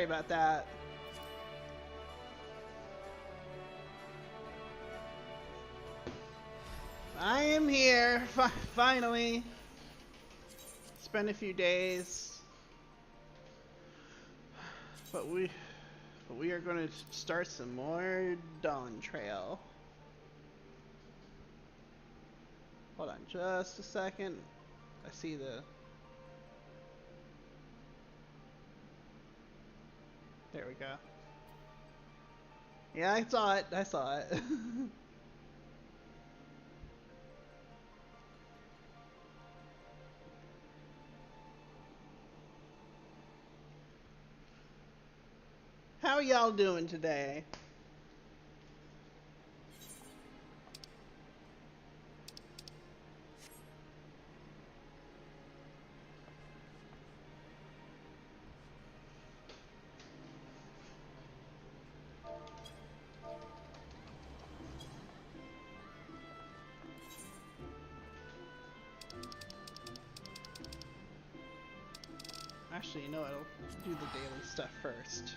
about that. I am here, finally. It's been a few days, but we are going to start some more Dawntrail. Hold on just a second. I see the... There we go. Yeah, I saw it. I saw it. How y'all doing today? Actually, you know what? I'll do the daily stuff first.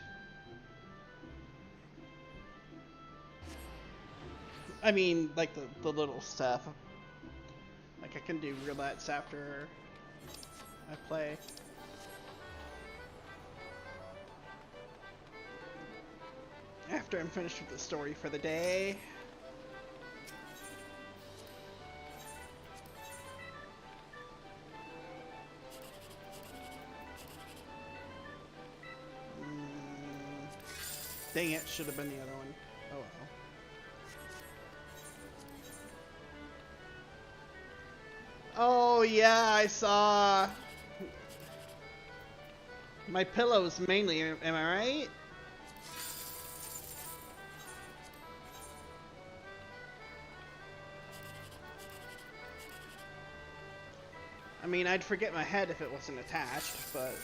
I mean, like the little stuff. Like I can do roulettes after I play. After I'm finished with the story for the day. Dang it, should have been the other one. Oh well. Oh yeah, I saw. My pillows mainly, am I right? I mean, I'd forget my head if it wasn't attached, but...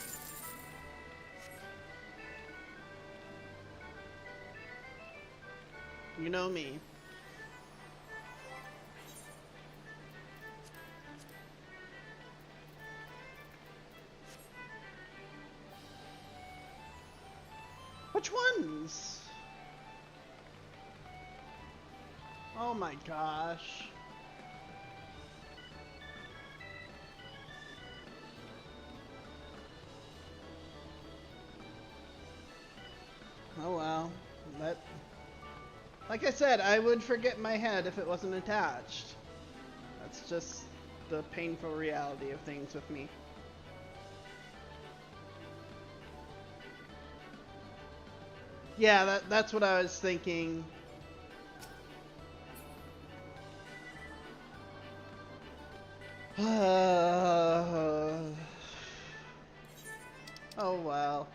You know me. Which ones? Oh my gosh. Oh well. Like I said, I would forget my head if it wasn't attached. That's just the painful reality of things with me. Yeah, that's what I was thinking. Oh well.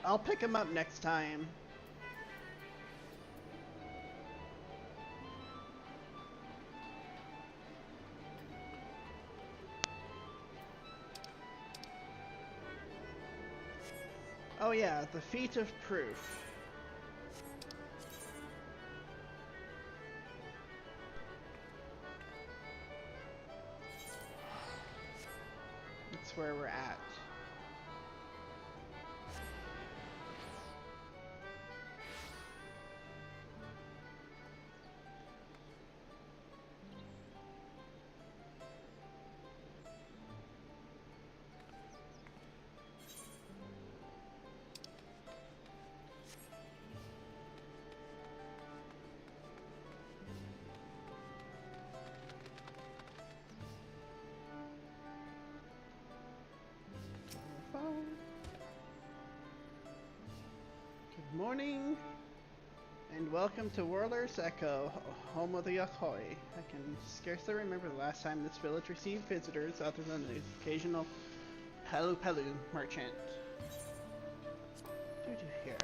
I'll pick him up next time. Oh yeah, the feat of proof. That's where we're at. Good morning, and welcome to Whirler's Echo, home of the Yokoi. I can scarcely remember the last time this village received visitors other than the occasional Palu merchant. Here.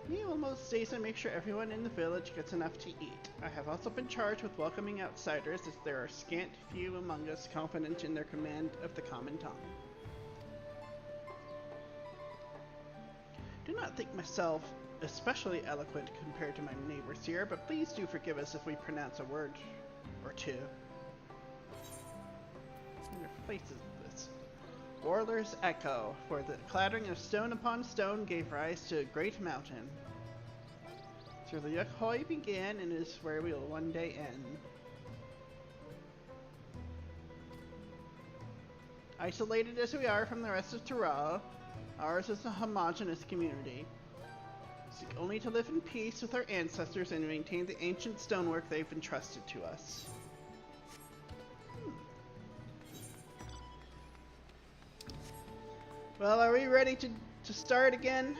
Me will most days and make sure everyone in the village gets enough to eat. I have also been charged with welcoming outsiders, as there are scant few among us confident in their command of the common tongue. Do not think myself especially eloquent compared to my neighbors here, but please do forgive us if we pronounce a word or two. What kind of place is this? Warler's echo, for the clattering of stone upon stone gave rise to a great mountain. So the Yakhoi began and is where we will one day end. Isolated as we are from the rest of Terra, ours is a homogeneous community. Seek only to live in peace with our ancestors and maintain the ancient stonework they've entrusted to us. Well, are we ready to start again?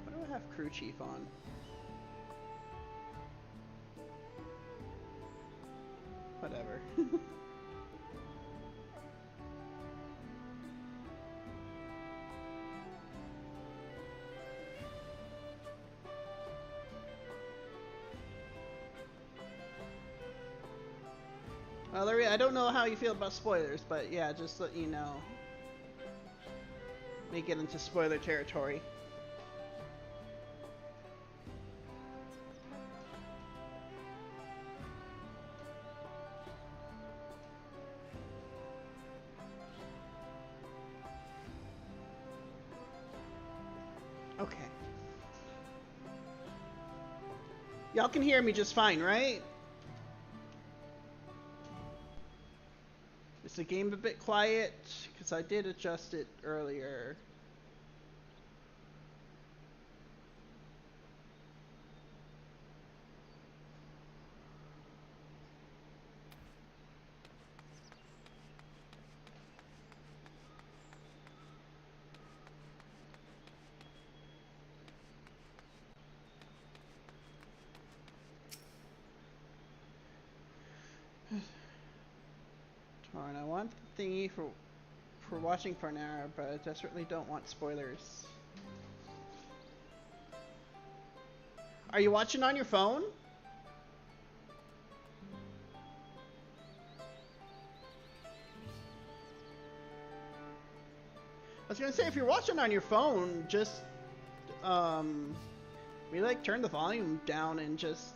What do I have crew chief on? Whatever. Well, Larry, I don't know how you feel about spoilers, but yeah, just let you know. May get into spoiler territory. Okay. Y'all can hear me just fine, right? Is the game a bit quiet? Because I did adjust it earlier. Darn, I want the thingy for watching for an hour, but I desperately don't want spoilers. Are you watching on your phone? I was gonna say, if you're watching on your phone, just maybe like turn the volume down and just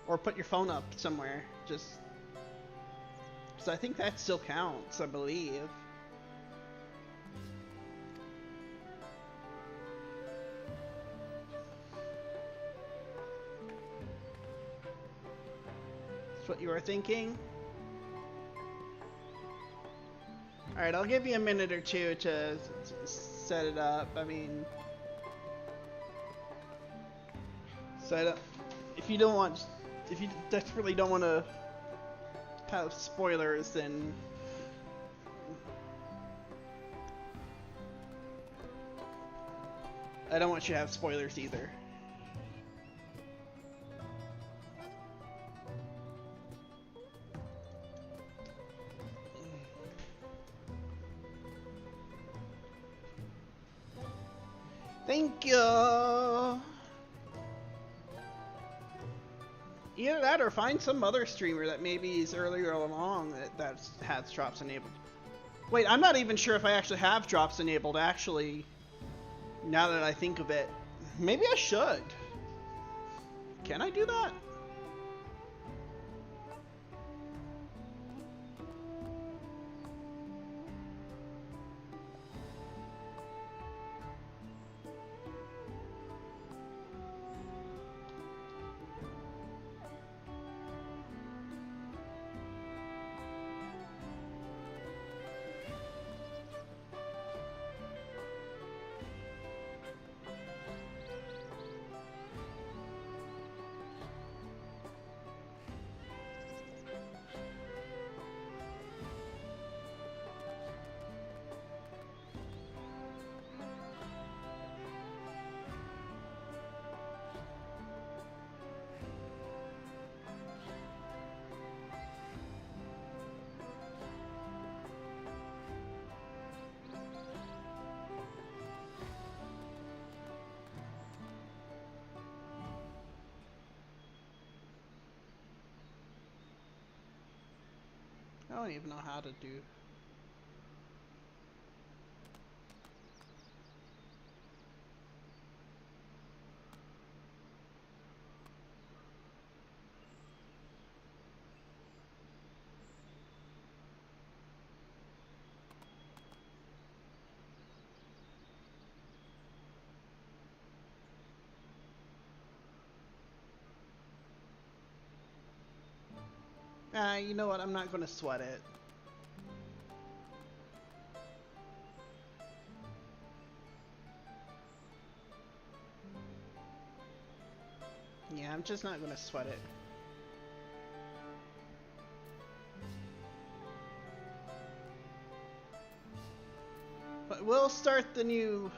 or put your phone up somewhere, just because I think that still counts, I believe. That's what you were thinking? Alright, I'll give you a minute or two to set it up. I mean, if you don't want, if you desperately don't want to have spoilers, then I don't want you to have spoilers either. Thank you! Either that or find some other streamer that maybe is earlier along that has drops enabled. Wait, I'm not even sure if I actually have drops enabled, actually. Now that I think of it. Maybe I should. Can I do that? I don't even know how to do. You know what? I'm not gonna sweat it. Yeah, I'm just not gonna sweat it. But we'll start the new,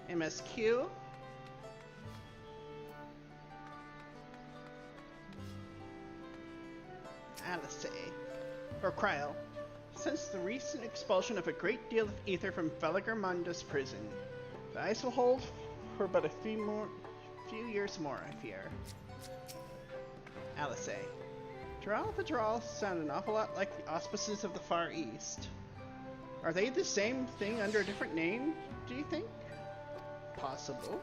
MSQ. Alice, or Cryo. Since the recent expulsion of a great deal of ether from Veligermunda's prison, the ice will hold for but a few years more, I fear. Alice. Drow the Drow sound an awful lot like the auspices of the Far East. Are they the same thing under a different name, do you think? Possible.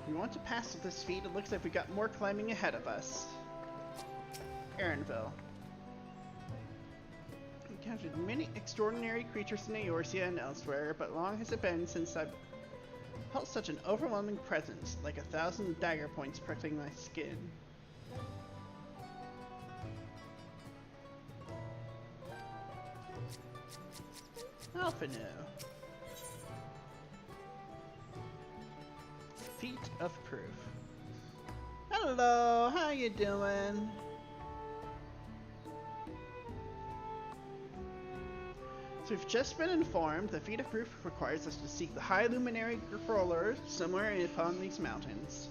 We want to pass with this feat. It looks like we got more climbing ahead of us. Aaronville. Encountered many extraordinary creatures in Eorzea and elsewhere, but long has it been since I've felt such an overwhelming presence, like 1,000 dagger points prickling my skin. Alphino. Feat of Proof. Hello, how you doing? So we've just been informed the Feat of Proof requires us to seek the High Luminary Roller somewhere upon these mountains.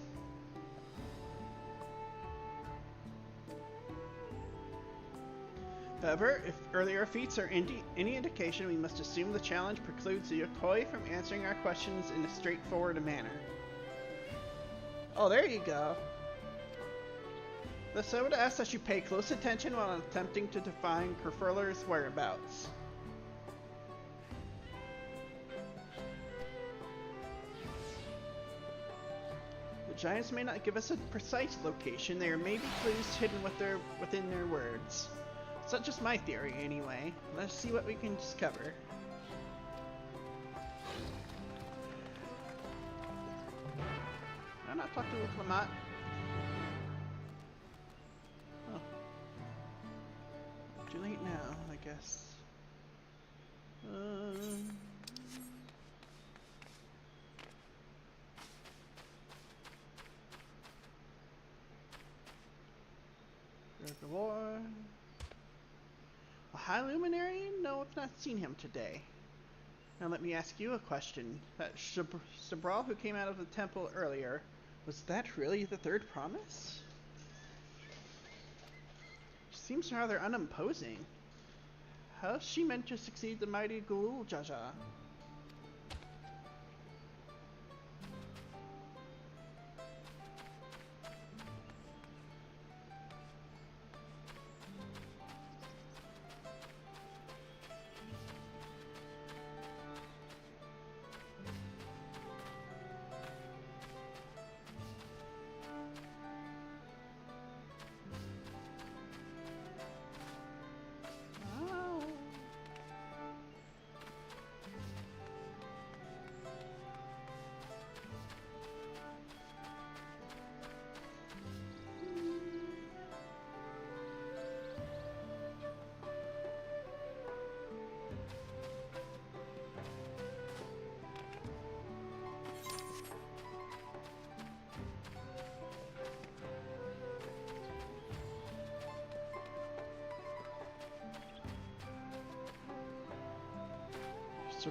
However, if earlier feats are any indication, we must assume the challenge precludes the Yokoi from answering our questions in a straightforward manner. Oh, there you go. Thus, I would ask that you pay close attention while attempting to define Kerfurler's whereabouts. The giants may not give us a precise location. There may be clues hidden within their words. It's not just my theory, anyway. Let's see what we can discover. I'll not talk to Clement. Oh. Too late now, I guess. There's the war. A High Luminary? No, I've not seen him today. Now let me ask you a question. That Sabral who came out of the temple earlier, was that really the third promise? She seems rather unimposing. How's she meant to succeed the mighty Gulul Jaja?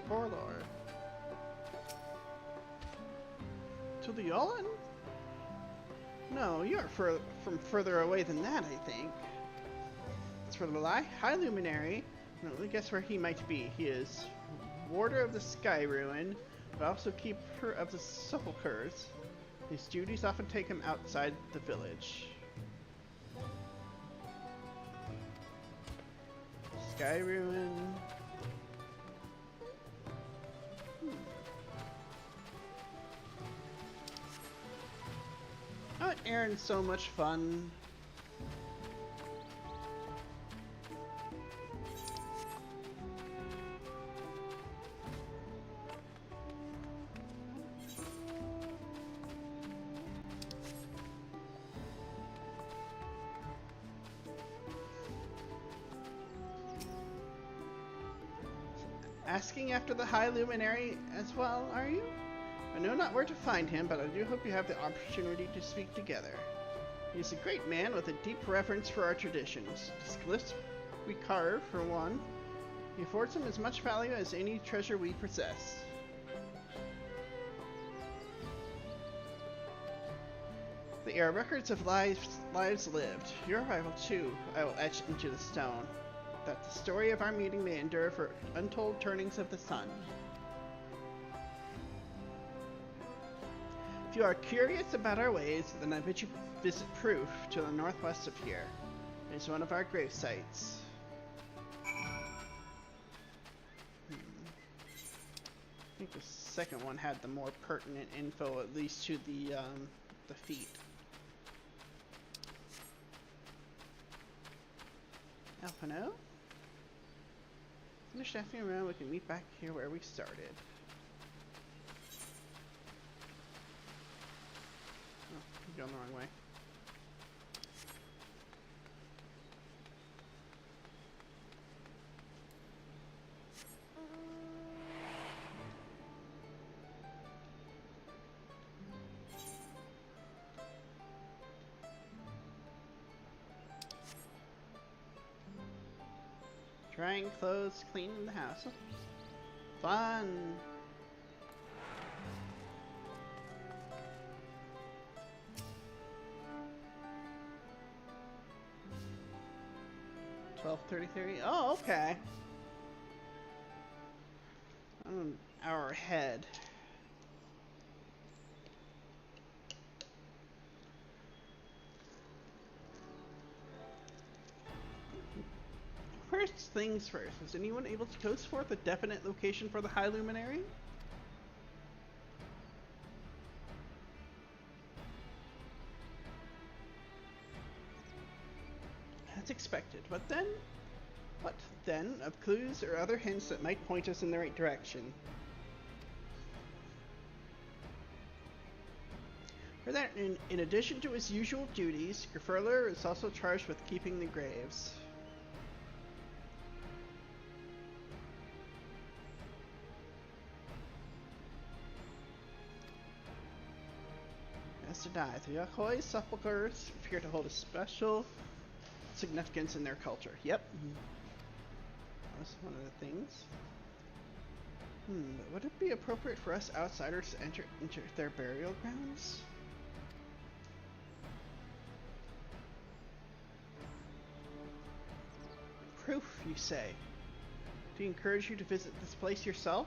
Parlor. To the Yulin? No, you are from further away than that, I think. As for the High Luminary, I guess where he might be. He is warder of the Sky Ruin, but also keeper of the Sepulchres. His duties often take him outside the village. Sky Ruin. Aaron's so much fun. Asking after the High Luminary as well, are you? I know not where to find him, but I do hope you have the opportunity to speak together. He is a great man with a deep reverence for our traditions. His glyphs we carve, for one. He affords him as much value as any treasure we possess. They are records of lives lived. Your arrival, too, I will etch into the stone, that the story of our meeting may endure for untold turnings of the sun. If you are curious about our ways, then I bid you visit Proof to the northwest of here. It is one of our grave sites. I think the second one had the more pertinent info, at least to the feet. Alphino? Finish asking around, we can meet back here where we started. Oh, I'm going the wrong way. Drying clothes, cleaning the house. Fun! $12:30. Oh, okay. I'm an hour ahead. First things first, is anyone able to post forth a definite location for the High Luminary? As expected, what then of clues or other hints that might point us in the right direction? For that, in addition to his usual duties, Grifurler is also charged with keeping the graves. To die. The Yahoe sepulchres appear to hold a special significance in their culture. Yep. That's one of the things. But would it be appropriate for us outsiders to enter into their burial grounds? Proof, you say? Do you encourage you to visit this place yourself?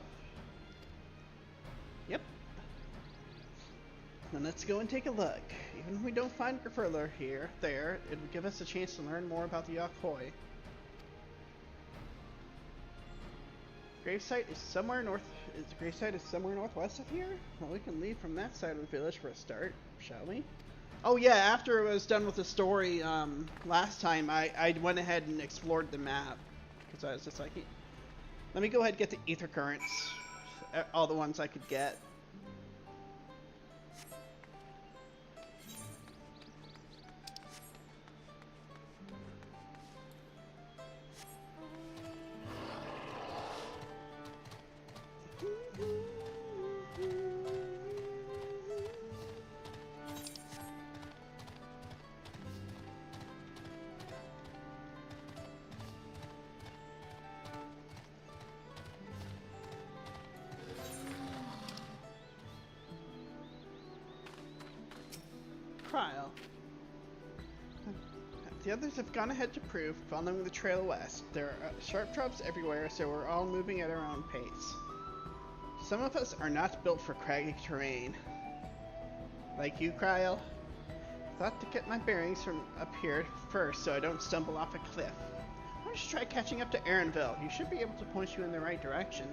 Yep. Then let's go and take a look. Even if we don't find Grifurler there, it would give us a chance to learn more about the Yahoe. Gravesite is somewhere northwest of here? Well, we can leave from that side of the village for a start, shall we? Oh yeah, after I was done with the story last time, I went ahead and explored the map. Because I was just like, let me go ahead and get the ether currents. All the ones I could get. Trial. The others have gone ahead to Proof, following the trail west. There are sharp drops everywhere, so we're all moving at our own pace. Some of us are not built for craggy terrain. Like you, Cryle? Thought to get my bearings from up here first so I don't stumble off a cliff. Why don't you try catching up to Aaronville? He should be able to point you in the right direction.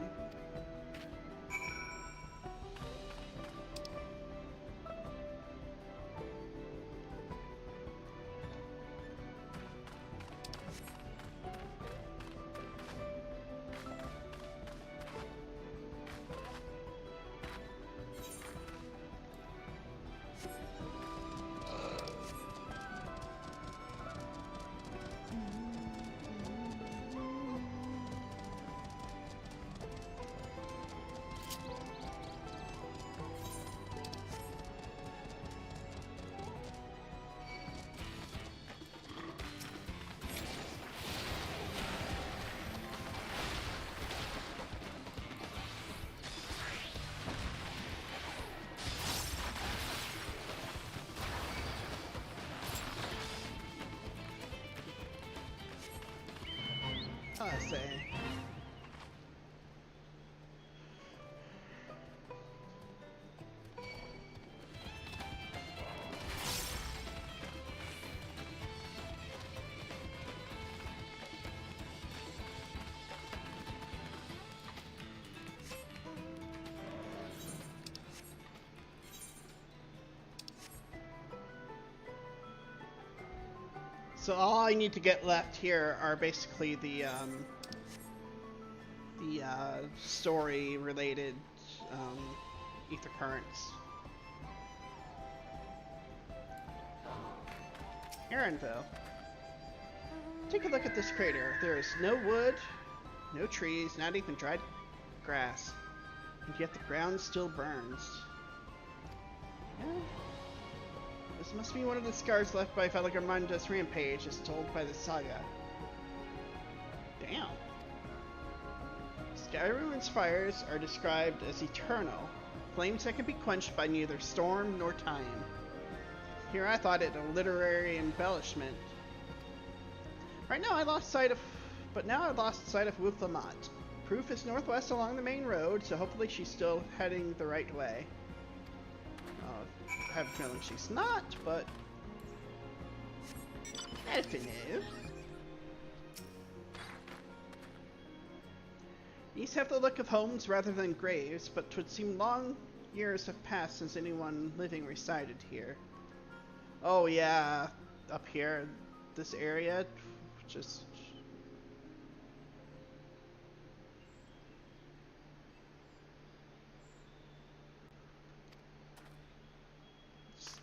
I say. So all I need to get left here are basically the story-related ether currents. Aaronville. Take a look at this crater. There is no wood, no trees, not even dried grass, and yet the ground still burns. Yeah. This must be one of the scars left by Velagarmunda's rampage, as told by the saga. Damn. Skyrim's fires are described as eternal, flames that can be quenched by neither storm nor time. Here I thought it a literary embellishment. Right now I lost sight of... But now I lost sight of Wuklamat. Proof is northwest along the main road, so hopefully she's still heading the right way. I have a feeling she's not, but... I don't know. These have the look of homes rather than graves, but 'twould seem long years have passed since anyone living resided here. Oh yeah, up here, this area, just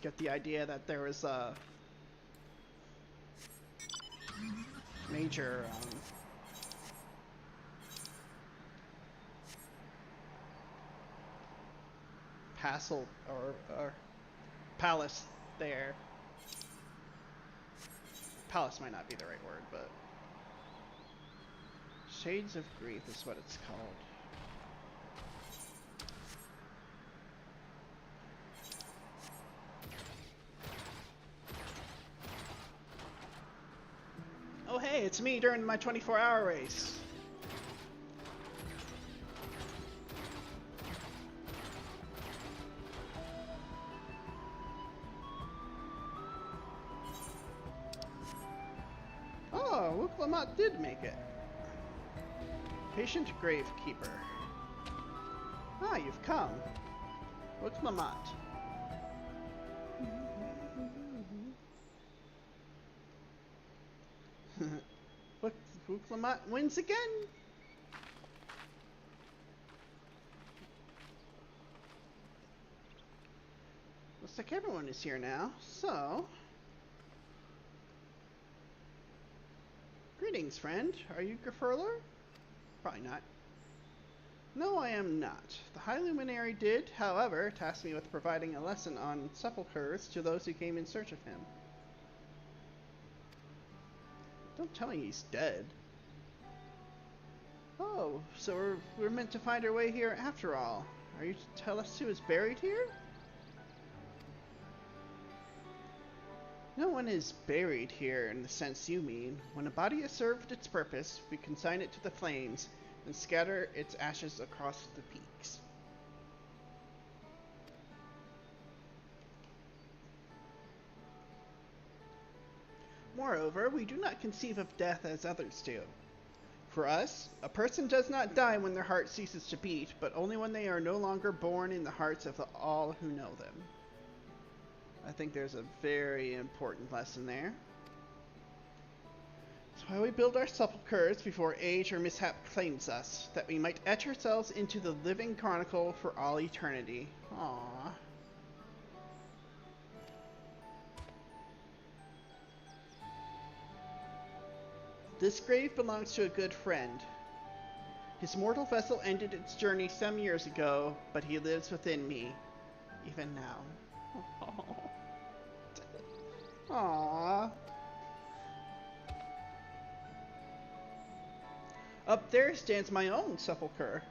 get the idea that there was a major castle or palace there. Palace might not be the right word, but Shades of Grief is what it's called. Oh hey, it's me during my 24-hour race. Oh, Wuklamat did make it. Patient Gravekeeper. Ah, you've come. Wuklamat. Wuklamat wins again? Looks like everyone is here now, so... Greetings, friend. Are you Grifurler? Probably not. No, I am not. The High Luminary did, however, task me with providing a lesson on sepulchres to those who came in search of him. Don't tell me he's dead. Oh, so we're meant to find our way here after all. Are you to tell us who is buried here? No one is buried here in the sense you mean. When a body has served its purpose, we consign it to the flames and scatter its ashes across the peaks. Moreover, we do not conceive of death as others do. For us, a person does not die when their heart ceases to beat, but only when they are no longer born in the hearts of all who know them. I think there's a very important lesson there. That's why we build our sepulchres before age or mishap claims us, that we might etch ourselves into the living chronicle for all eternity. Aww. This grave belongs to a good friend. His mortal vessel ended its journey some years ago, but he lives within me, even now. Aww. Up there stands my own sepulcher.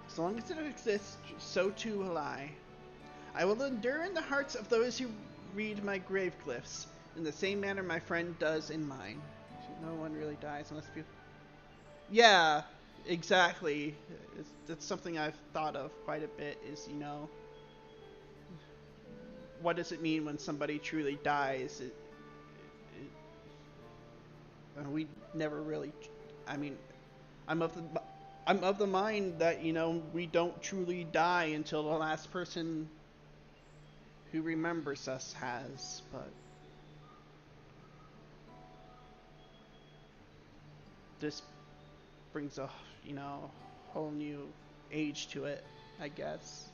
As long as it exists, so too will I. I will endure in the hearts of those who read my grave glyphs, in the same manner my friend does in mine. No one really dies unless people... Yeah, exactly. That's something I've thought of quite a bit is, you know, what does it mean when somebody truly dies? We never really... I mean, I'm of the... I'm of the mind that, you know, we don't truly die until the last person who remembers us has, but this brings a, you know, whole new age to it, I guess.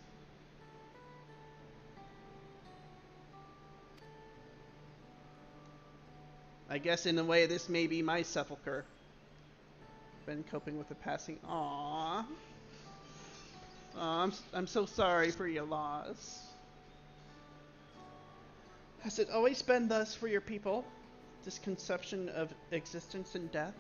I guess in a way this may be my sepulcher. Been coping with the passing. Aww. I'm so sorry for your loss. Has it always been thus for your people? This conception of existence and death?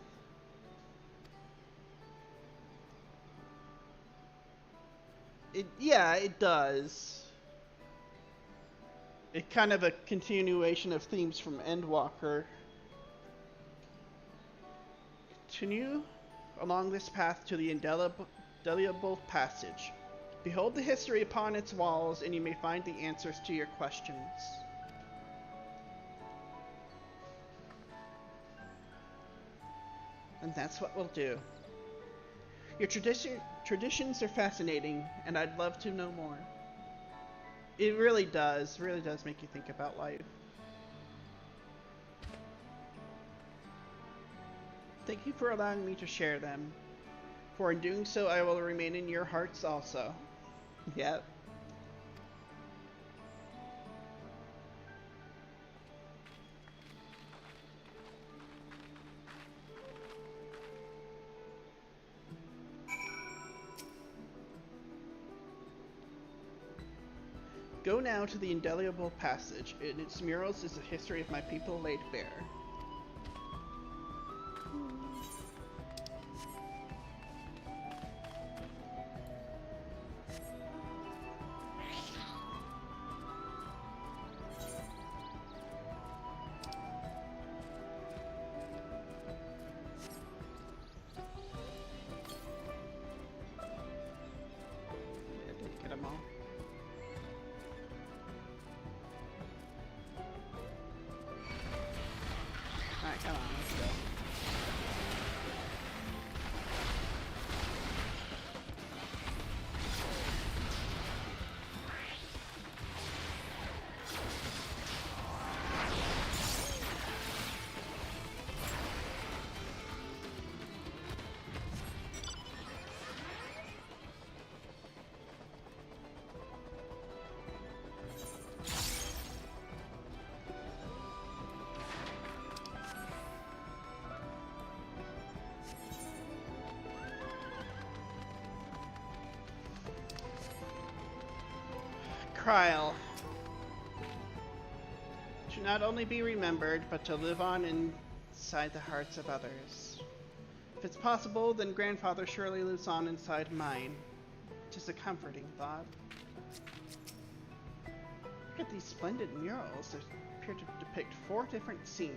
Yeah, it does. It's kind of a continuation of themes from Endwalker. Continue along this path to the indelible passage. Behold the history upon its walls, and you may find the answers to your questions. And that's what we'll do. Your traditions are fascinating, and I'd love to know more. It really does make you think about life. Thank you for allowing me to share them, for in doing so I will remain in your hearts also. Yep. Go now to the indelible passage. In its murals is the history of my people laid bare. Trial. To not only be remembered, but to live on inside the hearts of others. If it's possible, then grandfather surely lives on inside mine. 'Tis a comforting thought. Look at these splendid murals. They appear to depict 4 different scenes.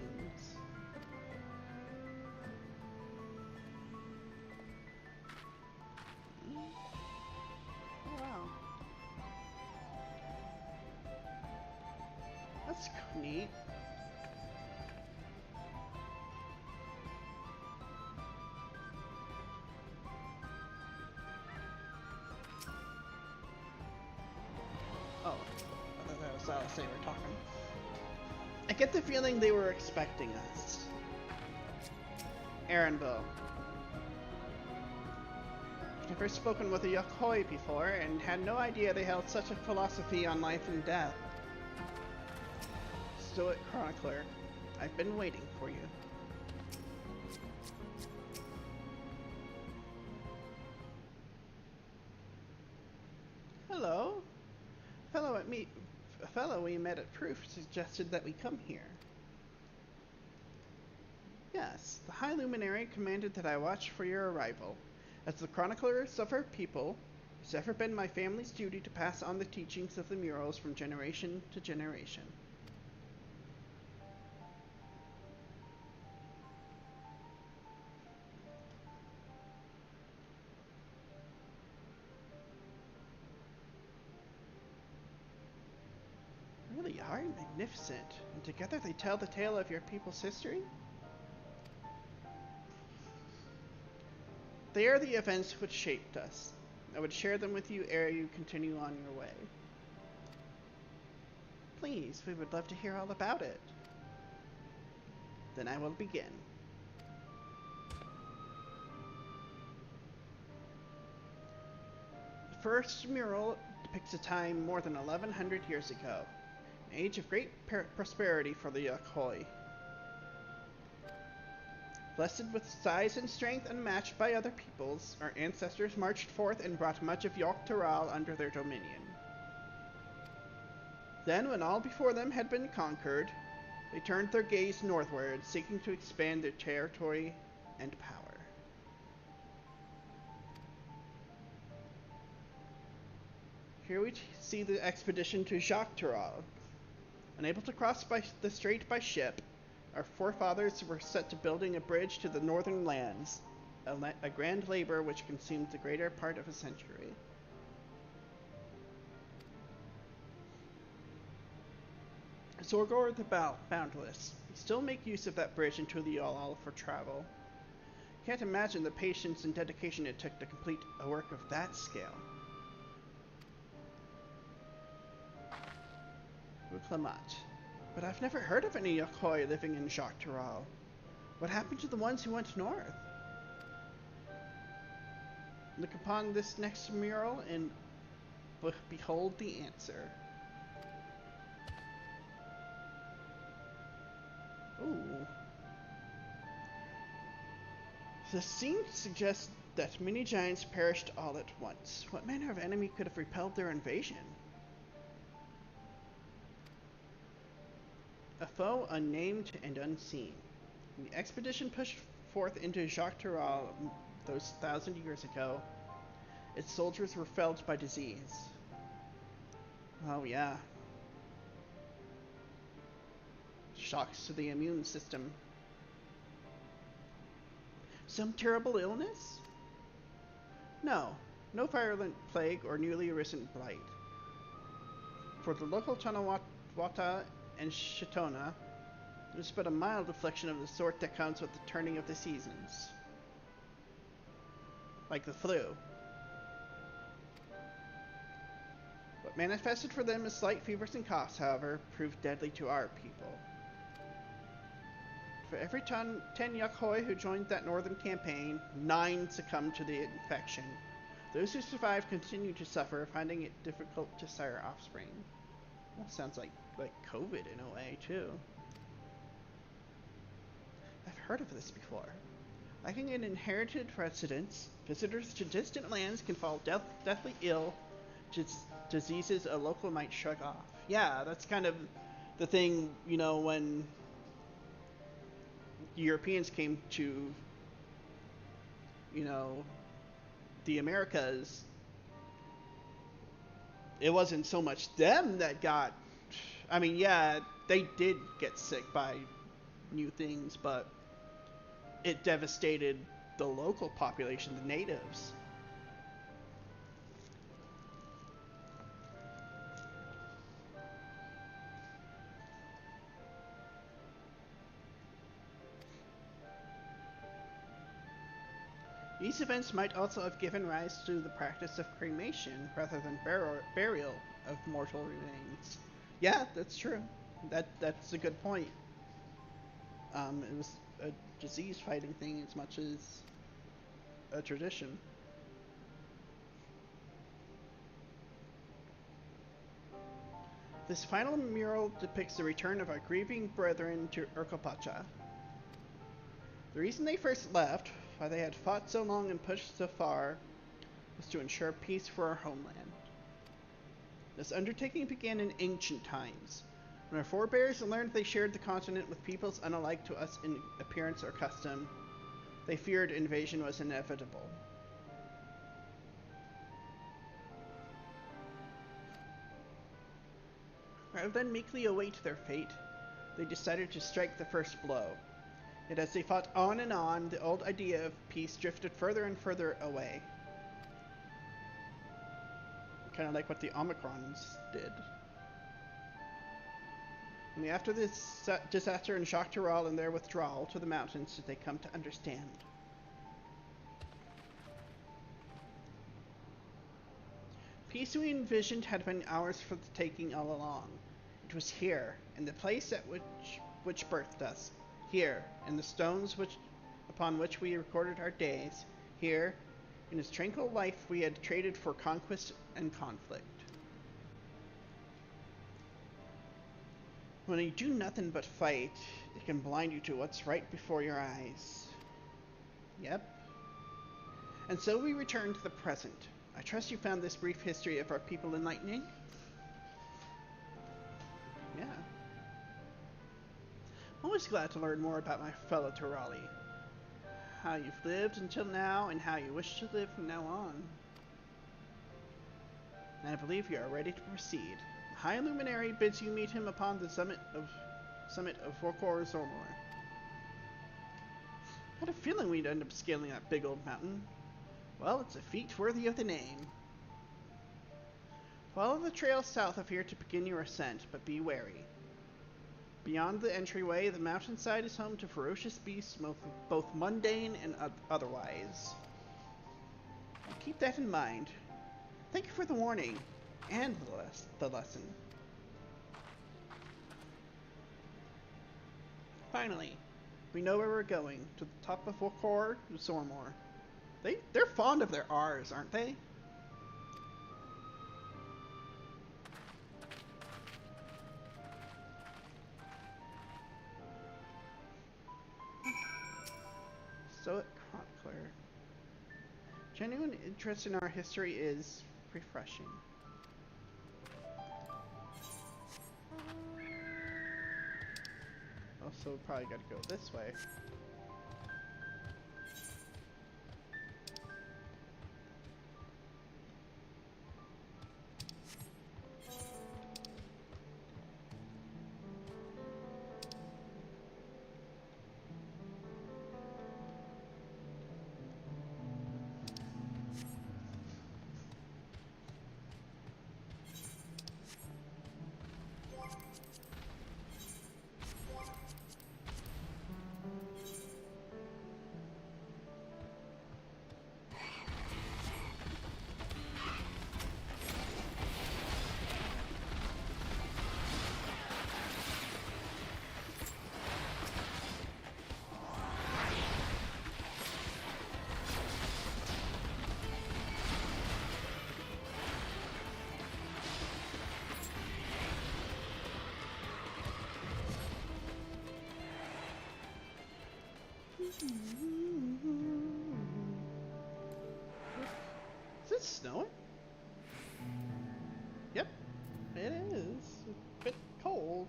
That's neat. Oh, I thought that was Alice they were talking. I get the feeling they were expecting us. Erenville. Never spoken with a Yokoi before, and had no idea they held such a philosophy on life and death. Stoic Chronicler, I've been waiting for you. Hello? A fellow we met at Proof suggested that we come here. Yes, the High Luminary commanded that I watch for your arrival. As the chroniclers of our people, it's ever been my family's duty to pass on the teachings of the murals from generation to generation. are magnificent, and together they tell the tale of your people's history? They are the events which shaped us. I would share them with you ere you continue on your way. Please, we would love to hear all about it. Then I will begin. The first mural depicts a time more than 1100 years ago, an age of great prosperity for the Yakhoi. Blessed with size and strength unmatched by other peoples, our ancestors marched forth and brought much of Dawntrail under their dominion. Then, when all before them had been conquered, they turned their gaze northward, seeking to expand their territory and power. Here we see the expedition to Dawntrail. Unable to cross the strait by ship, our forefathers were set to building a bridge to the northern lands, a grand labor which consumed the greater part of a century. Zorgor the Boundless. We still make use of that bridge into the All for travel. Can't imagine the patience and dedication it took to complete a work of that scale. Uklamat. But I've never heard of any Yakhoi living in Dawntrail. What happened to the ones who went north? Look upon this next mural and behold the answer. Ooh. The scene suggests that many giants perished all at once. What manner of enemy could have repelled their invasion? A foe unnamed and unseen. When the expedition pushed forth into Dawntrail those 1,000 years ago, its soldiers were felled by disease. Oh yeah. Shocks to the immune system. Some terrible illness? No virulent plague or newly arisen blight. For the local Tanawata and Shitona, it was but a mild affliction of the sort that comes with the turning of the seasons. Like the flu. What manifested for them as slight fevers and coughs, however, proved deadly to our people. For every 10 Yakhoi who joined that northern campaign, 9 succumbed to the infection. Those who survived continue to suffer, finding it difficult to sire offspring. Well, sounds like COVID in a way, too. I've heard of this before. Lacking an inherited residence, visitors to distant lands can fall deathly ill to diseases a local might shrug off. Yeah, that's kind of the thing, you know, when Europeans came to, you know, the Americas. It wasn't so much them that got, I mean, yeah, they did get sick by new things, but it devastated the local population, the natives. These events might also have given rise to the practice of cremation rather than burial of mortal remains. Yeah, that's true. That's a good point. It was a disease-fighting thing as much as a tradition. This final mural depicts the return of our grieving brethren to Urkopacha. The reason they first left, why they had fought so long and pushed so far, was to ensure peace for our homeland. This undertaking began in ancient times, when our forebears learned they shared the continent with peoples unalike to us in appearance or custom. They feared invasion was inevitable. Rather than meekly await their fate, they decided to strike the first blow. Yet as they fought on, the old idea of peace drifted further and further away. Kind of like what the Omicrons did. Only after this disaster and shock to Rahl and their withdrawal to the mountains did they come to understand. Peace we envisioned had been ours for the taking all along. It was here, in the place at which birthed us. Here, in the stones upon which we recorded our days. Here, in this tranquil life we had traded for conquest and conflict. When you do nothing but fight, it can blind you to what's right before your eyes. Yep. And so we return to the present. I trust you found this brief history of our people enlightening? Yeah. I'm always glad to learn more about my fellow Turali. How you've lived until now, and how you wish to live from now on. And I believe you are ready to proceed. The High Luminary bids you meet him upon the summit of Vorkor Zormor. I had a feeling we'd end up scaling that big old mountain. Well, it's a feat worthy of the name. Follow the trail south of here to begin your ascent, but be wary. Beyond the entryway, the mountainside is home to ferocious beasts, both mundane and otherwise. Keep that in mind. Thank you for the warning, and the lesson. Finally, we know where we're going, to the top of Vorkor Zormor. They're fond of their R's, aren't they? Stoic Chronicler. Genuine interest in our history is refreshing. Also, probably gotta go this way. Is it snowing? Yep, it is. A bit cold.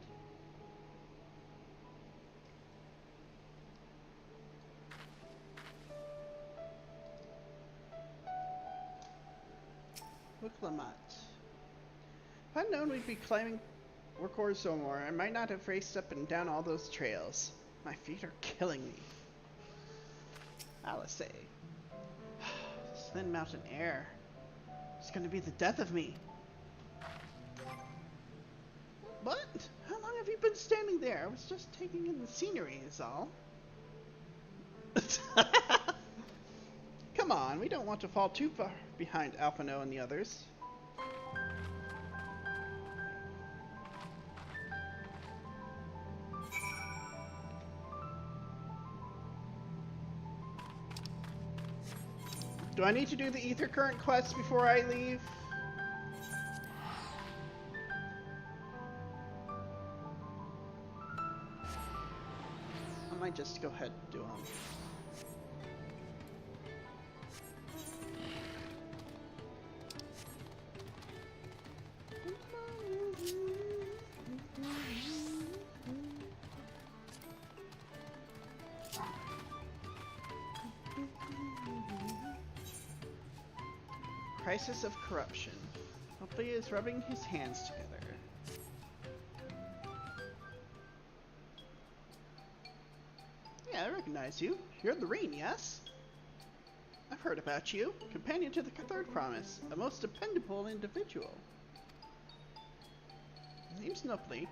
Look, Lamont. If I'd known we'd be climbing Vorkor Zormor, I might not have raced up and down all those trails. My feet are killing me. Alice. This thin mountain air. It's gonna be the death of me. What? How long have you been standing there? I was just taking in the scenery is all. Come on, we don't want to fall too far behind Alphino and the others. Do I need to do the Ether Current quest before I leave? I might just go ahead and do them. Crisis of corruption. Hopefully he is rubbing his hands together. Yeah, I recognize you. You're Lorene, yes? I've heard about you. Companion to the Third Promise. A most dependable individual. Name's Nupley.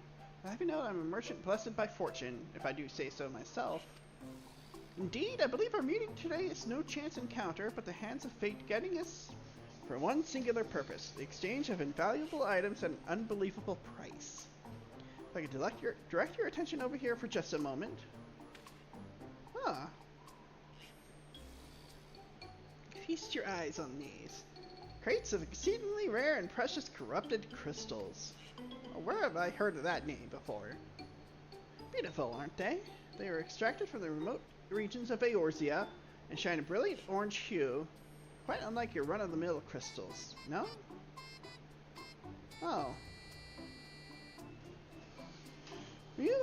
I have you know I'm a merchant blessed by fortune, if I do say so myself. Indeed, I believe our meeting today is no chance encounter, but the hands of fate guiding us for one singular purpose, the exchange of invaluable items at an unbelievable price. If I could direct your attention over here for just a moment. Ah. Feast your eyes on these. Crates of exceedingly rare and precious corrupted crystals. Where have I heard of that name before? Beautiful, aren't they? They are extracted from the remote regions of Eorzea and shine a brilliant orange hue, quite unlike your run-of-the-mill crystals, no? Oh.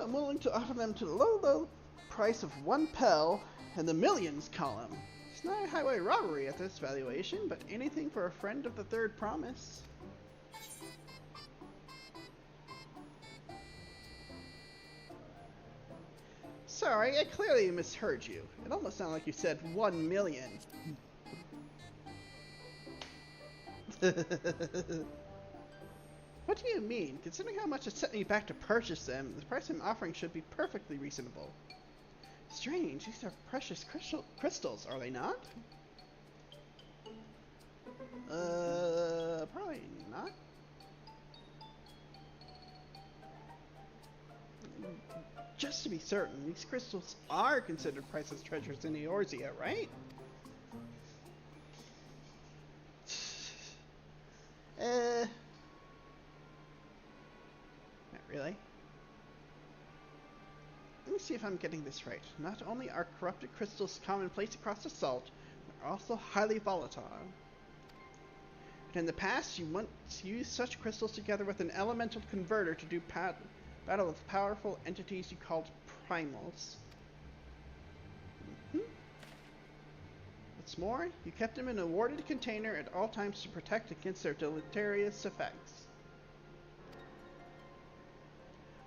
I'm willing to offer them to the low price of 1 pel in the millions column. It's not a highway robbery at this valuation, but anything for a friend of the third promise. Sorry, I clearly misheard you. It almost sounded like you said 1 million. What do you mean? Considering how much it set me back to purchase them, the price I'm offering should be perfectly reasonable. Strange, these are precious crystals, are they not? Probably not. Just to be certain, these crystals are considered priceless treasures in Eorzea, right? Not really. Let me see if I'm getting this right. Not only are corrupted crystals commonplace across the salt, they're also highly volatile. And in the past, you once used such crystals together with an elemental converter to do battle with powerful entities you called primals. What's more, you kept them in a warded container at all times to protect against their deleterious effects.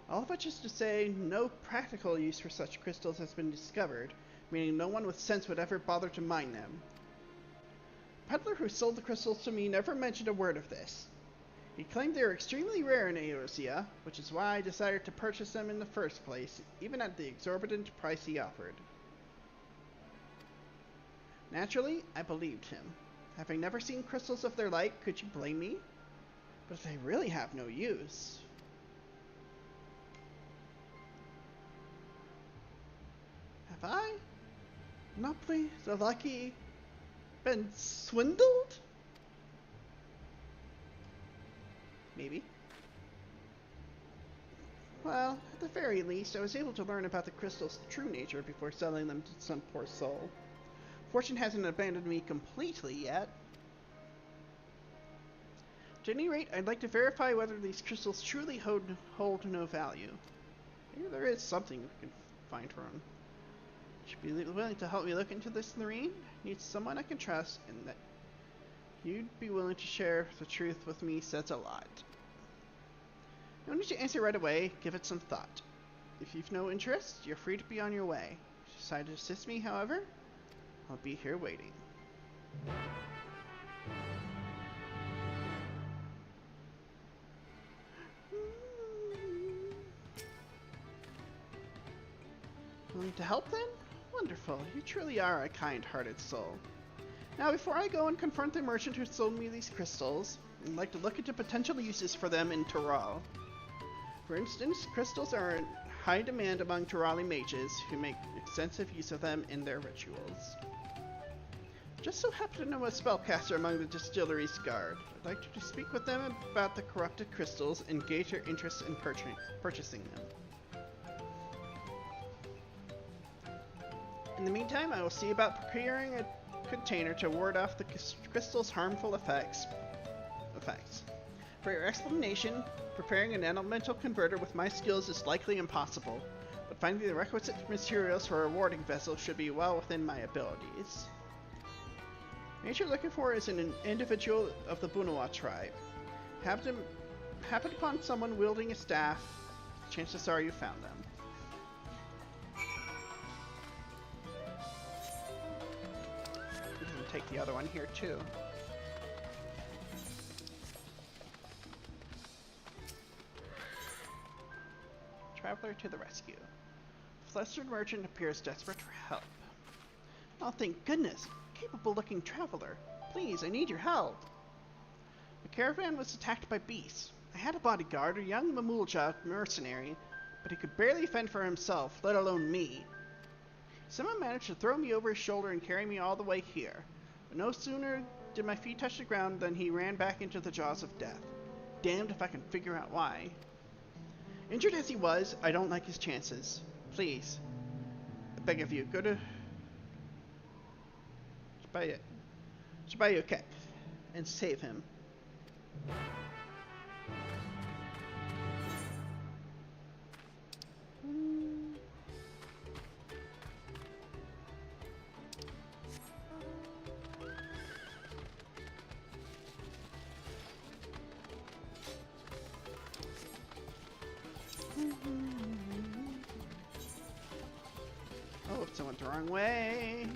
All of which is to say, no practical use for such crystals has been discovered, meaning no one with sense would ever bother to mine them. The peddler who sold the crystals to me never mentioned a word of this. He claimed they were extremely rare in Eorzea, which is why I decided to purchase them in the first place, even at the exorbitant price he offered. Naturally, I believed him. Having never seen crystals of their like, could you blame me? But they really have no use. Have I, Monopoly, the lucky, been swindled? Maybe. Well, at the very least, I was able to learn about the crystal's true nature before selling them to some poor soul. Fortune hasn't abandoned me completely yet. At any rate, I'd like to verify whether these crystals truly hold no value. Maybe there is something we can find for them. Should be willing to help me look into this, Lorene? Need someone I can trust, and that you'd be willing to share the truth with me says a lot. No need to answer right away. Give it some thought. If you've no interest, you're free to be on your way. If you decide to assist me, however, I'll be here waiting. Willing to help then? Wonderful. You truly are a kind-hearted soul. Now, before I go and confront the merchant who sold me these crystals, I'd like to look into potential uses for them in Tural. For instance, crystals are in high demand among Turali mages who make extensive use of them in their rituals. Just so happen to know a spellcaster among the distillery's guard. I'd like to speak with them about the corrupted crystals and gauge their interest in purchasing them. In the meantime, I will see about procuring a container to ward off the crystal's harmful effects. For your explanation, preparing an elemental converter with my skills is likely impossible, but finding the requisite materials for a warding vessel should be well within my abilities. What you're looking for is an individual of the Bunawa tribe. Happen upon someone wielding a staff, chances are you found them. You can take the other one here too. Traveler to the rescue. Flustered merchant appears desperate for help. Oh, thank goodness! Capable-looking traveler. Please, I need your help. The caravan was attacked by beasts. I had a bodyguard, a young Mamulja mercenary, but he could barely fend for himself, let alone me. Someone managed to throw me over his shoulder and carry me all the way here. But no sooner did my feet touch the ground than he ran back into the jaws of death. Damned if I can figure out why. Injured as he was, I don't like his chances. Please, I beg of you, go to Shibayuke and save him. Oh, if someone went the wrong way.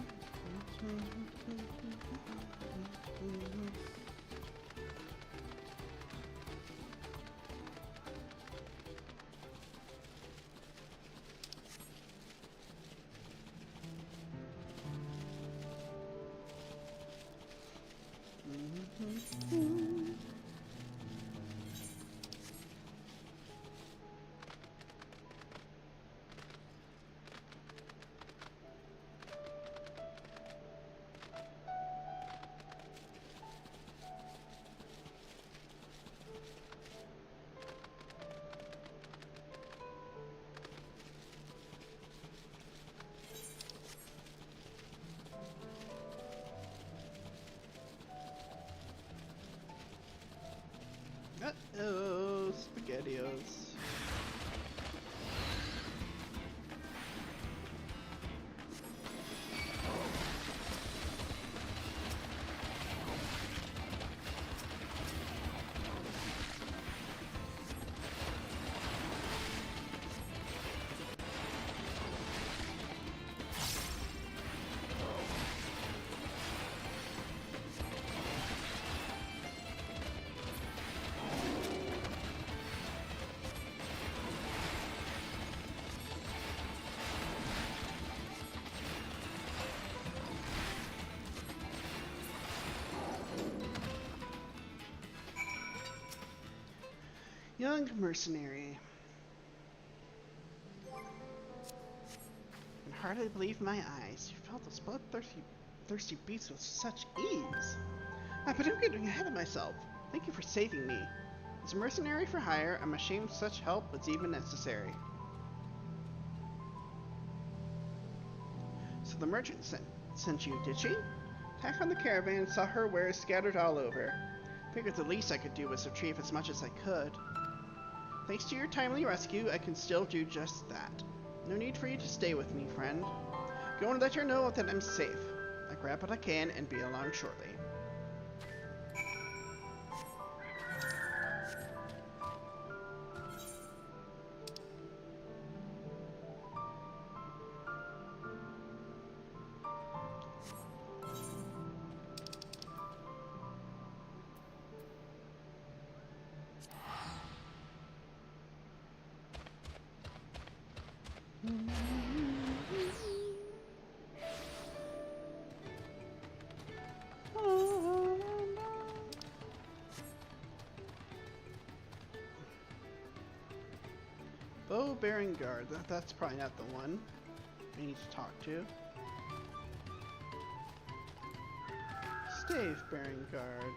Uh-oh, SpaghettiOs. Young mercenary. I can hardly believe my eyes. You felt those bloodthirsty beasts with such ease. But I'm getting ahead of myself. Thank you for saving me. As a mercenary for hire, I'm ashamed such help was even necessary. So the merchant sent you, did she? Attack on the caravan and saw her wares scattered all over. Figured the least I could do was retrieve as much as I could. Thanks to your timely rescue, I can still do just that. No need for you to stay with me, friend. Go and let her know that I'm safe. I'll grab what I can and be along shortly. Bow-bearing guard. That's probably not the one we need to talk to. Stave-bearing guard.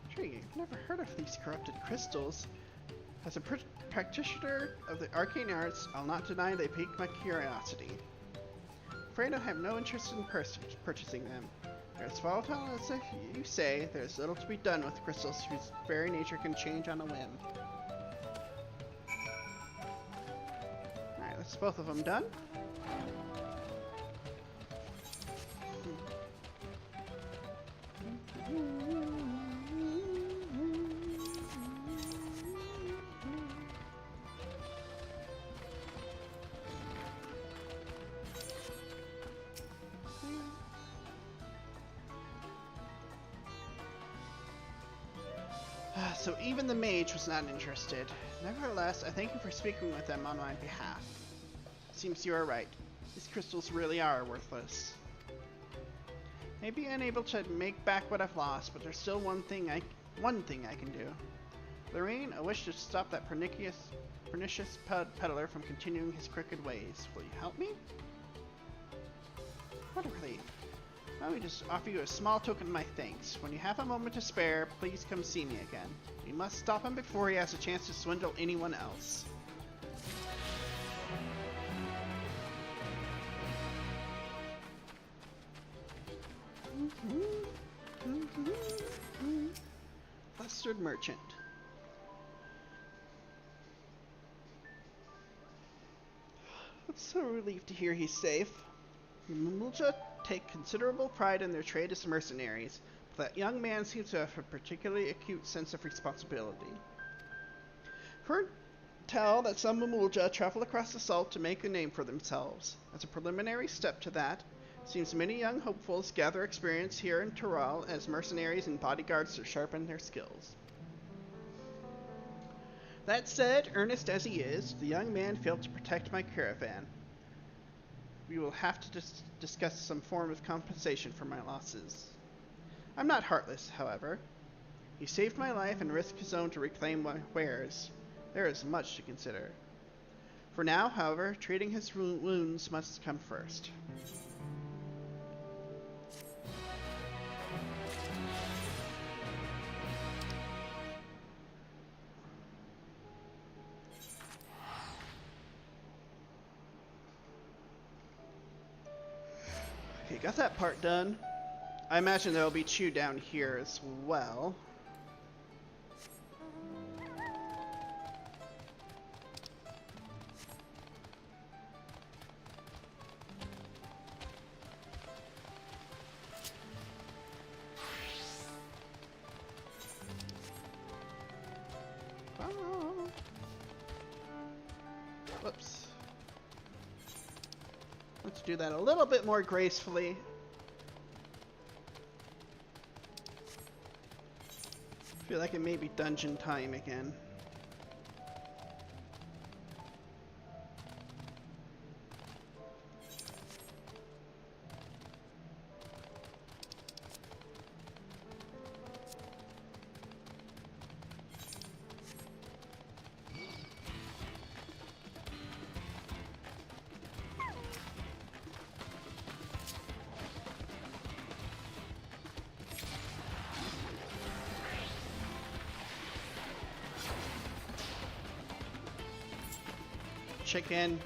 Intriguing. I've never heard of these corrupted crystals. As a practitioner of the arcane arts, I'll not deny they piqued my curiosity. Afraid I have no interest in purchasing them. They're as volatile as you say. There's little to be done with crystals whose very nature can change on a whim. Alright, that's both of them done. So even the mage was not interested. Nevertheless, I thank you for speaking with them on my behalf. Seems you are right. These crystals really are worthless. Maybe unable to make back what I've lost, but there's still one thing I can do. Lorraine, I wish to stop that pernicious peddler from continuing his crooked ways. Will you help me? What a relief. Let me just offer you a small token of my thanks. When you have a moment to spare, please come see me again. We must stop him before he has a chance to swindle anyone else. Flustered merchant. I'm so relieved to hear he's safe. The Mulja take considerable pride in their trade as mercenaries, but that young man seems to have a particularly acute sense of responsibility. Heard tell that some Mulja travel across the salt to make a name for themselves. As a preliminary step to that, seems many young hopefuls gather experience here in Tyrol as mercenaries and bodyguards to sharpen their skills. That said, earnest as he is, the young man failed to protect my caravan. We will have to discuss some form of compensation for my losses. I'm not heartless, however. He saved my life and risked his own to reclaim my wares. There is much to consider. For now, however, treating his wounds must come first. Okay, got that part done. I imagine there'll be Chew down here as well. Oh. Whoops. Let's do that a little bit more gracefully. Feel like it may be dungeon time again. Chicken.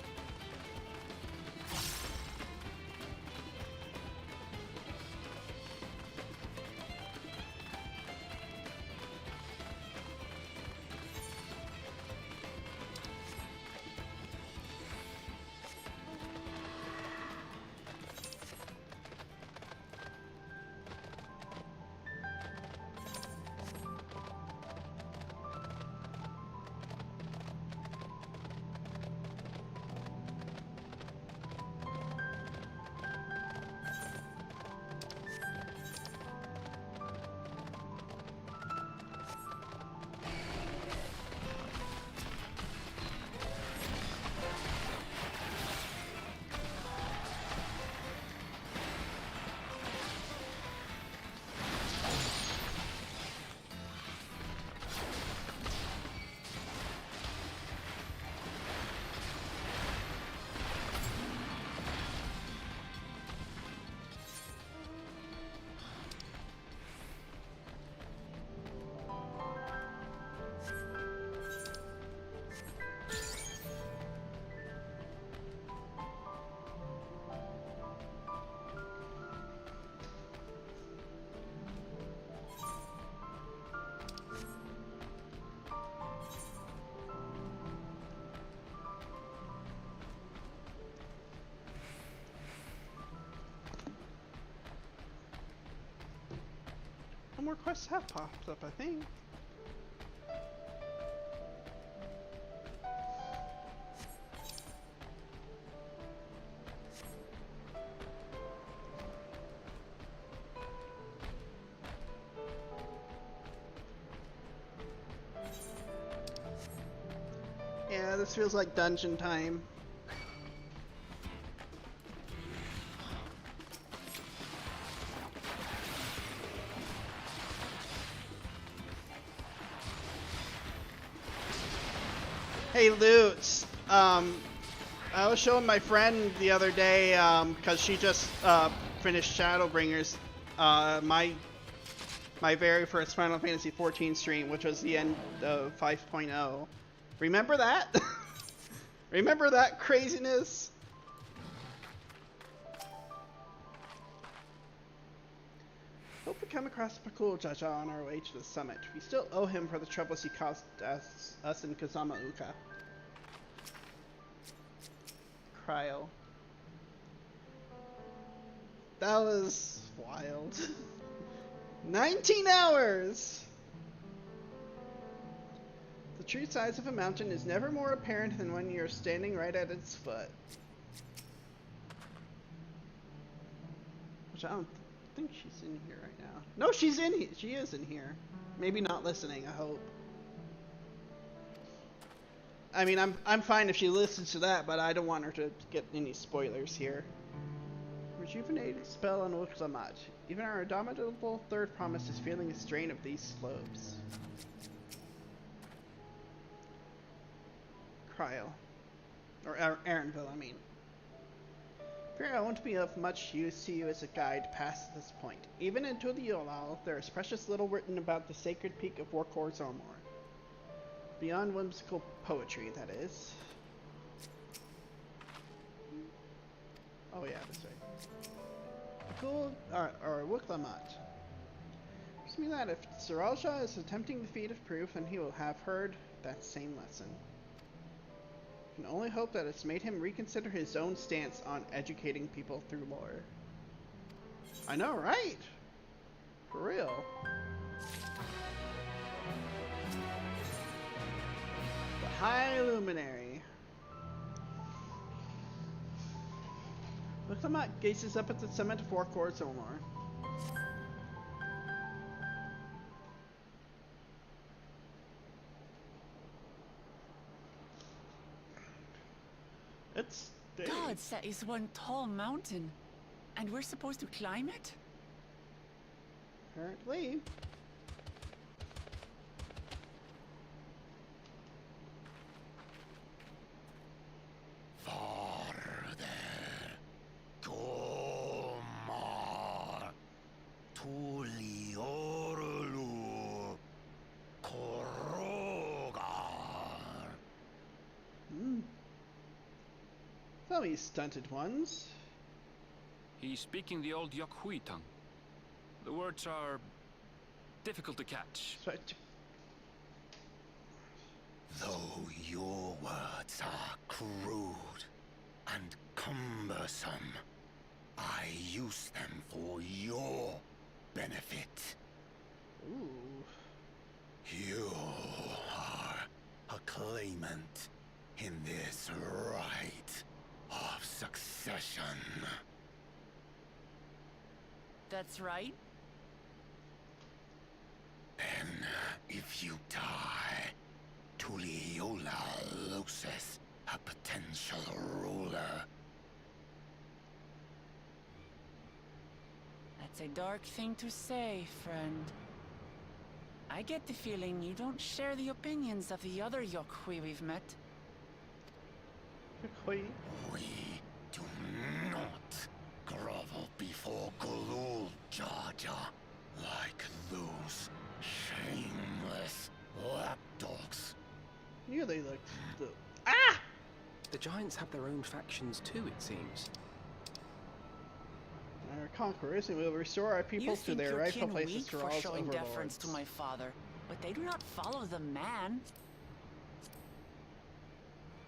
More quests have popped up, I think. this feels like dungeon time. Hey, Lutz. I was showing my friend the other day, because she just finished Shadowbringers, my very first Final Fantasy XIV stream, which was the end of 5.0. Remember that? Remember that craziness? Hope we come across Pakul Jaja on our way to the summit. We still owe him for the troubles he caused us in Kazama Uka. Cryo. That was wild. 19 hours! The true size of a mountain is never more apparent than when you're standing right at its foot. Which I don't think she's in here right now. No, she's in here. She is in here. Maybe not listening, I hope. I mean, I'm fine if she listens to that, but I don't want her to get any spoilers here. Rejuvenated spell on Uxamat. Even our indomitable third promise is feeling the strain of these slopes. Cryo. Or Aaronville, I mean. Fear I won't be of much use to you as a guide past this point. Even in Tuliolal, there is precious little written about the sacred peak of Warkor Zormor. Beyond whimsical poetry, that is. Oh yeah, that's right. Cool, or Wuklamat. Gives me that if Saralja is attempting the feat of proof, then he will have heard that same lesson. Can only hope that it's made him reconsider his own stance on educating people through lore. I know, right? For real. The High Luminary. Wuklamat gazes up at the summit of Warkor Zormor. It's big. Gods, that is one tall mountain. And we're supposed to climb it? Apparently. So these stunted ones. He's speaking the old Yokhui tongue. The words are difficult to catch. Though your words are crude and cumbersome, I use them for your benefit. Ooh. You are a claimant in this right of succession. That's right. Then, if you die, Tuliolal loses a potential ruler. That's a dark thing to say, friend. I get the feeling you don't share the opinions of the other Yokhui we've met. Yokhui? We do not grovel before Gulul Jaja like those shameless lapdogs. Yeah, they look. Ah! The giants have their own factions too, it seems. Our conquerors, and we will restore our people to their rightful places for all showing overlords. deference to my father, but they do not follow the man.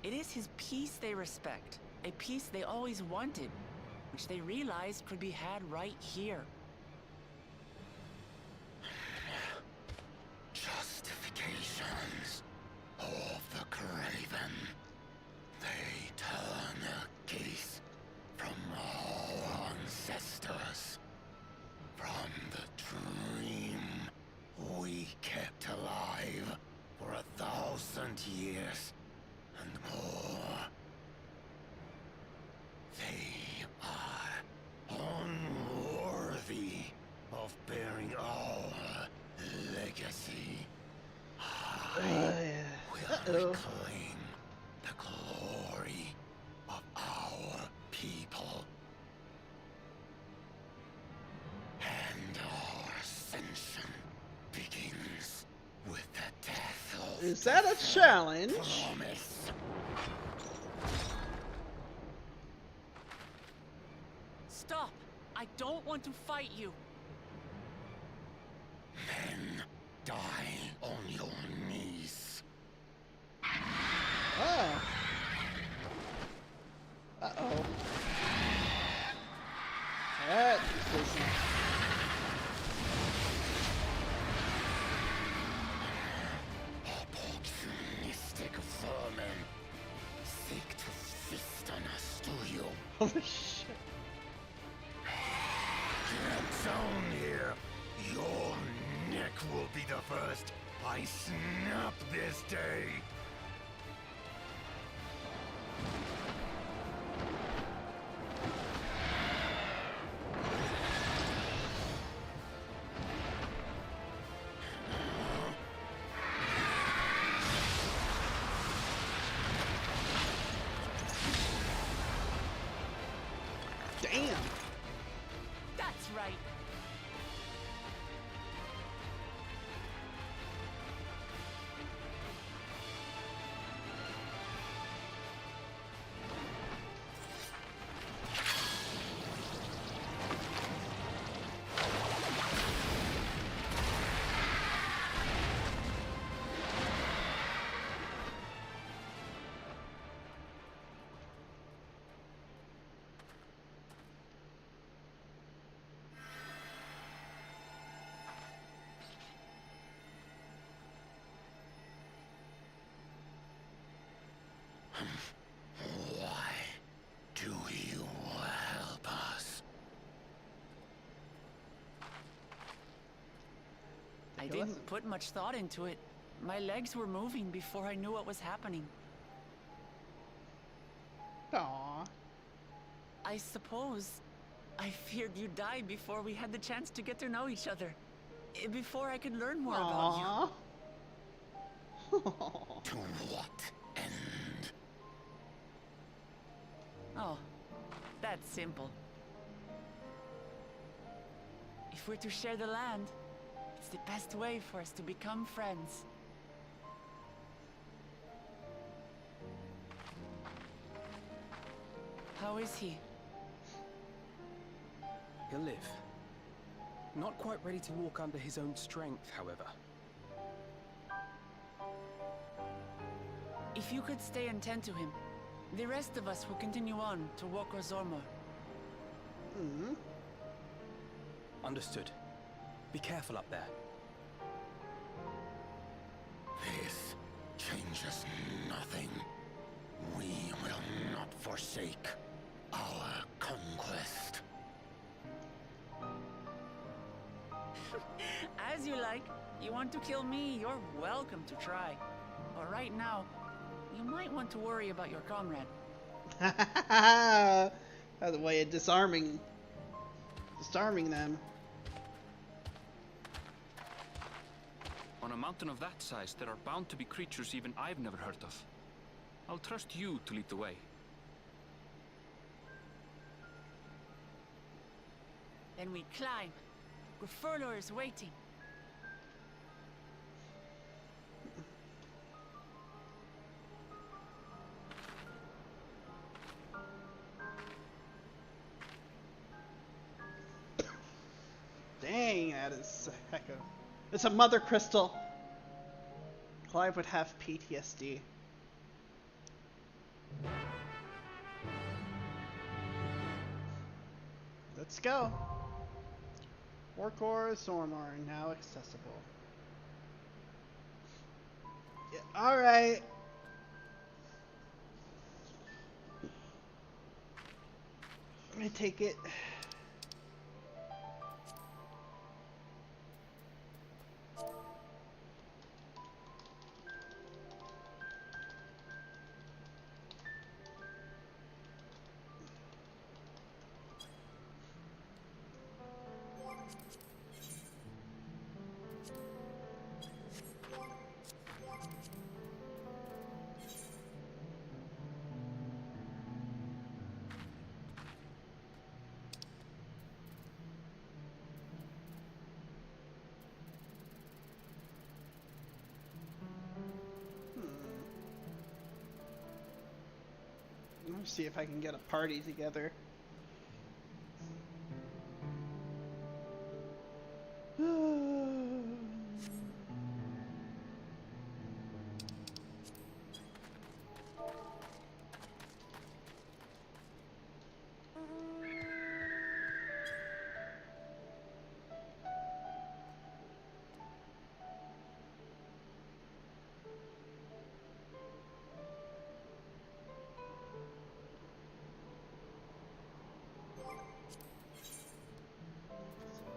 It is his peace they respect, a peace they always wanted, which they realized could be had right here. Justifications of the craven. They turn a gaze from our ancestors, from the dream we kept alive for 1,000 years and of bearing our legacy, I Yeah. will reclaim the glory of our people. And our ascension begins with the death of Is that a challenge? promise. Stop! I don't want to fight you. Then die on your knees. Oh. Uh-oh. That is Opportunistic vermin seek to feast on us, do you? oh shit. Get down here. Your neck will be the first I snap this day. Damn. That's right. Why do you help us? I Hey, didn't listen. put much thought into it. My legs were moving before I knew what was happening. Aw. I suppose I feared you'd die before we had the chance to get to know each other. Before I could learn more about you. Aw. To what end? Oh, that's simple. If we're to share the land, it's the best way for us to become friends. How is he? He'll live. Not quite ready to walk under his own strength, however. If you could stay and tend to him, the rest of us will continue on to Wokor Zormor. Mm-hmm. Understood. Be careful up there. This changes nothing. We will not forsake our conquest. As you like. You want to kill me, you're welcome to try. But right now, you might want to worry about your comrade. That's a way of disarming them. On a mountain of that size, there are bound to be creatures even I've never heard of. I'll trust you to lead the way. Then we climb. Grufurlor is waiting. Dang, that is a heck of... It's a mother crystal. Clive would have PTSD. Let's go. Wokor Zormor now accessible. Yeah, alright. I take it. see if I can get a party together.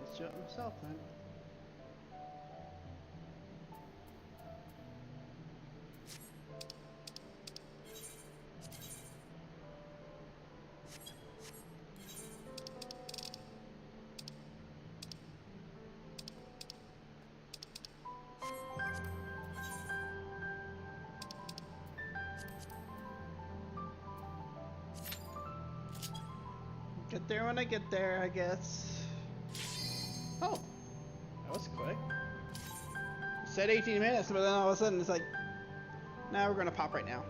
Let's show it himself then. Get there when I get there, I guess. Oh, that was quick. It said 18 minutes, but then all of a sudden it's like, nah, we're gonna pop right now.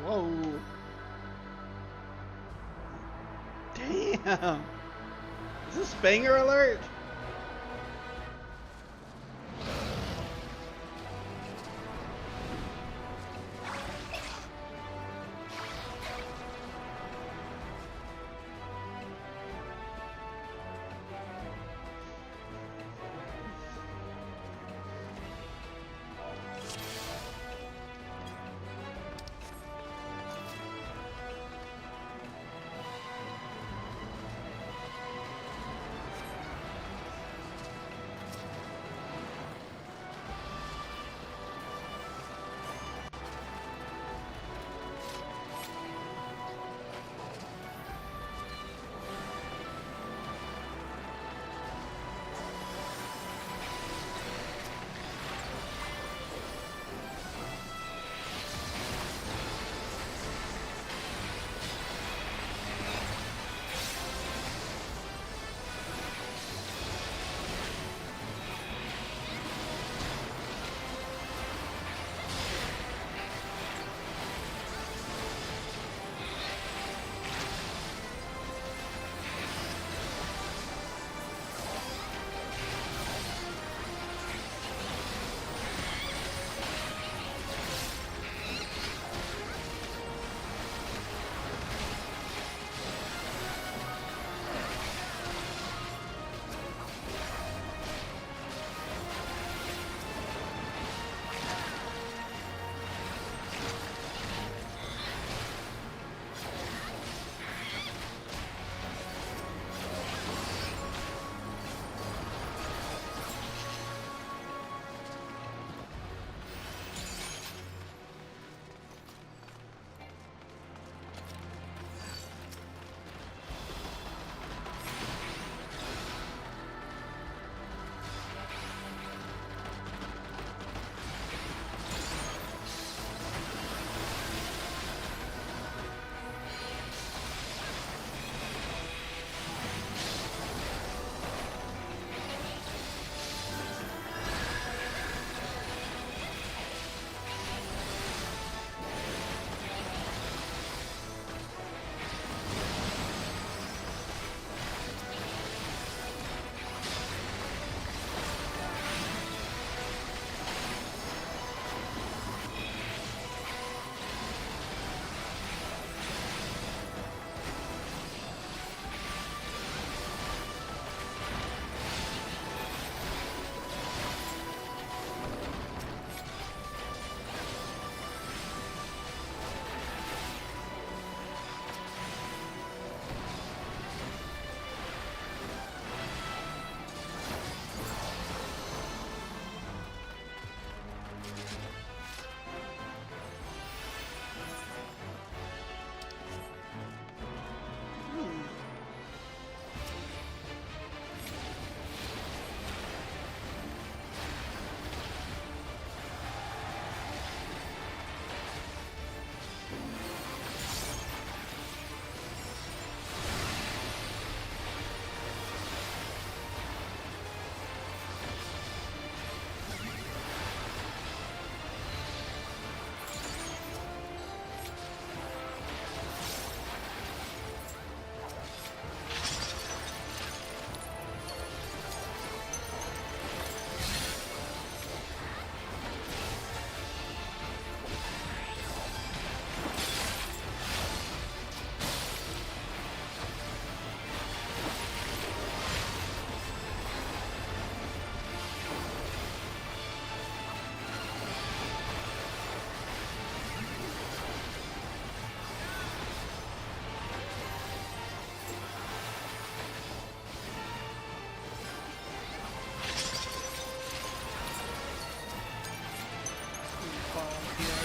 Whoa. Damn. Is this banger alert?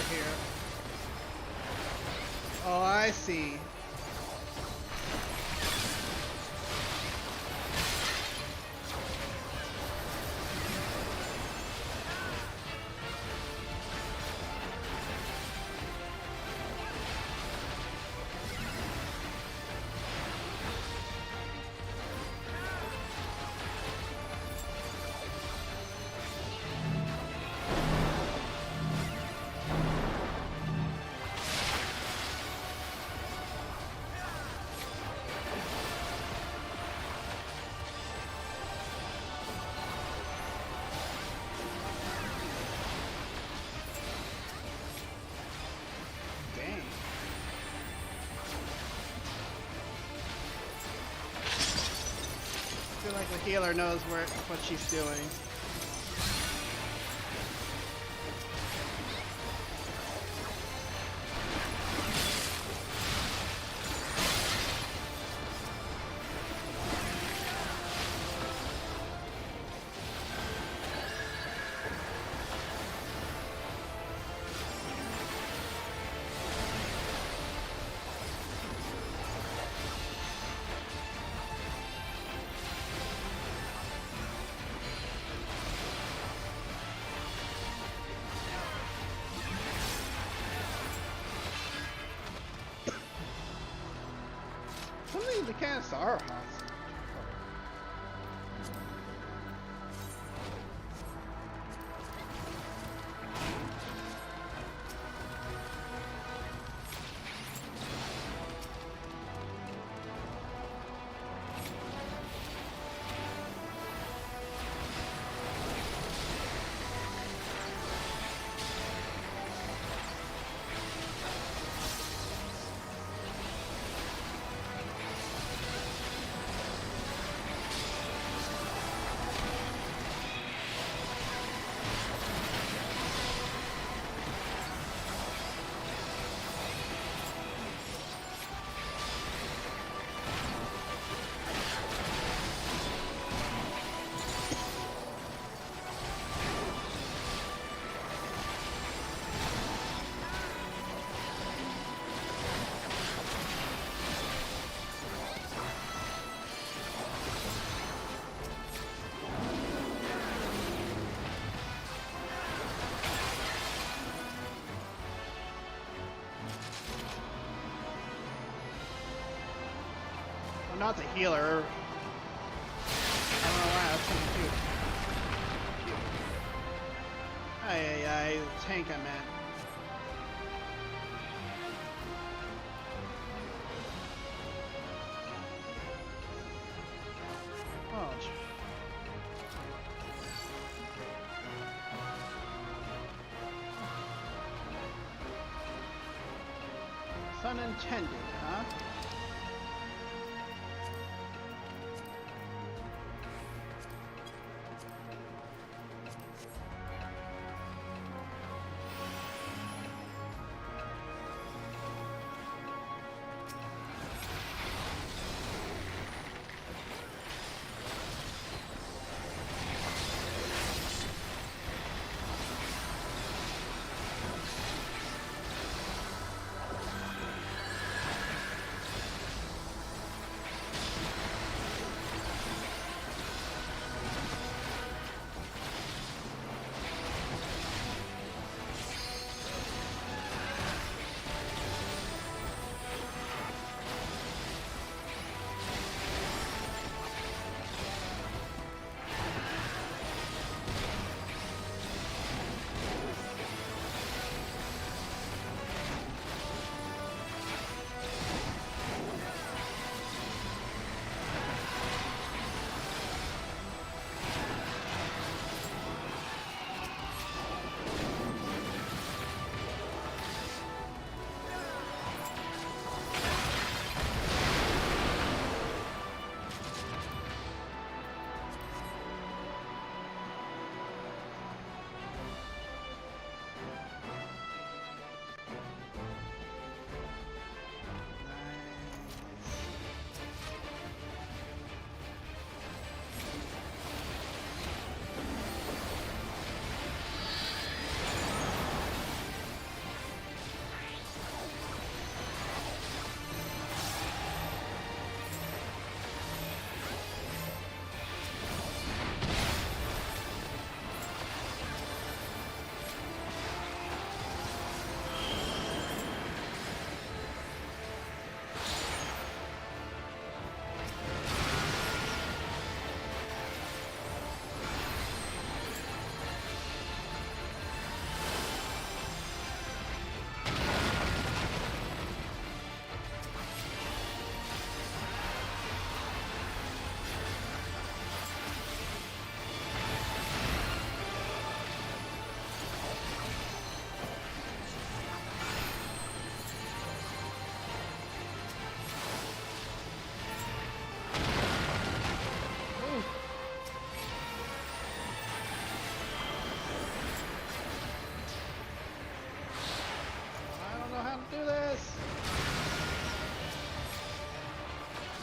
here. Oh, I see. Dang. I feel like the healer knows what she's doing. Something the kind of Sorrow House. Not the healer. I don't know why that's something too. Aye, the tank I meant. Oh. It's unintended, huh?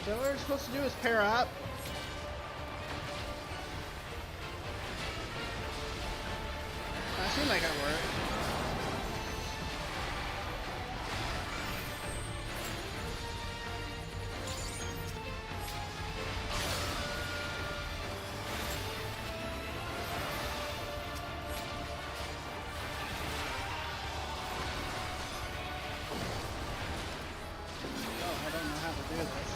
So what we're supposed to do is pair up. That seemed like it worked. Oh, I don't know how to do this.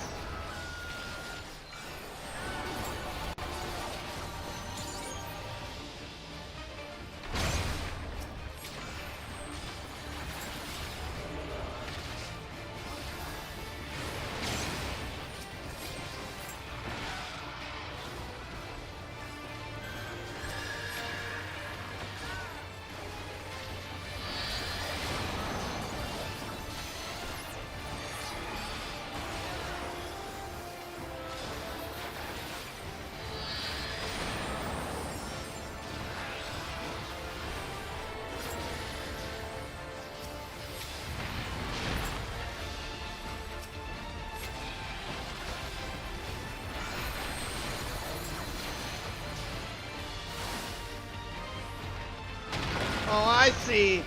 Oh, I see.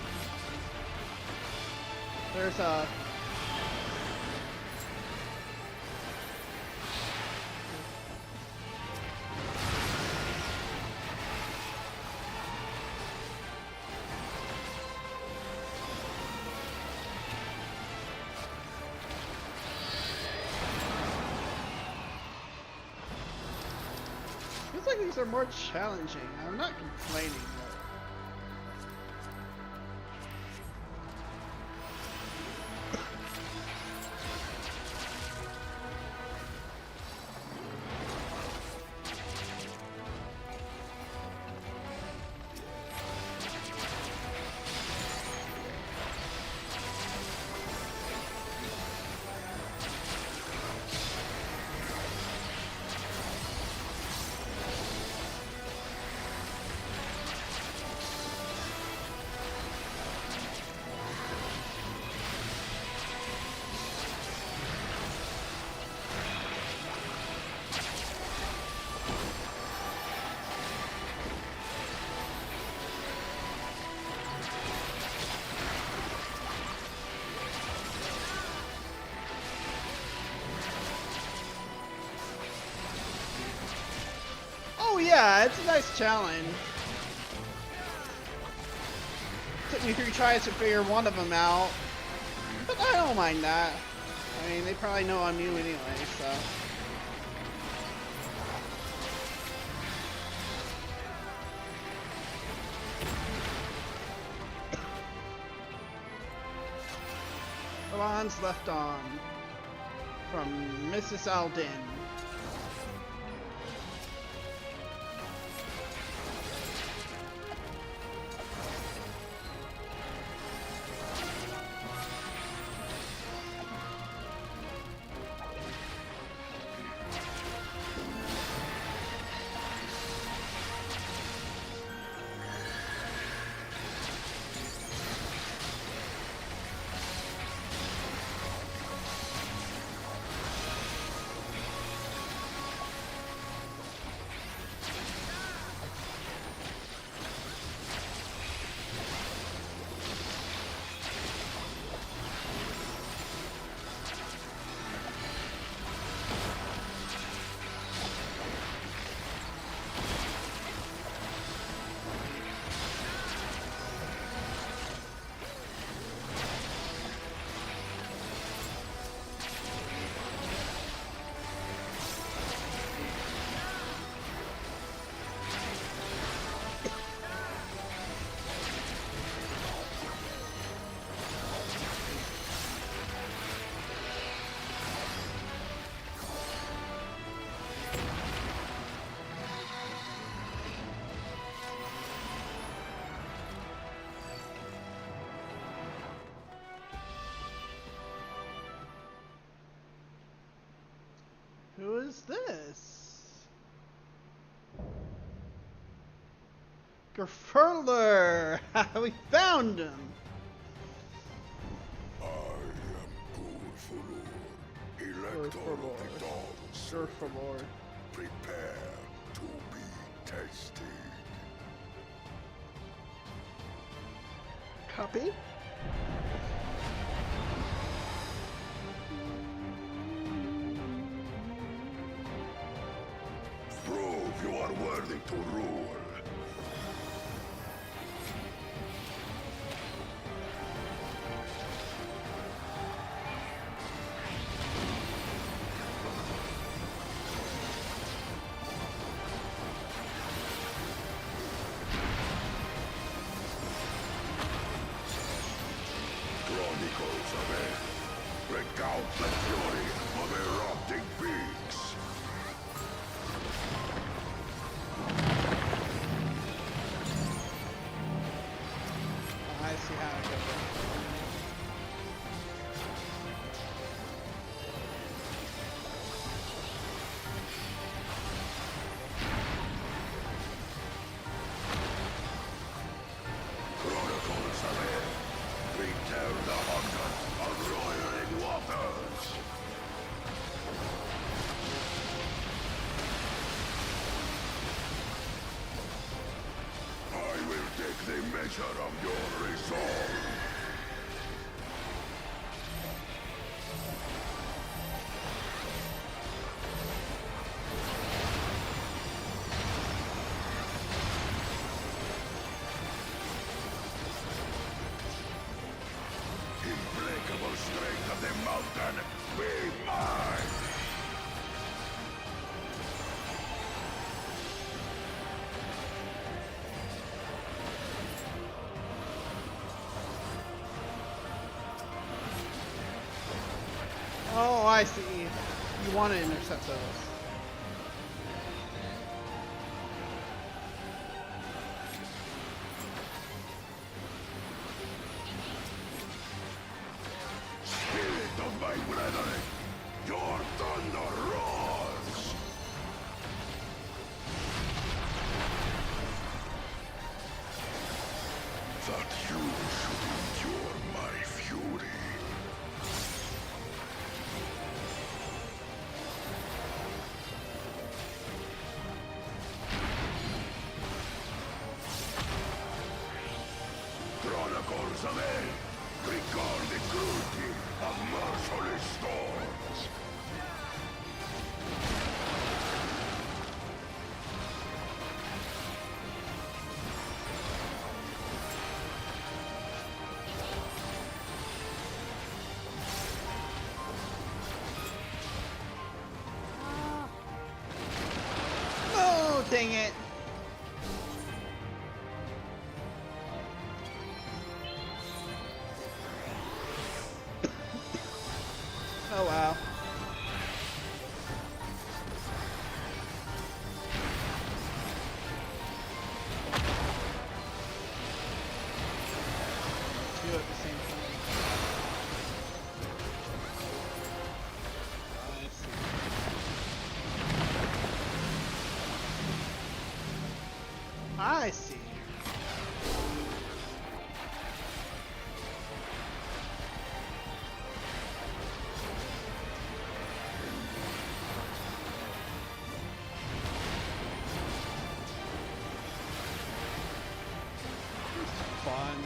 There's a... Feels like these are more challenging. I'm not complaining, but... Oh yeah, it's a nice challenge. Took me 3 tries to figure one of them out, but I don't mind that. I mean, they probably know I'm new anyway, so. Alon's left on from Mrs. Alden. Who is this? Gerfurler! We found him! I am Gerfurler, Nectar of the Dawn Sir favor. Prepare to be tasted. Copy. Prove you are worthy to rule. Chronicles of it. Recount the fury of erupting beaks. I see how it goes. Chronicles of it. Retell the hunger of roiling waters. I will take the measure of your resolve. Implacable strength of the mountain, be mine! Oh, I see. You want to intercept those. Spirit of my brethren, your thunder roars! That you should endure my fury. Chronicles of Hell, record the cruelty of merciless storms. Oh, dang it. Oh, wow. Do it at the same time. I see. Fun.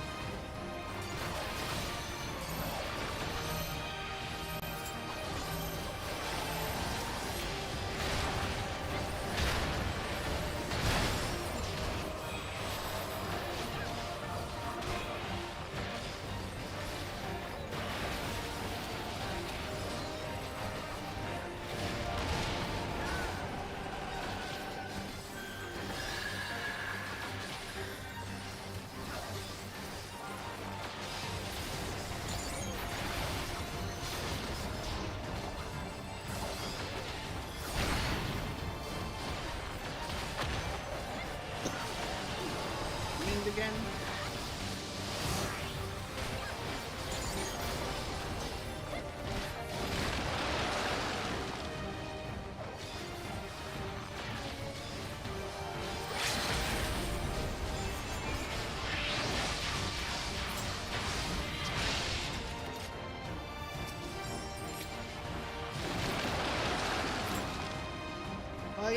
Wind again.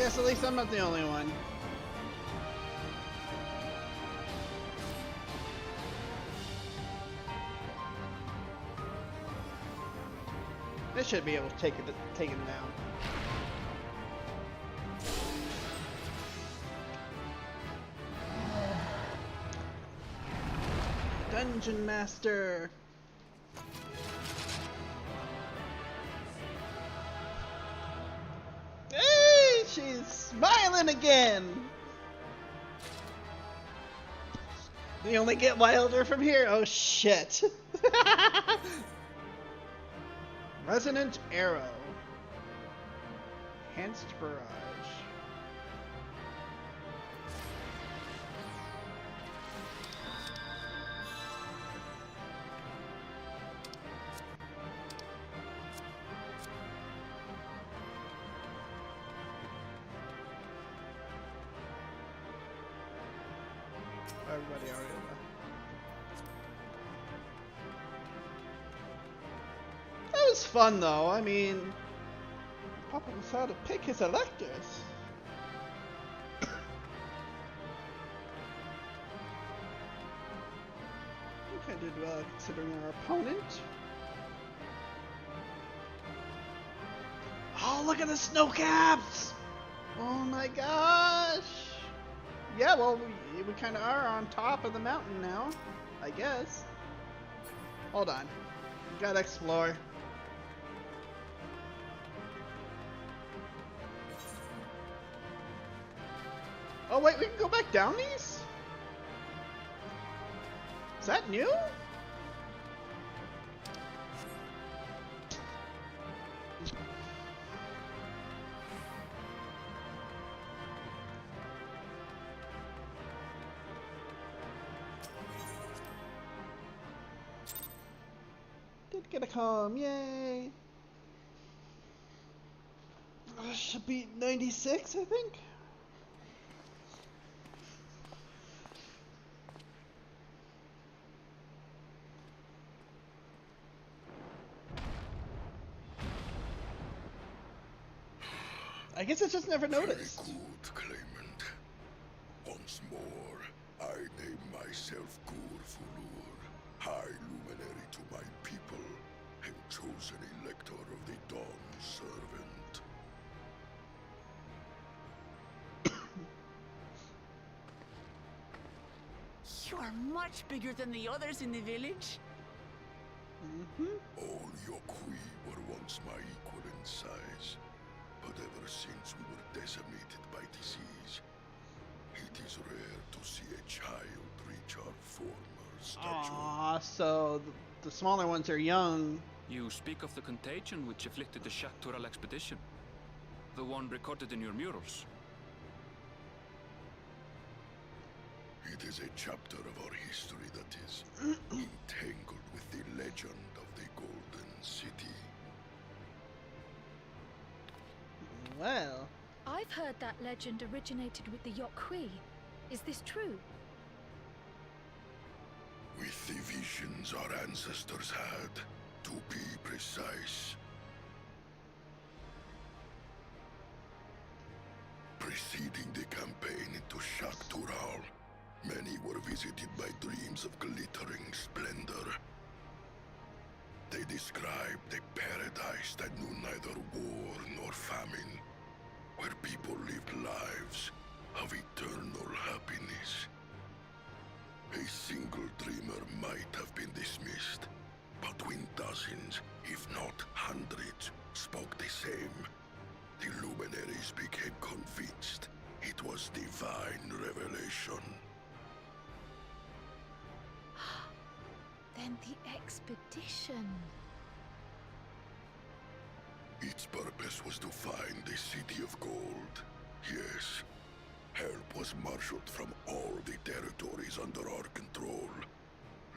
guess at least I'm not the only one. This should be able to take it down. Dungeon Master. Hey, she's smiling again. We only get wilder from here. Oh shit. Resonant Arrow. Enhanced Barrage. Everybody already left. That was fun though. I mean, Papa knows how to pick his electors. I think I did well considering our opponent. Oh, look at the snow caps! Oh my gosh! Yeah, well, we kind of are on top of the mountain now, I guess. Hold on. We gotta explore. Oh wait, we can go back down these? Is that new? Did get a calm, yay! Should be 96, I think. I guess it's just never noticed. Very good, claimant. Once more, I name myself Gur-Fulur, High Luminary to my people, and chosen elector of the Dawn Servant. You are much bigger than the others in the village. All Yokui were once my equal in size, but ever since we were decimated by disease, it is rare to see a child reach our former stature. Aww, so the smaller ones are young. You speak of the contagion which afflicted the Shatural expedition. The one recorded in your murals. It is a chapter of our history that is entangled with the legend of the Golden City. Well, I've heard that legend originated with the Yokui. Is this true? With the visions our ancestors had, to be precise. Preceding the campaign into Shatural, many were visited by dreams of glittering splendor. They described a paradise that knew neither war nor famine, where people lived lives of eternal happiness. A single dreamer might have been dismissed, but when dozens, if not hundreds, spoke the same, the luminaries became convinced it was divine revelation. Then the expedition. Its purpose was to find the City of Gold. Yes, help was marshaled from all the territories under our control.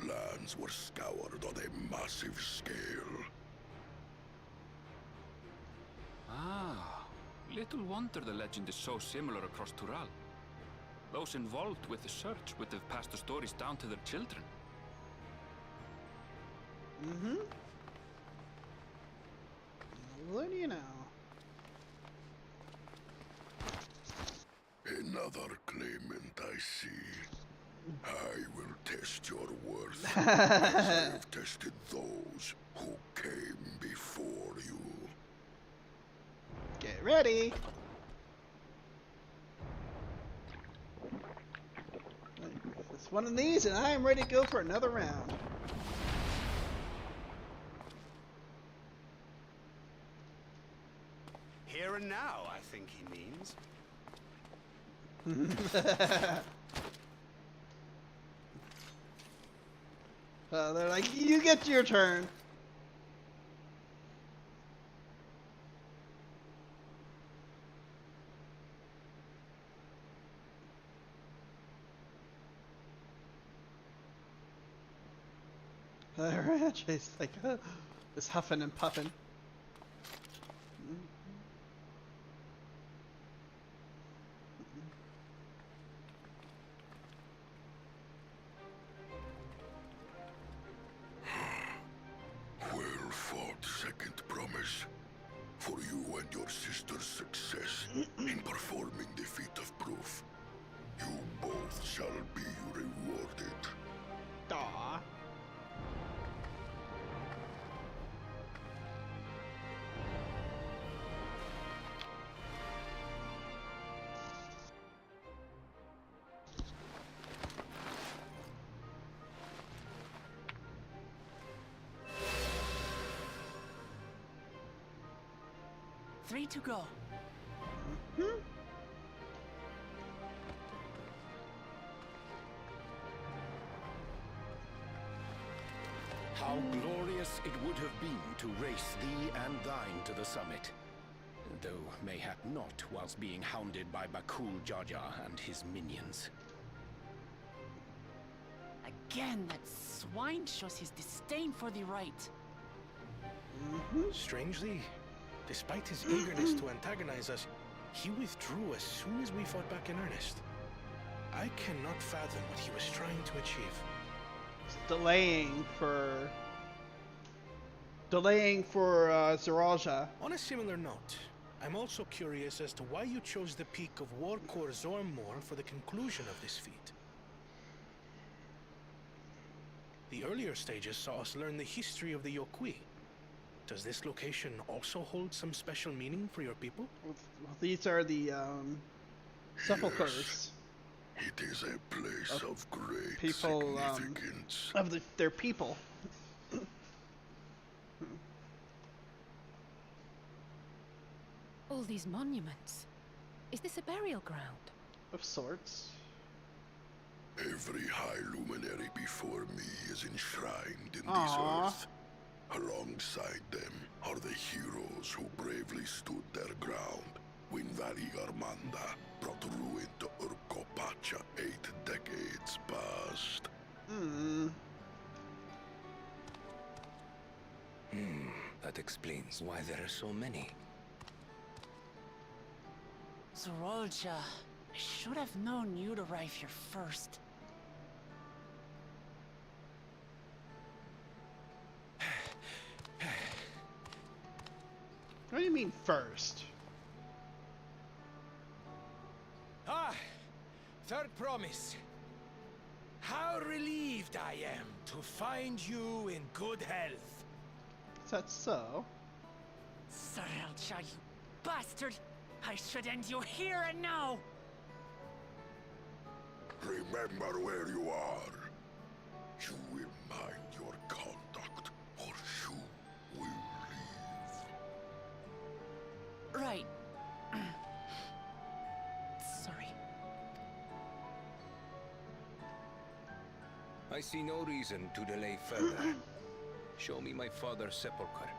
Lands were scoured on a massive scale. Ah, little wonder the legend is so similar across Tural. Those involved with the search would have passed the stories down to their children. What do you know? Another claimant, I see. I will test your worth as I have tested those who came before you. Get ready. It's one of these, and I am ready to go for another round. Here and now, I think he means. They're like, you get your turn. Jay's like, is huffing and puffing. Well fought, second promise. For you and your sister's success in performing the feat of proof. You both shall be rewarded. Aw. Three to go. How glorious it would have been to race thee and thine to the summit. Though mayhap not whilst being hounded by Bakul Jaja and his minions. Again, that swine shows his disdain for the right. Strangely, despite his eagerness to antagonize us, he withdrew as soon as we fought back in earnest. I cannot fathom what he was trying to achieve. It's delaying for Zaraja. On a similar note, I'm also curious as to why you chose the peak of Warkor Zormor for the conclusion of this feat. The earlier stages saw us learn the history of the Yokui. Does this location also hold some special meaning for your people? Well, these are the sepulchers It is a place of great people, significance. of their people. All these monuments. Is this a burial ground? Of sorts. Every high luminary before me is enshrined in Aww. this earth. Alongside them are the heroes who bravely stood their ground when Valigarmanda brought ruin to Urkopacha 8 decades past. That explains why there are so many. Zorolja, I should have known you'd arrive here first. What do you mean first? Ah! Third promise. How relieved I am to find you in good health. Is that so? Zorolja, you bastard! I should end you here and now! Remember where you are. You will mind your conduct, or you will leave. Right. Sorry. I see no reason to delay further. Show me my father's sepulchre.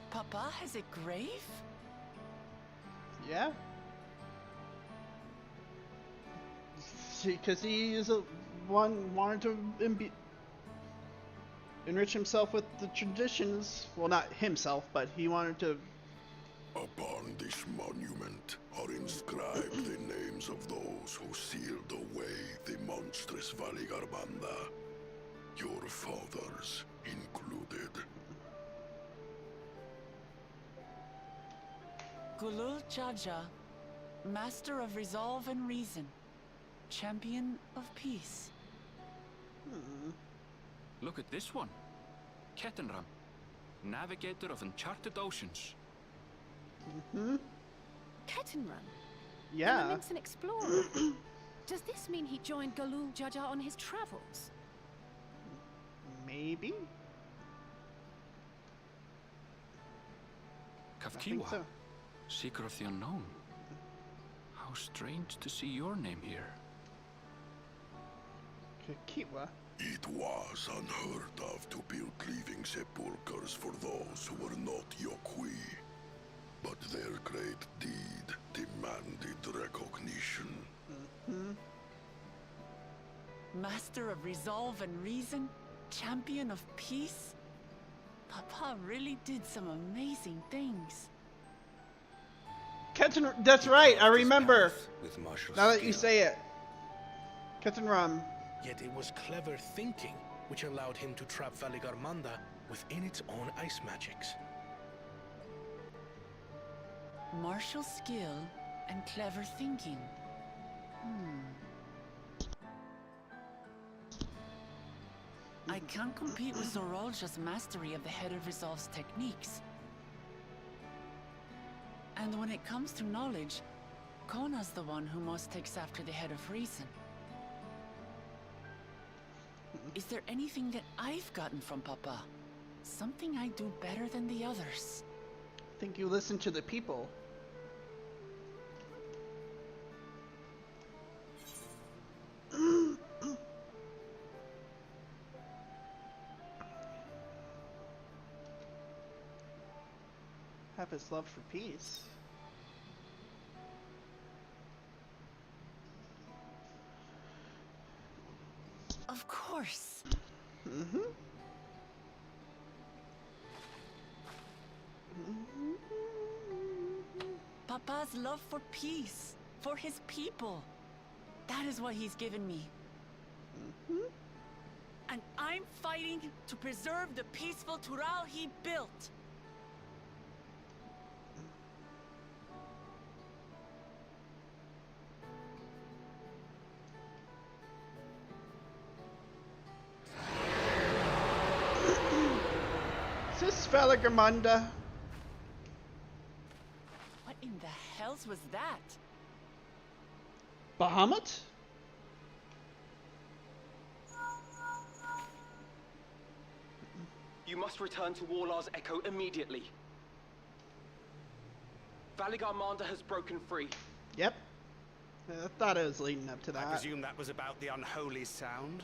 Papa has a grave? Yeah? Because he is wanted to enrich himself with the traditions. Well, not himself, but he wanted to. Upon this monument are inscribed the names of those who sealed away the monstrous Valigarmanda, your fathers included. Gulul Jaja, Master of Resolve and Reason, Champion of Peace. Look at this one. Kettenram, Navigator of Uncharted Oceans. Kettenrun? Yeah. An immense explorer. Does this mean he joined Gulul Jaja on his travels? Maybe? I think Kafkiwa, so. Seeker of the Unknown. How strange to see your name here. Kiwa. It was unheard of to build living sepulchres for those who were not Yokwi. But their great deed demanded recognition. Master of Resolve and Reason, Champion of Peace? Papa really did some amazing things. Ketan, that's right, I remember. With martial Now that you skill. say it. Ketanram. Yet it was clever thinking which allowed him to trap Valigarmanda within its own ice magics. Martial skill and clever thinking. I can't compete with Zorolja's mastery of the Head of Resolve's techniques. And when it comes to knowledge, Kona's the one who most takes after the Head of Reason. Is there anything that I've gotten from Papa? Something I do better than the others? I think you listen to the people. Have his love for peace. Of course. Papa's love for peace, for his people. That is what he's given me. And I'm fighting to preserve the peaceful Tural he built. Is this Valigarmanda? What in the hells was that? Bahamut? You must return to Warlar's Echo immediately. Valigarmanda has broken free. Yep. I thought it was leading up to that. I presume that was about the unholy sound?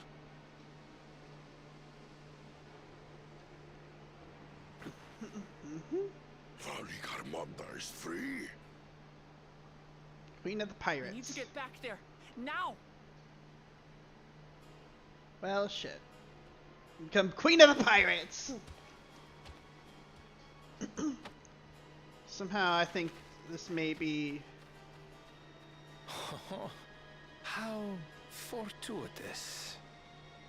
Valigarmanda is free. Queen of the We Pirates. need to get back there. Now! Well, shit. Become Queen of the Pirates! Somehow I think this may be... How fortuitous.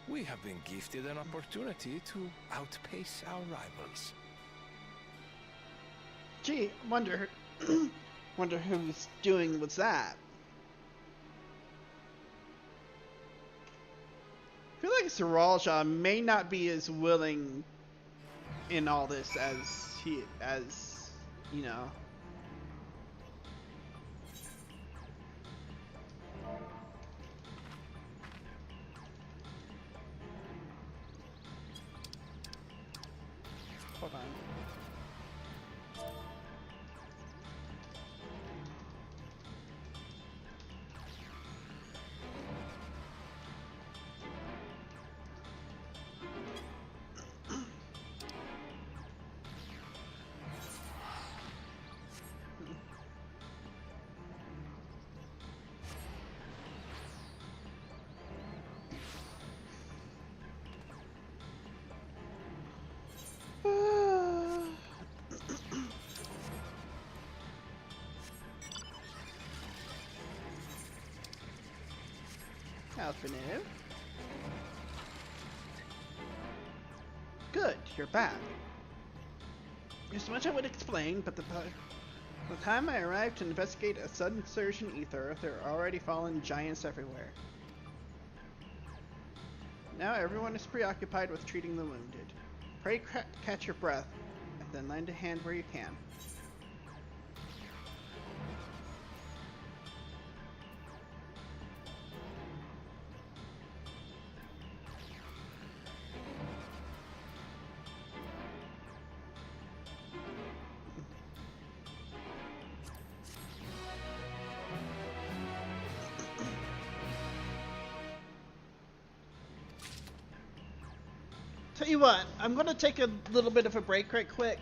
We have been gifted an opportunity to outpace our rivals. Gee, wonder... wonder who's doing what's that. I feel like Zoralja may not be as willing in all this as you know. Hold on. Alphinative. Good, you're back. There's much I would explain, but the By the time I arrived to investigate a sudden surge in ether, there are already fallen giants everywhere. Now everyone is preoccupied with treating the wounded. Pray catch your breath, and then lend a hand where you can. Tell you what, I'm gonna take a little bit of a break right quick.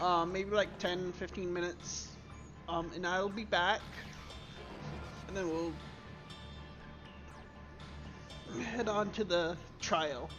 Maybe like 10-15 minutes. And I'll be back. And then we'll head on to the trial.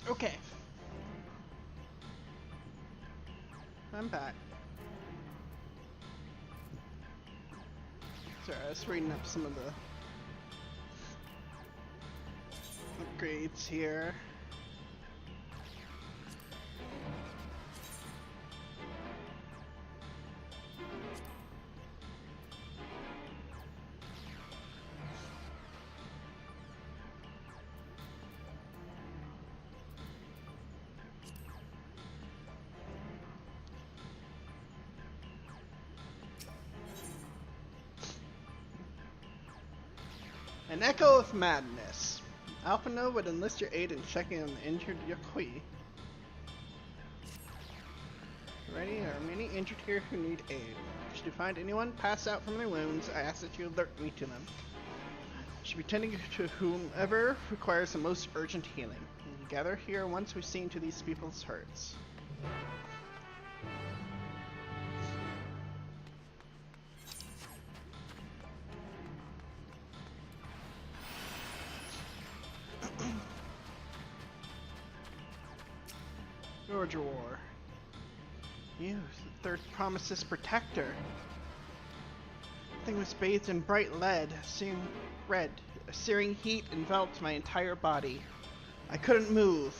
Okay. I'm back. Sorry, I was reading up some of the upgrades here. An echo of madness. Alphino would enlist your aid in checking on the injured Yokoi. Already, there are many injured here who need aid. Should you find anyone passed out from their wounds, I ask that you alert me to them. I should be tending to whomever requires the most urgent healing. We can gather here once we've seen to these people's hurts. Georgia War. You, the third promise's protector. The thing was bathed in bright lead, searing red. A searing heat enveloped my entire body. I couldn't move.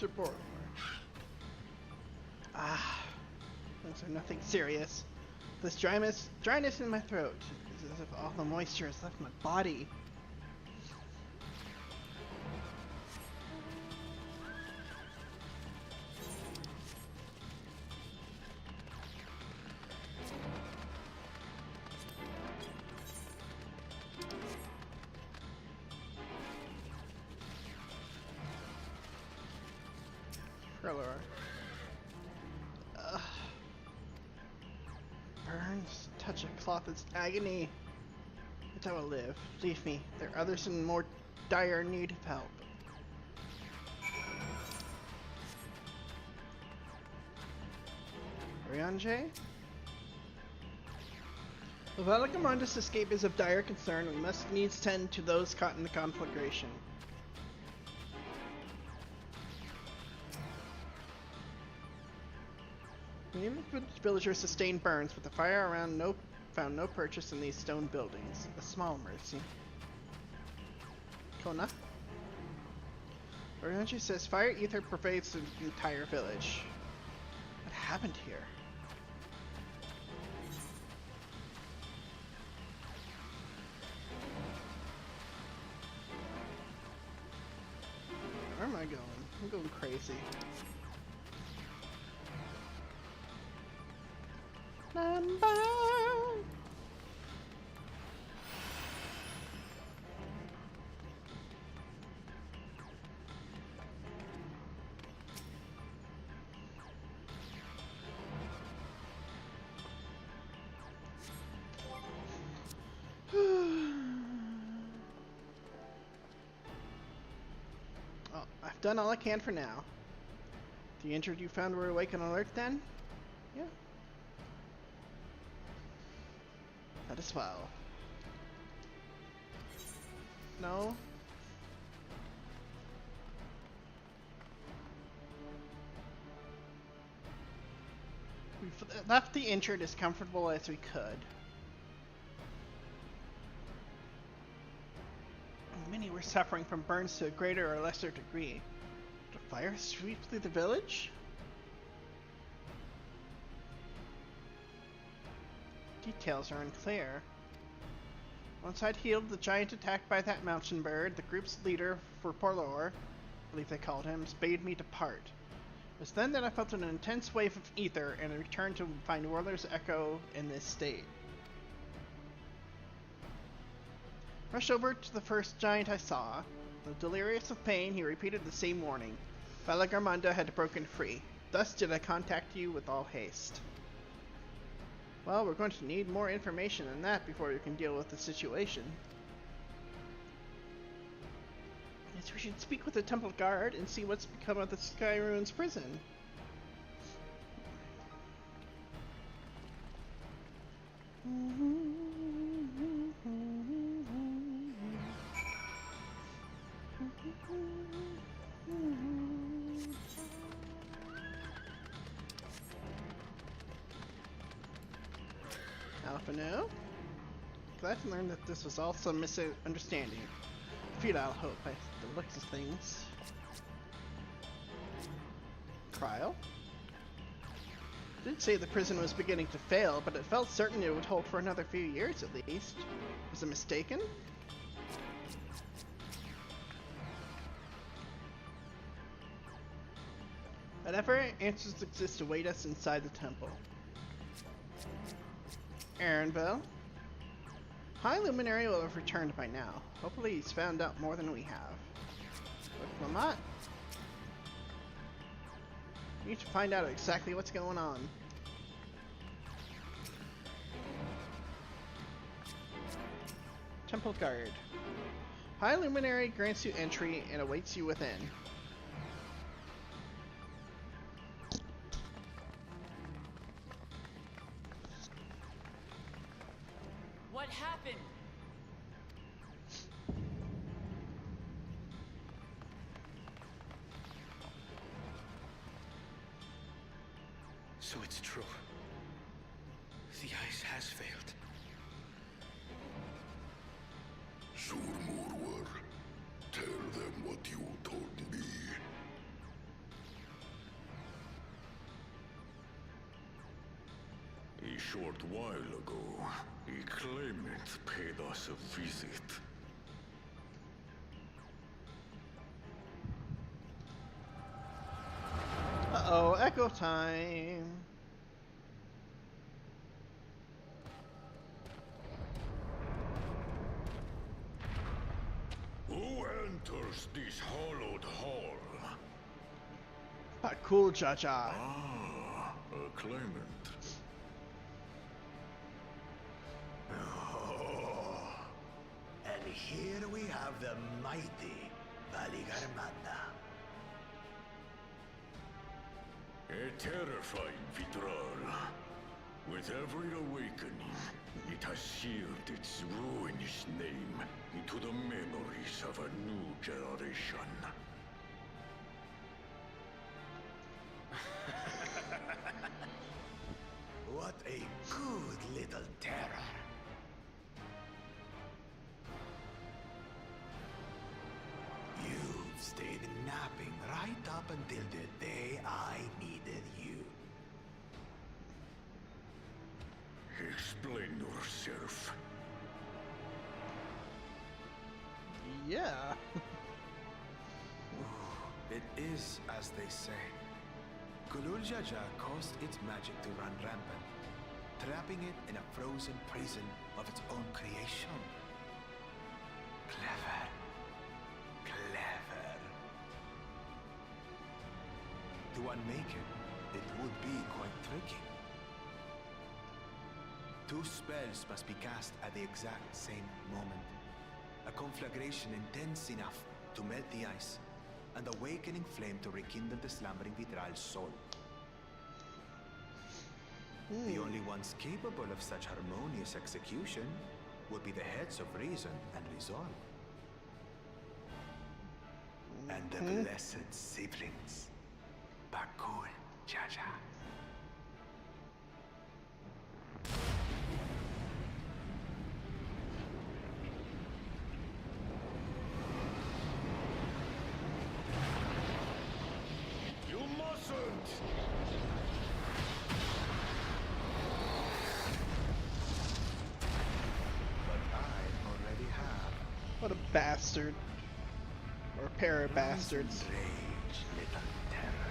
Report. Those are nothing serious. This dryness in my throat is as if all the moisture has left my body. Burns, touch of cloth is agony. But I will live. Leave me. There are others in more dire need of help. Ryanje? If Alakamonda's escape is of dire concern, we must needs tend to those caught in the conflagration. Many villagers sustained burns, but the fire around found no purchase in these stone buildings. A small mercy. Kona? Orianji says fire ether pervades the entire village. What happened here? Where am I going? I'm going crazy. Oh, I've done all I can for now. The injured you found were awake and alert then? Yeah. That as well. No. We've left the injured as comfortable as we could. Many were suffering from burns to a greater or lesser degree. Did a fire sweep through the village? Details are unclear. Once I'd healed the giant attacked by that mountain bird, the group's leader for Porlor, I believe they called him, bade me depart. It was then that I felt an intense wave of ether and returned to find Warler's Echo in this state. Rush over to the first giant I saw. Though delirious of pain, he repeated the same warning. Valagarmanda had broken free. Thus did I contact you with all haste. Well, we're going to need more information than that before we can deal with the situation. Yes, we should speak with the temple guard and see what's become of the Sky Ruins prison. Alphino. Glad to learn that this was all some misunderstanding. Futile hope by the looks of things. Trial? Did say the prison was beginning to fail, but it felt certain it would hold for another few years at least. Was I mistaken? Whatever answers exist to await us inside the temple. Aaronville? High Luminary will have returned by now. Hopefully he's found out more than we have. But Lamont? We need to find out exactly what's going on. Temple Guard. High Luminary grants you entry and awaits you within. What happened? So it's true. The ice has failed. Surmurwar, tell them what you told me. A short while ago, a claimant paid us a visit. Uh-oh, echo time. Who enters this hallowed hall? But cool, Jaja. Ah, a claimant. And here we have the mighty Valagarmanda. A terrifying Vitral. With every awakening, it has seared its ruinous name into the memories of a new generation. What a good little terror. You've stayed napping right up until the day I needed you. Explain yourself. Yeah. It is as they say. Kulul Jaja caused its magic to run rampant, trapping it in a frozen prison of its own creation. Clever. Clever. To unmake it would be quite tricky. 2 spells must be cast at the exact same moment. A conflagration intense enough to melt the ice, and awakening flame to rekindle the slumbering Vitral's soul. The only ones capable of such harmonious execution would be the heads of reason and resolve. And the blessed siblings, Bakul Jaja. You mustn't! But I already have. What a bastard. Or a pair of bastards. Rage, little terror.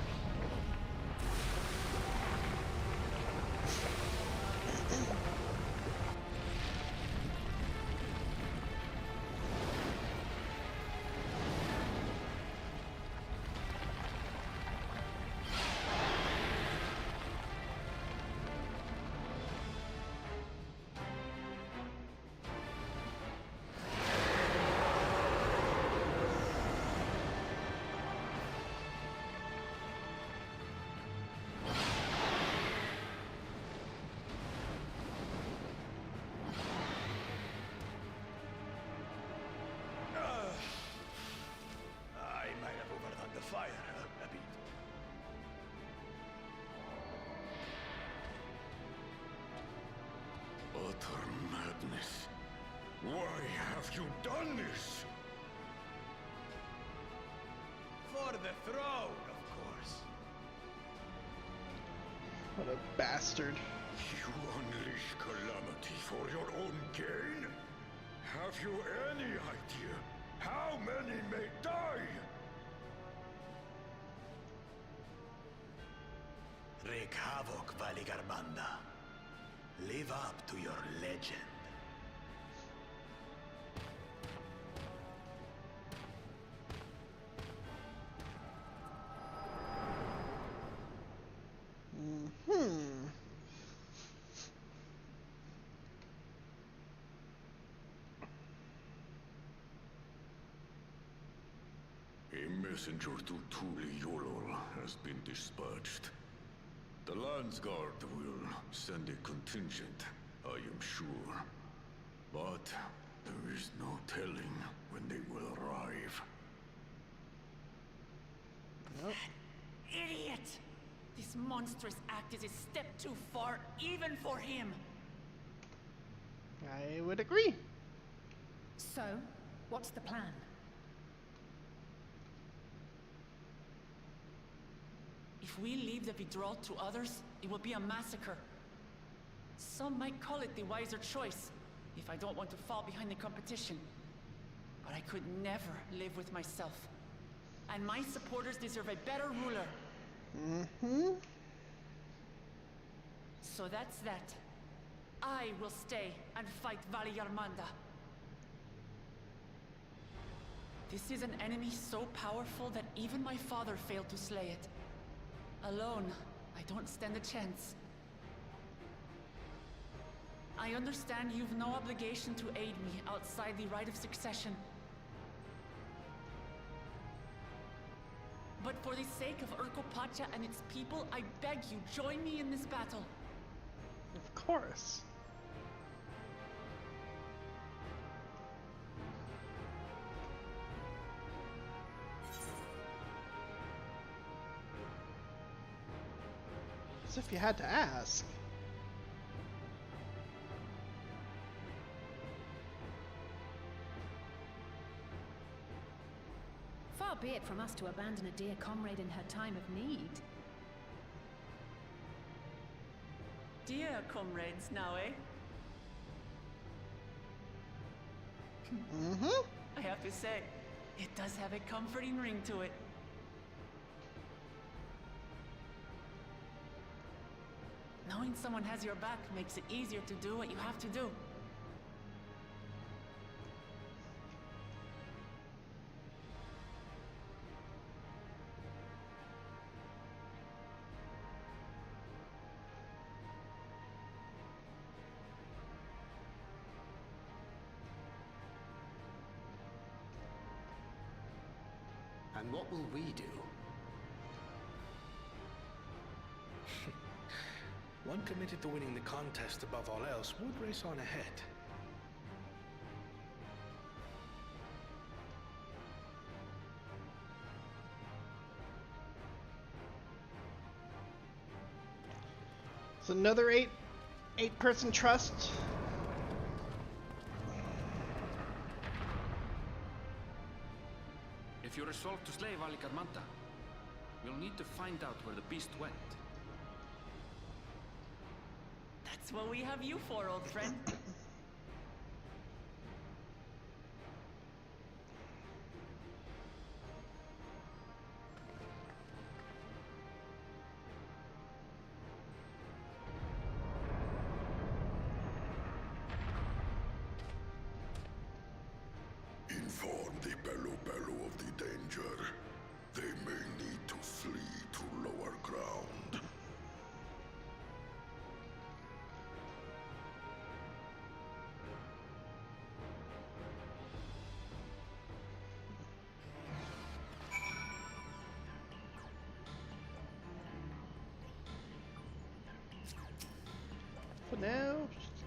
have you done this? For the throne, of course. What a bastard. You unleash calamity for your own gain? Have you any idea how many may die? Wreak havoc, Valigarmanda. Live up to your legend. A messenger to Tuli Yolol has been dispatched. The Landsguard will send a contingent, I am sure. But there is no telling when they will arrive. Nope. Idiot! This monstrous act is a step too far, even for him. I would agree. So, what's the plan? If we leave the withdrawal to others, it will be a massacre. Some might call it the wiser choice, if I don't want to fall behind the competition. But I could never live with myself. And my supporters deserve a better ruler. Mm-hmm. So that's that. I will stay and fight Valigarmanda. This is an enemy so powerful that even my father failed to slay it. Alone, I don't stand a chance. I understand you've no obligation to aid me outside the right of succession. But for the sake of Urkopacha and its people, I beg you, join me in this battle. Of course. As if you had to ask. Far be it from us to abandon a dear comrade in her time of need. Dear comrades now, eh? Mm-hmm. I have to say, it does have a comforting ring to it. Knowing someone has your back makes it easier to do what you have to do. And what will we do? One committed to winning the contest above all else would race on ahead. It's another eight-person trust. If you resolve to slay Valigarmanda, you'll need to find out where the beast went. That's what we have you for, old friend. Inform the Belu of the danger. They may need to flee to lower ground. For now,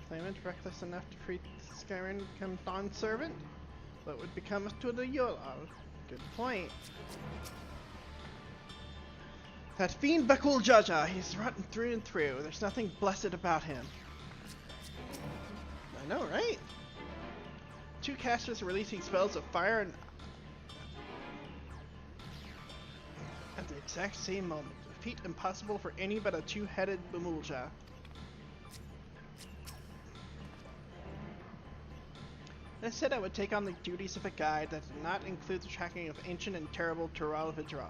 claimant reckless enough to free Skyrim become Dawn's servant. What would become to the Yolal? Good point. That fiend Bakul Jaja, he's rotten through and through. There's nothing blessed about him. I know, right? two casters releasing spells of fire and at the exact same moment. A feat impossible for any but a two-headed Bamulja. I said I would take on the duties of a guide that did not include the tracking of ancient and terrible Tural Vidral.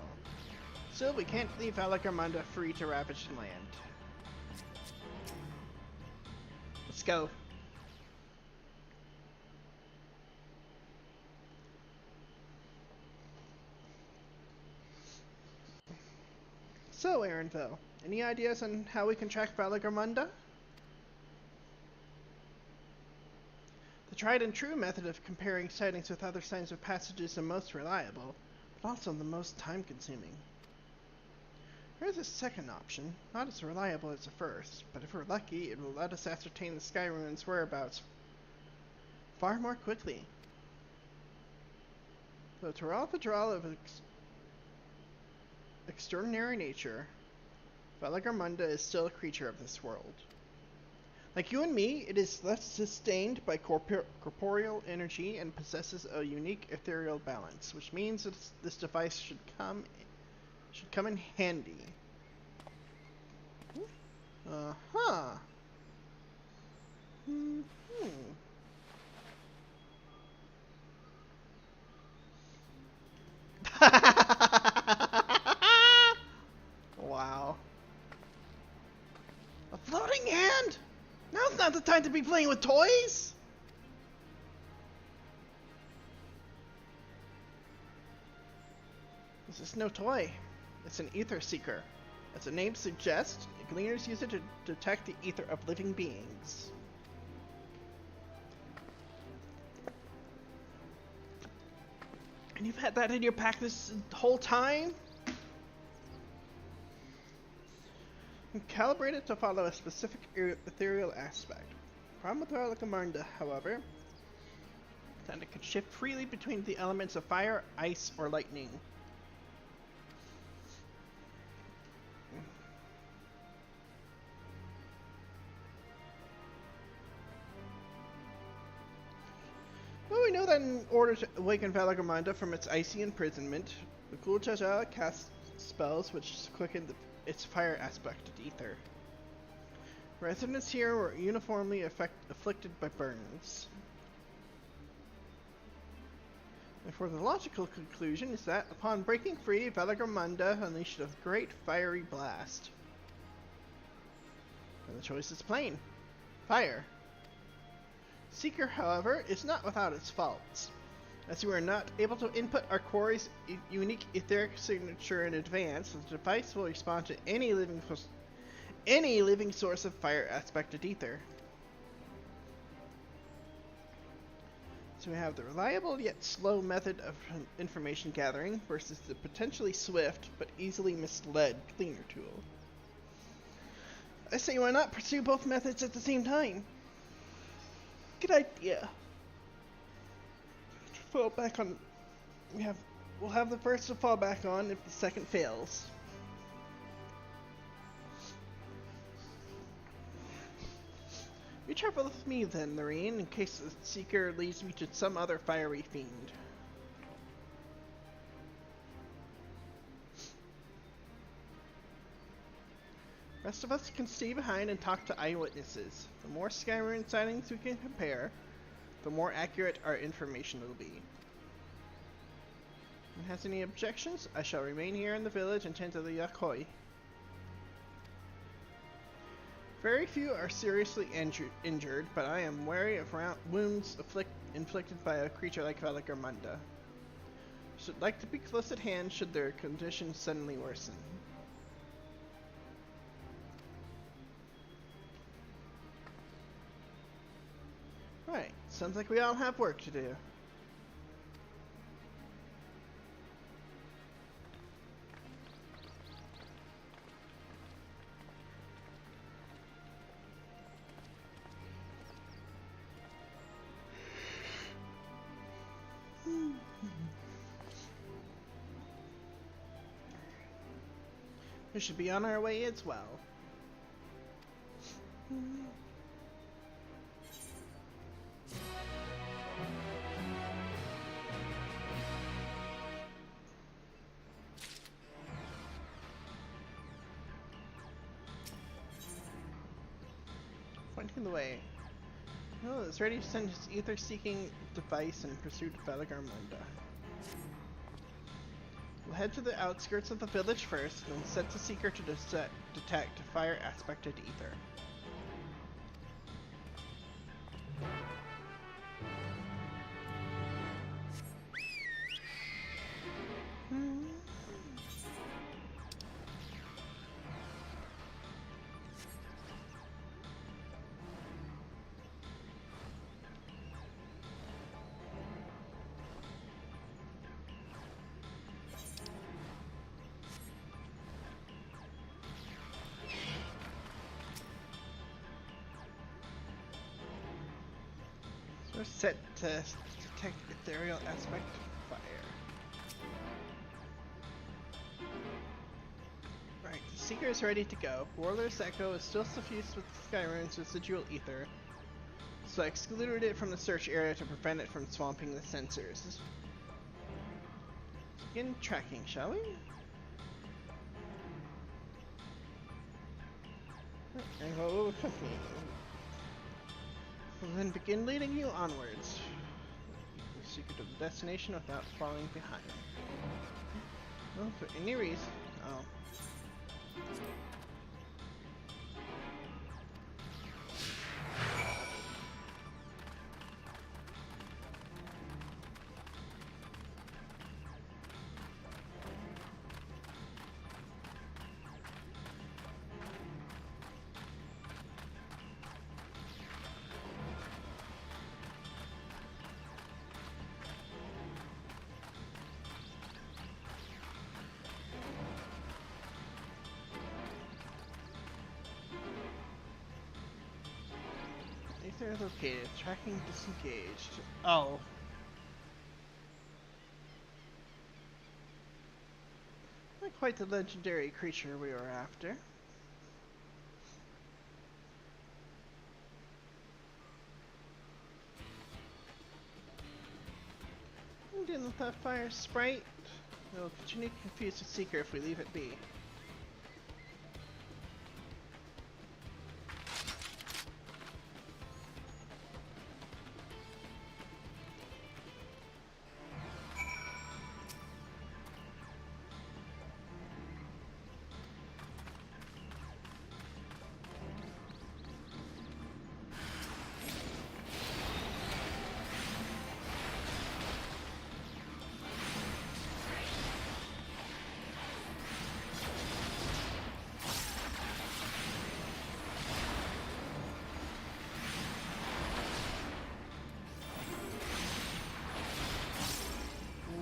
Still, we can't leave Valagarmunda free to ravage the land. Let's go. So, Aaronville, any ideas on how we can track Valagarmunda? The tried and true method of comparing sightings with other signs of passage is the most reliable, but also the most time-consuming. There is a second option, not as reliable as the first, but if we're lucky, it will let us ascertain the Sky Ruins' whereabouts far more quickly. Though Tural Vidral of extraordinary nature, Valagarmunda is still a creature of this world. Like you and me, it is less sustained by corporeal energy and possesses a unique ethereal balance, which means that this device should come in handy. Uh-huh. Wow. A floating hand? Now's not the time to be playing with toys! This is no toy. It's an ether seeker. As the name suggests, gleaners use it to detect the ether of living beings. And you've had that in your pack this whole time? And calibrate it to follow a specific ethereal aspect. The problem with Valagarmunda, however, is that it can shift freely between the elements of fire, ice, or lightning. Well, we know that in order to awaken Valagarmunda from its icy imprisonment, the Guljaja casts spells which quicken its fire aspect of ether. Residents here were uniformly afflicted by burns. Therefore, the logical conclusion is that upon breaking free, Valagarmunda unleashed a great fiery blast. And the choice is plain: fire. Seeker, however, is not without its faults. As we are not able to input our quarry's unique etheric signature in advance, the device will respond to any living source of fire aspected ether. So we have the reliable yet slow method of information gathering versus the potentially swift but easily misled cleaner tool. I say, why not pursue both methods at the same time? Good idea. Fall back on. We'll have the first to fall back on if the second fails. You travel with me then, Lorraine, in case the Seeker leads me to some other fiery fiend. Rest of us can stay behind and talk to eyewitnesses. The more Skyrim sightings we can compare, the more accurate our information will be. And has any objections? I shall remain here in the village and tend to the Yakoi. Very few are seriously injured, but I am wary of wounds inflicted by a creature like Valagarmunda. Should like to be close at hand should their condition suddenly worsen. Right, sounds like we all have work to do. We should be on our way as well. blocking the way. Oh, it's ready to send his ether-seeking device in pursuit of Valigar Munda. We'll head to the outskirts of the village first, then set the seeker to detect fire-aspected ether. We're set to detect ethereal aspect fire. Right, the seeker is ready to go. Warlord's Echo is still suffused with Skyrim's residual ether, so I excluded it from the search area to prevent it from swamping the sensors. Begin tracking, shall we? And we'll then begin leading you onwards. The secret of the destination without falling behind. Well, for any reason. Oh. Ether located. Tracking disengaged. Oh. Not quite the legendary creature we were after. We didn't let that fire sprite. It will continue to confuse the seeker if we leave it be.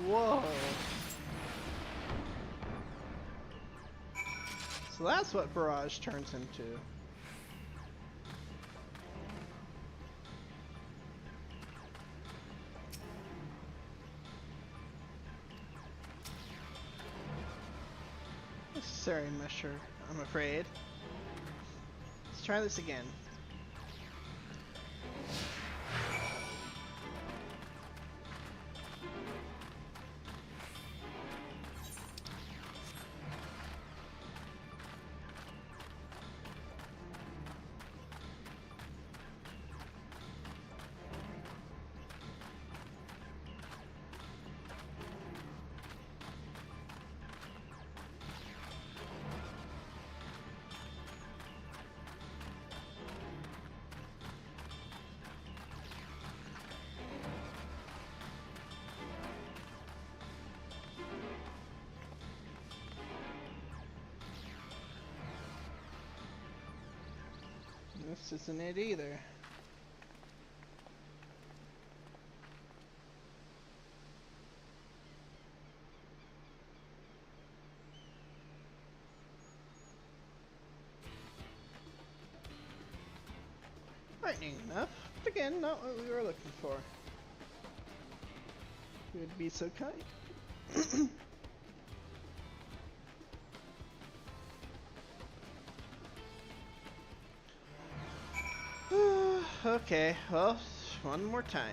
Whoa. So that's what Barrage turns into. Necessary measure, I'm afraid. Let's try this again. This isn't it either. Frightening enough, but again, not what we were looking for. You would be so kind. Okay, well, one more time.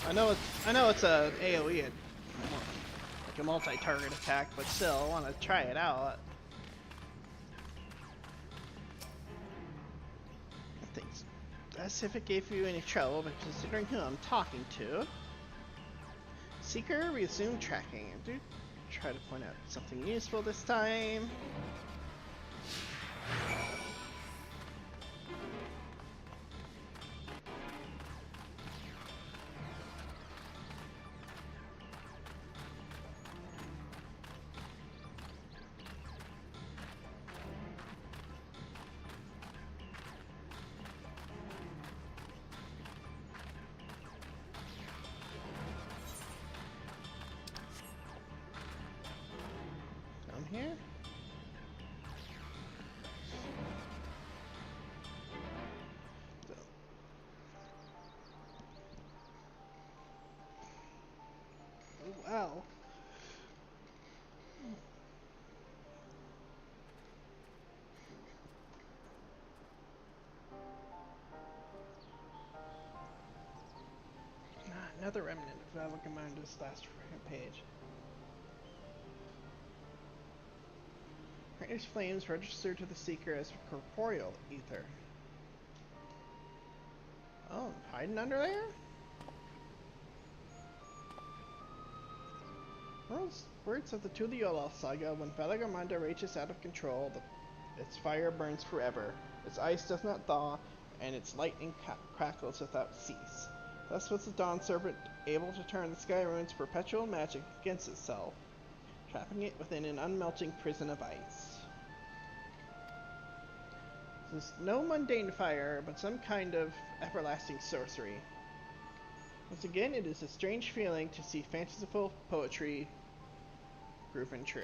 I know it's a AoE, like a multi-target attack, but still, I want to try it out. I think as if it gave you any trouble, but considering who I'm talking to. Seeker, resume tracking. I do try to point out something useful this time. Here. Oh, wow. Another remnant of Valagamanda's last page. Rainer's flames register to the Seeker as corporeal ether. Oh, hiding under there? Words of the Tuliyola saga: when Valagamanda rages out of control, its fire burns forever, its ice does not thaw, and its lightning crackles without cease. Thus was the Dawn Serpent able to turn the Sky Rune's perpetual magic against itself, trapping it within an unmelting prison of ice. This is no mundane fire, but some kind of everlasting sorcery. Once again, it is a strange feeling to see fanciful poetry proven true.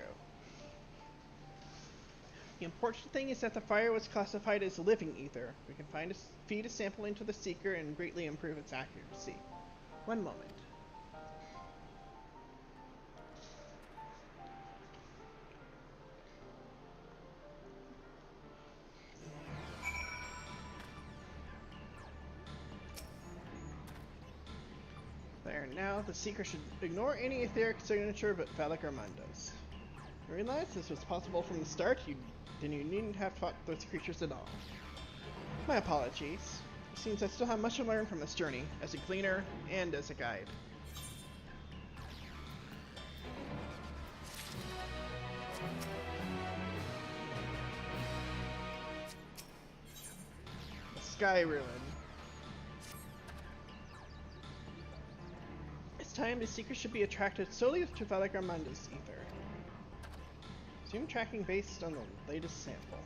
The important thing is that the fire was classified as living ether. We can feed a sample into the Seeker and greatly improve its accuracy. One moment. There, now the Seeker should ignore any etheric signature but Valagamanda's. You realize this was possible from the start? Then you needn't have fought those creatures at all. My apologies. It seems I still have much to learn from this journey, as a cleaner and as a guide. The Sky Ruin. It's time the Seeker should be attracted solely to Valagamanda's ether. Resume tracking based on the latest sample.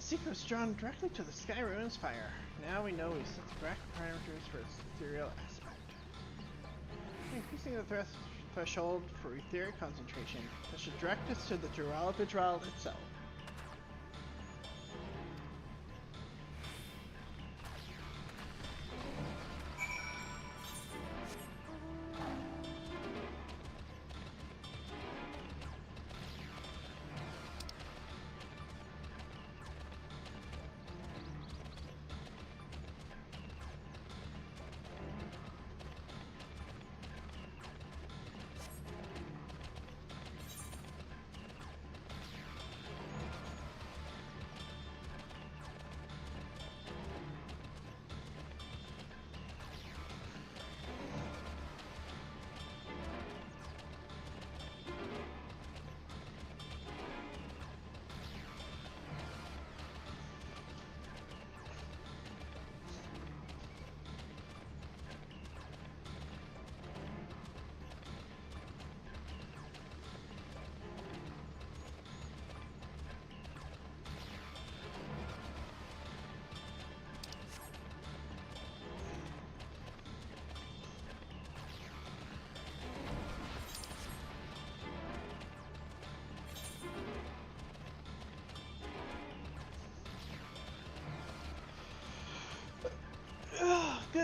Seeker was drawn directly to the Sky Ruin's fire. Now we know we set the correct parameters for its ethereal aspect. Increasing the threshold for etheric concentration, that should direct us to the Dural Vidral itself.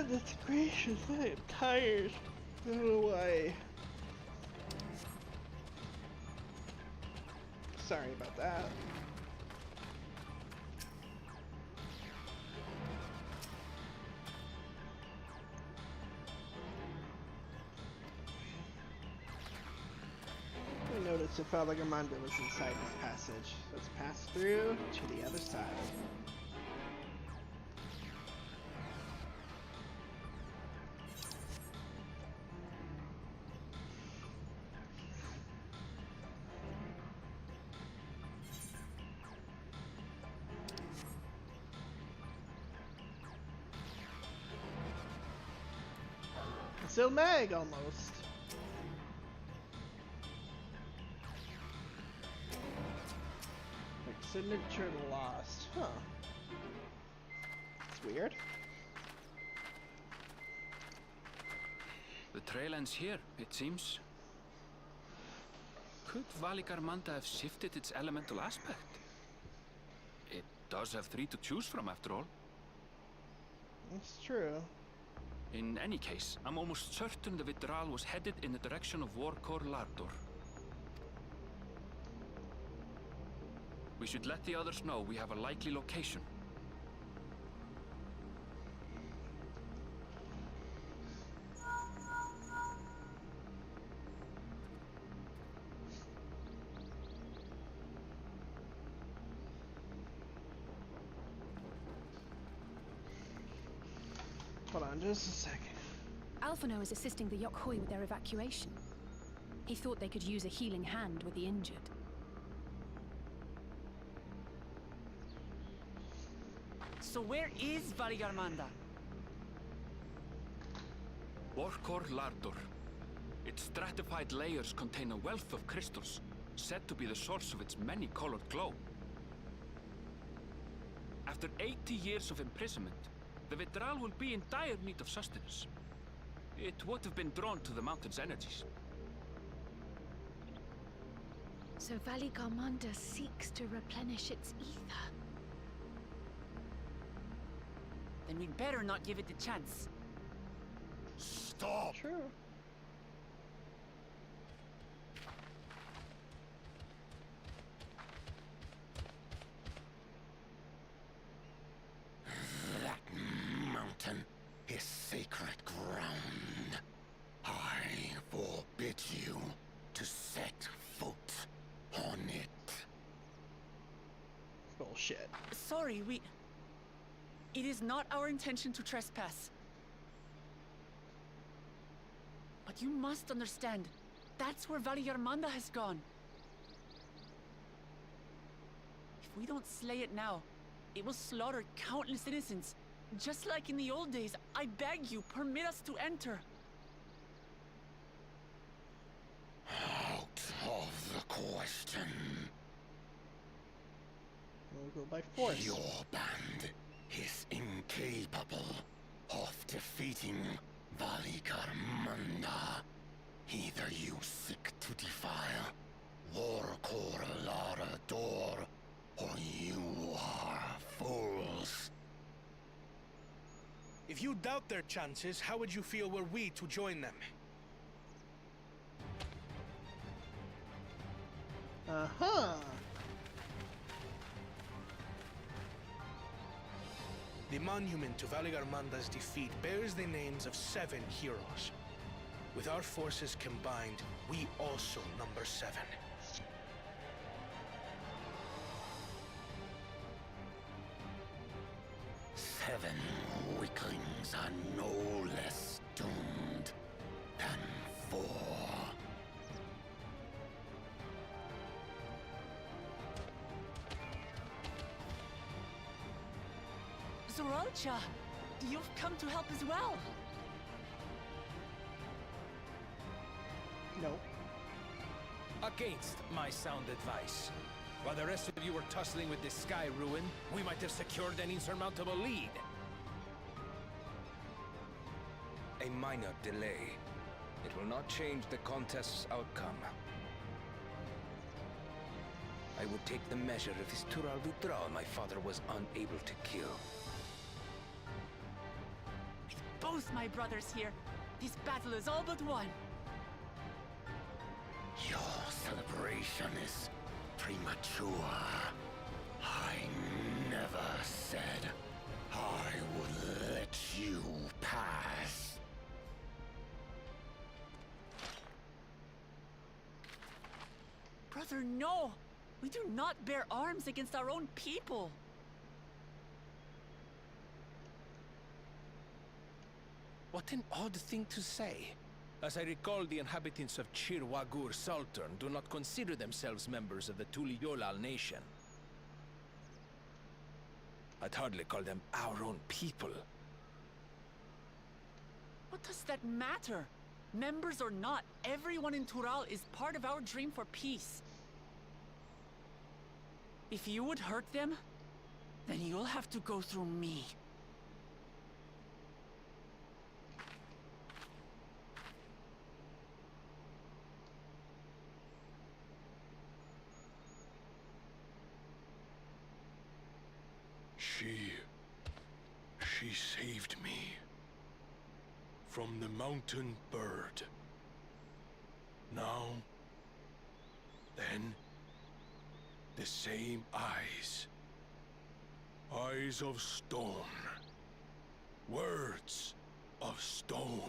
Goodness gracious, I am tired. I don't know why. Sorry about that. I noticed if Father Gamanda was inside this passage. Let's pass through to the other side. So mag almost. Like signature lost, huh? It's weird. The trail ends here, it seems. Could Valigarmanda have shifted its elemental aspect? It does have 3 to choose from, after all. That's true. In any case, I'm almost certain the Vitral was headed in the direction of Warkor Lardor. We should let the others know we have a likely location. Hold on just a second. Alphino is assisting the Yokhoi with their evacuation. He thought they could use a healing hand with the injured. So where is Valigarmanda? Warkor Lardor. Its stratified layers contain a wealth of crystals, said to be the source of its many-colored glow. After 80 years of imprisonment, the Vitral will be in dire need of sustenance. It would have been drawn to the mountain's energies. So Valigarmanda seeks to replenish its ether. Then we'd better not give it the chance. Stop! True. That mountain is sacred ground. I forbid you to set foot on it. Bullshit. Sorry, it is not our intention to trespass. But you must understand, that's where Valigarmanda has gone. If we don't slay it now, it will slaughter countless innocents. Just like in the old days, I beg you, permit us to enter. Out of the question. We'll go by force. Your band is incapable of defeating Valigarmanda. Either you seek to defile Warkor Lardor, or you are fools. If you doubt their chances, how would you feel were we to join them? Uh-huh. The monument to Valigarmanda's defeat bears the names of 7 heroes. With our forces combined, we also number 7. Seven weaklings are no less doomed than 4. Zoralcha, you've come to help as well. No. Against my sound advice. While the rest of you were tussling with this sky ruin, we might have secured an insurmountable lead. A minor delay. It will not change the contest's outcome. I would take the measure of this Tural Vitral my father was unable to kill. With both my brothers here. This battle is all but won. Your celebration is premature. I never said I would let you pass. Brother, no! We do not bear arms against our own people. What an odd thing to say. As I recall, the inhabitants of Chir Wagur Sultan do not consider themselves members of the Tuliyollal nation. I'd hardly call them our own people. What does that matter? Members or not, everyone in Tural is part of our dream for peace. If you would hurt them, then you'll have to go through me. She saved me from the mountain bird. Now, then, the same eyes. Eyes of stone. Words of stone.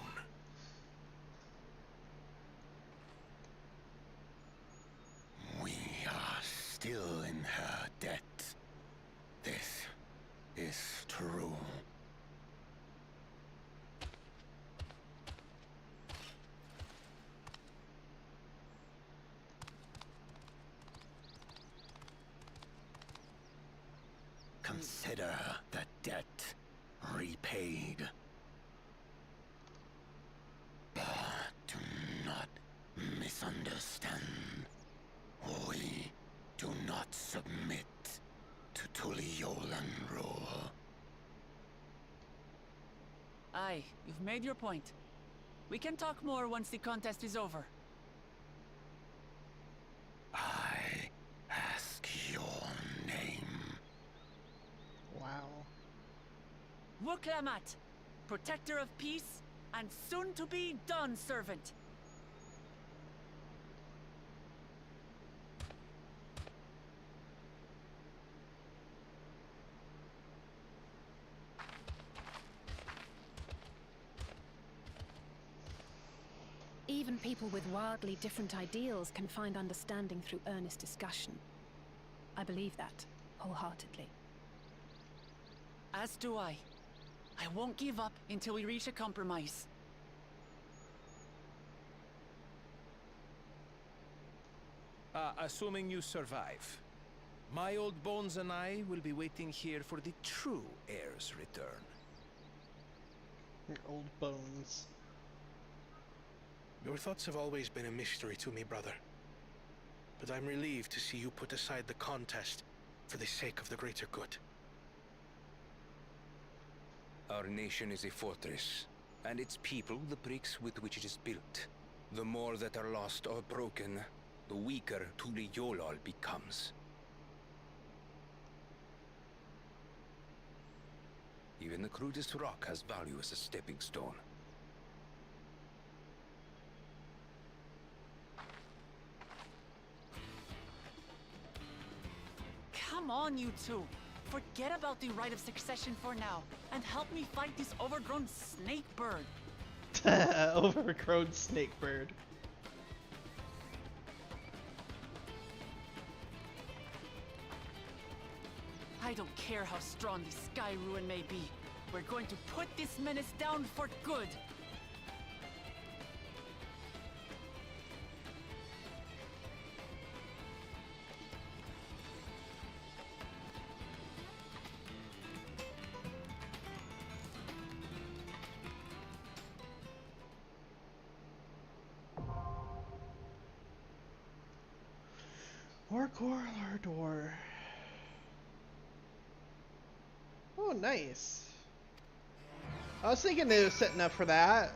We are still in her debt. This is true. Consider the debt repaid. But do not misunderstand. We do not submit to Tuliyollan rule. Aye, you've made your point. We can talk more once the contest is over. I ask your name. Wow. Wuklamat, protector of peace, and soon-to-be Dawn servant. Even people with wildly different ideals can find understanding through earnest discussion. I believe that, wholeheartedly. As do I. I won't give up until we reach a compromise. Assuming you survive, my old bones and I will be waiting here for the true heir's return. Your old bones. Your thoughts have always been a mystery to me, brother. But I'm relieved to see you put aside the contest for the sake of the greater good. Our nation is a fortress, and its people the bricks with which it is built. The more that are lost or broken, the weaker Tuliyollal becomes. Even the crudest rock has value as a stepping stone. Come on, you two. Forget about the right of succession for now, and help me fight this overgrown snake bird. Overgrown snake bird. I don't care how strong the Sky Ruin may be. We're going to put this menace down for good. Orcor Lardor. Oh, nice. I was thinking it was setting up for that.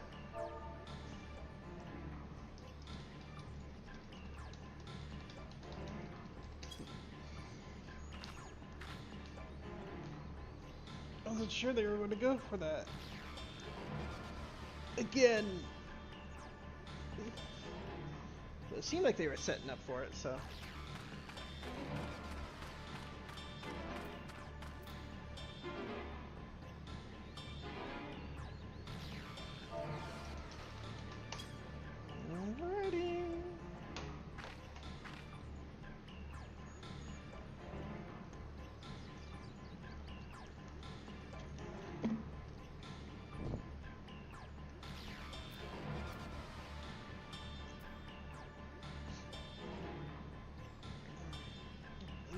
I wasn't sure they were going to go for that. again. It seemed like they were setting up for it, so. Alrighty.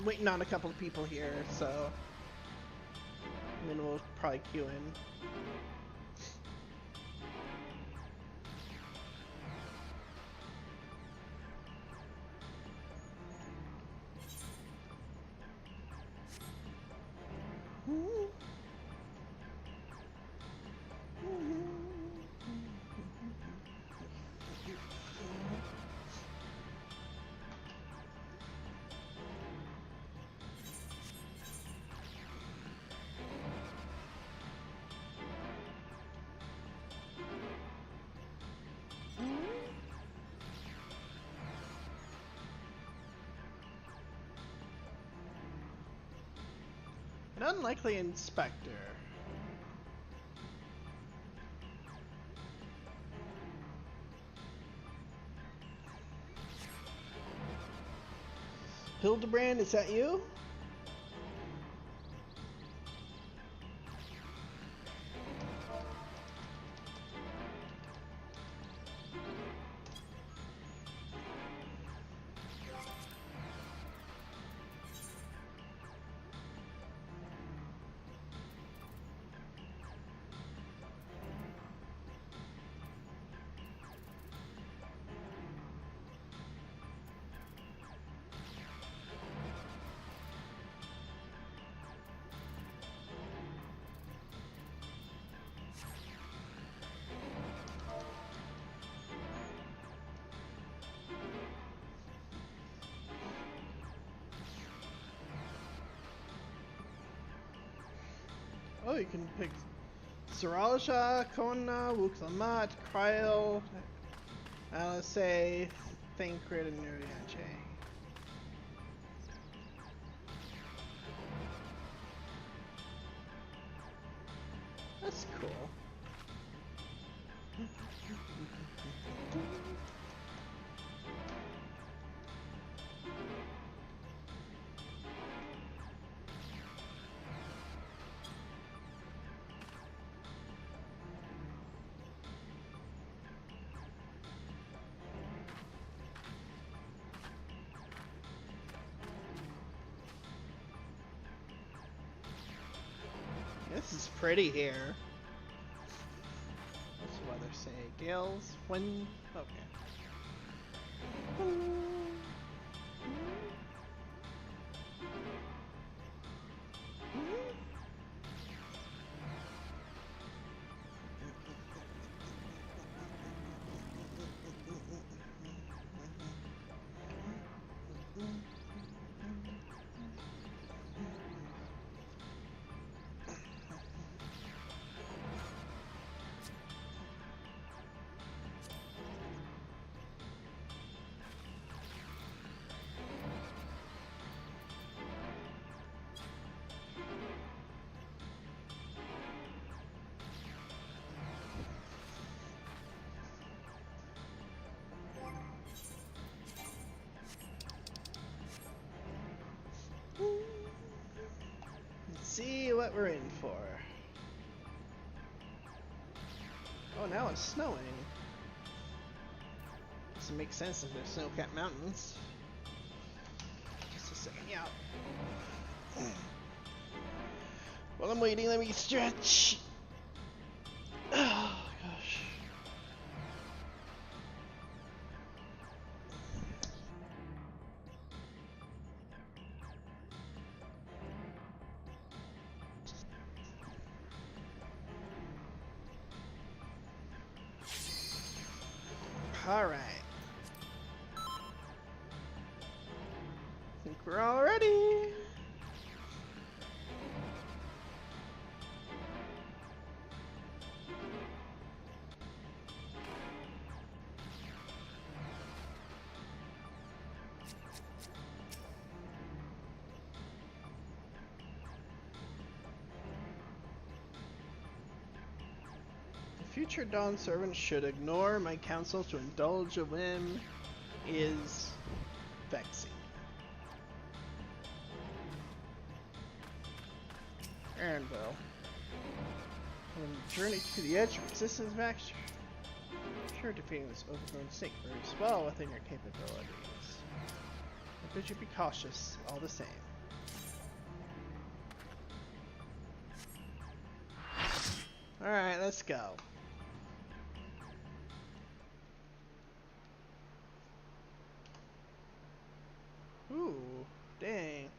Waiting on a couple of people here, so and then we'll probably queue in. An unlikely inspector. Hildebrand, is that you? Oh, you can pick Saralisha, Kona, Wuklamat, Kryl, Alisei, Thancred, and Nuriache. That's cool. This is pretty here. What's the weather say? Gales? Wind? Okay. Let's see what we're in for. Oh, now it's snowing. Doesn't make sense if there's snow-capped mountains. Just a second, yeah. While I'm waiting, let me stretch. Oh, gosh. Alright. Think we're all ready. future Dawn servant should ignore my counsel to indulge a whim is vexing. Anvil. On the journey to the edge of resistance max, sure defeating this overgrown snake proves well within your capabilities. I bid you be cautious, all the same. Alright, let's go. Ooh, dang.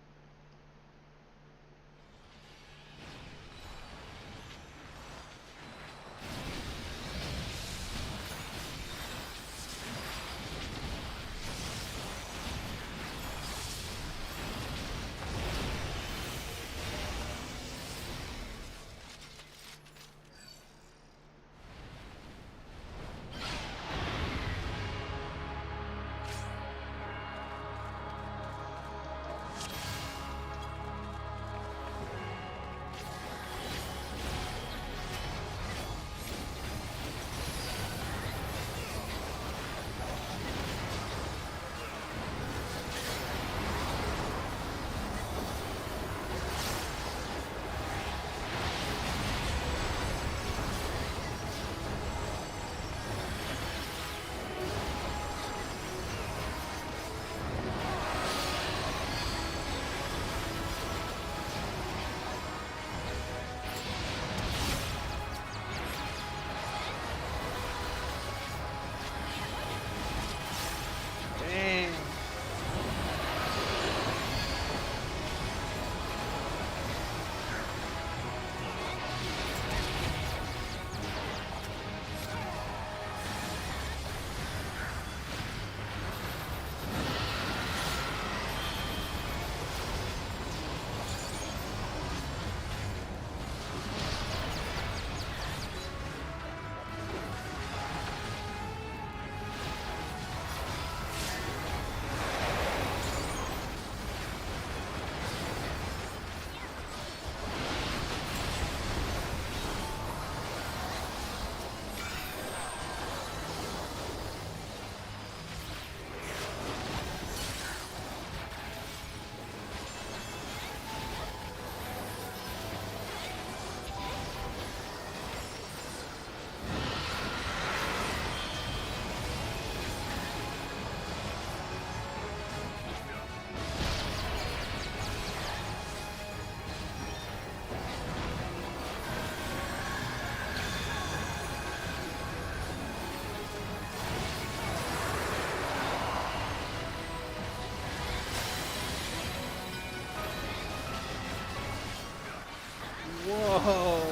Whoa.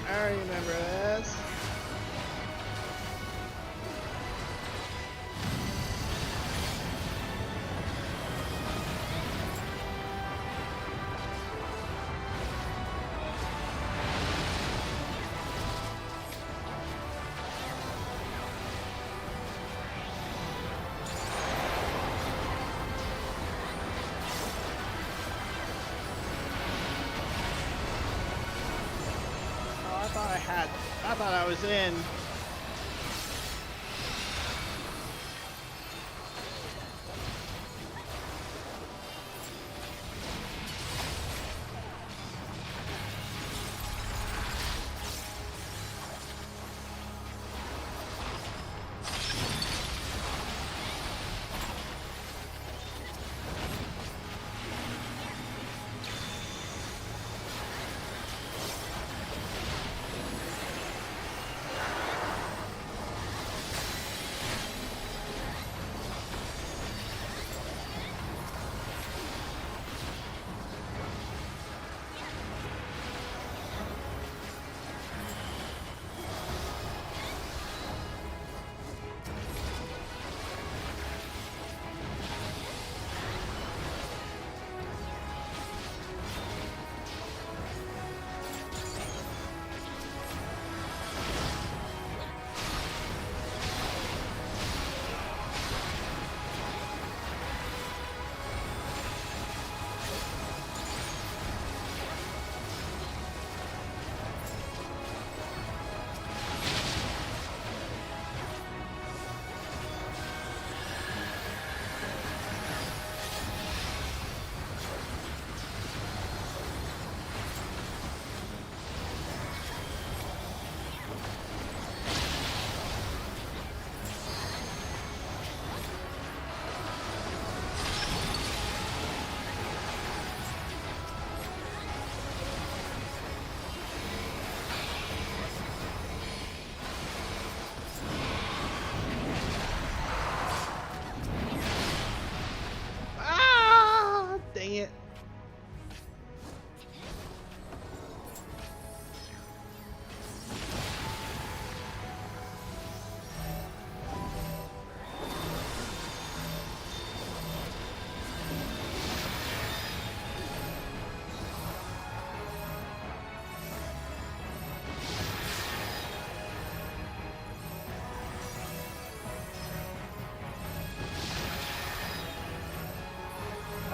I remember this. I thought I was in.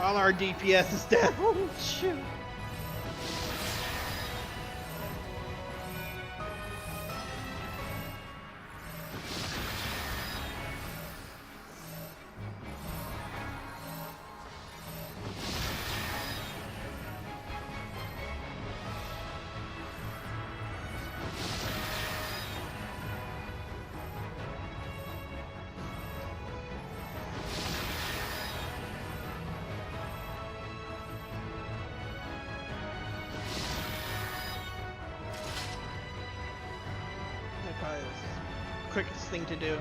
All our DPS is down. Shoot. Probably the quickest thing to do.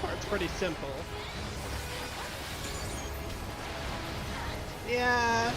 Part's pretty simple. Yeah.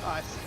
Oh, I see.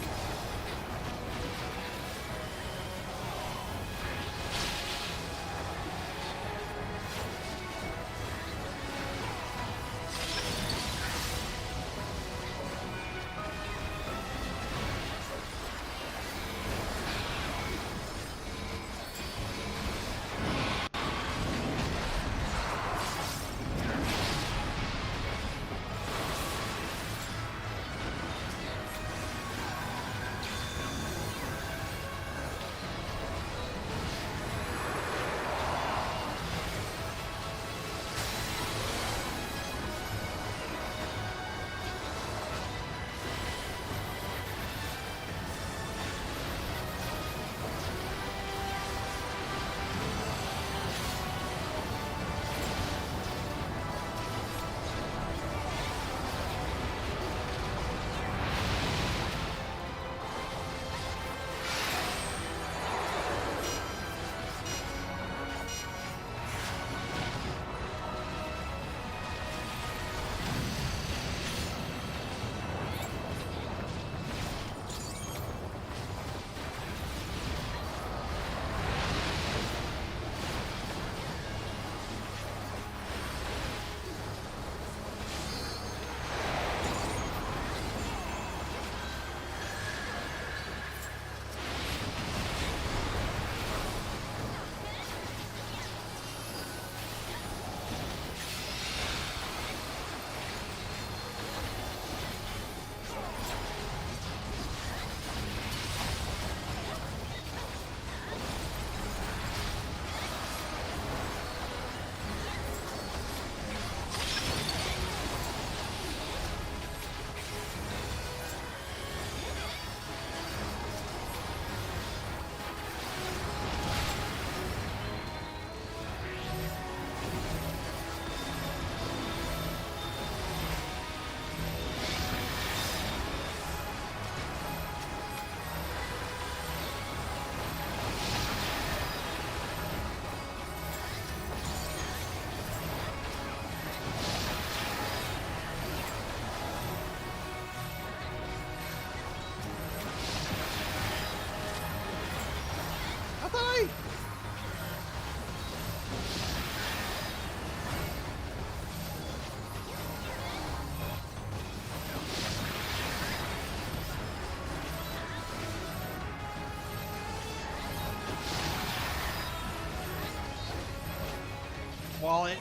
wallet.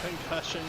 Concussion.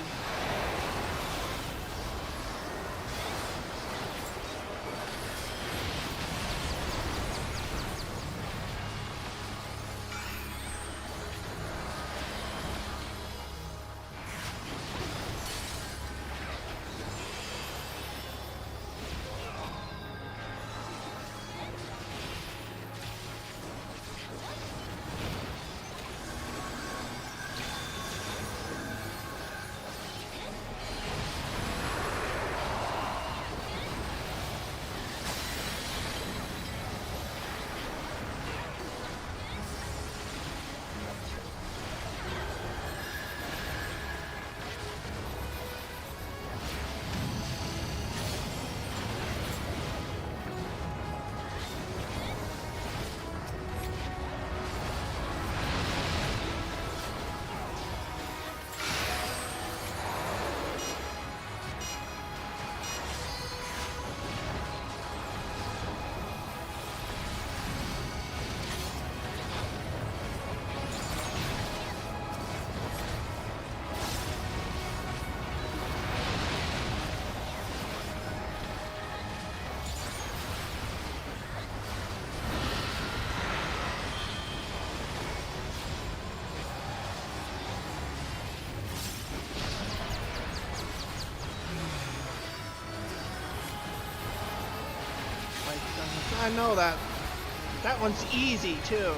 I know that. That one's easy too.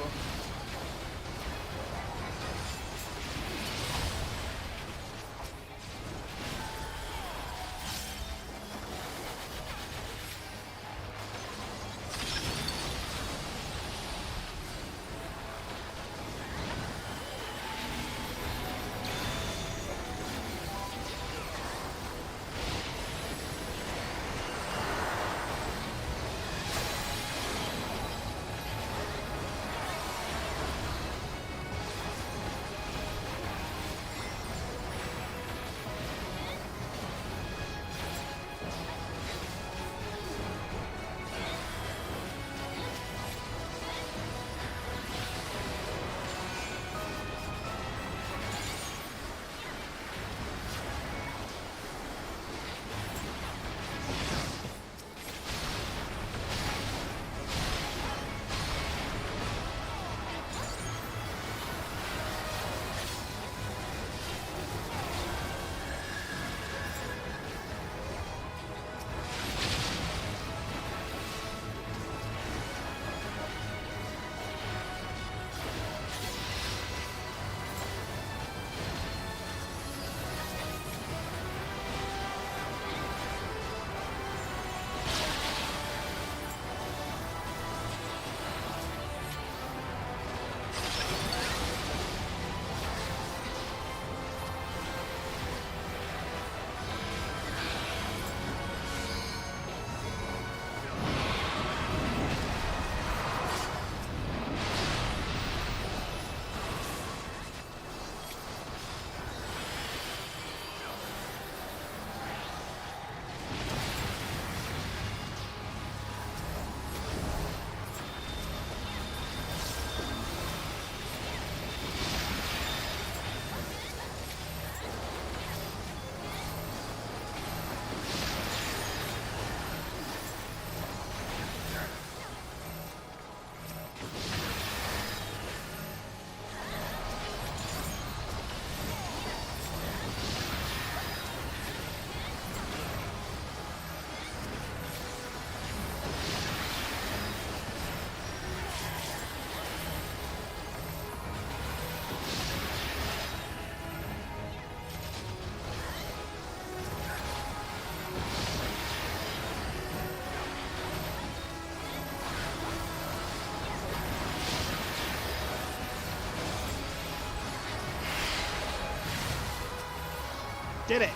Did it.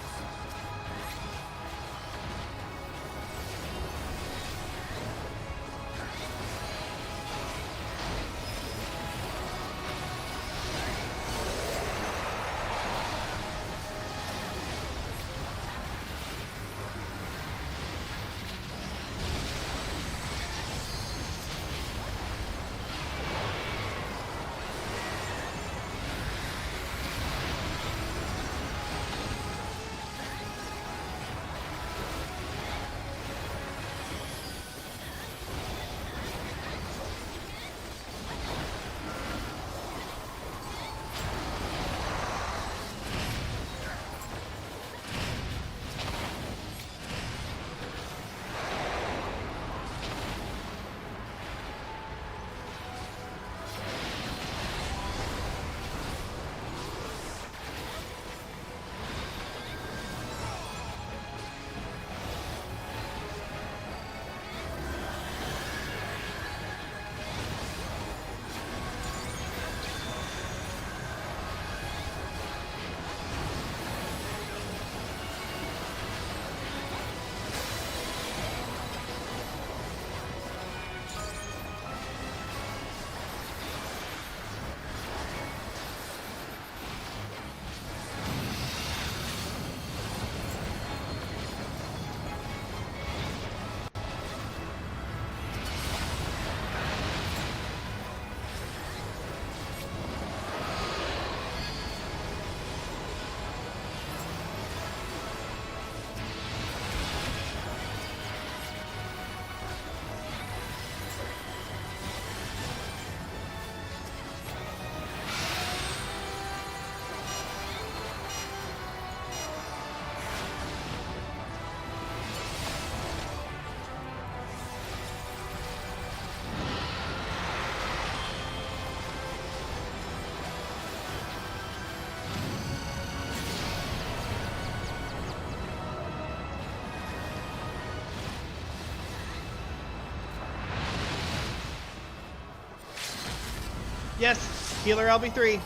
Yes, healer LB3.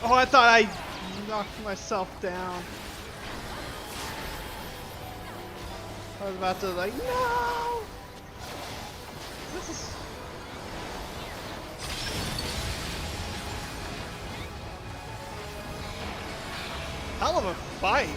Oh, I thought I knocked myself down. I was about to like, no! This is... hell of a fight.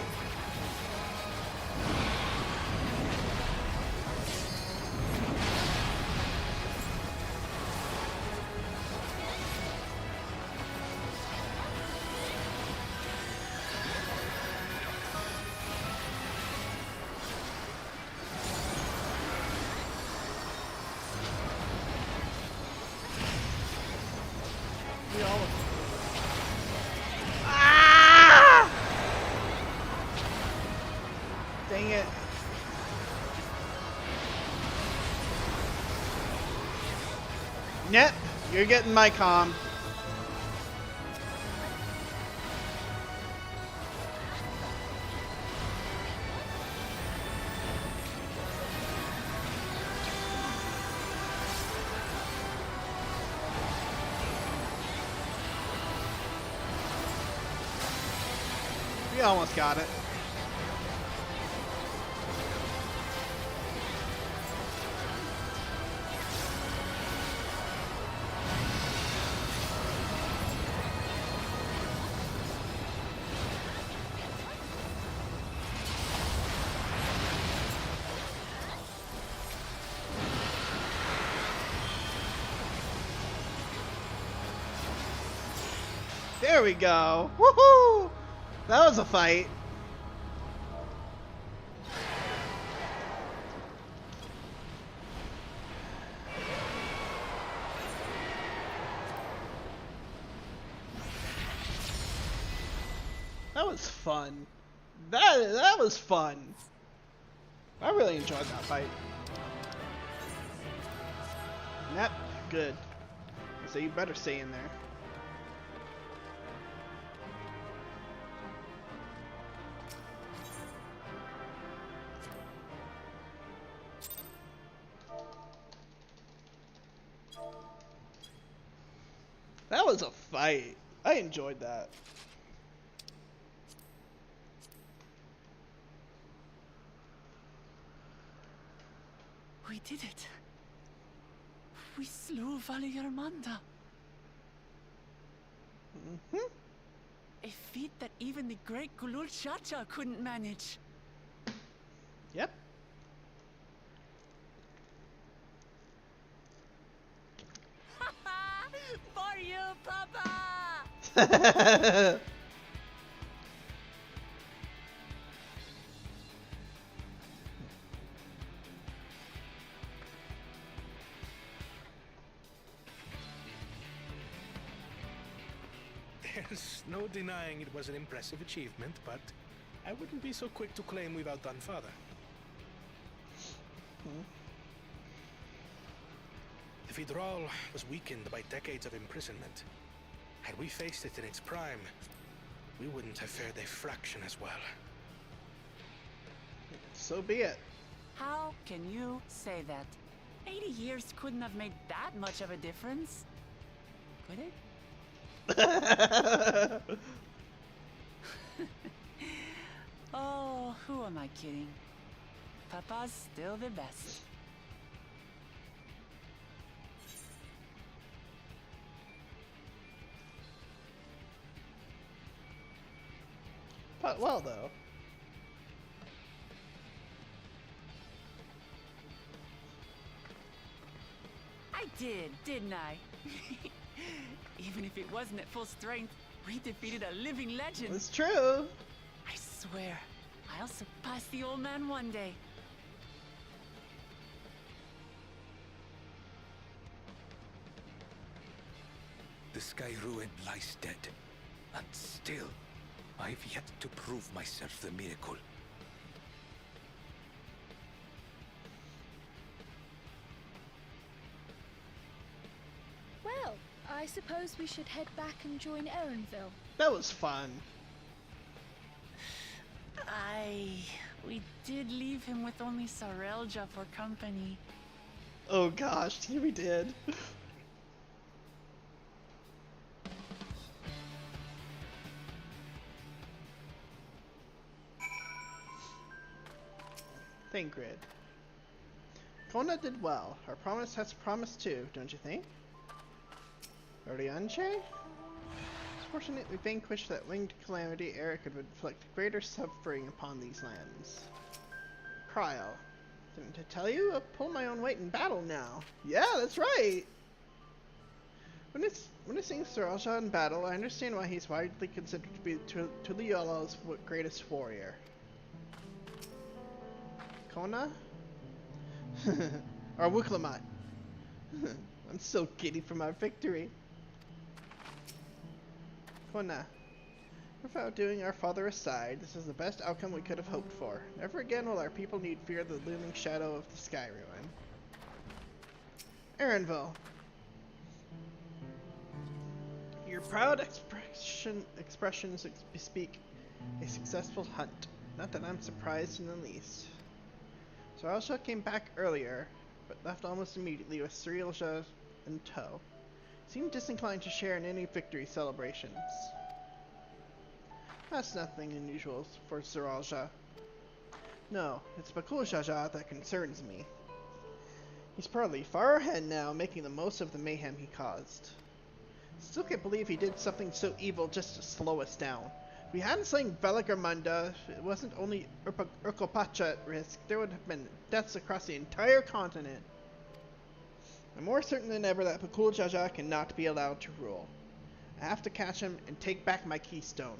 Ah! Yep, you're getting my comm. We almost got it. There we go. Woohoo! That was a fight. That was fun. That was fun. I really enjoyed that fight. Yep, good. So you better stay in there. That was a fight. I enjoyed that. We did it. We slew Valigarmanda. Mm-hmm. A feat that even the great Gulul Chacha couldn't manage. Yep. For you, Papa! There's no denying it was an impressive achievement, but I wouldn't be so quick to claim we've outdone Father. The Vidral was weakened by decades of imprisonment. Had we faced it in its prime, we wouldn't have fared a fraction as well. So be it. How can you say that? 80 years couldn't have made that much of a difference. Could it? Oh, who am I kidding? Papa's still the best. But well, though. I did, didn't I? Even if it wasn't at full strength, we defeated a living legend. It's true. I swear, I'll surpass the old man one day. The Sky Ruin lies dead, and still, I've yet to prove myself the miracle. Well, I suppose we should head back and join Erenville. That was fun. We did leave him with only Sarelja for company. Oh gosh, yeah, we did. Grid. Kona did well. Our promise has promised too, don't you think? Orianche? It's fortunate we vanquished that winged calamity. Eric could inflict greater suffering upon these lands. Cryle. Didn't I tell you? I pull my own weight in battle now. Yeah, that's right! When it sings Saralja in battle, I understand why he's widely considered to be Tuliola's greatest warrior. Kona? Or Wuklamat. I'm so giddy from our victory. Kona. Without doing our father aside, this is the best outcome we could have hoped for. Never again will our people need fear the looming shadow of the Sky Ruin. Erenville. Your proud expressions bespeak a successful hunt. Not that I'm surprised in the least. Saralja came back earlier, but left almost immediately with Cirilja in tow. Seemed disinclined to share in any victory celebrations. That's nothing unusual for Saralja. No, it's Bakul Jaja that concerns me. He's probably far ahead now, making the most of the mayhem he caused. Still can't believe he did something so evil just to slow us down. If we hadn't slain Velagarmunda, it wasn't only Urkopacha at risk, there would have been deaths across the entire continent. I'm more certain than ever that Bakul Jaja cannot be allowed to rule. I have to catch him and take back my keystone.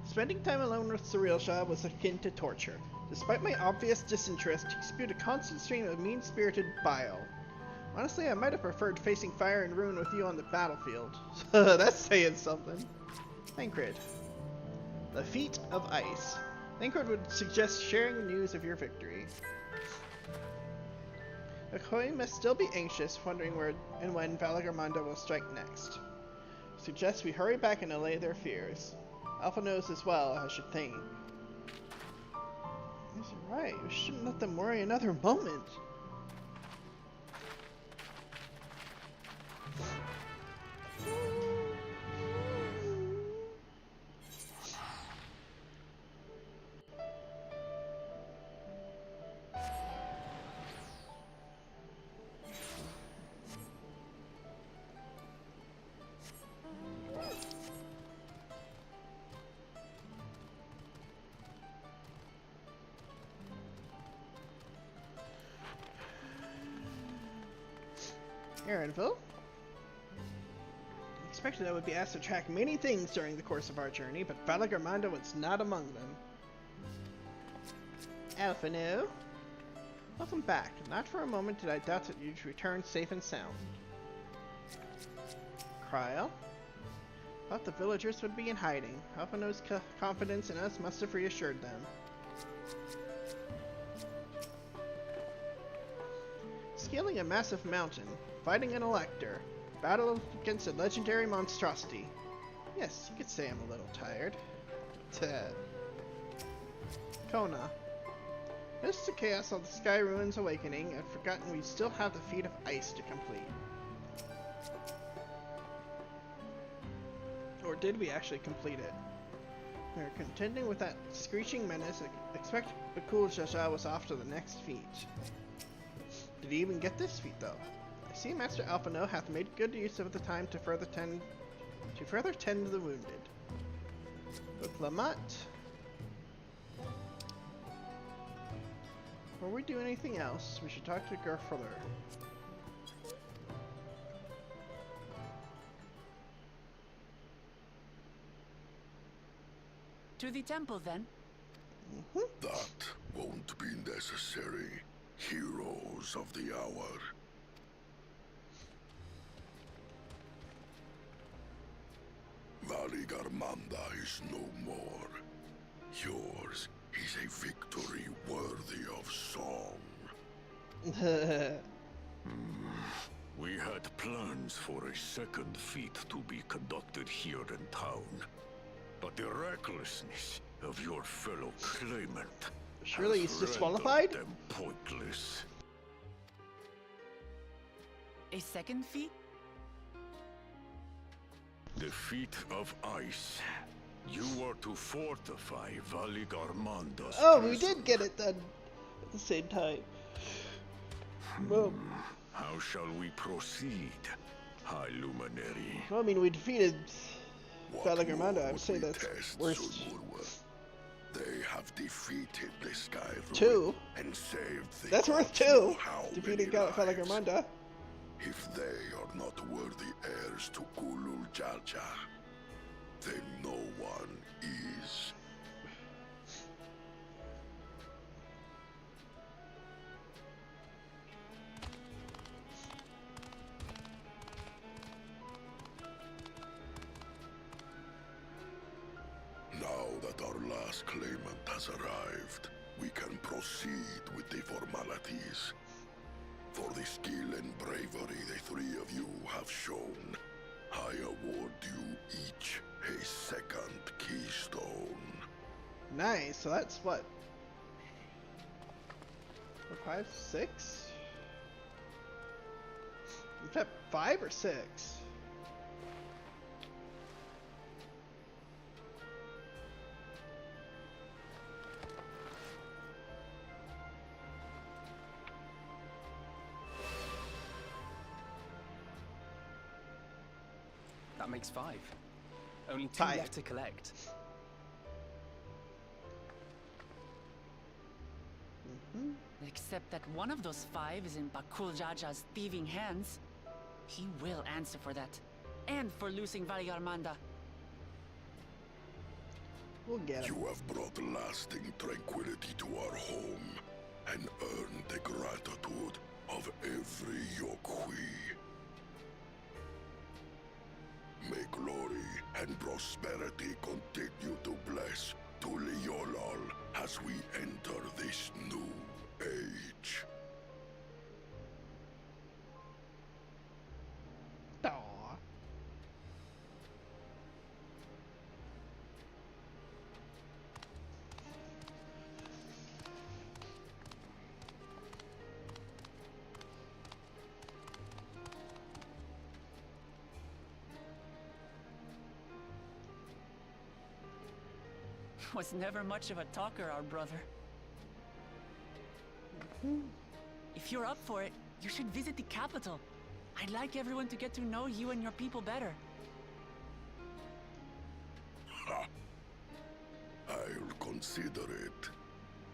Spending time alone with Cirilja was akin to torture. Despite my obvious disinterest, he spewed a constant stream of mean-spirited bile. Honestly, I might have preferred facing fire and ruin with you on the battlefield. That's saying something. Thancred. The Feat of Ice. Thancred would suggest sharing news of your victory. Akoi must still be anxious, wondering where and when Velagarmunda will strike next. Suggests we hurry back and allay their fears. Alpha knows as well, I should think. He's right. We shouldn't let them worry another moment. Erenville? Expected I would be asked to track many things during the course of our journey, but Velagarmunda was not among them. Alphino? Welcome back. Not for a moment did I doubt that you'd return safe and sound. Cryle? Thought the villagers would be in hiding. Alphino's confidence in us must have reassured them. Scaling a massive mountain. Fighting an elector. Battle against a legendary monstrosity. Yes, you could say I'm a little tired. Kona. Amidst the chaos of the Sky Ruins awakening, I'd forgotten we still have the Feat of Ice to complete. Or did we actually complete it? We were contending with that screeching menace. I expect Bakul Jaja was off to the next feat. Did he even get this feat though? I see Master Alphino hath made good use of the time to further tend the wounded. Book Lamat. Before we do anything else, we should talk to Gerfuller. To the temple, then? That won't be necessary. Heroes of the hour. Velagarmunda is no more. Yours is a victory worthy of song. We had plans for a second feat to be conducted here in town. But the recklessness of your fellow claimant surely he's disqualified? them pointless. A second feat? The Feat of Ice. You are to fortify Velagarmunda's we did get it done at the same time. Boom. How shall we proceed, High Luminary? Well, I mean, we defeated Velagarmunda. I would say that's worst. They have defeated the Sky Ruin 2. And saved the That's worth 2. Defeating Velagarmunda. If they are not worthy heirs to Kulul Jalja, then no one is. Now that our last claimant has arrived. We can proceed with the formalities. For the skill and bravery the three of you have shown, I award you each a second keystone. Nice. So that's what? 4, 5, 6? Is that 5 or 6? That makes 5. Only 2 5. left to collect. Except that one of those 5 is in Bakul Jaja's thieving hands. He will answer for that. And for losing Valigarmanda. We'll get him. You have brought lasting tranquility to our home and earned the gratitude of every Yokui. May glory and prosperity continue to bless Tuliolal as we enter this new age. Aw. Was never much of a talker, our brother. If you're up for it, you should visit the capital. I'd like everyone to get to know you and your people better. Ha! I'll consider it.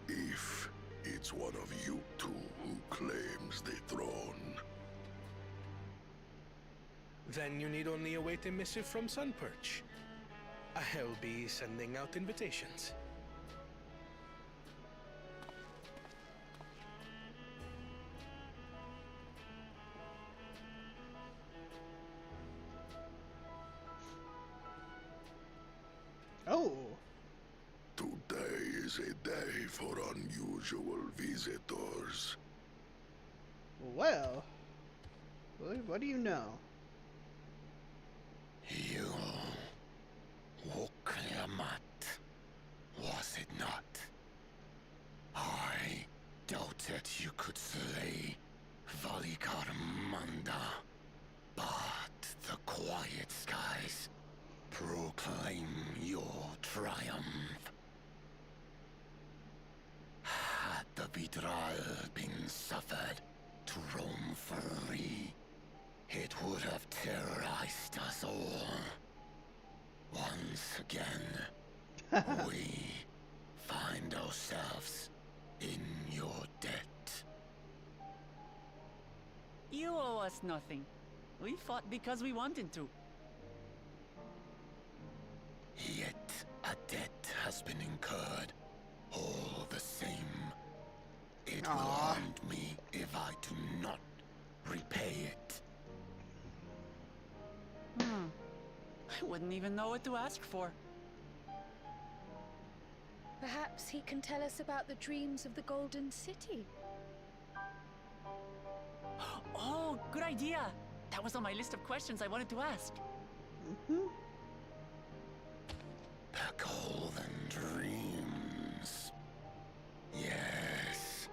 If it's one of you two who claims the throne. Then you need only await a missive from Sunperch. I'll be sending out invitations. Oh. Today is a day for unusual visitors. Well. What do you know? You Woklamat, was it not? I doubted you could slay Valigarmanda, but the quiet skies proclaim your triumph. Had the Vidral been suffered to roam free, it would have terrorized us all. Once again, we find ourselves in your debt. You owe us nothing. We fought because we wanted to. Yet a debt has been incurred. All the same, it will haunt me if I do not repay it. I wouldn't even know what to ask for. Perhaps he can tell us about the dreams of the Golden City. Oh, good idea! That was on my list of questions I wanted to ask. The Golden Dreams. Yes,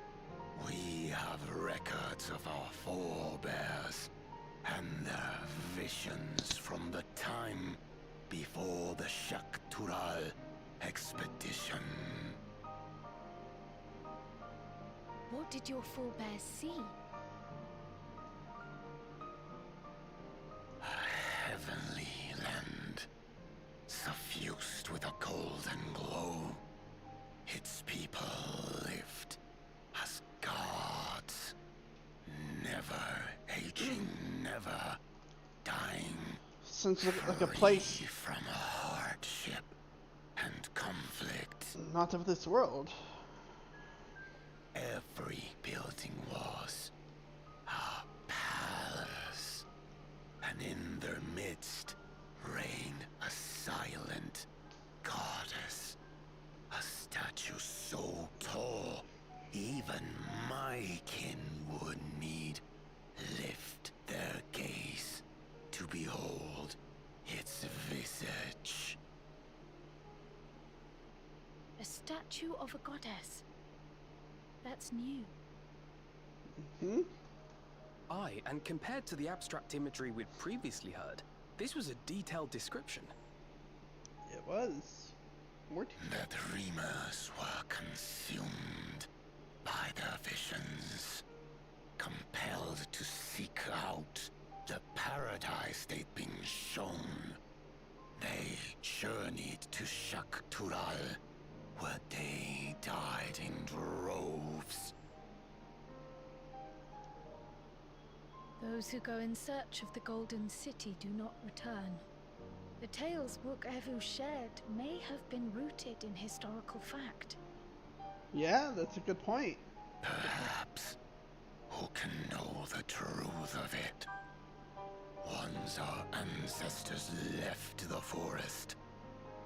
we have records of our forebears and their visions from the time before the Shaktural expedition. What did your forebears see? A heavenly land, suffused with a golden glow. Its people lived as gods, never aging, never dying. Sounds like a place from hardship and conflict. Not of this world. Every building was a palace, and in their midst reigned a silent goddess, a statue even my kin would need lift their gaze to behold its visage. A statue of a goddess. That's new. Hmm? Aye, and compared to the abstract imagery we'd previously heard, this was a detailed description. It was. The dreamers were consumed by their visions, compelled to seek out the paradise they'd been shown. They journeyed to Shaktural, where they died in droves. Those who go in search of the Golden City do not return. The tales Book Evu shared may have been rooted in historical fact. Yeah, that's a good point. Perhaps. Who can know the truth of it? Once our ancestors left the forest,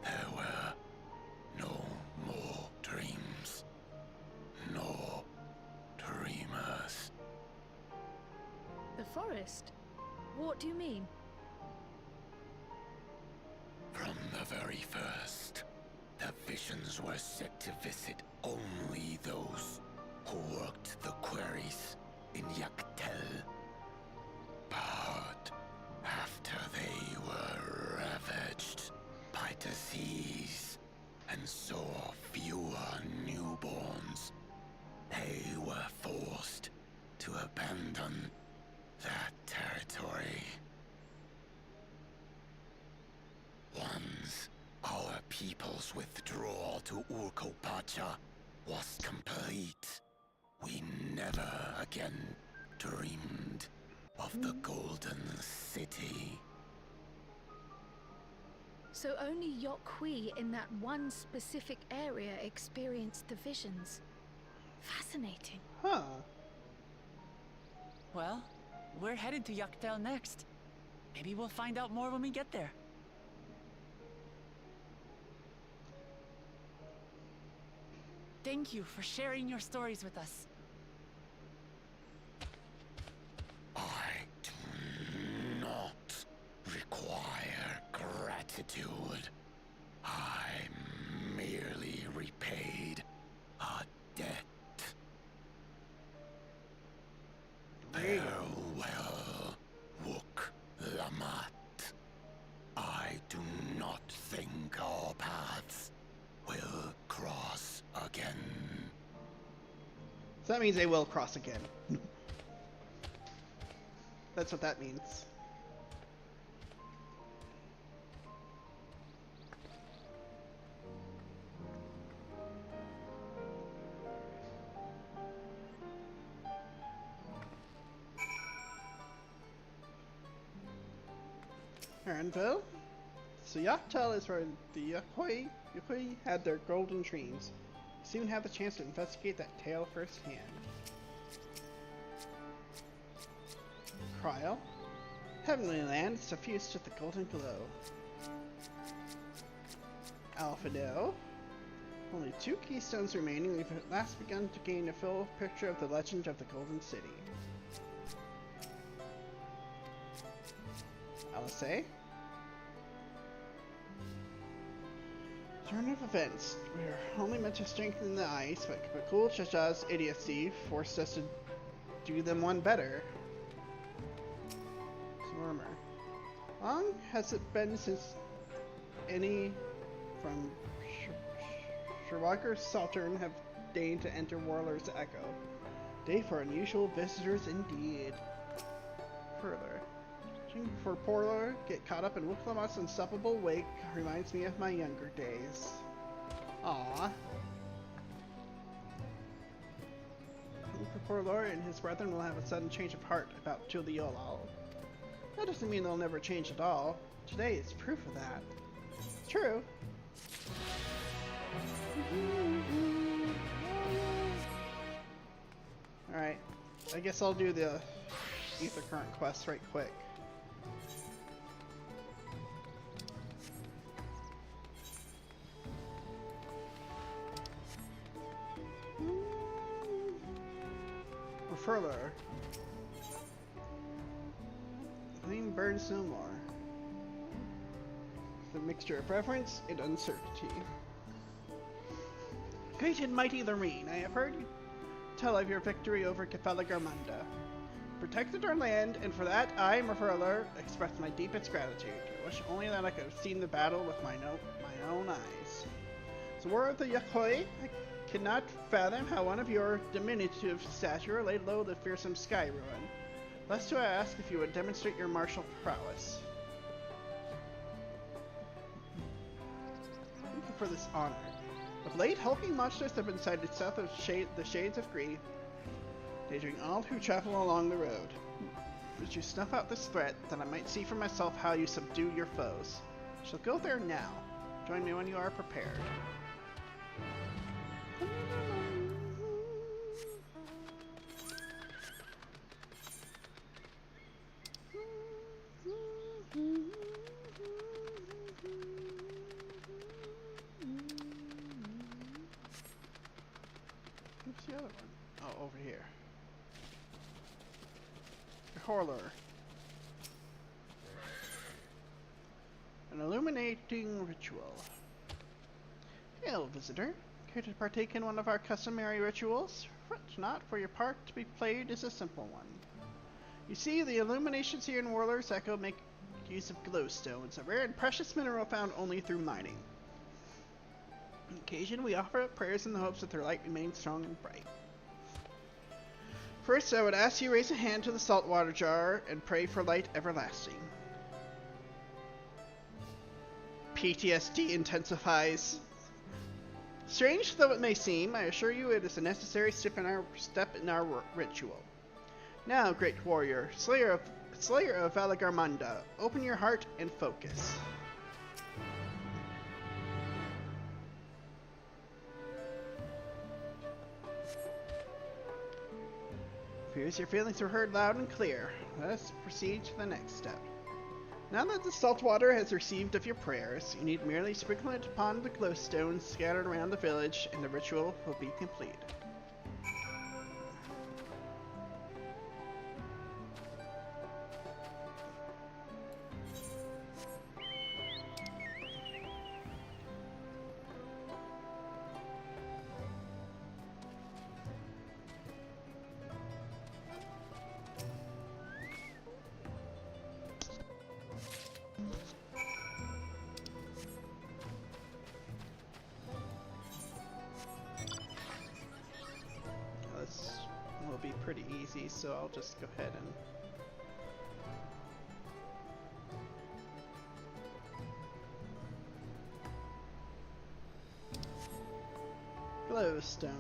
there were no more dreams. No dreamers. The forest? What do you mean? From the very first, the visions were set to visit only those who worked the quarries in Yaktel. But after they were ravaged by disease and saw fewer newborns, they were forced to abandon that territory. Once our people's withdrawal to Urkopacha was complete, we never again dreamed of the Golden City. So only Yokhui in that one specific area experienced the visions. Fascinating. Huh. Well, we're headed to Yaktel next. Maybe we'll find out more when we get there. Thank you for sharing your stories with us. I do not require gratitude. I merely repaid a debt. Farewell, Wook Lamat. I do not think our paths will cross again. So that means they will cross again. That's what that means. Aaronville? So Yaktel is where the Yokhui had their golden dreams. You soon have the chance to investigate that tale firsthand. Cryo? Heavenly land suffused with the golden glow. Alphadeau? Only 2 keystones remaining. We've at last begun to gain a full picture of the legend of the Golden City. Alisei? Turn of events. We were only meant to strengthen the ice, but Bakul Chacha's idiocy forced us to do them one better. Murmur. Long has it been since any from Shirwager Saltern have deigned to enter Warlord's Echo? Day for unusual visitors indeed. Further. For Porlo, get caught up in Wuklamat's unstoppable wake reminds me of my younger days. Aww. For Porlo and his brethren will have a sudden change of heart about Tuliolal. That doesn't mean they'll never change at all. Today is proof of that. It's true. Alright. I guess I'll do the Ether Current quest right quick. Referler. Flame burns no more. The mixture of reverence and uncertainty. Great and mighty Lorraine, I have heard you tell of your victory over Kefalagarmunda. Protected our land, and for that I, Referler, express my deepest gratitude. I wish only that I could have seen the battle with my own eyes. So word of the Yakhoi, I cannot fathom how one of your diminutive stature laid low the fearsome sky ruin. Thus do I ask if you would demonstrate your martial prowess. Thank you for this honor. Of late, hulking monsters have been sighted south of the Shades of Greed, endangering all who travel along the road. Would you snuff out this threat, that I might see for myself how you subdue your foes? I shall go there now. Join me when you are prepared. Where's the other one? Oh, over here. Horror. An illuminating ritual. Hail, visitor. Care to partake in one of our customary rituals? Fret not, for your part to be played is a simple one. You see, the illuminations here in Warlord's Echo make use of glowstones, a rare and precious mineral found only through mining. On occasion, we offer up prayers in the hopes that their light remains strong and bright. First, I would ask you raise a hand to the saltwater jar and pray for light everlasting. PTSD intensifies. Strange though it may seem, I assure you it is a necessary step in our ritual. Now, great warrior, slayer of Valagarmunda, open your heart and focus. Appears your feelings were heard loud and clear. Let us proceed to the next step. Now that the salt water has received of your prayers, you need merely sprinkle it upon the glowstones scattered around the village, and the ritual will be complete. Be pretty easy, so I'll just go ahead and glowstone.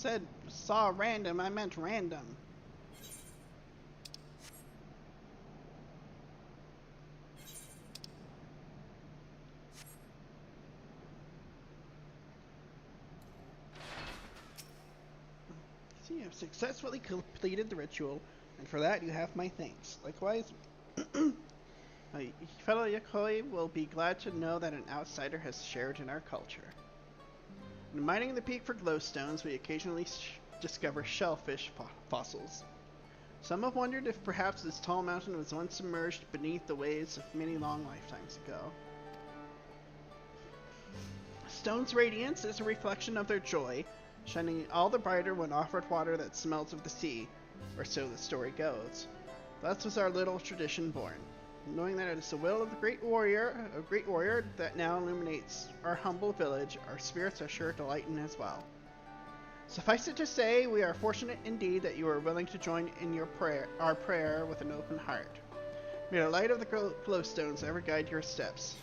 I saw random, I meant random. So you have successfully completed the ritual, and for that you have my thanks. Likewise, my fellow Yakhoi will be glad to know that an outsider has shared in our culture. When mining the peak for glowstones, we occasionally discover shellfish fossils. Some have wondered if perhaps this tall mountain was once submerged beneath the waves of many long lifetimes ago. Stone's radiance is a reflection of their joy, shining all the brighter when offered water that smells of the sea, or so the story goes. Thus was our little tradition born. Knowing that it is the will of the great warrior that now illuminates our humble village, our spirits are sure to lighten as well. Suffice it to say, we are fortunate indeed that you are willing to join in our prayer with an open heart. May the light of the glowstones ever guide your steps.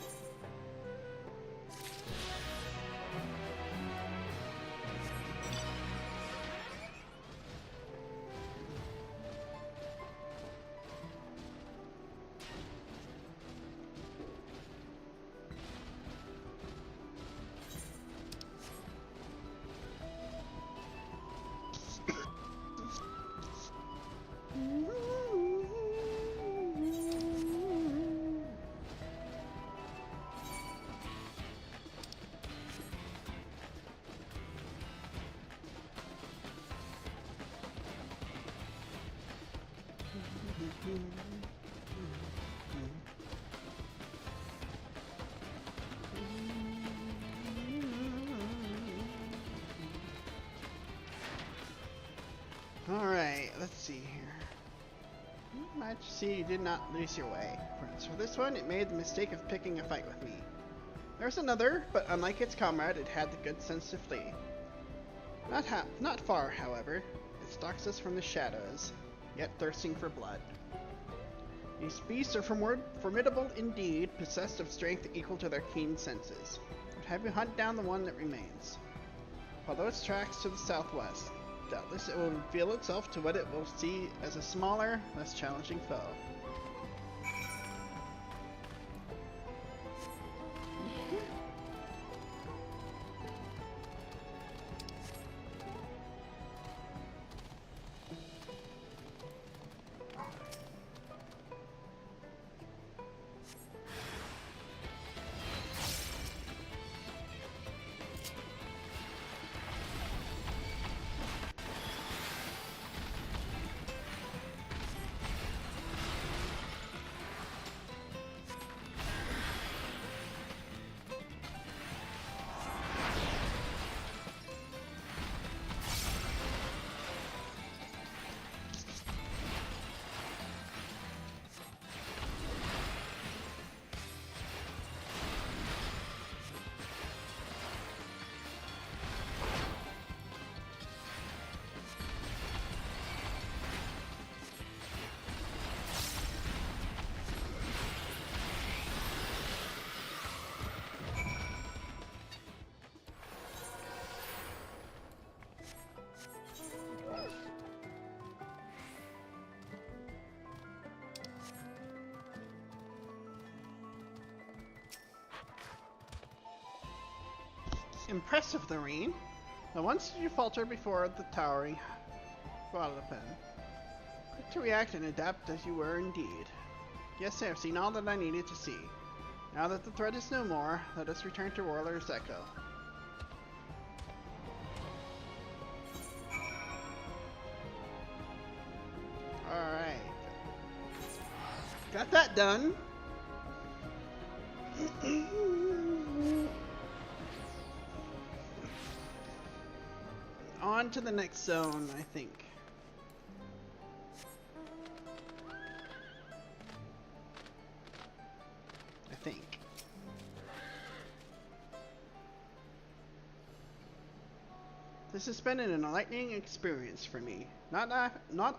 Alright, let's see here. Majesty, you did not lose your way. For this one, it made the mistake of picking a fight with me. There's another, but unlike its comrade, it had the good sense to flee. Not far, however. It stalks us from the shadows, yet thirsting for blood. These beasts are formidable indeed, possessed of strength equal to their keen senses. But have you hunt down the one that remains? Follow its tracks to the southwest. Doubtless it will reveal itself to what it will see as a smaller, less challenging foe. Impressive, the Reen. Now once did you falter before the towering Guadalupe. Quick to react and adapt as you were indeed. Yes, I have seen all that I needed to see. Now that the threat is no more, let us return to Warlord's Echo. Alright. Got that done. On to the next zone, I think. This has been an enlightening experience for me. Not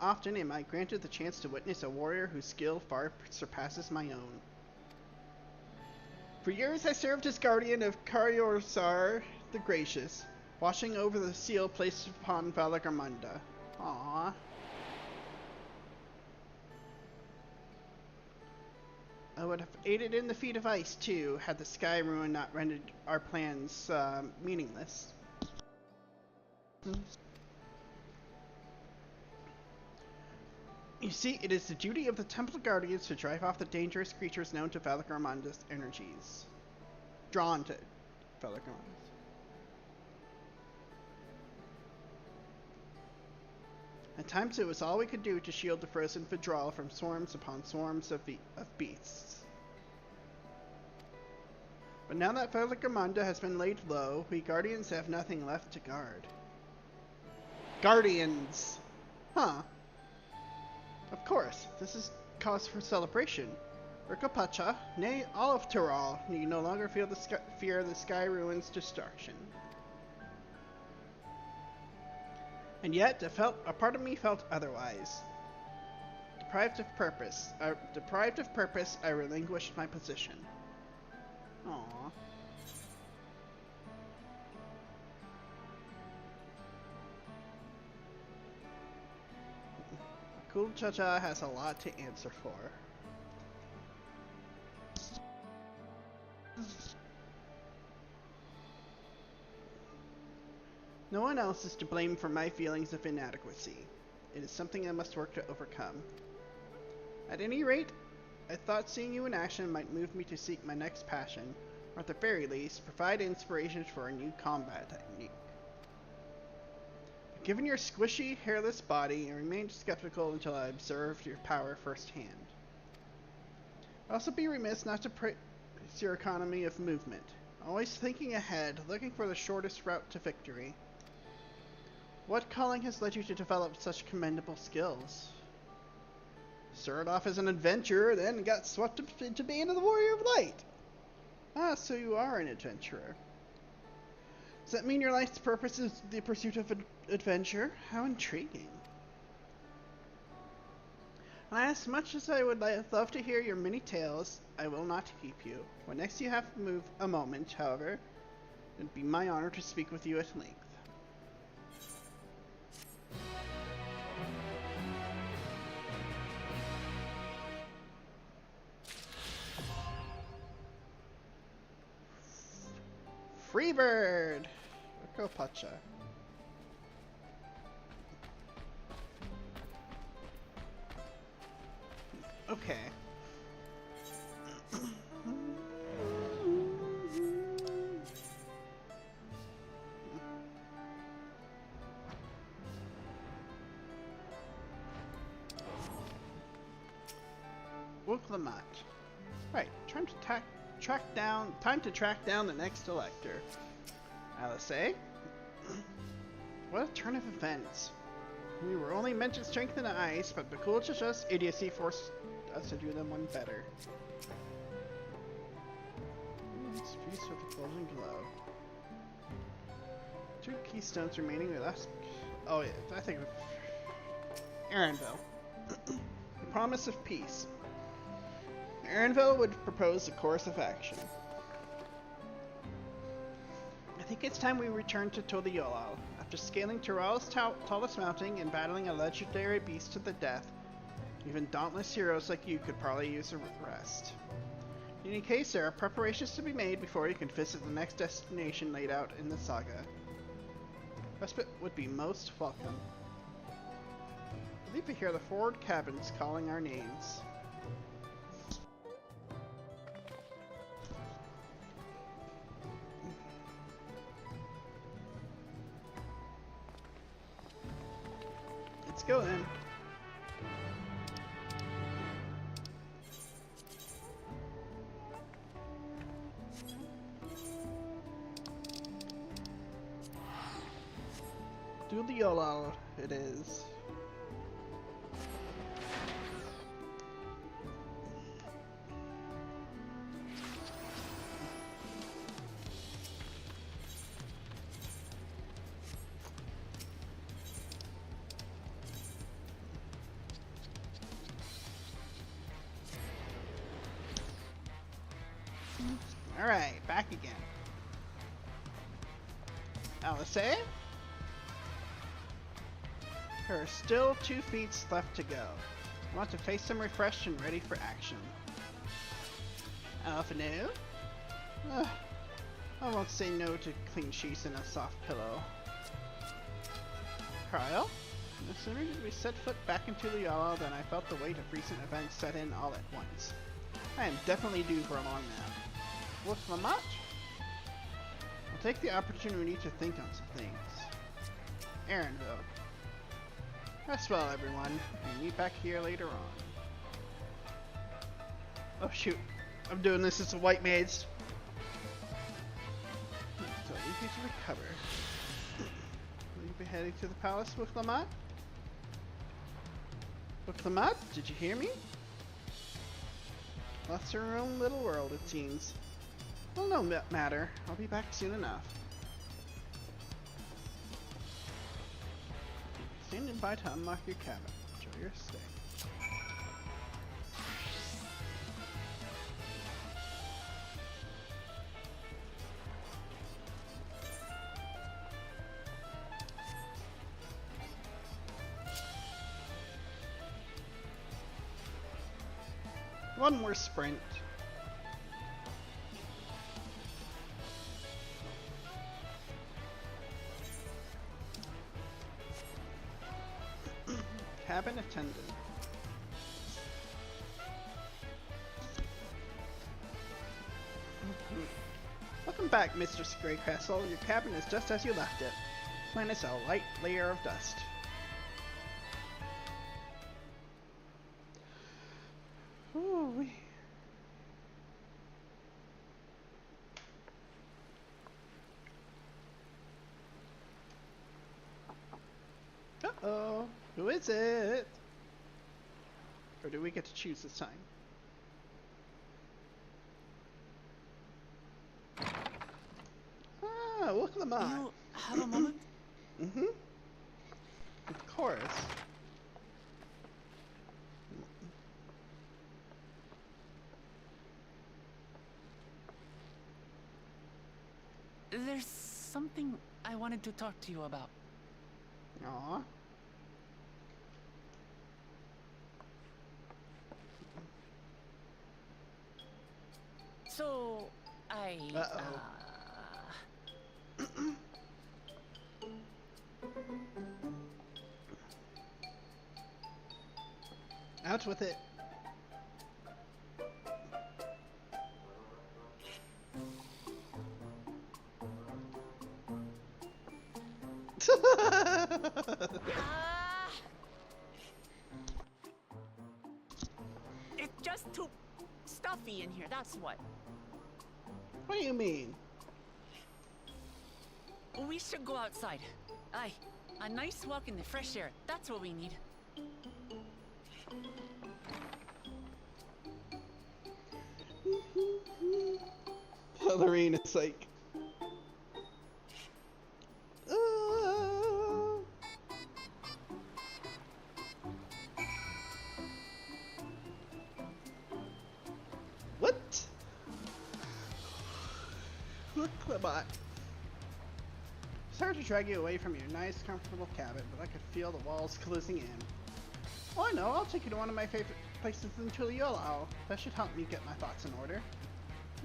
often am I granted the chance to witness a warrior whose skill far surpasses my own. For years I served as guardian of Karyorsar the Gracious, watching over the seal placed upon Valagarmunda. Aww. I would have aided in the feat of ice, too, had the sky ruin not rendered our plans meaningless. You see, it is the duty of the Temple Guardians to drive off the dangerous creatures known to Valagarmunda's energies. Drawn to Valagarmunda's. At times it was all we could do to shield the frozen Fedral from swarms upon swarms of beasts. But now that Valigamanda has been laid low, we Guardians have nothing left to guard. Guardians! Huh. Of course, this is cause for celebration. Urkapacha, nay, all of Tural, need no longer feel the fear of the Sky Ruin's destruction. And yet, a part of me felt otherwise. Deprived of purpose, I relinquished my position. Aww. Cool Chacha has a lot to answer for. No one else is to blame for my feelings of inadequacy. It is something I must work to overcome. At any rate, I thought seeing you in action might move me to seek my next passion, or at the very least, provide inspiration for a new combat technique. But given your squishy, hairless body, I remained skeptical until I observed your power firsthand. I'd also be remiss not to praise your economy of movement, always thinking ahead, looking for the shortest route to victory. What calling has led you to develop such commendable skills? Started off as an adventurer, then got swept into being the Warrior of Light. Ah, so you are an adventurer. Does that mean your life's purpose is the pursuit of adventure? How intriguing. As much as I would love to hear your many tales, I will not keep you. When next you have a moment, however, it would be my honor to speak with you at length. Freebird! Go Pacha. Okay. Wuklamat. Right, time to track down the next elector. Alice, what a turn of events. We were only meant to strengthen the ice, but Bakulcha's idiocy forced us to do them one better. It's feast with the golden glow. 2 keystones remaining with us. Oh yeah, I think of Aaronville. The promise of peace. Aaronville would propose a course of action. I think it's time we return to Toliolal. After scaling Tural's tallest mountain and battling a legendary beast to the death, even dauntless heroes like you could probably use a rest. In any case, there are preparations to be made before you can visit the next destination laid out in the saga. Respite would be most welcome. I believe we hear the forward cabins calling our names. Let's go then. Toliolal it is. Alright, back again. Alice? There are still 2 feats left to go. I want to face them refreshed and ready for action. Alphanu? I won't say no to clean sheets and a soft pillow. Cryo? No sooner did we set foot back into Toliolal than I felt the weight of recent events set in all at once. I am definitely due for a long nap. What's my match? I'll take the opportunity to think on some things. Aaronville. Rest well, everyone. We'll meet back here later on. Oh shoot, I'm doing this as a white maze. So you need to recover. Will you be heading to the palace, Wicklamat? Wicklamat, did you hear me? Lost her own little world, it seems. Well, no matter. I'll be back soon enough. Standing by to unlock your cabin. Enjoy your stay. One more sprint. Cabin attendant. Welcome back, Mr. Greycastle. Your cabin is just as you left it. Minus a light layer of dust. Ooh-wee. Uh-oh. Who is it? Or do we get to choose this time? Ah, look at them on. You have a moment? Mm-hmm. Of course. There's something I wanted to talk to you about. Aww. So, Out with it. It's just too stuffy in here, that's what. What do you mean? We should go outside. Aye, a nice walk in the fresh air, that's what we need. Lorraine is like... What? Look, Clemont. Sorry to drag you away from your nice, comfortable cabin, but I could feel the walls closing in. Oh, I know. I'll take you to one of my favorite places in Tuliolao. That should help me get my thoughts in order.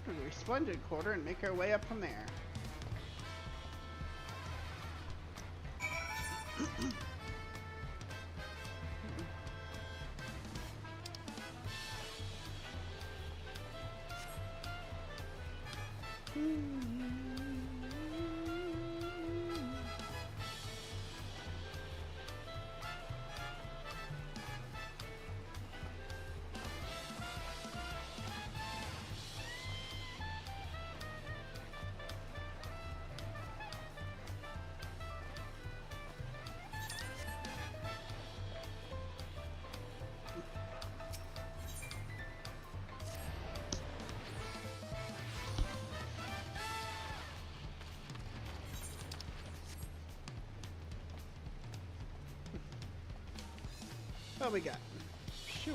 We can a splendid quarter and make our way up from there. What we got? Sure.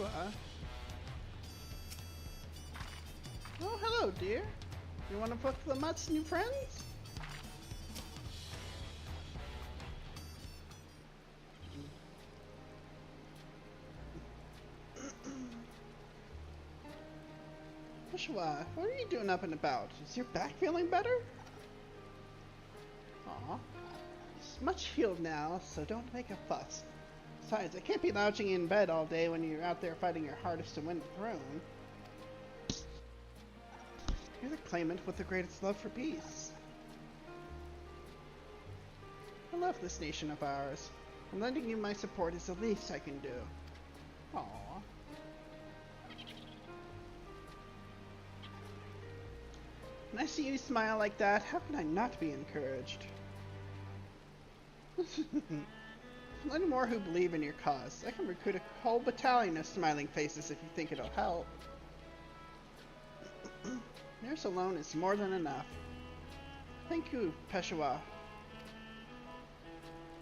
Oh, hello, dear. You want to book the Mutt's new friends? Joshua, what are you doing up and about? Is your back feeling better? Aw. It's much healed now, so don't make a fuss. Besides, I can't be lounging in bed all day when you're out there fighting your hardest to win the throne. You're the claimant with the greatest love for peace. I love this nation of ours. And lending you my support is the least I can do. Aww. When I see you smile like that, how can I not be encouraged? Plenty more who believe in your cause. I can recruit a whole battalion of smiling faces if you think it'll help. Yours alone is more than enough. Thank you, Peshawar.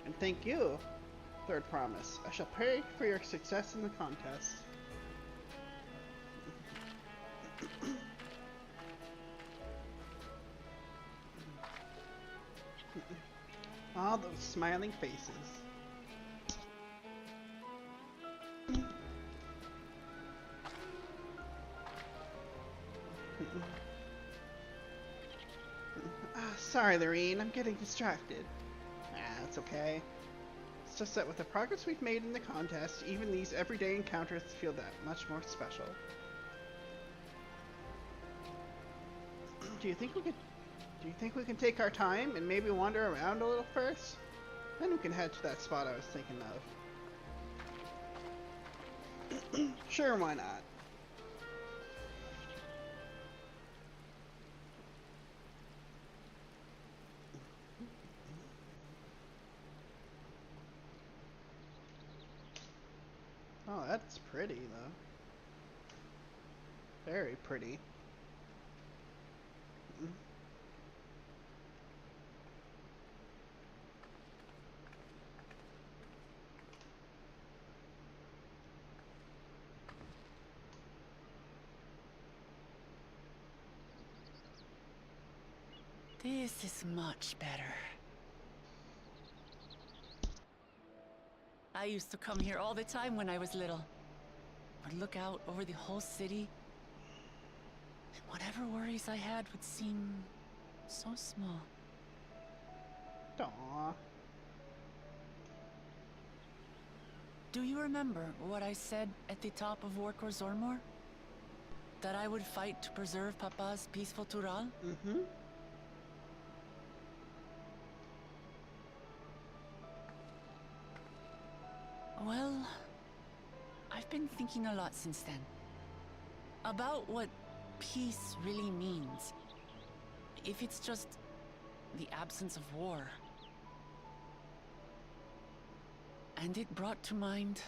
And thank you, Third Promise. I shall pray for your success in the contest. All those smiling faces. Sorry, Lorene, I'm getting distracted. It's okay. It's just that with the progress we've made in the contest, even these everyday encounters feel that much more special. Do you think we can take our time and maybe wander around a little first? Then we can head to that spot I was thinking of. Sure, why not? Oh, that's pretty, though. Very pretty. This is much better. I used to come here all the time when I was little. I'd look out over the whole city, and whatever worries I had would seem so small. Aww. Do you remember what I said at the top of Workor Zormor? That I would fight to preserve Papa's peaceful Tural? Mm-hmm. Well, I've been thinking a lot since then. About what peace really means. If it's just the absence of war. And it brought to mind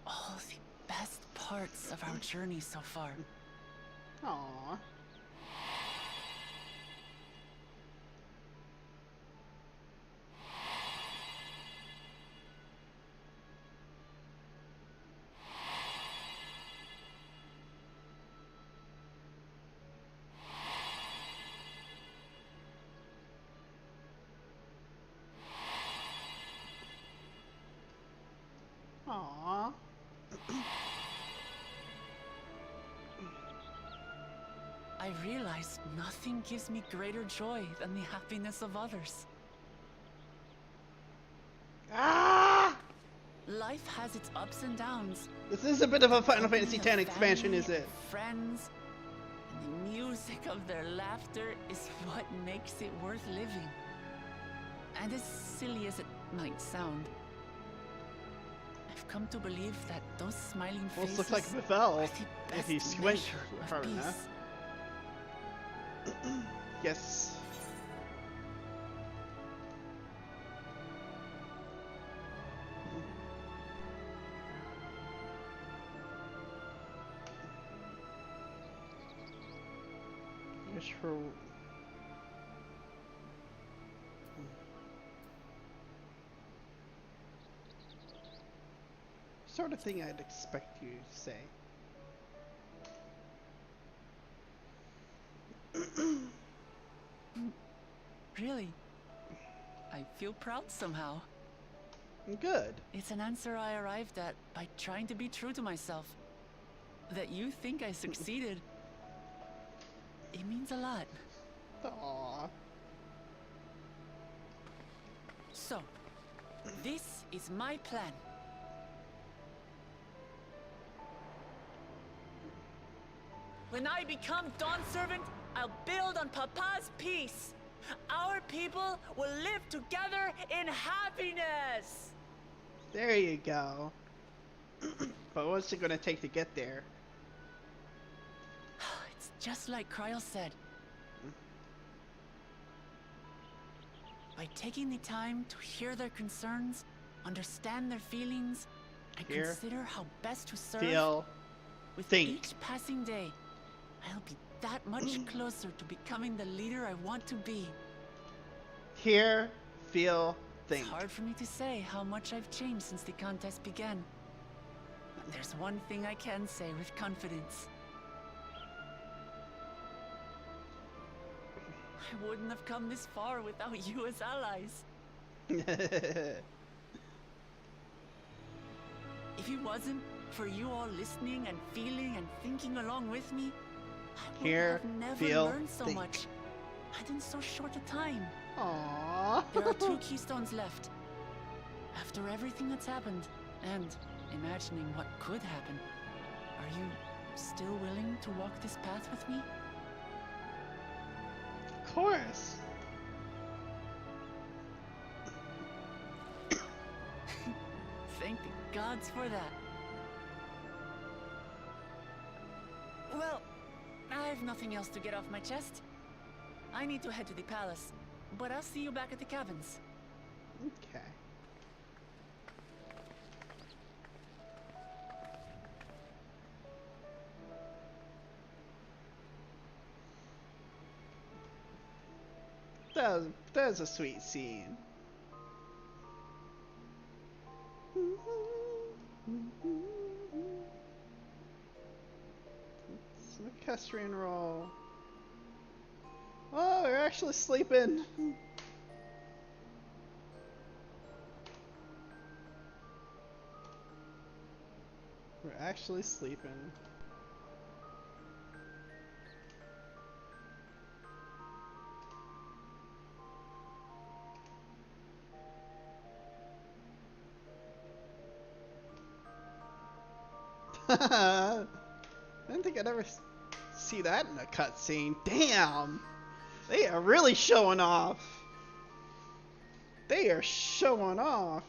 all the best parts of our journey so far. Aww. Aww. I realize nothing gives me greater joy than the happiness of others. Ah! Life has its ups and downs. This is a bit of a Final Fantasy X expansion, is it? Friends, and the music of their laughter is what makes it worth living. And as silly as it might sound, I've come to believe that those smiling faces Almost looks like Vivel are the if he best squints measure of hard peace. enough. Yes. Just for sort of thing I'd expect you to say. Really? I feel proud somehow. Good. It's an answer I arrived at by trying to be true to myself. That you think I succeeded. It means a lot. Aww. So, this is my plan. When I become Dawn Servant, I'll build on Papa's peace. Our people will live together in happiness. There you go. But what's it gonna take to get there? It's just like Kryl said. By taking the time to hear their concerns, understand their feelings, and consider how best to serve, with each passing day, I'll be that much closer to becoming the leader I want to be. Hear, feel, think. It's hard for me to say how much I've changed since the contest began. But there's one thing I can say with confidence. I wouldn't have come this far without you as allies. If it wasn't for you all listening and feeling and thinking along with me, I would have never learned so much, and in so short a time. Aww. There are 2 keystones left. After everything that's happened, and imagining what could happen, are you still willing to walk this path with me? Of course. Thank the gods for that. Well, I have nothing else to get off my chest. I need to head to the palace, but I'll see you back at the cabins. Okay. That was a sweet scene. It's an equestrian roll. Oh, we're actually sleeping. We're actually sleeping. I didn't think I'd ever see that in a cutscene. Damn! They are really showing off. They are showing off.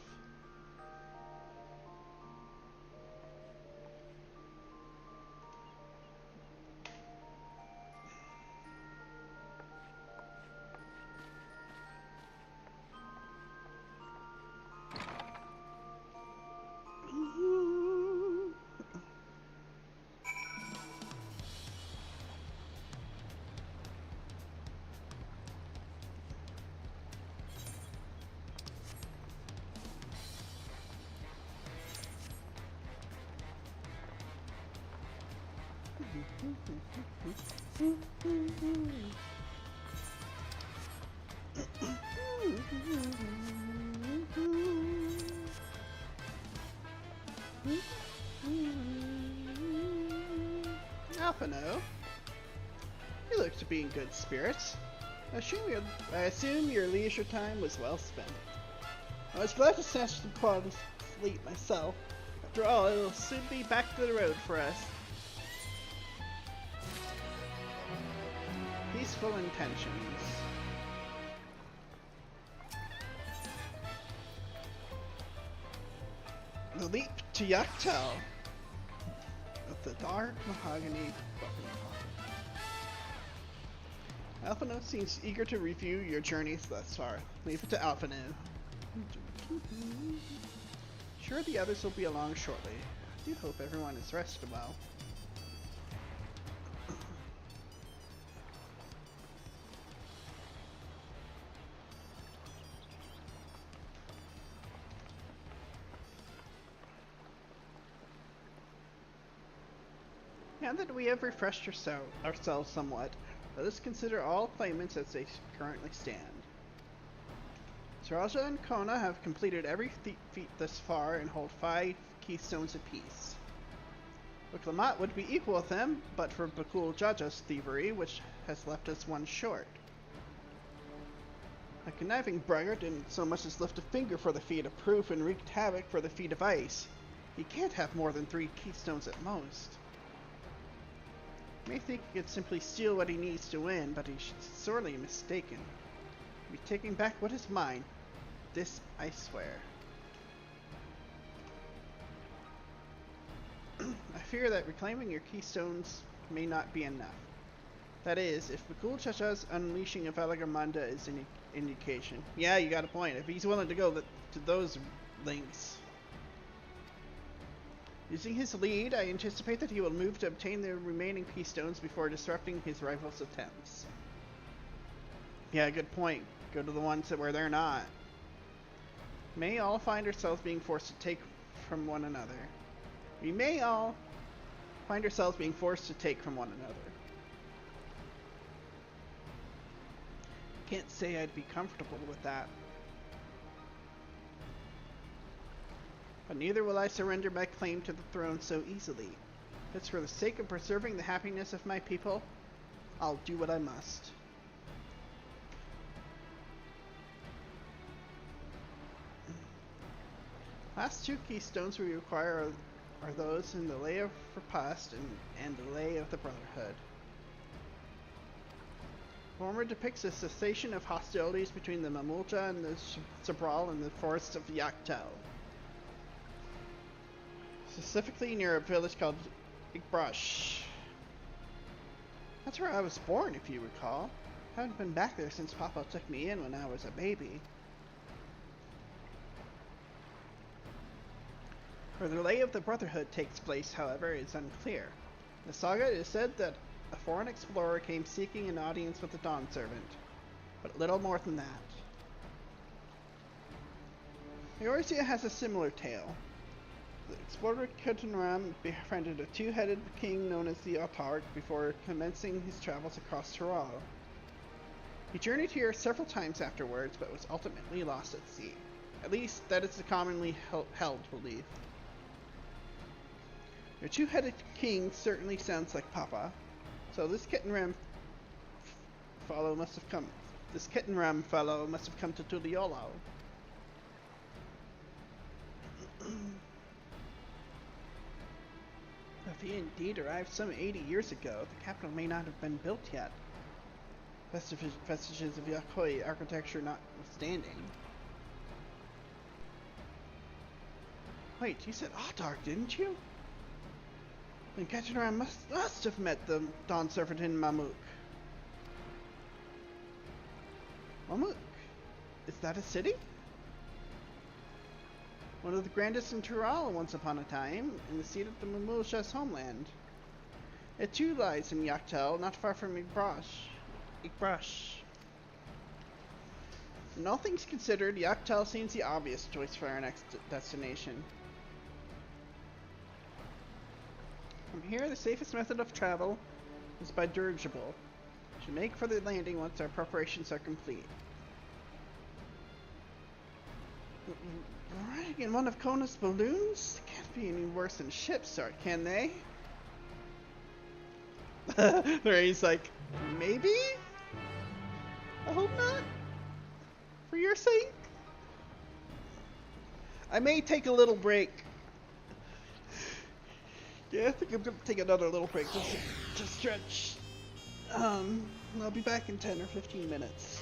Alphino, you look to be in good spirits. I assume your leisure time was well spent. I was glad to snatch some quality sleep myself. After all, it'll soon be back to the road for us. Peaceful intentions. The leap to Yaktel of the dark mahogany weapon. Alphino seems eager to review your journeys thus far. Leave it to Alphino. Sure, the others will be along shortly. I do hope everyone is rested well. Now that we have refreshed ourselves somewhat, let us consider all claimants as they currently stand. Saraja and Kona have completed every feat thus far and hold 5 keystones apiece. Uklamat would be equal with them, but for Bakul Jaja's thievery, which has left us 1 short. A conniving braggart didn't so much as lift a finger for the feat of proof and wreaked havoc for the feat of ice. He can't have more than 3 keystones at most. He may think he could simply steal what he needs to win, but he's sorely mistaken. He'll be taking back what is mine. This I swear. I fear that reclaiming your keystones may not be enough. That is, if Bakul Chacha's unleashing of Alagamanda is an indication. Yeah, you got a point. If he's willing to go to those links. Using his lead, I anticipate that he will move to obtain the remaining keystones before disrupting his rival's attempts. Yeah, good point. Go to the ones where they're not. May all find ourselves being forced to take from one another. We may all find ourselves being forced to take from one another. Can't say I'd be comfortable with that. But neither will I surrender my claim to the throne so easily. If it's for the sake of preserving the happiness of my people, I'll do what I must. Last two keystones we require are those in the Lay of Repast and the Lay of the Brotherhood. The former depicts a cessation of hostilities between the Mamulja and the Sabral in the forests of Yaktel. Specifically near a village called Igbrush. That's where I was born, if you recall. I haven't been back there since Papa took me in when I was a baby. Where the Lay of the Brotherhood takes place, however, is unclear. The saga is said that a foreign explorer came seeking an audience with the Dawn Servant, but little more than that. Eorzea has a similar tale. The explorer Ketanram befriended a two-headed king known as the Autarch before commencing his travels across Tural. He journeyed here several times afterwards, but was ultimately lost at sea. At least, that is the commonly held belief. Your two-headed king certainly sounds like Papa, so this Ketanram fellow must have come. This Ketanram fellow must have come to Tuliolo. If he indeed arrived some 80 years ago, the capital may not have been built yet. Vestiges of Yakoi architecture notwithstanding. Wait, you said Autarch, didn't you? Then Ketanram must have met the Dawn Servant in Mamuk. Mamuk? Is that a city? One of the grandest in Tural once upon a time, and the seat of the Mamulja's homeland. It too lies in Yaktel, not far from Igbrush. And all things considered, Yaktel seems the obvious choice for our next destination. From here, the safest method of travel is by dirigible. We should make for the landing once our preparations are complete. Riding in one of Kona's balloons? Can't be any worse than ships, can they? He's like, maybe? I hope not. For your sake? I may take a little break. Yeah, I think I'm gonna take another little break just to stretch. I'll be back in 10 or 15 minutes.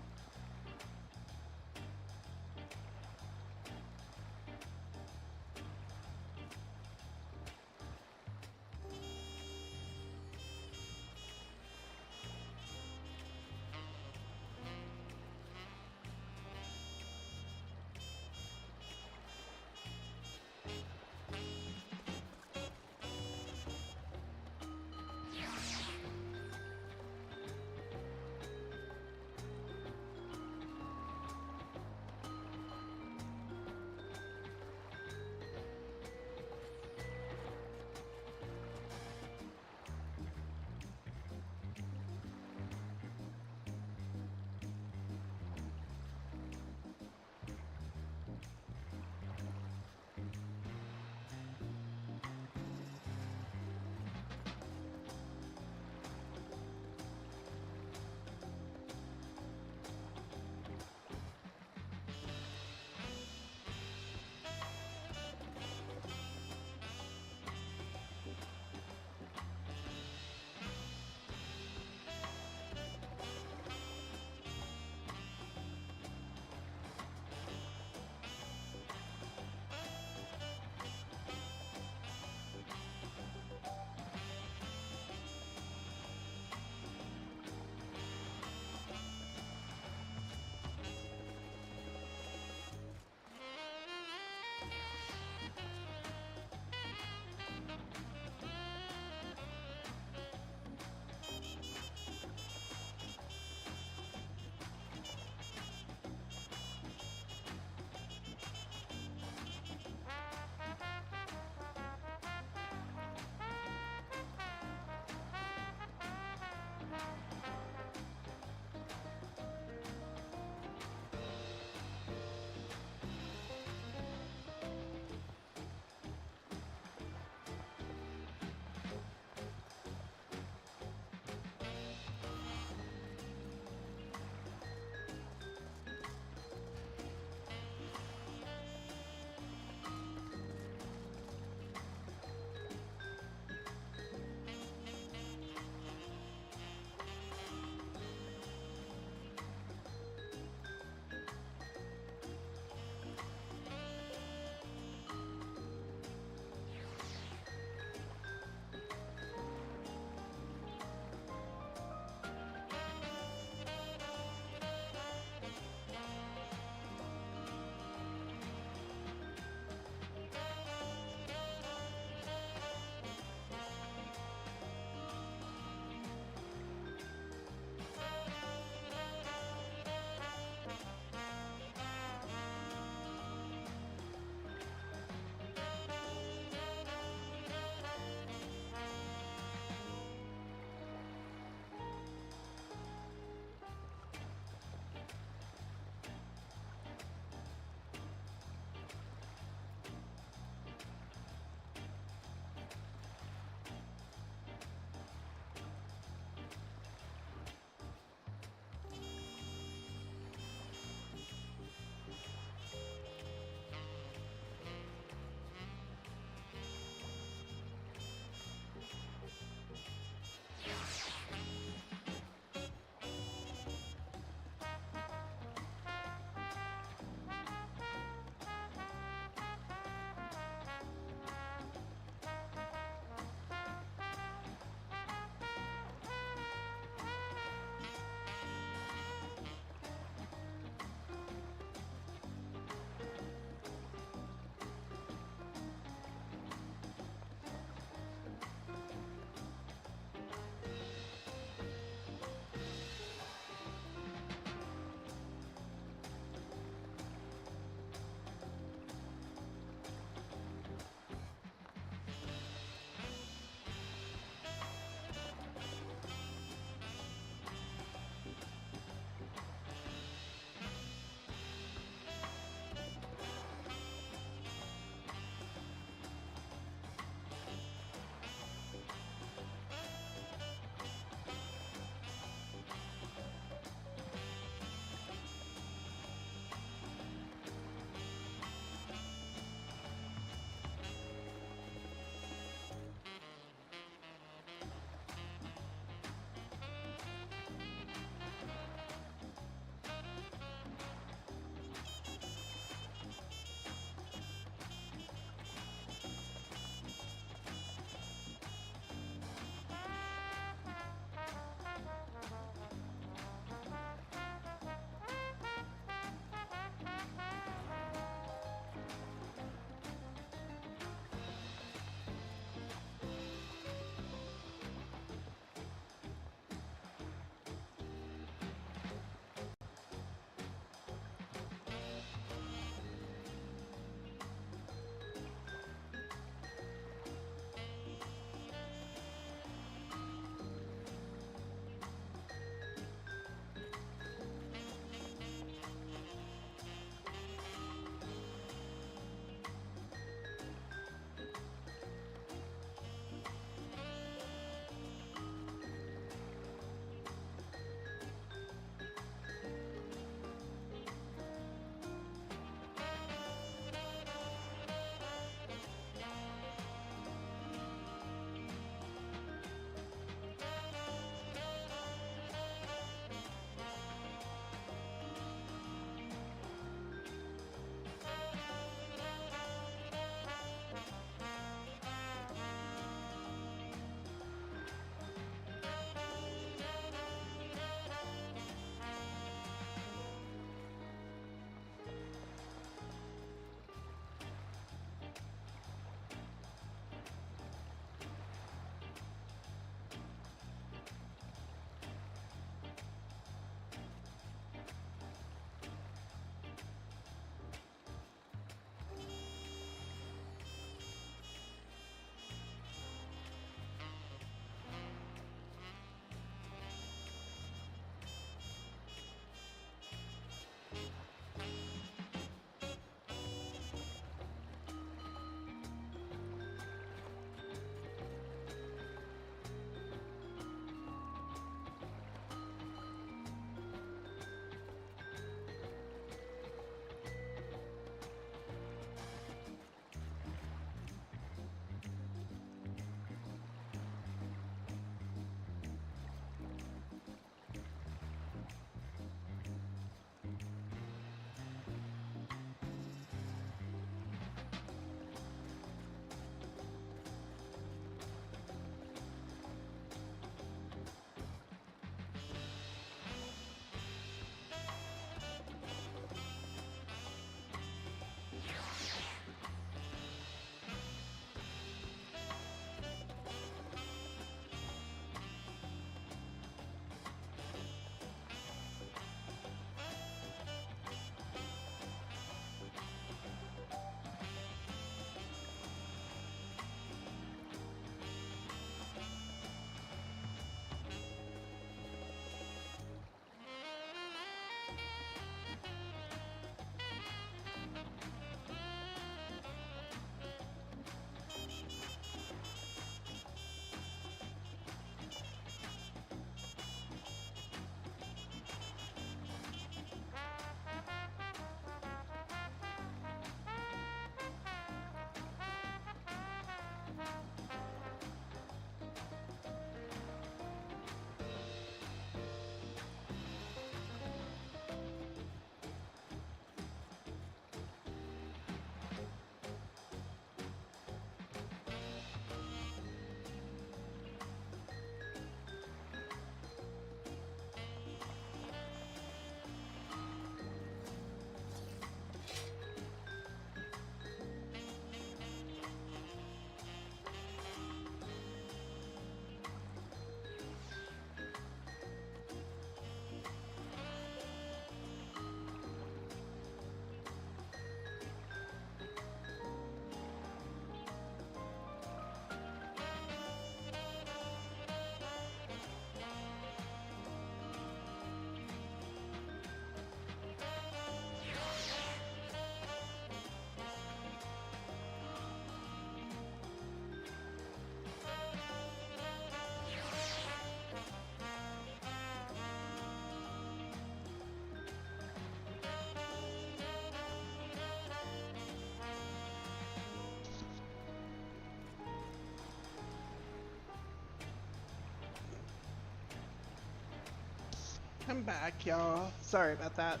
I'm back, y'all. Sorry about that.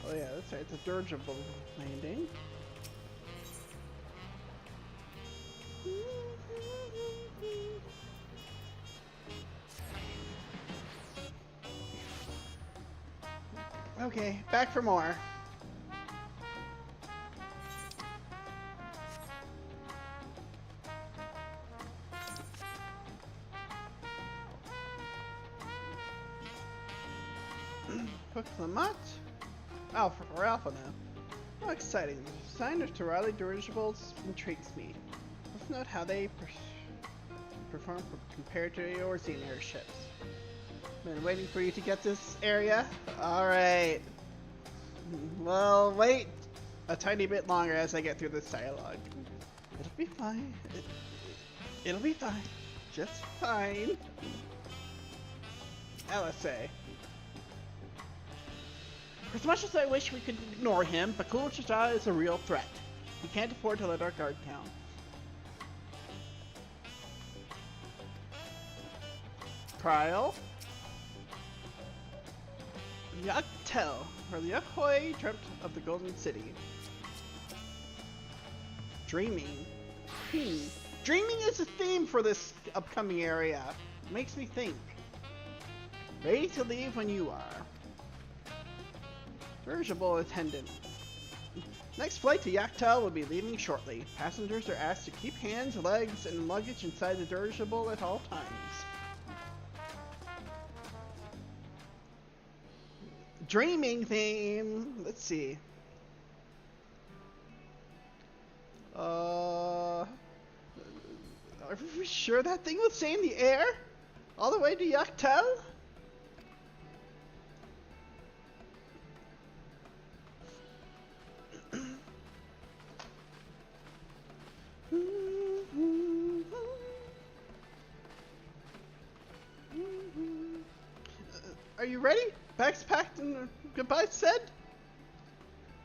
Oh yeah, that's right. It's a dirigible landing. Okay, back for more. Hook Lamont. Alpha or Alpha now. How exciting. The design of Tirali dirigibles intrigues me. Let's note how they perform compared to your Xene airships. Been waiting for you to get this area. Alright. Well, wait a tiny bit longer as I get through this dialogue. It'll be fine. It'll be fine. Just fine. LSA. For as much as I wish we could ignore him, Bakul Jaja is a real threat. We can't afford to let our guard down. Trial. Yaktel, or the Yakhoi dreamt of the Golden City. Dreaming. Dreaming is a theme for this upcoming area. It makes me think. Ready to leave when you are. Dirigible attendant. Next flight to Yaktel will be leaving shortly. Passengers are asked to keep hands, legs, and luggage inside the dirigible at all times. Dreaming theme. Let's see. Are we sure that thing will stay in the air? All the way to Yaktel? Are you ready? Bags packed and goodbye said?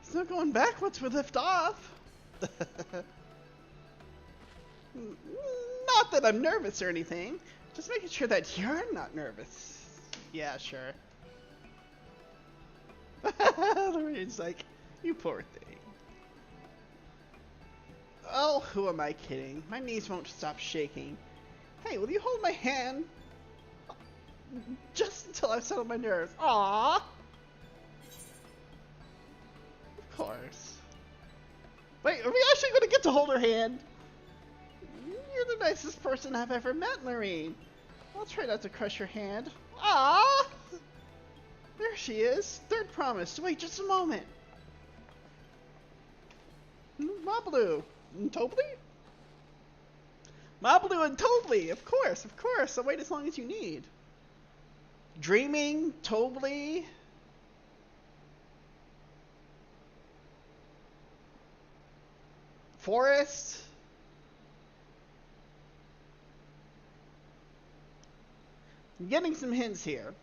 It's not going back once we lift off. Not that I'm nervous or anything. Just making sure that you're not nervous. Yeah, sure. Lorraine's like, you poor thing. Oh, who am I kidding? My knees won't stop shaking. Hey, will you hold my hand? Just until I've settled my nerves. Aww! Of course. Wait, are we actually going to get to hold her hand? You're the nicest person I've ever met, Lorraine. I'll try not to crush your hand. Aww! There she is. Third promise. Wait just a moment. Mablou. And Tobly? Mablou and Tobly. Of course, of course. I'll wait as long as you need. Dreaming, Tobly. Forest. I'm getting some hints here.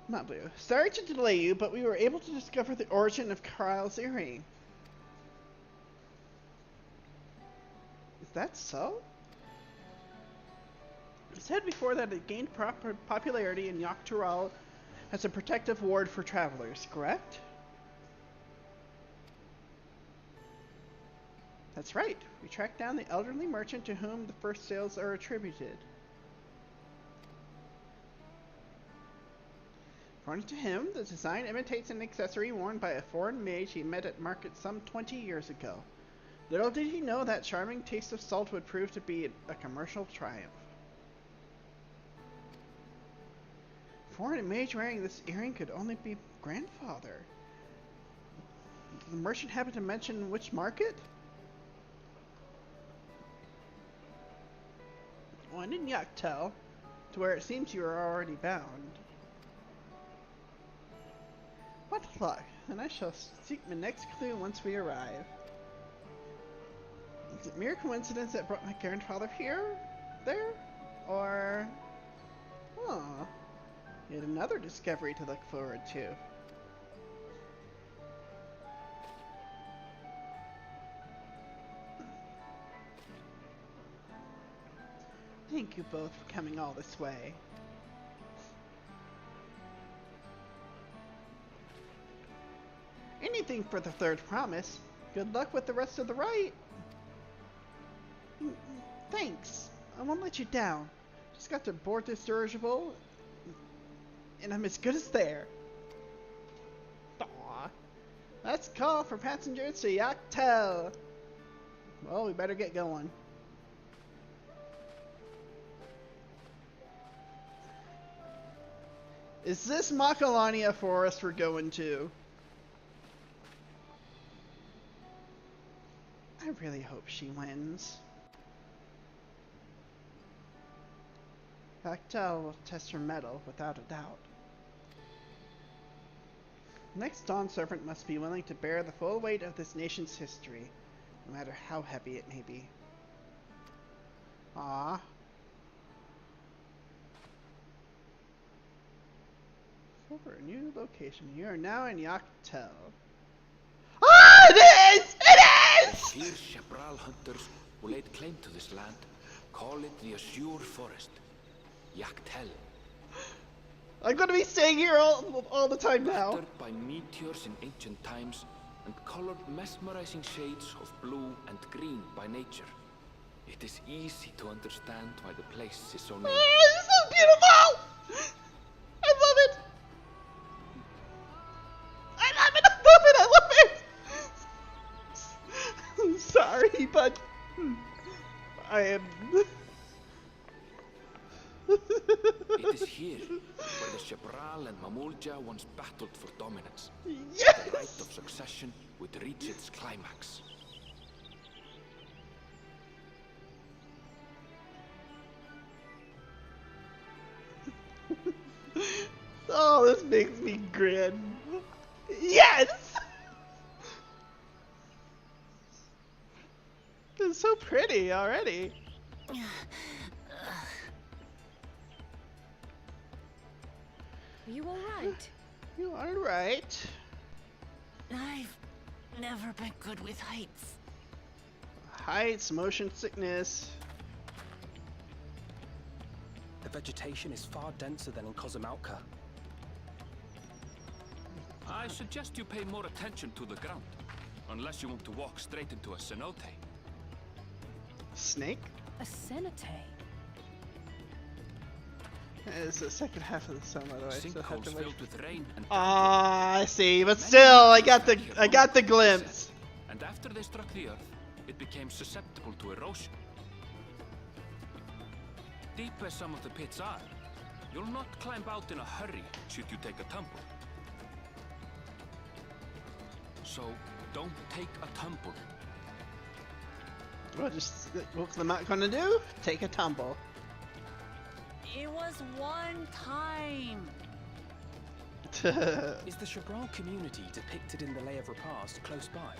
Mablou. Sorry to delay you, but we were able to discover the origin of Kyle's earring. Is that so? You said before that it gained proper popularity in Yaktural as a protective ward for travelers, correct? That's right. We tracked down the elderly merchant to whom the first sales are attributed. According to him, the design imitates an accessory worn by a foreign mage he met at market some 20 years ago. Little did he know that charming taste of salt would prove to be a commercial triumph. Foreign mage wearing this earring could only be grandfather. The merchant happened to mention which market? One in Yaktel, to where it seems you are already bound. What luck, and I shall seek my next clue once we arrive. Is it mere coincidence that brought my grandfather here? There? Or... Huh. Yet another discovery to look forward to. Thank you both for coming all this way. Anything for the third promise. Good luck with the rest of the rite. Thanks. I won't let you down. Just got to board this dirigible, and I'm as good as there. Aw. Let's call for passengers to Yaktel. Well, we better get going. Is this Macalania forest we're going to? I really hope she wins. Yaktel will test her mettle, without a doubt. The next Dawn Servant must be willing to bear the full weight of this nation's history, no matter how heavy it may be. Ah. For a new location. You are now in Yaktel. Ah, it is! It is! The fierce Chapral hunters who laid claim to this land call it the Azure Forest, Yaktel. I'm gonna be staying here all the time now. Battered by meteors in ancient times and colored mesmerizing shades of blue and green by nature, it is easy to understand why the place is so named. Oh, it's so beautiful! I love it! I love it! I love it! I love it! I'm sorry, but I am. It is here where the Chapral and Mamulja once battled for dominance. Yes! The right of succession would reach its climax. Oh, this makes me grin. Yes! It's so pretty already. Are you alright? You are right. I've never been good with heights. Heights, motion sickness. The vegetation is far denser than in Cozumauca. I suggest you pay more attention to the ground, unless you want to walk straight into a cenote. Snake? A cenote? It's the second half of the summer, though. I still have to wait. Filled with rain and I see, but still, I got the glimpse. And after they struck the earth, it became susceptible to erosion. Deep as some of the pits are, you'll not climb out in a hurry should you take a tumble. So, don't take a tumble. Well, just what am I gonna do? Take a tumble. It was one time. Is the Chapral community depicted in the Lay of Repast close by?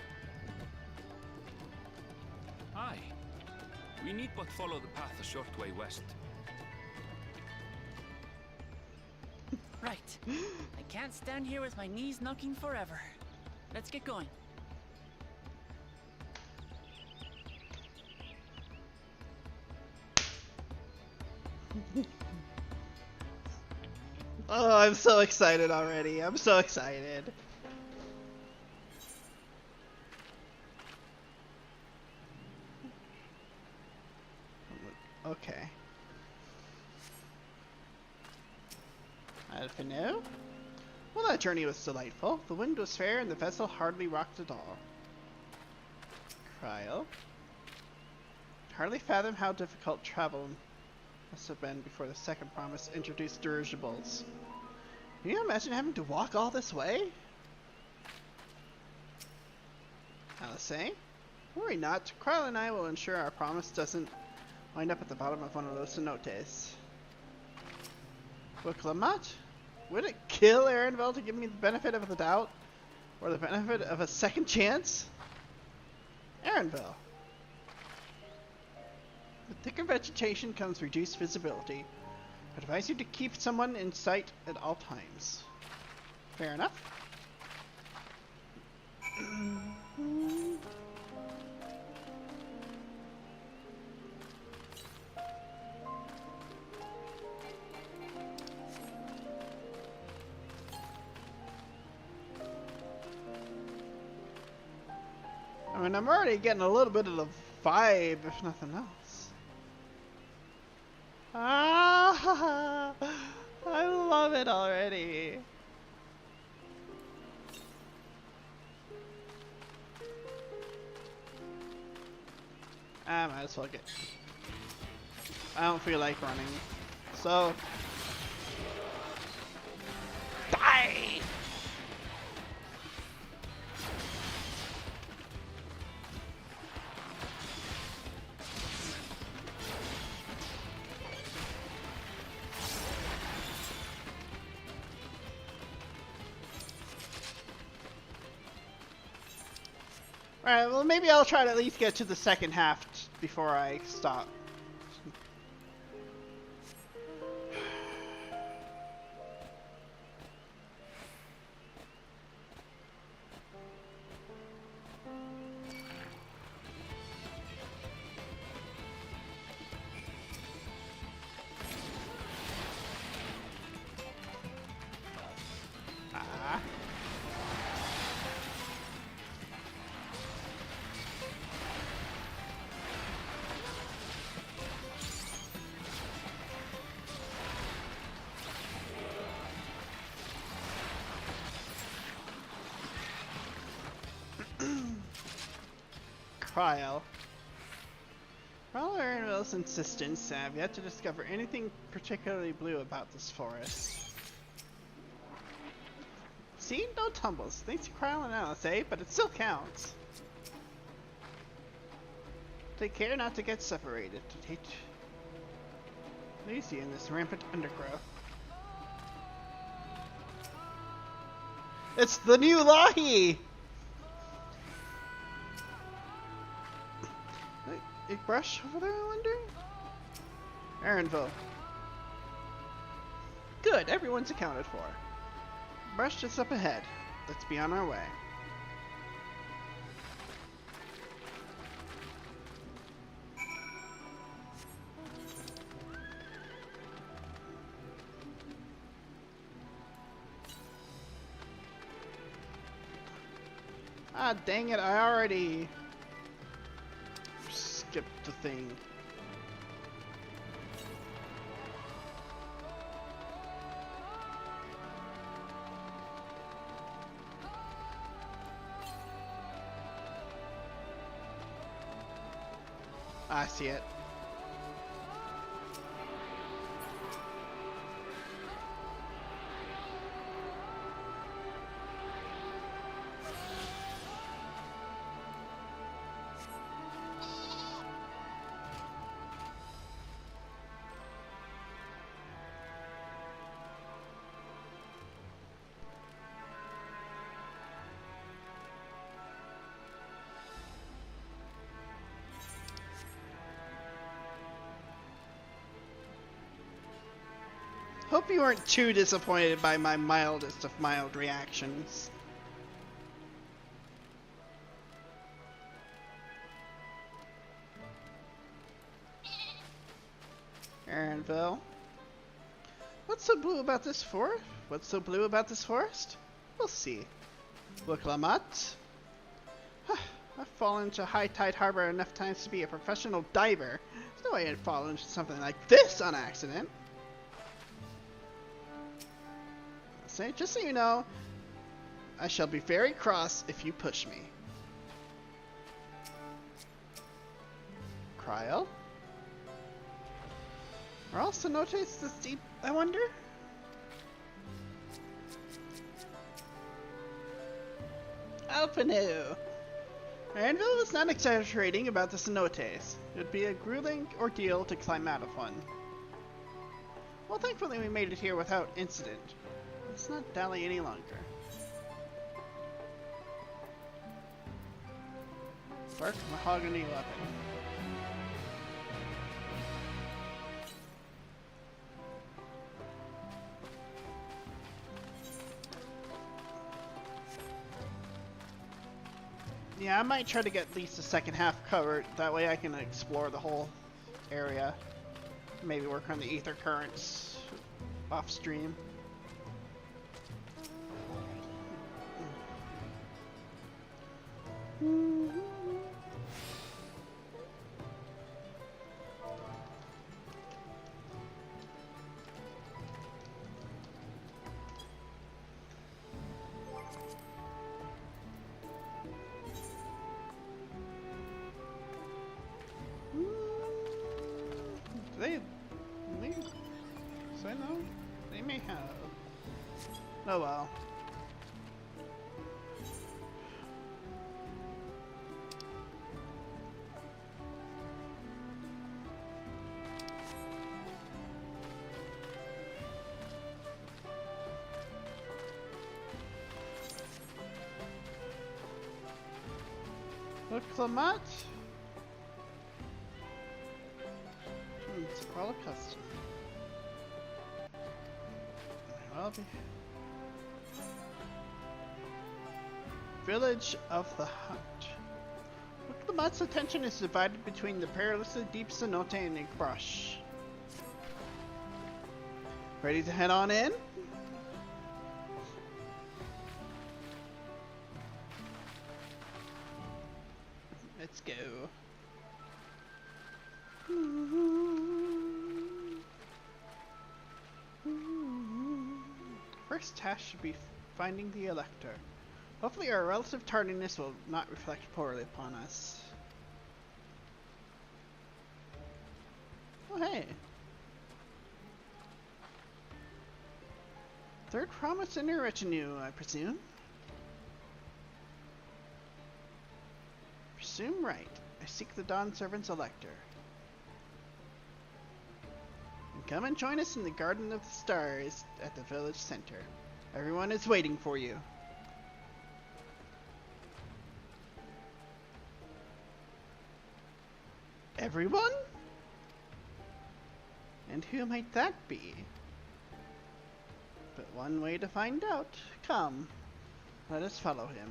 Aye. We need but follow the path a short way west. Right. I can't stand here with my knees knocking forever. Let's get going. Oh, I'm so excited already. I'm so excited. Okay. Alfino? Well, that journey was delightful. The wind was fair and the vessel hardly rocked at all. Cryo? Hardly fathom how difficult travel must have been before the second promise introduced dirigibles. Can you imagine having to walk all this way? Alice, worry not. Cryo and I will ensure our promise doesn't wind up at the bottom of one of those cenotes. But Clamat? Would it kill Erenville to give me the benefit of the doubt? Or the benefit of a second chance? Erenville. With thicker vegetation comes reduced visibility. Advise you to keep someone in sight at all times. Fair enough. I mean, I'm already getting a little bit of the vibe, if nothing else. Ah, I love it already. I might as well get. I don't feel like running, so die. Alright, well maybe I'll try to at least get to the second half before I stop. Trial. Following Aaronville's insistence, I have yet to discover anything particularly blue about this forest. See? No tumbles. Thanks to Kryl and Alice, eh? But it still counts. Take care not to get separated. To take it easy in this rampant undergrowth. It's the new Lahi! A brush over there, I wonder? Aaronville. Good, everyone's accounted for. Brush just up ahead. Let's be on our way. Ah, dang it, I already skipped the thing. I see it. Hope you weren't too disappointed by my mildest of mild reactions. Aaronville. What's so blue about this forest? What's so blue about this forest? We'll see. Look, Lamont. I've fallen into High Tide Harbor enough times to be a professional diver. There's no way I'd fall into something like this on accident. Just so you know, I shall be very cross if you push me. Kryl? Are all cenotes this deep, I wonder? Alpinu! Aaronville was not exaggerating about the cenotes. It would be a grueling ordeal to climb out of one. Well, thankfully we made it here without incident. Let's not dally any longer. Bark mahogany weapon. Yeah, I might try to get at least the second half covered. That way I can explore the whole area. Maybe work on the ether currents off stream. So no, they may have. Oh well. Look, Clement. It's a roller coaster. I'll be. Village of the Hunt. Look, Clement's attention is divided between the perilously deep cenote and Igbrush. Ready to head on in? Let's go. First task should be finding the Elector. Hopefully our relative tardiness will not reflect poorly upon us. Oh hey. Third promise in your retinue, I presume? Presume right. I seek the Dawn Servant's Elector. Come and join us in the Garden of the Stars at the village center. Everyone is waiting for you. Everyone? And who might that be? But one way to find out. Come, let us follow him.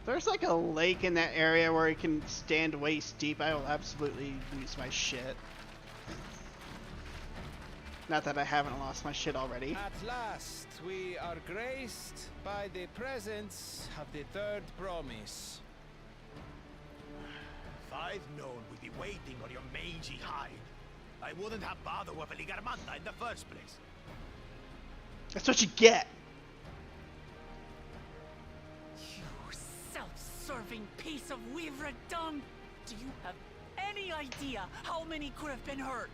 There's like a lake in that area where you can stand waist deep. I will absolutely lose my shit. Not that I haven't lost my shit already. At last, we are graced by the presence of the third promise. If I'd known we'd be waiting on your mangy hide, I wouldn't have bothered with Ligarmanda in the first place. That's what you get. Self-serving piece of weaver dung! Do you have any idea how many could have been hurt?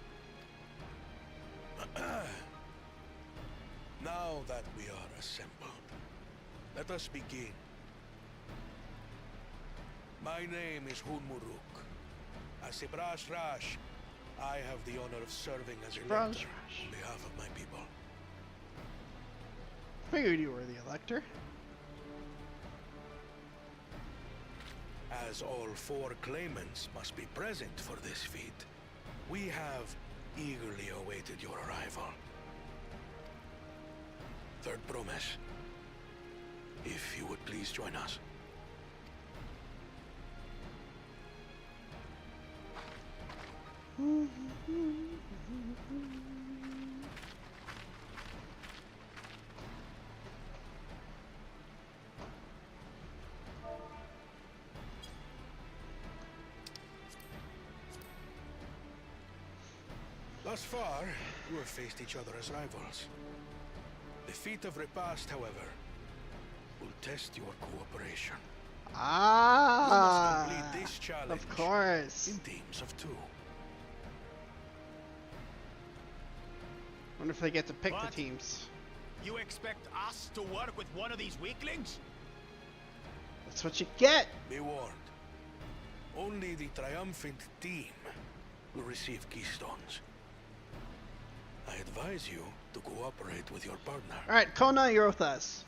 Now that we are assembled, let us begin. My name is Hunmuruk. As a Brash Rash, I have the honor of serving as Elector on behalf of my people. Figured you were the Elector. As all four claimants must be present for this feat, we have eagerly awaited your arrival. Third promise, if you would please join us. Thus far, you have faced each other as rivals. The feat of repast, however, will test your cooperation. Ah, you must complete this challenge of course. In teams of 2. Wonder if they get to pick What? the teams. You expect us to work with one of these weaklings? That's what you get. Be warned. Only the triumphant team will receive keystones. I advise you to cooperate with your partner. Alright, Kona, you're with us.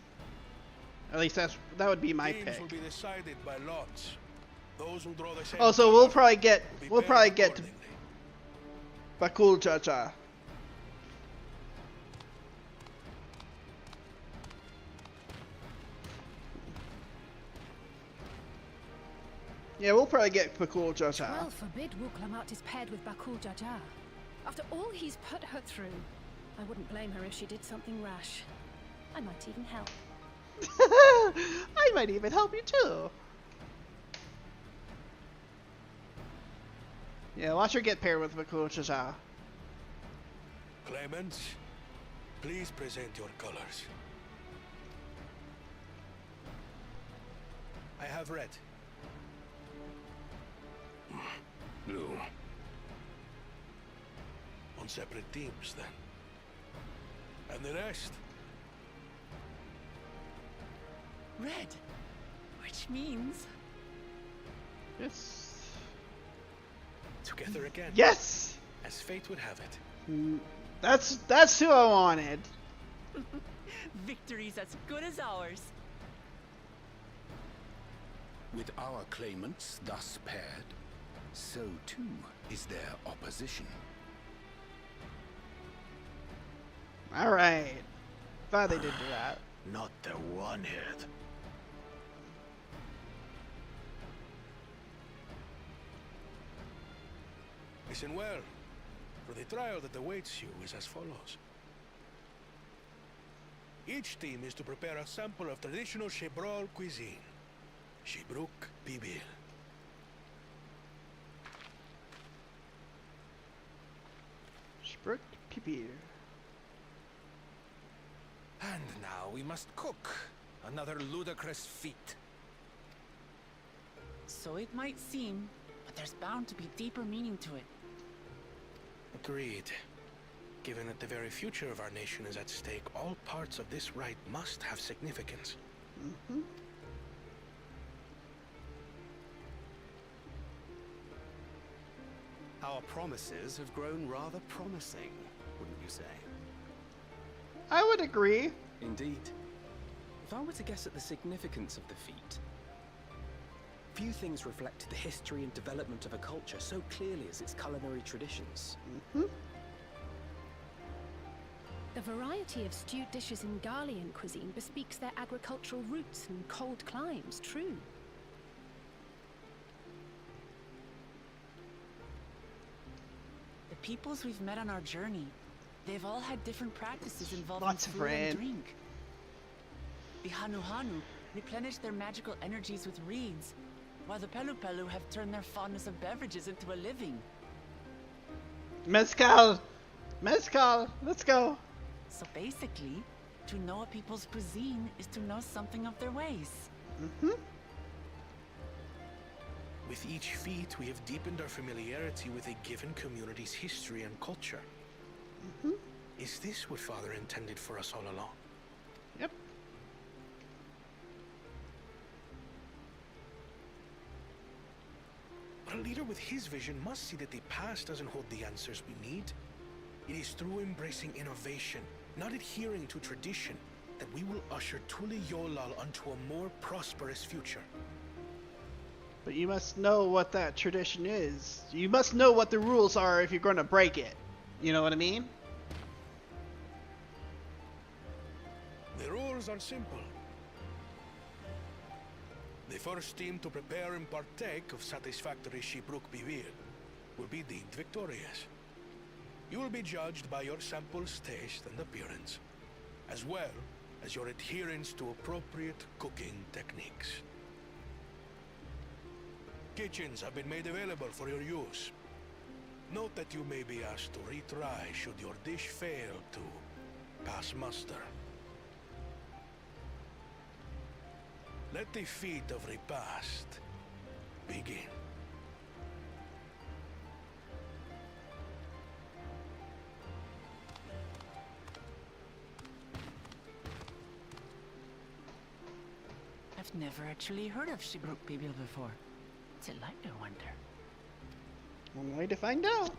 At least that would be my Teams pick. will be decided by lots. Those who draw the same Oh, so color we'll probably get will be paired to Bakul Jaja. Yeah, we'll probably get Bakul Jaja. Well, forbid Wuklamat is paired with Bakul Jaja. After all he's put her through, I wouldn't blame her if she did something rash. I might even help. I might even help you too. Yeah, watch her get paired with Bakul Jaja. Claimants, please present your colors. I have red. Blue. On separate teams, then. And the rest? Red. Which means... Yes. Together again. Yes! As fate would have it. That's who I wanted. Victory's as good as ours. With our claimants thus paired, so too is their opposition. Alright. Glad they did do that. Not the one hit. Listen well, for the trial that awaits you is as follows. Each team is to prepare a sample of traditional Shebrol cuisine. Shibruk Bibil. Shibruk Bibil. And now we must cook. Another ludicrous feat. So it might seem, but there's bound to be deeper meaning to it. Agreed. Given that the very future of our nation is at stake, all parts of this rite must have significance. Mm-hmm. Our promises have grown rather promising, wouldn't you say? I would agree. Indeed. If I were to guess at the significance of the feat, few things reflect the history and development of a culture so clearly as its culinary traditions. Mm-hmm. The variety of stewed dishes in Garlean cuisine bespeaks their agricultural roots and cold climes, true. The peoples we've met on our journey, they've all had different practices involving Lots of food red. and drink. The Hanuhanu replenish their magical energies with reeds, while the Pelupelu have turned their fondness of beverages into a living. Mezcal! Mezcal! Let's go! So basically, to know a people's cuisine is to know something of their ways. Mm-hmm. With each feat, we have deepened our familiarity with a given community's history and culture. Mm-hmm. Is this what Father intended for us all along? Yep. But a leader with his vision must see that the past doesn't hold the answers we need. It is through embracing innovation, not adhering to tradition, that we will usher Tuli Yolal onto a more prosperous future. But you must know what that tradition is. You must know what the rules are if you're going to break it. You know what I mean? The rules are simple. The first team to prepare and partake of satisfactory Shibruk Bivir will be deemed victorious. You will be judged by your sample's taste and appearance, as well as your adherence to appropriate cooking techniques. Kitchens have been made available for your use. Note that you may be asked to retry should your dish fail to pass muster. Let the feat of repast begin. I've never actually heard of Shibruk Bibil before. What's it like, I wonder? One way to find out.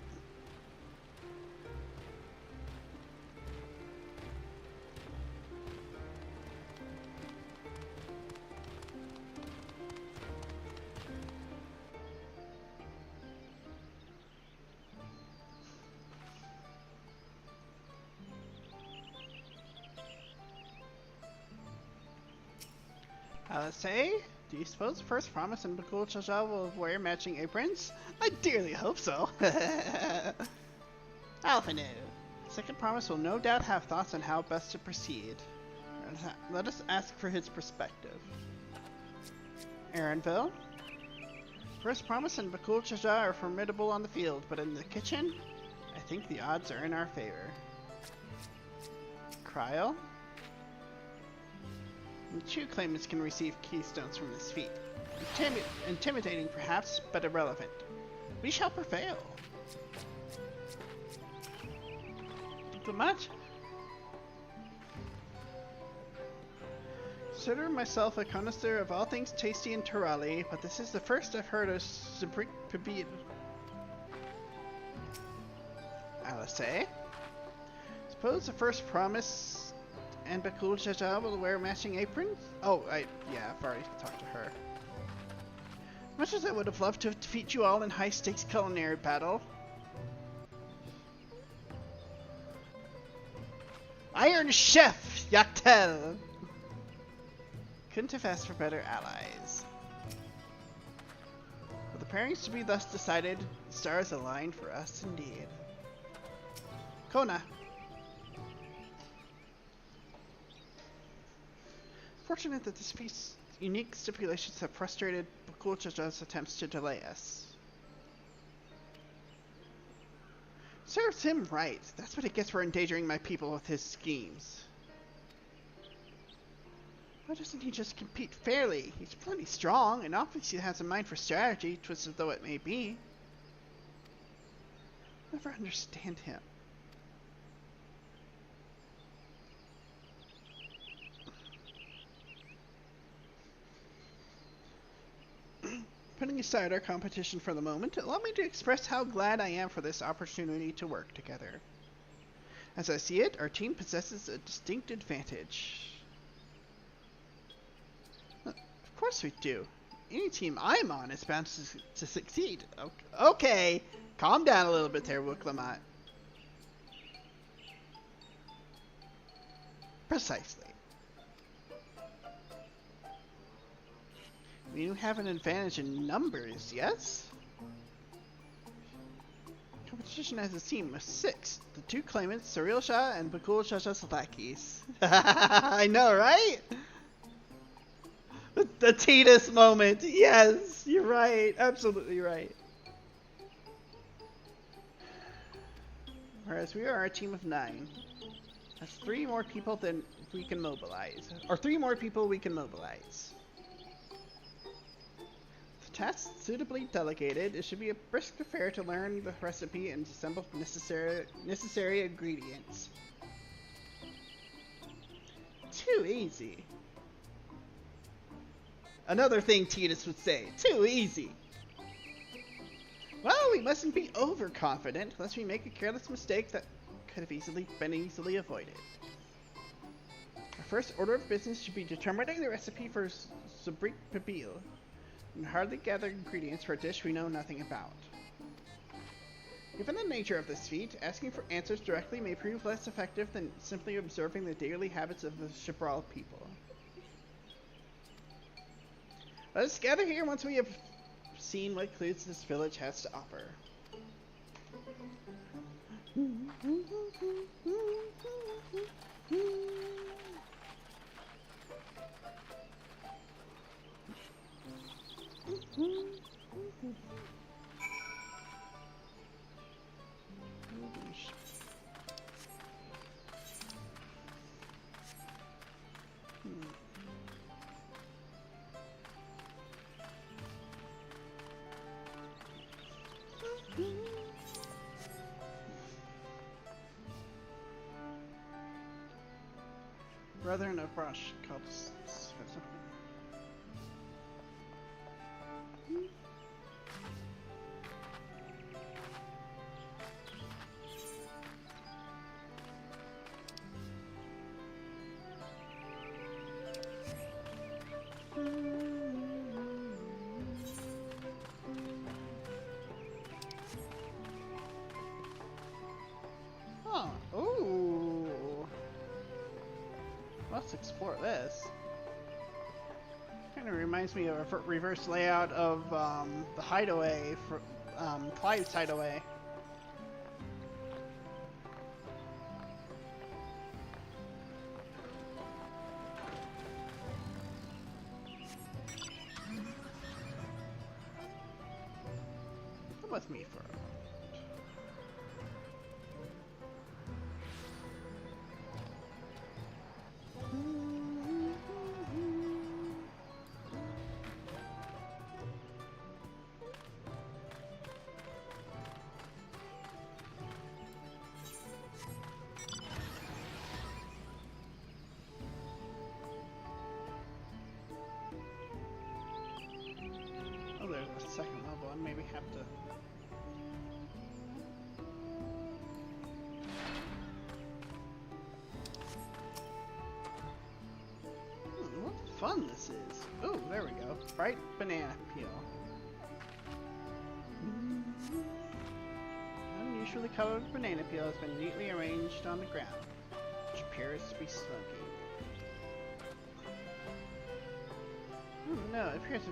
Say, do you suppose the first promise and Bakul Chaja will wear matching aprons? I dearly hope so. Alphinu. Second promise will no doubt have thoughts on how best to proceed. Let us ask for his perspective. Aaronville. First promise and Bakul Chaja are formidable on the field, but in the kitchen, I think the odds are in our favor. Cryo. The two claimants can receive keystones from this feat. Intimidating perhaps, but irrelevant. We shall prevail. Diplomat? Consider myself a connoisseur of all things tasty in Turali, but this is the first I've heard of Zabrik Pabid. Alice? Suppose the first promise and Bakul Jaja will wear matching aprons? Oh, yeah, I've already talked to her. Much as I would have loved to defeat you all in high-stakes culinary battle. Iron Chef Yaktel! Couldn't have asked for better allies. With the pairings to be thus decided, the stars aligned for us indeed. Kona. Fortunate that this piece's unique stipulations have frustrated Bakul Chaja's attempts to delay us. Serves him right. That's what he gets for endangering my people with his schemes. Why doesn't he just compete fairly? He's plenty strong, and obviously has a mind for strategy, twisted though it may be. Never understand him. Putting aside our competition for the moment, allow me to express how glad I am for this opportunity to work together. As I see it, our team possesses a distinct advantage. Of course we do. Any team I'm on is bound to succeed. Okay, calm down a little bit there, Wooklamat. Precisely. We have an advantage in numbers, yes? Competition as a team of 6. The two claimants, Surreal Shah and Bakul Shah's lackeys. I know, right? The Titus moment. Yes, you're right. Absolutely right. Whereas we are a team of 9. That's 3 more people than we can mobilize. Or 3 more people we can mobilize. Task suitably delegated, it should be a brisk affair to learn the recipe and assemble necessary ingredients. Too easy. Another thing Titus would say, too easy. Well, we mustn't be overconfident, lest we make a careless mistake that could have been easily avoided. Our first order of business should be determining the recipe for Zabrik Pabil. And hardly gather ingredients for a dish we know nothing about. Given the nature of this feat, asking for answers directly may prove less effective than simply observing the daily habits of the Shabral people. Let us gather here once we have seen what clues this village has to offer. Brother in a brush called Let's explore this. Kind of reminds me of a reverse layout of the hideaway for Clive's hideaway. Come with me for a moment. Oh, there's a second level. I maybe have to. What fun this is. Oh, there we go. Bright banana peel. Unusually colored banana peel has been neatly arranged on the ground, which appears to be smoky. No, it appears to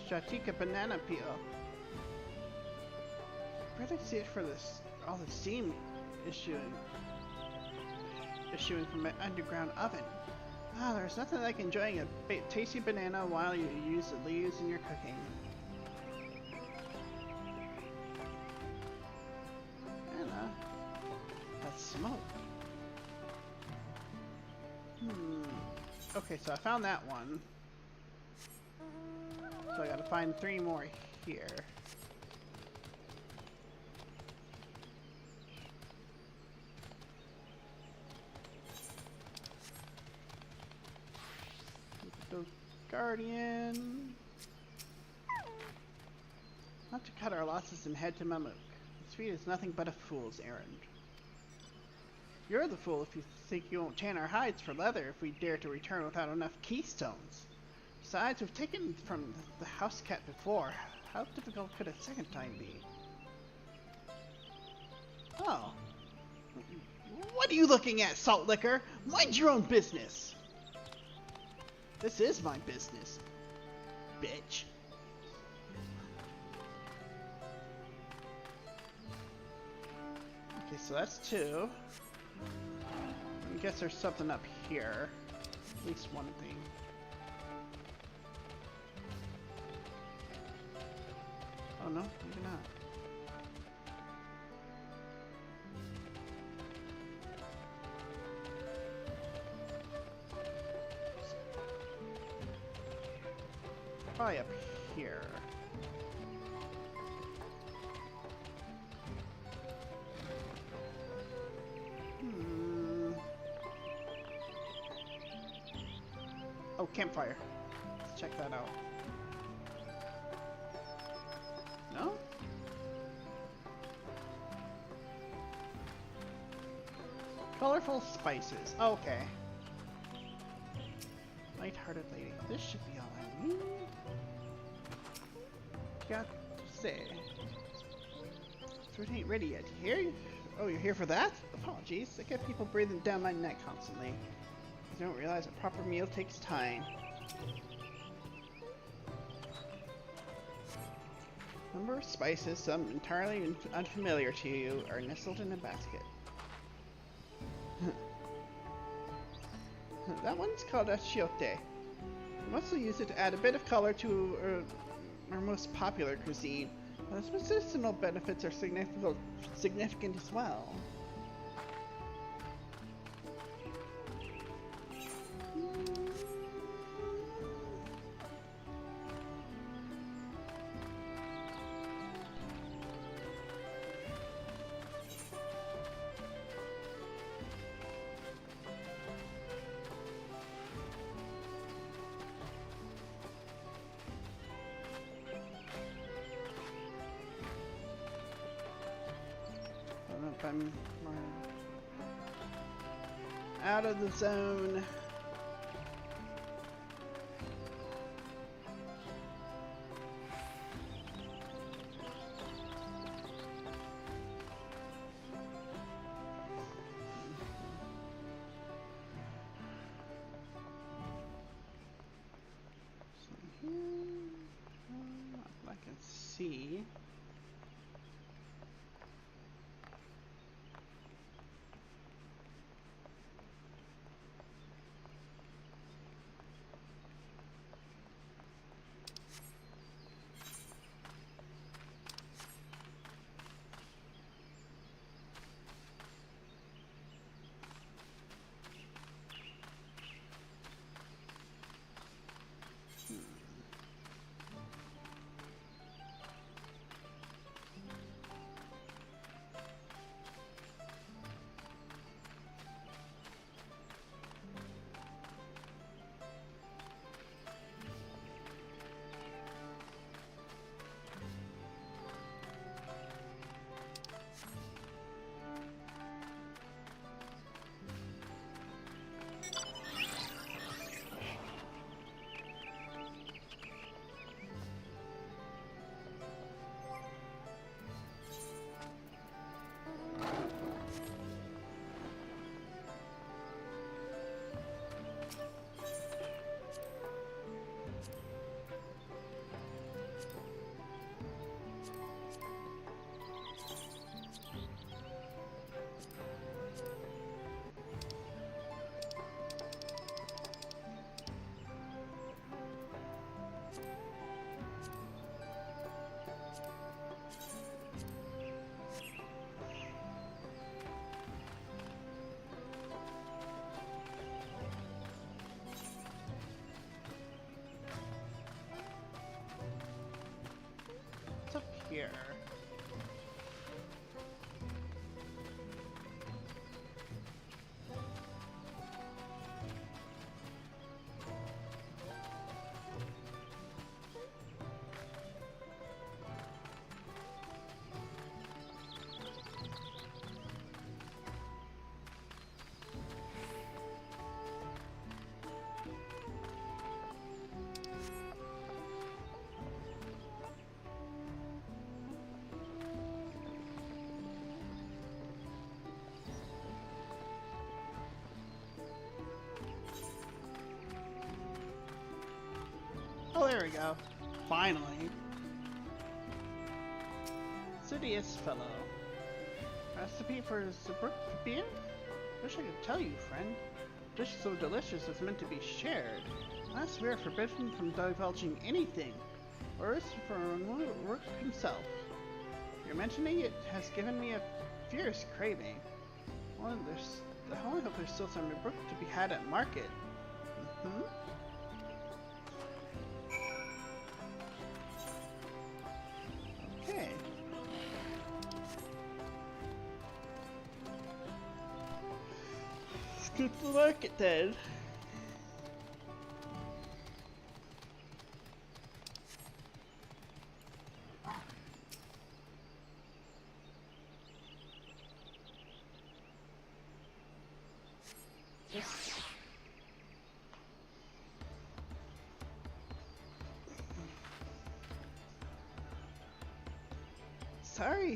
Shatika banana peel. Where did I see it for this? All the steam issuing from my underground oven. Ah, there's nothing like enjoying a tasty banana while you use the leaves in your cooking. And that's smoke. Okay, so I found that one. So I gotta find 3 more here. Go Guardian. Not to cut our losses and head to Mamuk. This feat is nothing but a fool's errand. You're the fool if you think you won't tan our hides for leather if we dare to return without enough keystones. Besides, we've taken from the house cat before. How difficult could a second time be? Oh. What are you looking at, Salt Liquor? Mind your own business! This is my business, bitch. Okay, so that's 2. I guess there's something up here. At least one thing. Oh no, maybe not. Probably up here. Oh, campfire. Let's check that out. No? Colorful spices. Okay. Light-hearted lady. This should be all I need. Got to say. Food ain't ready yet. You hear? Oh, you're here for that? Apologies. I get people breathing down my neck constantly. You don't realize a proper meal takes time. A number of spices, some entirely unfamiliar to you, are nestled in a basket. That one's called achiote. We mostly use it to add a bit of color to our most popular cuisine, but its medicinal benefits are significant as well. I'm out of the zone. see. What's up here? Oh, there we go. Finally. Studious fellow. Recipe for Zabrukbian? Wish I could tell you, friend. A dish so delicious it's meant to be shared. Unless we are forbidden from divulging anything, or it's for Rook himself. Your mentioning it has given me a fierce craving. I only hope there's still some Zabruk to be had at market. Mm-hmm. Okay. Let's go to the market then.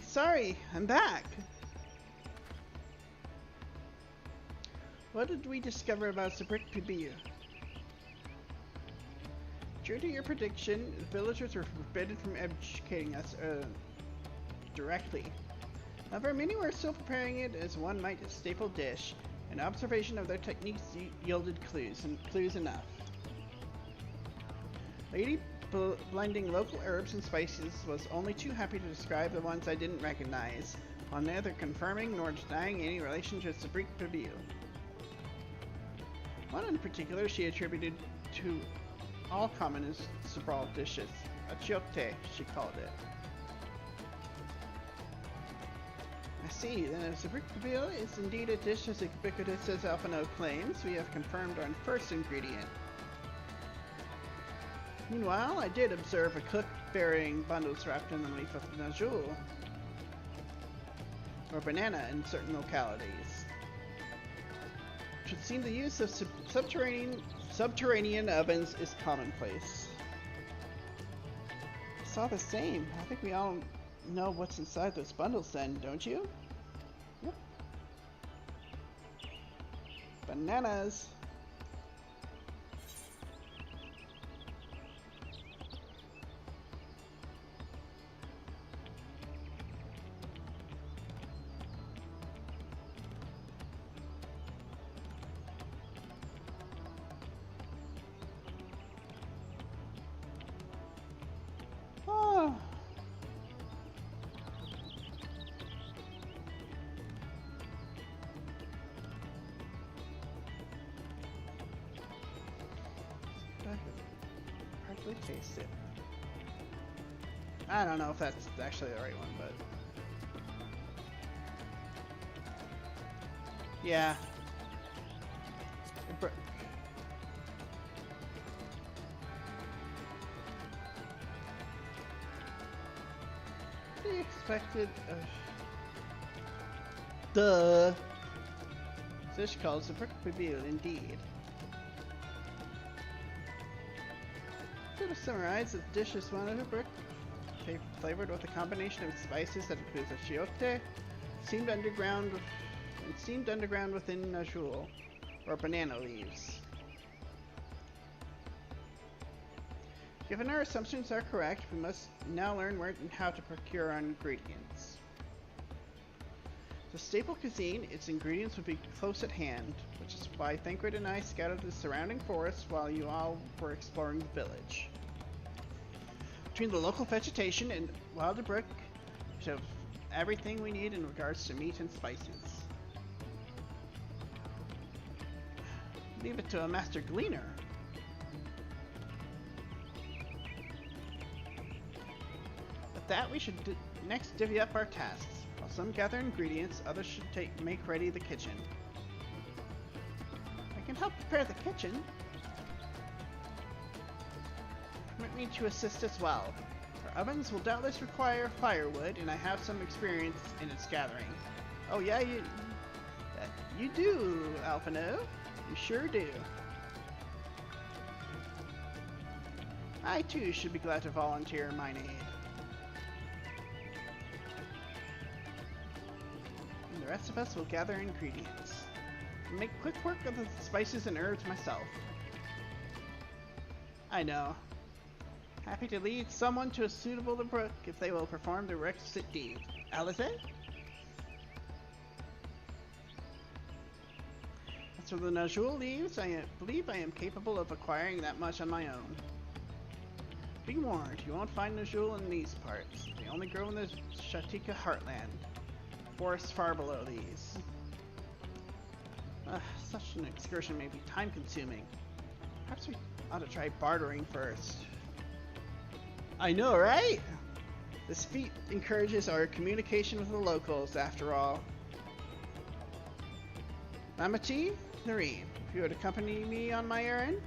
Sorry, I'm back. What did we discover about Zabrukbian? True to your prediction, the villagers were forbidden from educating us directly. However, many were still preparing it as one might a staple dish, and observation of their techniques yielded clues enough. Lady blending local herbs and spices was only too happy to describe the ones I didn't recognize, while neither confirming nor denying any relation to Zabrukbian. One in particular she attributed to all common as Zabral dishes, achiote she called it. I see, then if Zabrukbian is indeed a dish as ubiquitous as Alphino claims, we have confirmed our first ingredient. Meanwhile, I did observe a cook bearing bundles wrapped in the leaf of Najul, or banana in certain localities. It would seem the use of subterranean ovens is commonplace. I saw the same. I think we all know what's inside those bundles then, don't you? Yep. Bananas! actually taste it. I don't know if that's actually the right one, but yeah. The expected. Duh. Fish calls the brick reveal indeed. To summarize, the dish is one of a brick, flavored with a combination of spices that includes achiote, steamed underground within a jewel, or banana leaves. Given our assumptions are correct, we must now learn where and how to procure our ingredients. The staple cuisine, its ingredients would be close at hand, which is why Thancred and I scouted the surrounding forest while you all were exploring the village. Between the local vegetation and Wilderbrook, we have everything we need in regards to meat and spices. Leave it to a master gleaner. With that, we should next divvy up our tasks. While some gather ingredients, others should make ready the kitchen. I can help prepare the kitchen. Permit me to assist as well. Our ovens will doubtless require firewood, and I have some experience in its gathering. Oh yeah, you do, Alphino. You sure do. I too should be glad to volunteer in mine aid. And the rest of us will gather ingredients. I'll make quick work of the spices and herbs myself. I know. Happy to lead someone to a suitable brook if they will perform the requisite deed. Alice? As for the Najul leaves, I believe I am capable of acquiring that much on my own. Be warned, you won't find Najul in these parts. They only grow in the Shatika heartland. Forests far below these. Such an excursion may be time-consuming. Perhaps we ought to try bartering first. I know, right? This feat encourages our communication with the locals, after all. Namachi, Nareen, if you would accompany me on my errand?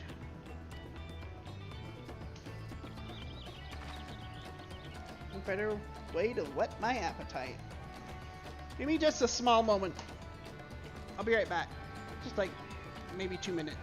No better way to whet my appetite. Give me just a small moment. I'll be right back. Just like maybe 2 minutes.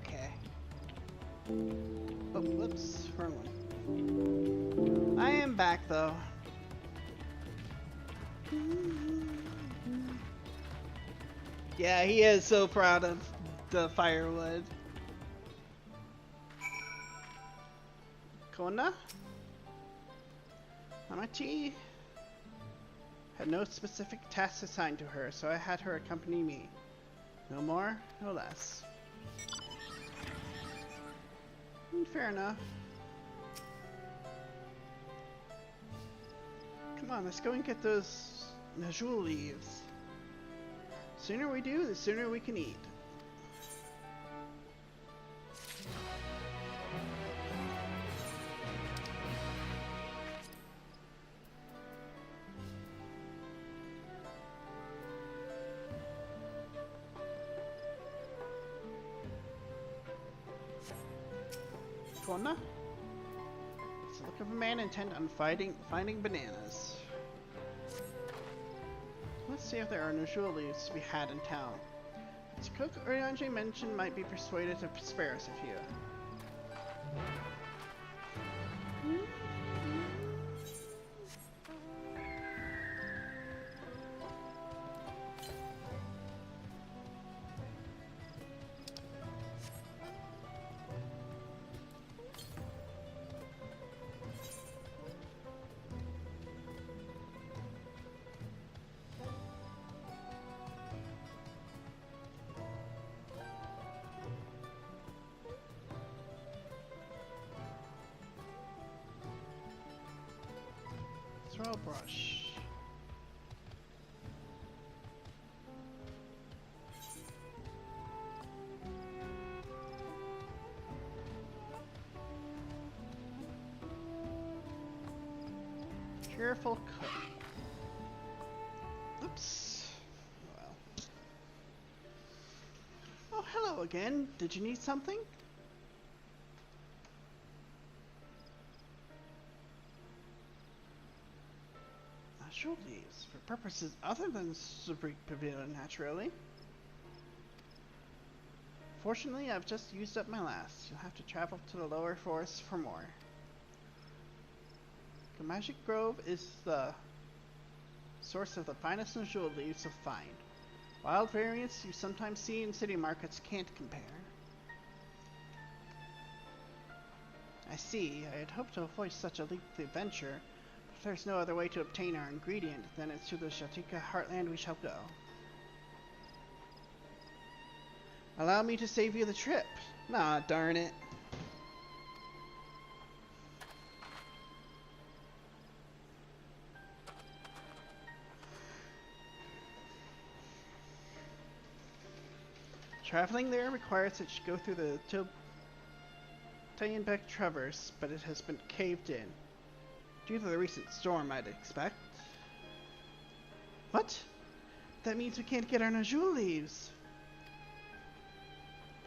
Okay. Oh, whoops, wrong one. I am back though. Yeah, he is so proud of the firewood. Kona? Hamachi had no specific tasks assigned to her, so I had her accompany me. No more, no less. Fair enough. Come on, let's go and get those Najul leaves. The sooner we do, the sooner we can eat. Kona? It's the look of a man intent on finding bananas. Let's see if there are Najul leaves to be had in town. Its cook Uryanji mentioned might be persuaded to spare us a few. Throw brush. Careful cook. Oops. Well. Oh, hello again. Did you need something? Najul leaves for purposes other than Subrik Pavilion, naturally. Fortunately, I've just used up my last. You'll have to travel to the lower forest for more. The Magic Grove is the source of the finest Najul leaves to find. Wild variants you sometimes see in city markets can't compare. I see. I had hoped to avoid such a lengthy venture. If there's no other way to obtain our ingredient, then it's to the Shatika heartland we shall go. Allow me to save you the trip. Nah, darn it. Traveling there requires that you go through the Tayenbek Traverse, but it has been caved in. Due to the recent storm, I'd expect. What? That means we can't get our Najul leaves.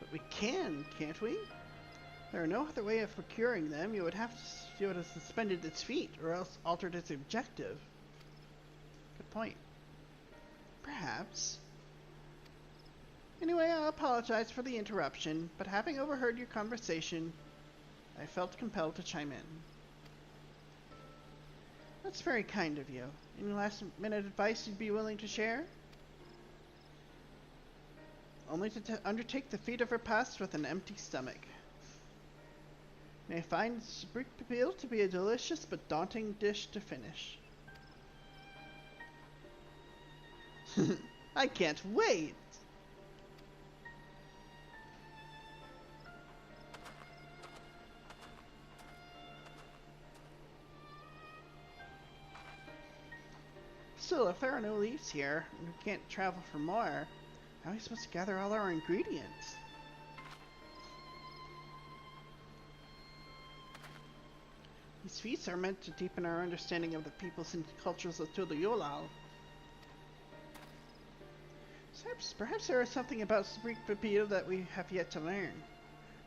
But we can, can't we? There are no other way of procuring them. You would have suspended its feet, or else altered its objective. Good point. Perhaps. Anyway, I apologize for the interruption, but having overheard your conversation, I felt compelled to chime in. That's very kind of you. Any last-minute advice you'd be willing to share? Only to undertake the feat of repast with an empty stomach. May I find Subrik Pipil to be a delicious but daunting dish to finish. I can't wait! Still, if there are no leaves here, and we can't travel for more, how are we supposed to gather all our ingredients? These feats are meant to deepen our understanding of the peoples and cultures of Tula Yolal. Perhaps there is something about Subrik Pipil that we have yet to learn.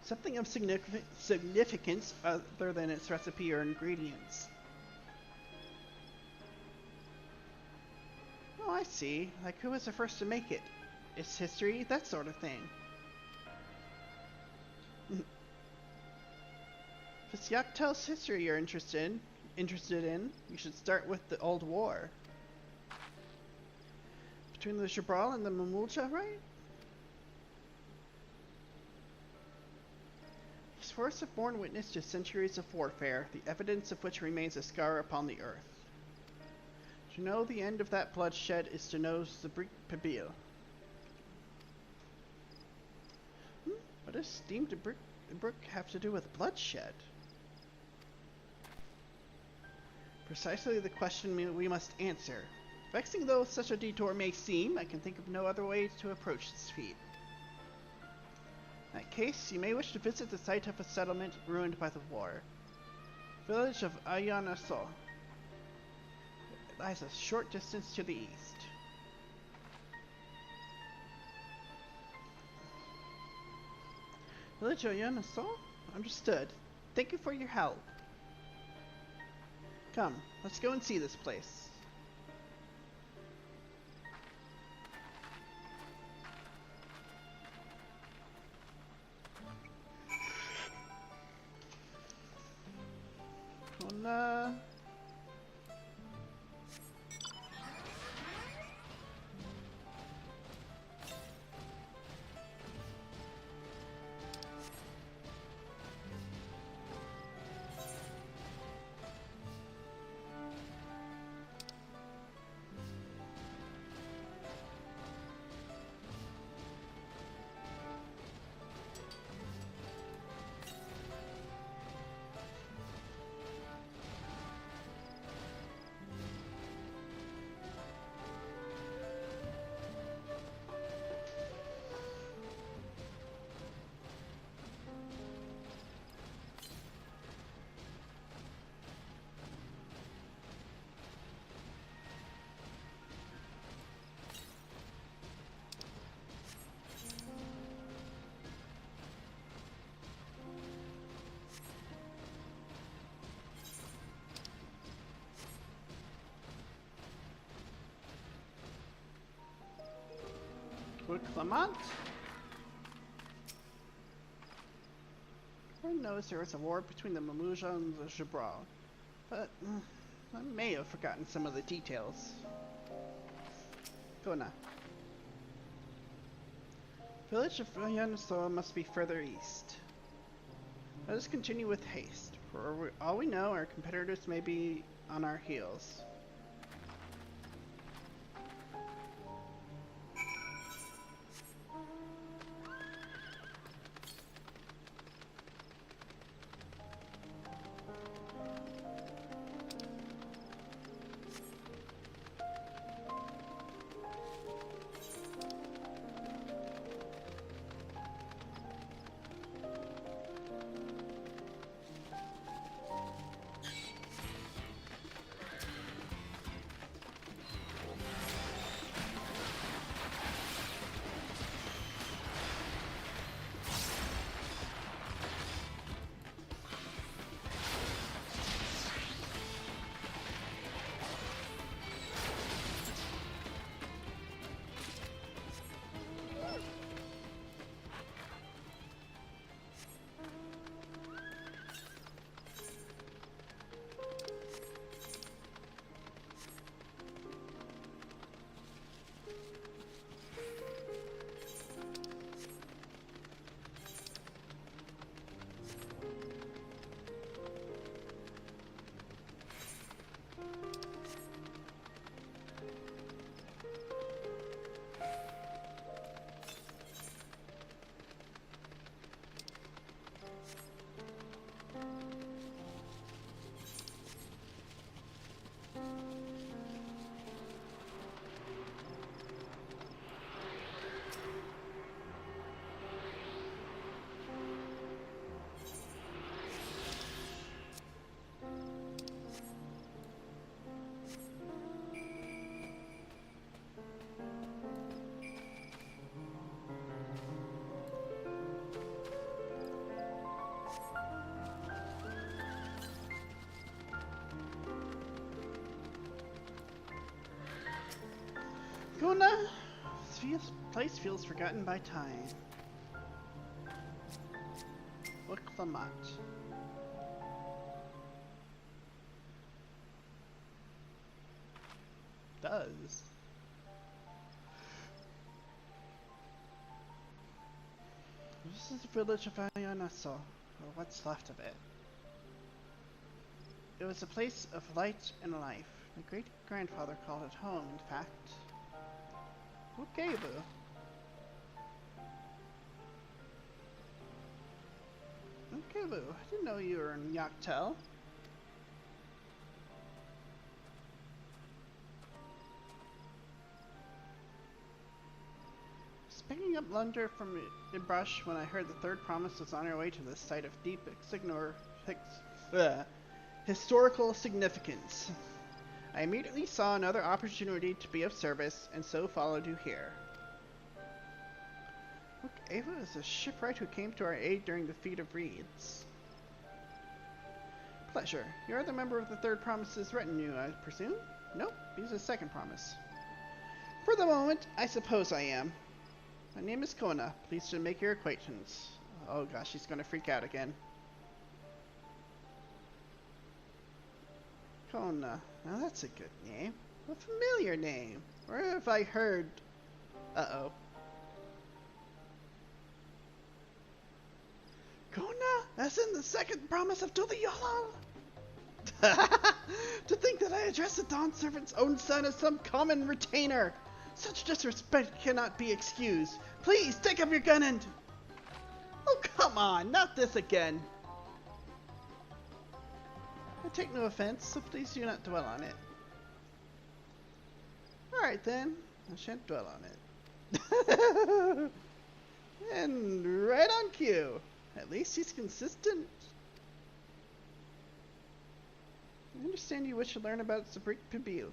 Something of significance other than its recipe or ingredients. Oh, I see. Like who was the first to make it? Its history, that sort of thing. it's Yaktel's history you're interested in, you should start with the old war. Between the Jabral and the Mamulja, right? These forests have borne witness to centuries of warfare, the evidence of which remains a scar upon the earth. To know the end of that bloodshed is to know Zabrik Pabil. What does steamed brick have to do with bloodshed? Precisely the question we must answer. Vexing though such a detour may seem, I can think of no other way to approach this feat. In that case, you may wish to visit the site of a settlement ruined by the war. Village of Ayanaso. It lies a short distance to the east. Village of Ayanaso? Understood. Thank you for your help. Come, let's go and see this place. Hola. Clement? I noticed there was a war between the Mamulja and the Jabral, but I may have forgotten some of the details. Gona. Village of Yanasoa must be further east. Let us continue with haste. For all we know, our competitors may be on our heels. Guna, this place feels forgotten by time. Look, Clement. was. This is the village of Ayanaso, or what's left of it. It was a place of light and life. My great-grandfather called it home, in fact. Okay, boo. Okay, boo. I didn't know you were in Yaktel. Picking up lunder from a brush when I heard the third promise was on our way to the site of deep historical significance. I immediately saw another opportunity to be of service, and so followed you here. Look, Ava is a shipwright who came to our aid during the Feat of Reeds. Pleasure. You're the member of the third promise's retinue, I presume? Nope, he's the second promise. For the moment, I suppose I am. My name is Kona. Pleased to make your acquaintance. Oh gosh, she's gonna freak out again. Kona. Now that's a good name. A familiar name. Where have I heard... Uh-oh. Kona? As in the second promise of Tuliyola? To think that I address the Dawn Servant's own son as some common retainer! Such disrespect cannot be excused. Please, take up your gun and... Oh, come on, not this again. I take no offense, so please do not dwell on it. Alright then, I shan't dwell on it. And right on cue. At least he's consistent. I understand you wish to learn about Zabrik Pibil.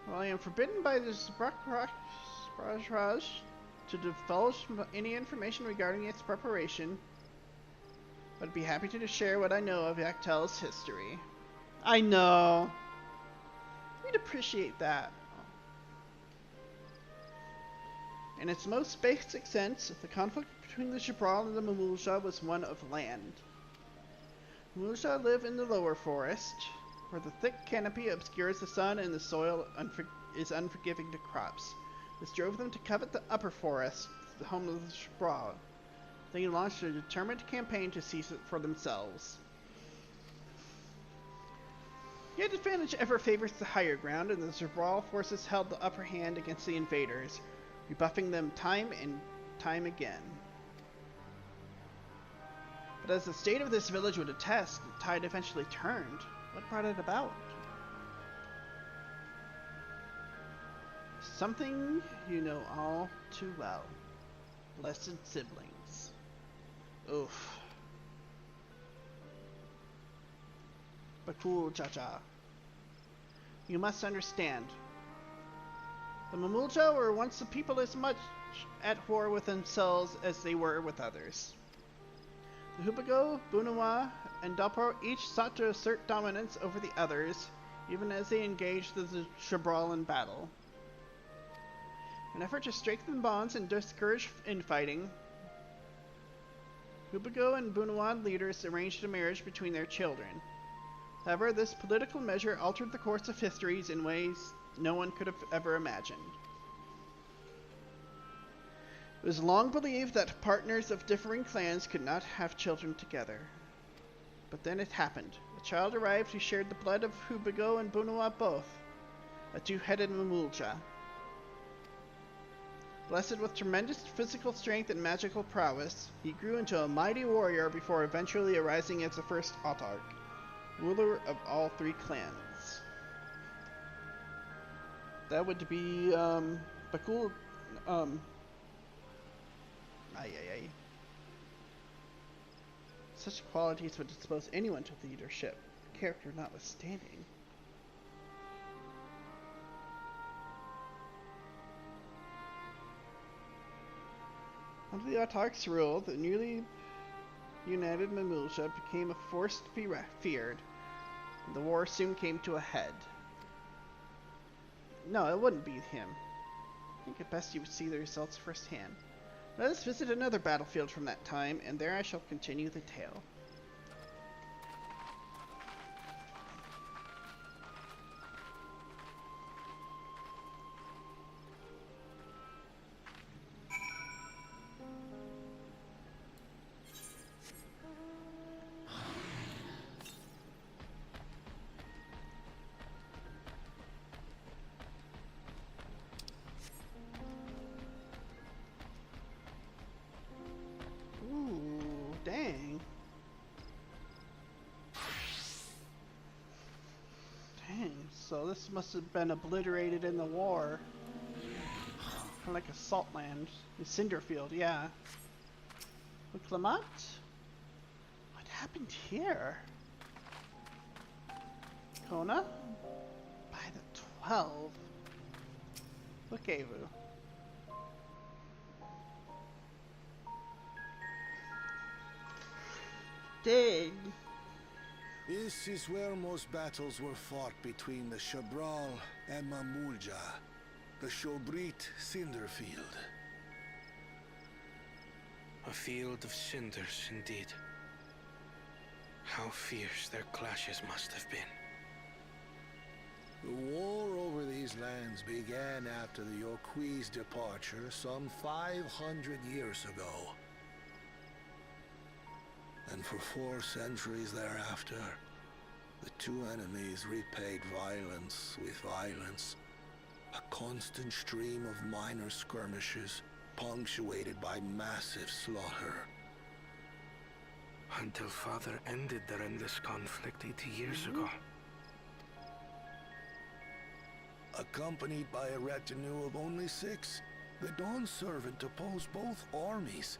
While I am forbidden by the Raj to divulge any information regarding its preparation, I'd be happy to share what I know of Yaktel's history. I know. We'd appreciate that. In its most basic sense, the conflict between the Jabral and the Mamulja was one of land. The Mamulja live in the lower forest, where the thick canopy obscures the sun and the soil is unforgiving to crops. This drove them to covet the upper forest, the home of the Jabral. They launched a determined campaign to seize it for themselves. Yet advantage ever favors the higher ground, and the Jabral forces held the upper hand against the invaders, rebuffing them time and time again. But as the state of this village would attest, the tide eventually turned. What brought it about? Something you know all too well. Blessed siblings. Oof. Bakul Jaja. You must understand. The Mamulja were once the people as much at war with themselves as they were with others. The Hubago, Bunawa, and Dapor each sought to assert dominance over the others, even as they engaged the Jabral in battle. In an effort to strengthen bonds and discourage infighting, Hubago and Bunawa leaders arranged a marriage between their children. However, this political measure altered the course of histories in ways no one could have ever imagined. It was long believed that partners of differing clans could not have children together. But then it happened. A child arrived who shared the blood of Hubago and Bunawa both, a two-headed Mamulja. Blessed with tremendous physical strength and magical prowess, he grew into a mighty warrior before eventually arising as the first autarch, ruler of all three clans. That would be, Bakul, Such qualities would dispose anyone to leadership, character notwithstanding. Under the autarch's rule, the newly united Mamulja became a force to be feared, and the war soon came to a head. No, it wouldn't be him. I think at best you would see the results firsthand. Let us visit another battlefield from that time, and there I shall continue the tale. So this must have been obliterated in the war. Kind of like a salt land. A cinder field, yeah. Look, Lamont? What happened here? Kona? By the 12. Look, Avu. Dig. This is where most battles were fought between the Shabral and Mamulja, the Shobrit cinder field. A field of cinders, indeed. How fierce their clashes must have been. The war over these lands began after the Yorqui's departure some 500 years ago. And for 4 centuries thereafter, the two enemies repaid violence with violence. A constant stream of minor skirmishes, punctuated by massive slaughter. Until Father ended their endless conflict 80 years ago. Accompanied by a retinue of only 6, the Dawn Servant opposed both armies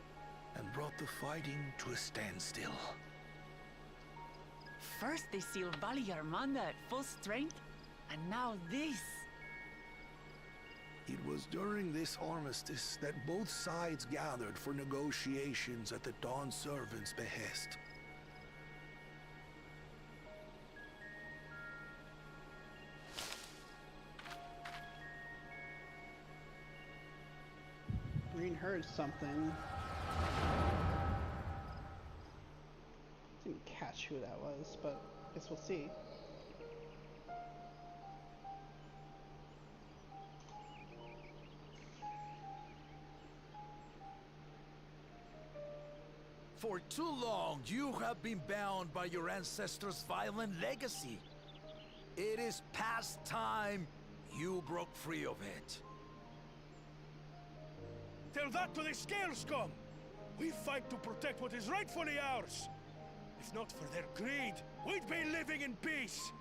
and brought the fighting to a standstill. First they sealed Valley Armanda at full strength, and now this. It was during this armistice that both sides gathered for negotiations at the Dawn Servant's behest. Green heard something. Didn't catch who that was, but I guess we'll see. For too long, you have been bound by your ancestors' violent legacy. It is past time you broke free of it. Tell that to the Scale Scum! We fight to protect what is rightfully ours! If not for their greed, we'd be living in peace!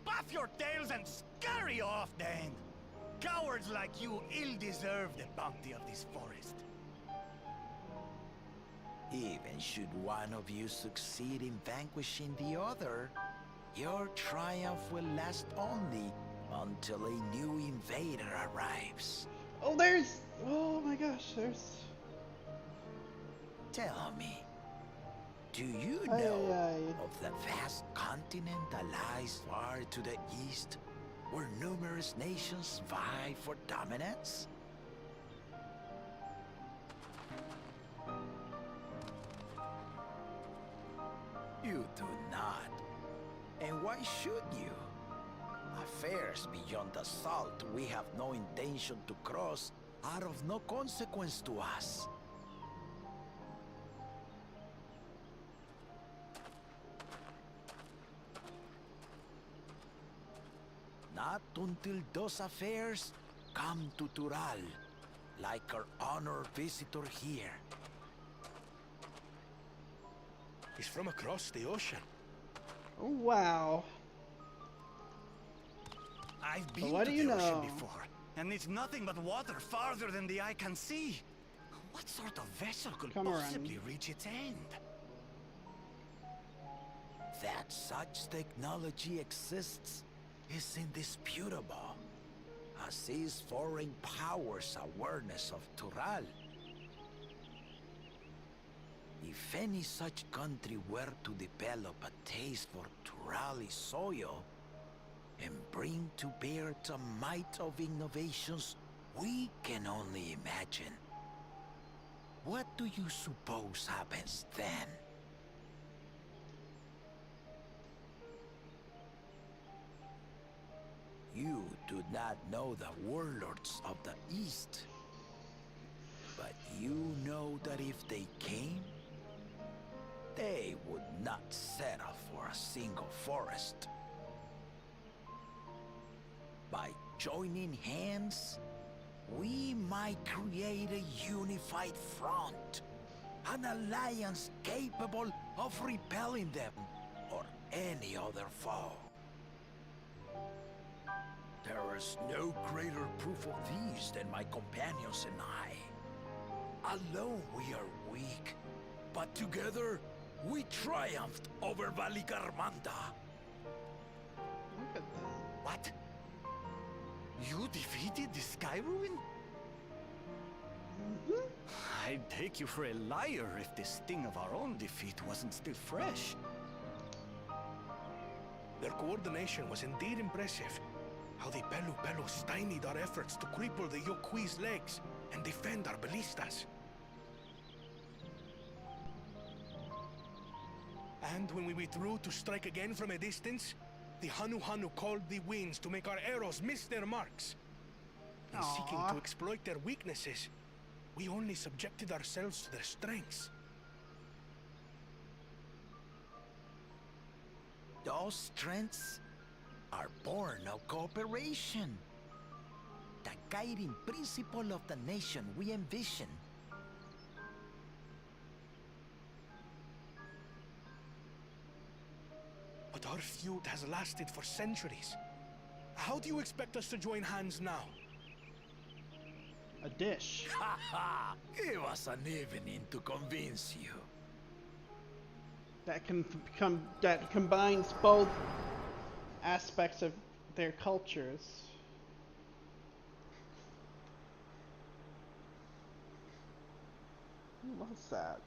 Buff your tails and scurry off, then! Cowards like you ill deserve the bounty of this forest. Even should one of you succeed in vanquishing the other, your triumph will last only until a new invader arrives. Oh, oh my gosh, there's... Tell me, do you know of the vast continent that lies far to the east, where numerous nations vie for dominance? You do not. And why should you? Affairs beyond the salt we have no intention to cross are of no consequence to us. Not until those affairs come to Tural, like our honored visitor here. He's from across the ocean. Oh, wow. I've been what to do you the ocean know? before, and it's nothing but water farther than the eye can see. What sort of vessel could possibly reach its end? That such technology exists is indisputable, as is foreign powers' awareness of Tural. If any such country were to develop a taste for Turali soil, and bring to bear the might of innovations we can only imagine, what do you suppose happens then? You do not know the warlords of the East, but you know that if they came, they would not settle for a single forest. By joining hands, we might create a unified front, an alliance capable of repelling them or any other foe. There is no greater proof of these than my companions and I. Alone we are weak, but together we triumphed over Valigarmanda. Look at that. What? You defeated the Sky Ruin? I'd take you for a liar if the sting of our own defeat wasn't still fresh. Their coordination was indeed impressive. How the Pelu stymied our efforts to cripple the Yokui's legs and defend our ballistas. And when we withdrew to strike again from a distance, the Hanu called the winds to make our arrows miss their marks. In seeking to exploit their weaknesses, we only subjected ourselves to their strengths. Those strengths are born of cooperation. The guiding principle of the nation we envision. But our feud has lasted for centuries. How do you expect us to join hands now? A dish. Ha ha! Give us an evening to convince you. That combines both aspects of their cultures. What's that?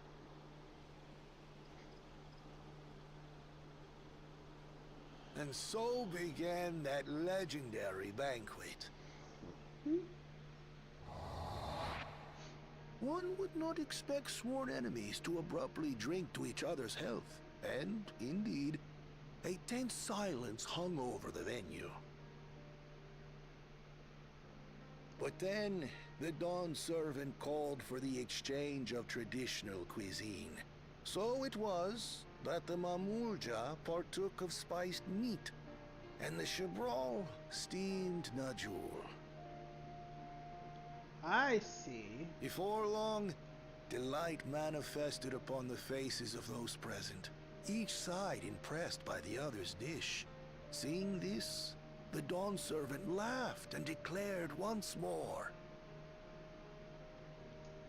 And so began that legendary banquet. One would not expect sworn enemies to abruptly drink to each other's health, and, indeed, a tense silence hung over the venue. But then, the Dawn servant called for the exchange of traditional cuisine. So it was that the Mamulja partook of spiced meat, and the Chibral steamed najul. I see. Before long, delight manifested upon the faces of those present, each side impressed by the other's dish. Seeing this, the Dawn servant laughed and declared once more.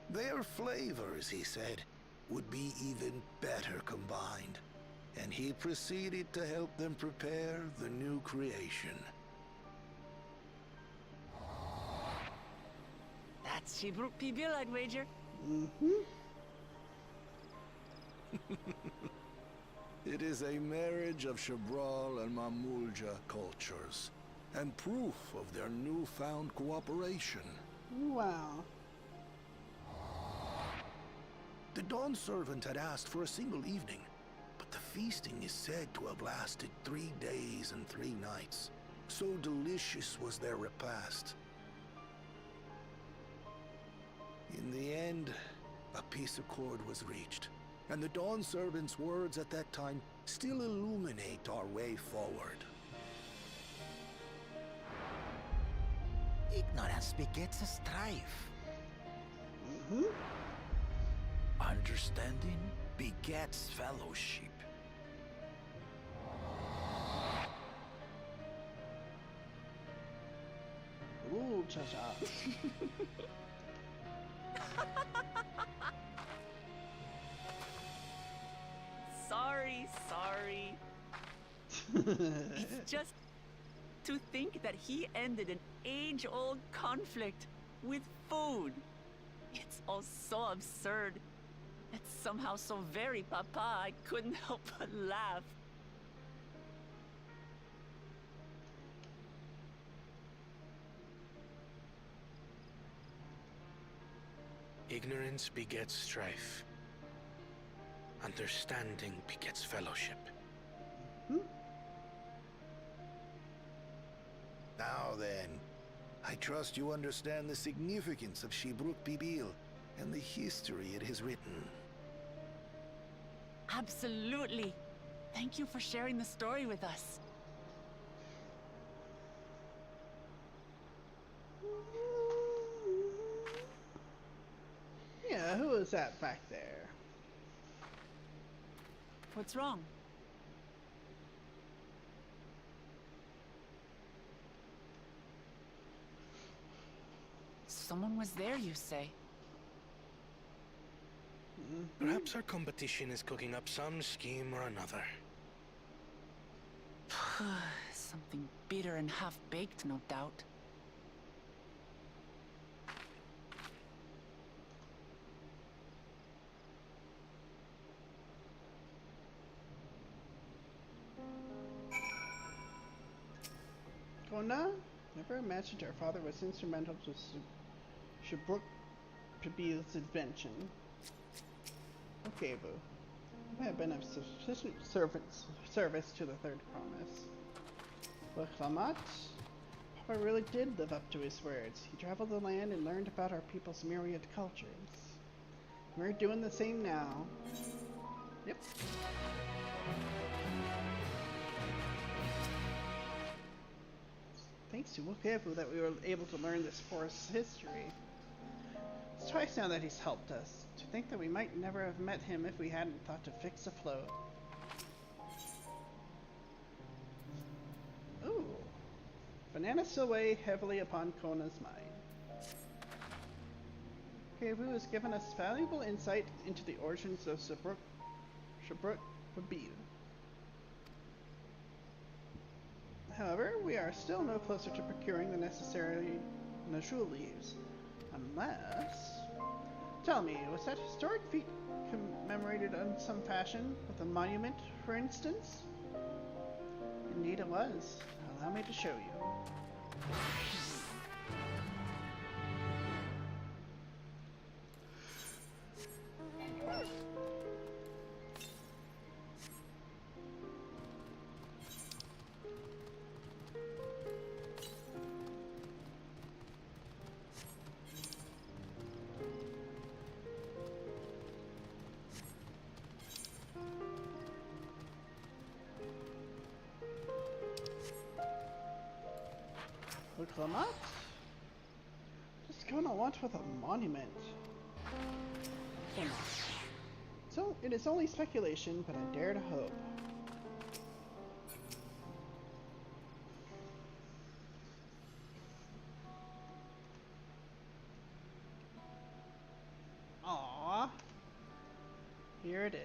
Their flavors, he said, would be even better combined, and he proceeded to help them prepare the new creation. That's Shibruk Pibil, I'd wager. It is a marriage of Chibral and Mamulja cultures, and proof of their newfound cooperation. Wow. The Dawn servant had asked for a single evening, but the feasting is said to have lasted 3 days and 3 nights. So delicious was their repast. In the end, a peace accord was reached, and the Dawn servant's words at that time still illuminate our way forward. Ignorance begets a strife. Understanding begets fellowship. Ooh, cha-cha. Sorry. It's just to think that he ended an age-old conflict with food. It's all so absurd. It's somehow so very papa, I couldn't help but laugh. Ignorance begets strife. Understanding begets fellowship. Now then, I trust you understand the significance of Shibruk Pibil and the history it has written. Absolutely. Thank you for sharing the story with us. Yeah, who is that back there? What's wrong? Someone was there, you say? Perhaps our competition is cooking up some scheme or another. Something bitter and half-baked, no doubt. Kona never imagined her father was instrumental to Shubruk Pabil's invention. Okay, boo. You have been of sufficient service to the third promise. But Klamat, Papa really did live up to his words. He traveled the land and learned about our people's myriad cultures. We're doing the same now. Yep. Thanks to Wukevu that we were able to learn this forest's history. It's twice now that he's helped us. To think that we might never have met him if we hadn't thought to fix a float. Ooh. Banana still weigh heavily upon Kona's mind. Wukevu has given us valuable insight into the origins of Shubruk Babil. However, we are still no closer to procuring the necessary Najul leaves. Unless... Tell me, was that historic feat commemorated in some fashion, with a monument, for instance? Indeed it was. Allow me to show you. Klamat? What's Kona want with a monument? So, it is only speculation, but I dare to hope. Aww. Here it is.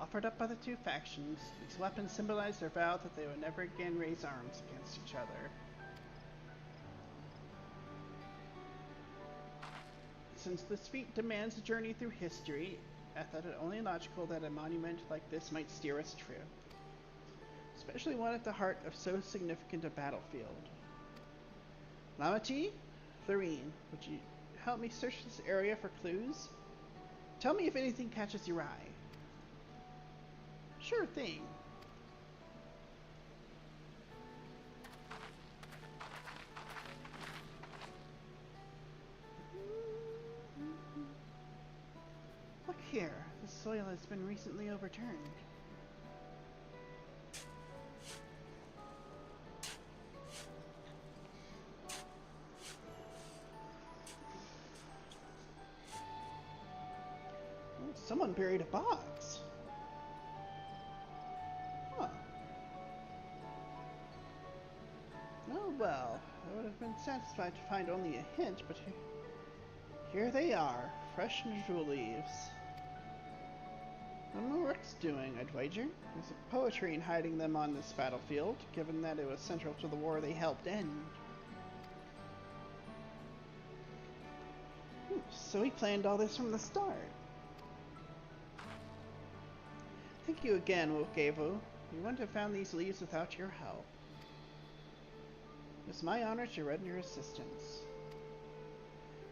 Offered up by the two factions, these weapons symbolize their vow that they would never again raise arms against each other. Since this feat demands a journey through history, I thought it only logical that a monument like this might steer us true. Especially one at the heart of so significant a battlefield. Lamati? Thureen, would you help me search this area for clues? Tell me if anything catches your eye. Sure thing. Look here, the soil has been recently overturned. Oh, someone buried a box. Huh. Oh well, I would have been satisfied to find only a hint, but here they are, fresh Najul leaves. I don't know what Rick's doing, I'd wager. There's a poetry in hiding them on this battlefield, given that it was central to the war they helped end. So he planned all this from the start. Thank you again, Wukevu. We wouldn't have found these leaves without your help. It's my honor to render assistance.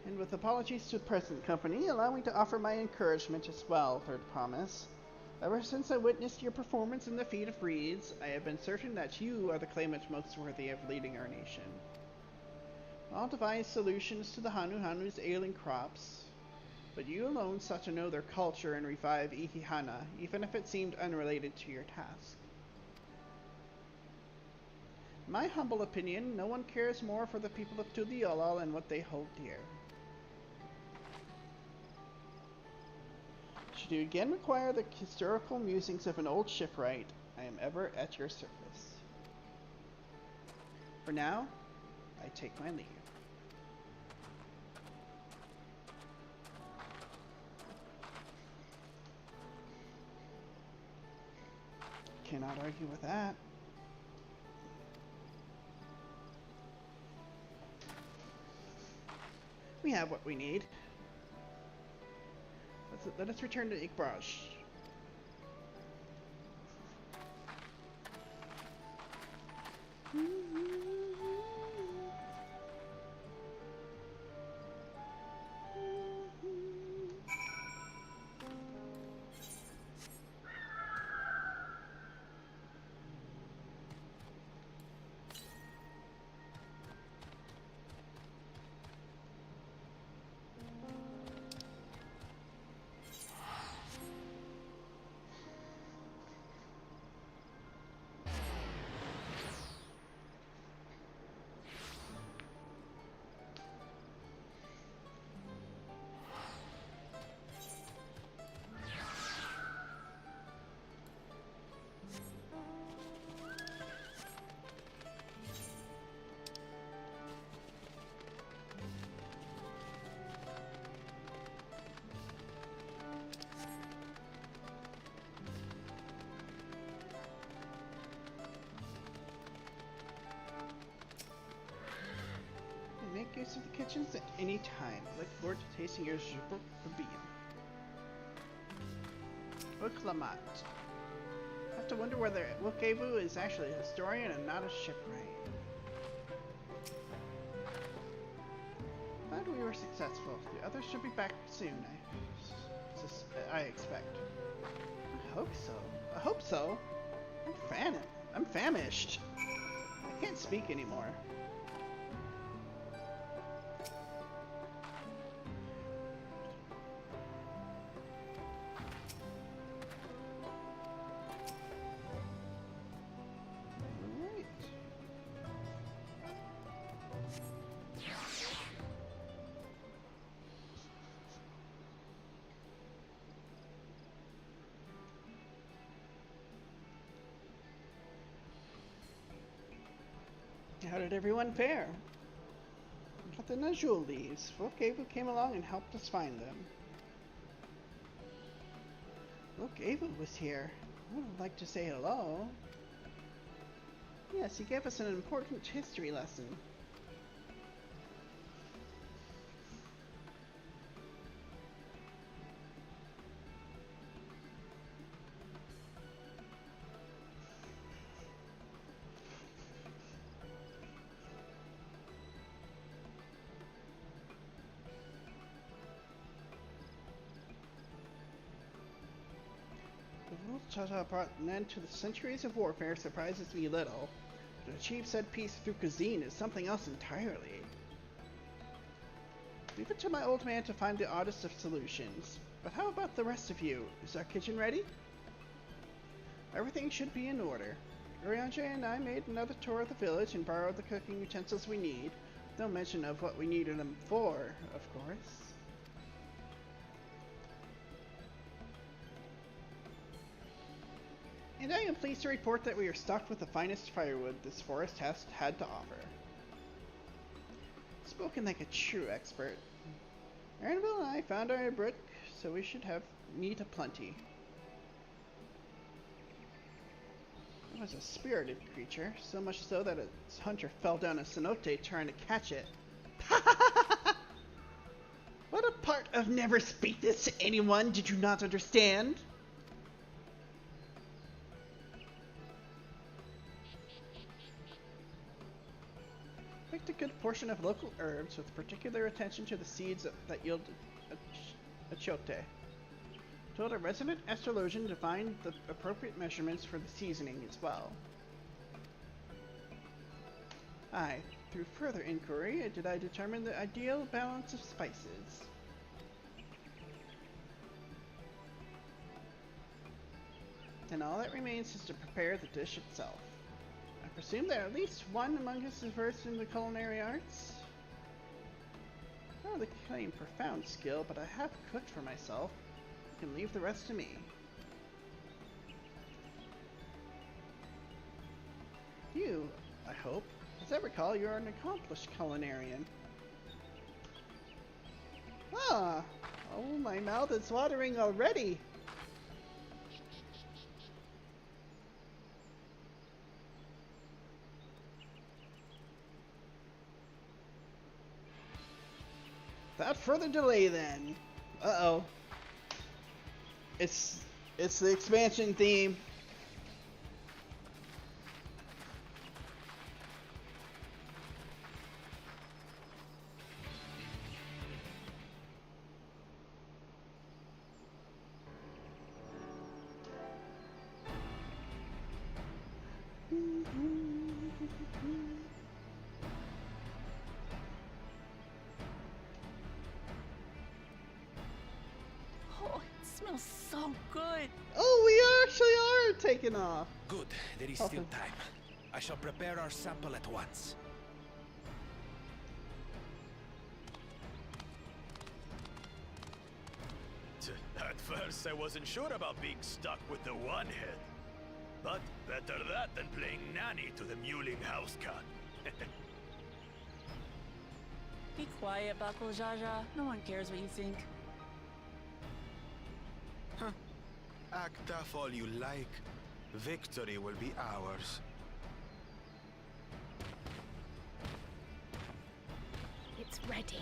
And with apologies to the present company, allow me to offer my encouragement as well, Third Promise. Ever since I witnessed your performance in the Feat of Reeds, I have been certain that you are the claimant most worthy of leading our nation. I'll devise solutions to the Hanu's ailing crops, but you alone sought to know their culture and revive Ihihana, even if it seemed unrelated to your task. In my humble opinion, no one cares more for the people of Tuliyollal and what they hold dear. Should you again require the historical musings of an old shipwright, I am ever at your service. For now, I take my leave. cannot argue with that. We have what we need. Let us return to Ikbraj. Make use of the kitchens at any time. Look forward to tasting your zupur bean. Uklamat. I have to wonder whether Wilkevu is actually a historian and not a shipwright. Glad we were successful. The others should be back soon, I expect. I hope so. I hope so. I'm famished. I can't speak anymore. How did everyone fare? Got the Najul leaves. Wilkevu came along and helped us find them. Wilkevu was here. I would like to say hello. Yes, he gave us an important history lesson. Chata brought an end to the centuries of warfare surprises me little. To achieve said peace through cuisine is something else entirely. Leave it to my old man to find the oddest of solutions. But how about the rest of you? Is our kitchen ready? Everything should be in order. Urianger and I made another tour of the village and borrowed the cooking utensils we need. No mention of what we needed them for, of course. And I am pleased to report that we are stocked with the finest firewood this forest has had to offer. Spoken like a true expert. Arnville and I found our brook, so we should have meat aplenty. It was a spirited creature, so much so that its hunter fell down a cenote trying to catch it. What a part of never speak this to anyone did you not understand? Picked a good portion of local herbs with particular attention to the seeds that yield achote. Told a resident astrologian to find the appropriate measurements for the seasoning as well. Through further inquiry, did I determine the ideal balance of spices. And all that remains is to prepare the dish itself. I presume that at least one among us is versed in the culinary arts. I don't really claim profound skill, but I have cooked for myself. You can leave the rest to me. You, I hope, as I recall, you're an accomplished culinarian. Ah! Oh, my mouth is watering already! Without further delay, then. Uh-oh. It's the expansion theme. Oh, it smells so good. Oh, we actually are taking off. Good, there is still time. I shall prepare our sample at once. At first, I wasn't sure about being stuck with the one head. But better that than playing nanny to the mewling house cat. Be quiet, Buckle Jaja. No one cares what you think. Huh. Act tough all you like. Victory will be ours. It's ready.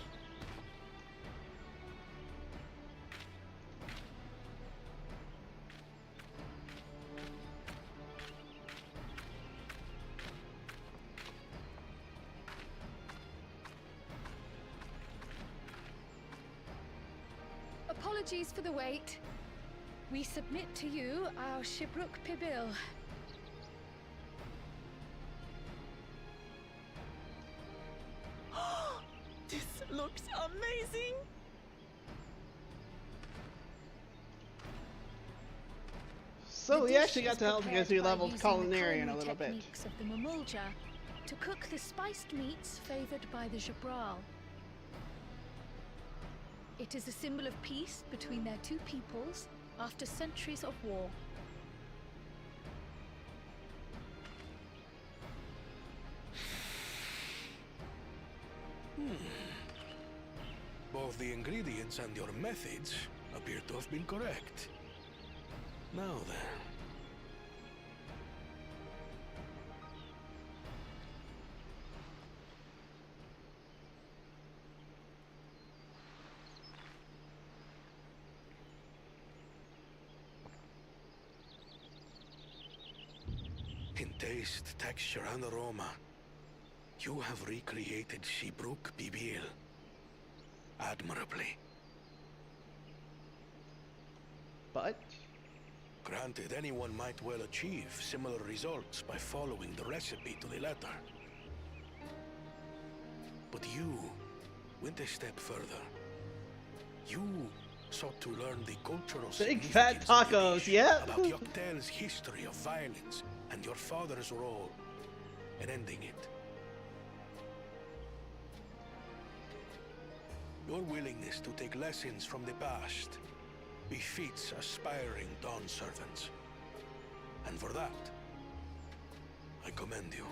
Apologies for the wait. We submit to you our Shibruk Pibil. This looks amazing! So we actually got to help because we leveled Culinarian a little bit. Techniques of the Mamulja to cook the spiced meats favored by the Jabral. It is a symbol of peace between their two peoples after centuries of war. Both the ingredients and your methods appear to have been correct. Now then. In taste, texture, and aroma, you have recreated Shibruk Pibil admirably. But? Granted, anyone might well achieve similar results by following the recipe to the letter. But you went a step further. You sought to learn the cultural Big fat tacos, yeah. about Yoctel's history of violence and your father's role in ending it. Your willingness to take lessons from the past befits aspiring Dawn servants. And for that, I commend you.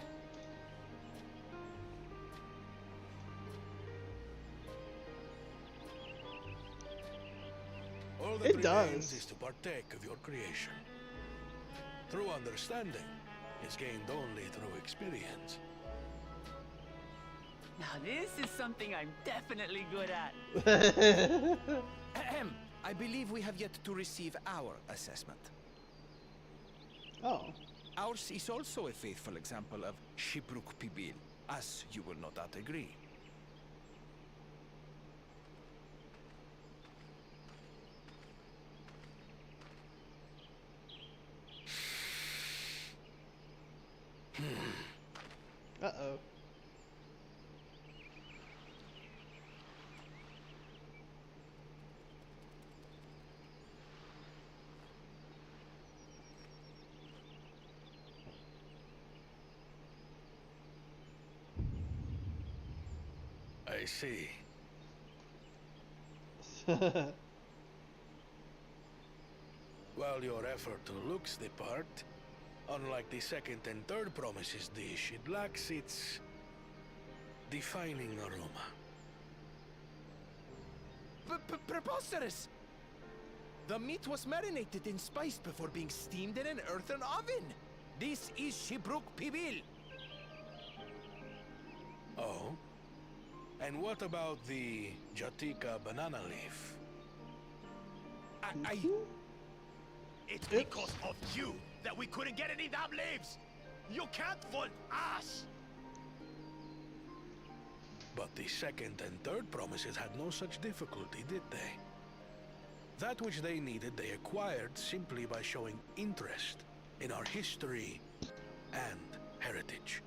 All that remains is to partake of your creation. True understanding is gained only through experience. Now this is something I'm definitely good at. Ahem. I believe we have yet to receive our assessment. Oh. Ours is also a faithful example of Shibruk Pibil, as you will no doubt agree. Uh-oh. I see. While your effort looks the part, unlike the second and third promises dish, it lacks its defining aroma. Preposterous! The meat was marinated and spiced before being steamed in an earthen oven. This is Shibruk Pibil. Oh? And what about the Jatika banana leaf? It's because of you that we couldn't get any damn leaves! You can't fault us! But the second and third promises had no such difficulty, did they? That which they needed they acquired simply by showing interest in our history and heritage.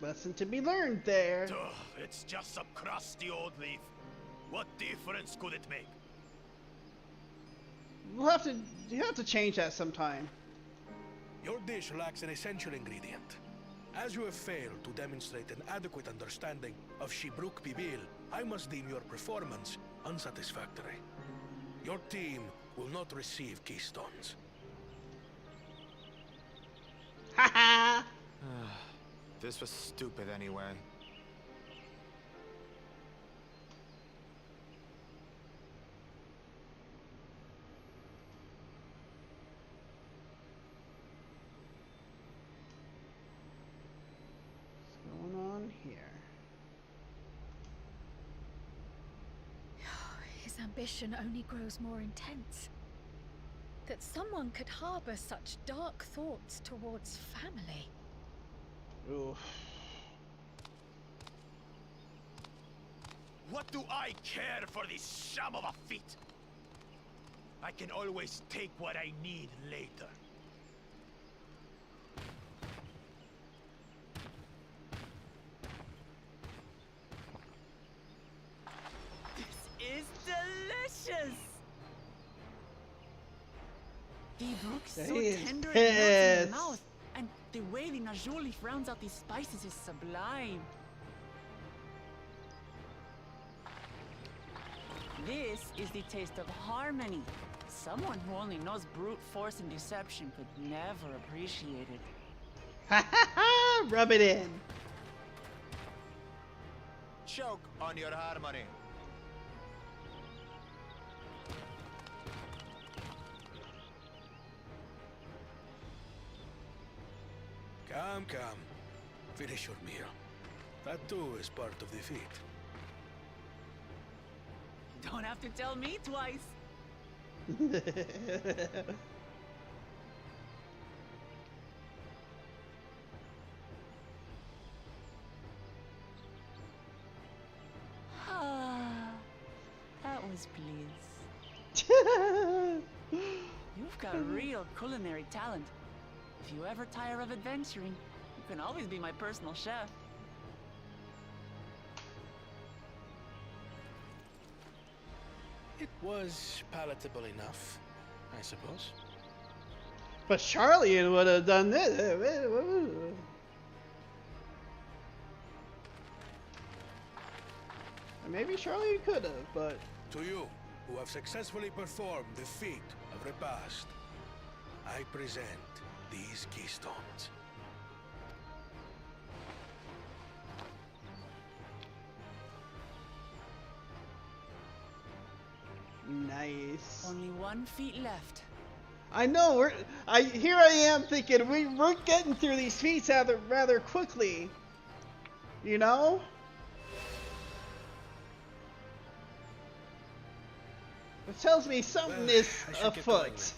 Lesson to be learned there. Ugh, it's just some crusty old leaf. What difference could it make? You have to change that sometime. Your dish lacks an essential ingredient. As you have failed to demonstrate an adequate understanding of Shibruk Bibil, I must deem your performance unsatisfactory. Your team will not receive keystones. Haha! This was stupid anyway. What's going on here? His ambition only grows more intense. That someone could harbor such dark thoughts towards family. Oof. What do I care for this sham of a feat? I can always take what I need later. This is delicious! The brook's so He is tender it melts in pissed. the mouth, and the way the najou leaf rounds out these spices is sublime. This is the taste of harmony. Someone who only knows brute force and deception could never appreciate it. Ha ha ha! Rub it in. Choke on your harmony. Come. Finish your meal. That too is part of the feat. Don't have to tell me twice. That was bliss. You've got real culinary talent. If you ever tire of adventuring, you can always be my personal chef. It was palatable enough, I suppose. But Charlie would have done this. Maybe Charlie could have, but... To you, who have successfully performed the feat of repast, I present these keystones. Nice. Only 1 feet left. I know, here I am thinking we're getting through these feats rather quickly. You know? It tells me something is afoot.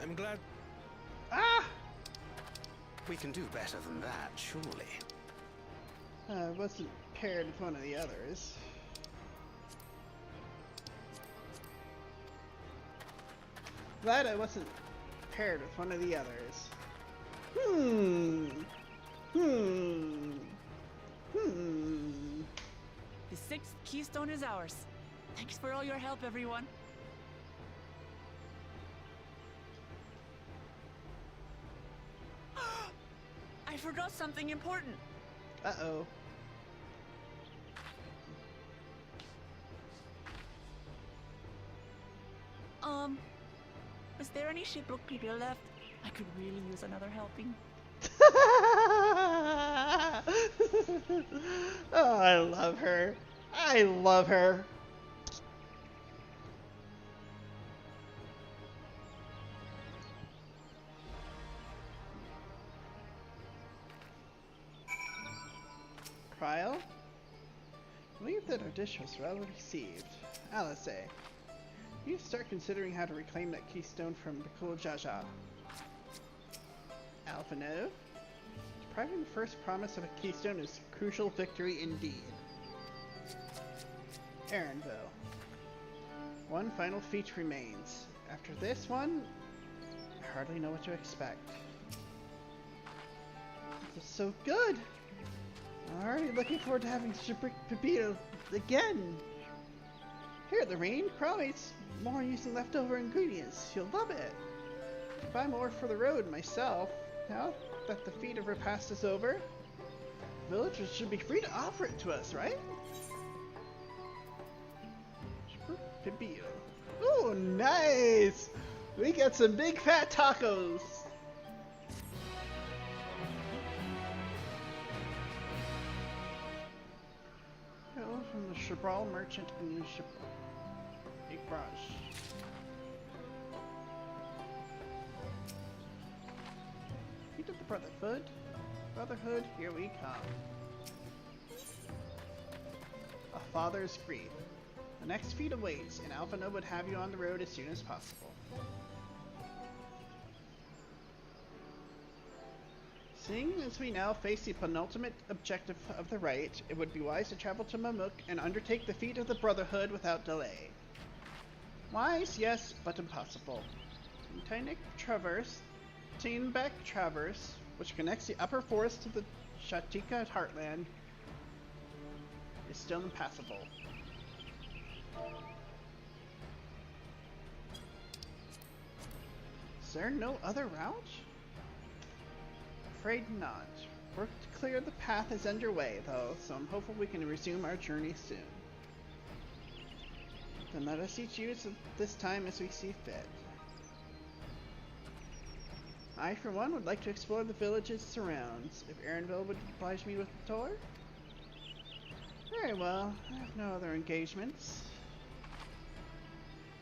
I'm glad. We can do better than that, surely. It wasn't paired with one of the others. Glad I wasn't paired with one of the others. The 6th keystone is ours. Thanks for all your help, everyone. I forgot something important. Uh-oh. Was there any Shibruk people left? I could really use another helping. Oh, I love her. I love her. Trial? I believe that our dish was well received. Alice, you start considering how to reclaim that keystone from Bakul Jaja. Alphino? Depriving the first promise of a keystone is a crucial victory indeed. Aaronville. One final feat remains. After this one, I hardly know what to expect. This is so good! I'm already looking forward to having Shipwreck Pepito again! Here at the Rain, promise more using leftover ingredients. You'll love it! I'll buy more for the road myself. Now that the feat of repast is over, villagers should be free to offer it to us, right? Pepito. Ooh, nice! We got some big fat tacos! From the Chabral merchant in Chabral. Feet of the Brotherhood, here we come. A father's grief. The next feat awaits, and Alphino would have you on the road as soon as possible. Seeing as we now face the penultimate objective of the rite, it would be wise to travel to Mamuk and undertake the feat of the Brotherhood without delay. Wise, yes, but impossible. Tainbeck Traverse, which connects the upper forest to the Shatika heartland, is still impassable. Is there no other route? Afraid not. Work to clear the path is underway, though, so I'm hopeful we can resume our journey soon. Then let us each use this time as we see fit. I, for one, would like to explore the village's surrounds. If Aaronville would oblige me with a tour? Very well. I have no other engagements.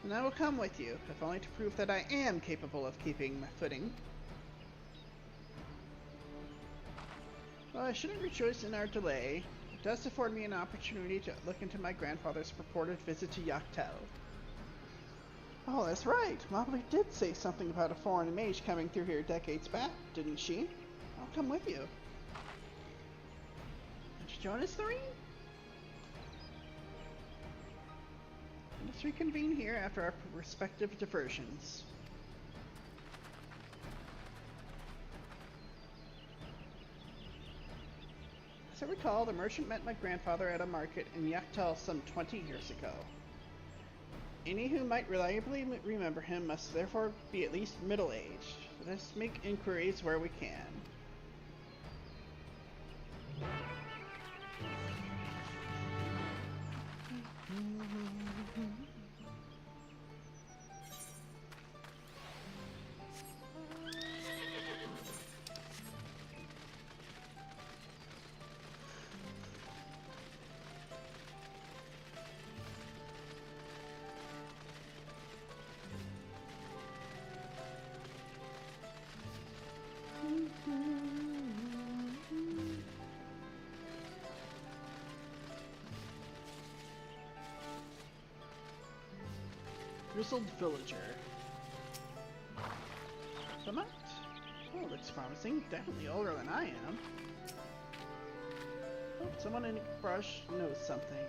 And I will come with you, if only to prove that I am capable of keeping my footing. Well, I shouldn't rejoice in our delay. It does afford me an opportunity to look into my grandfather's purported visit to Yaktel. Oh, that's right. Mobley did say something about a foreign mage coming through here decades back, didn't she? I'll come with you. Would you join us, Lorene? Let's reconvene here after our respective diversions. As I recall, the merchant met my grandfather at a market in Yaktel some 20 years ago. Any who might reliably remember him must therefore be at least middle-aged. Let us make inquiries where we can. Grizzled villager. Somewhat? Oh, looks promising. Definitely older than I am. Oh, someone in a brush knows something.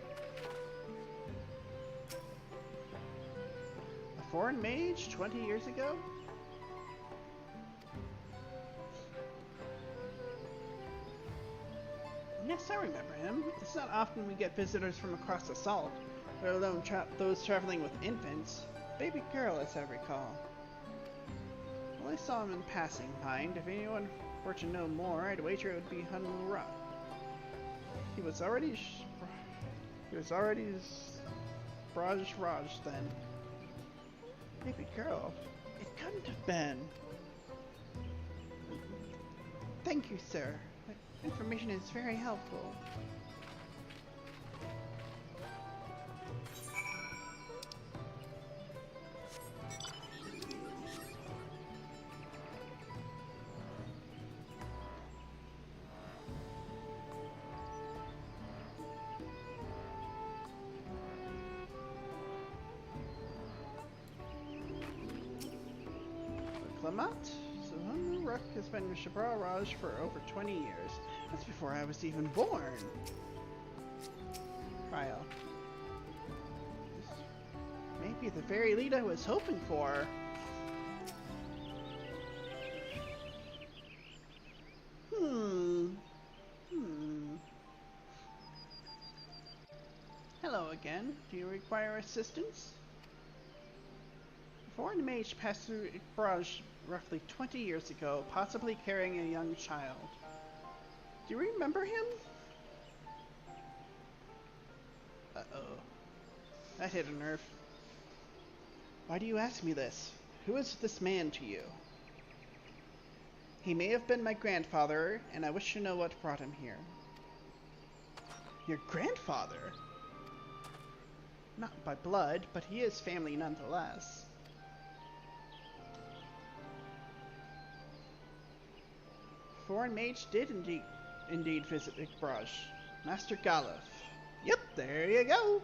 A foreign mage 20 years ago? Yes, I remember him. It's not often we get visitors from across the salt, let alone those traveling with infants. Baby girl, as I recall. Well, I saw him in passing, mind. If anyone were to know more, I'd wager it would be Hanura. He was already Raj then. Baby girl. It couldn't have been. Thank you, sir. Information is very helpful. Clement? Sahun Rook has been with Shabra Raj for over 20 years. That's before I was even born. Trial. This may be the very lead I was hoping for. Hello again. Do you require assistance? A foreign mage passed through Ikbraj roughly 20 years ago, possibly carrying a young child. Do you remember him? Uh-oh. That hit a nerve. Why do you ask me this? Who is this man to you? He may have been my grandfather, and I wish to know what brought him here. Your grandfather? Not by blood, but he is family nonetheless. Foreign mage did indeed visit Ikbraj. Master Galuf. Yep, there you go.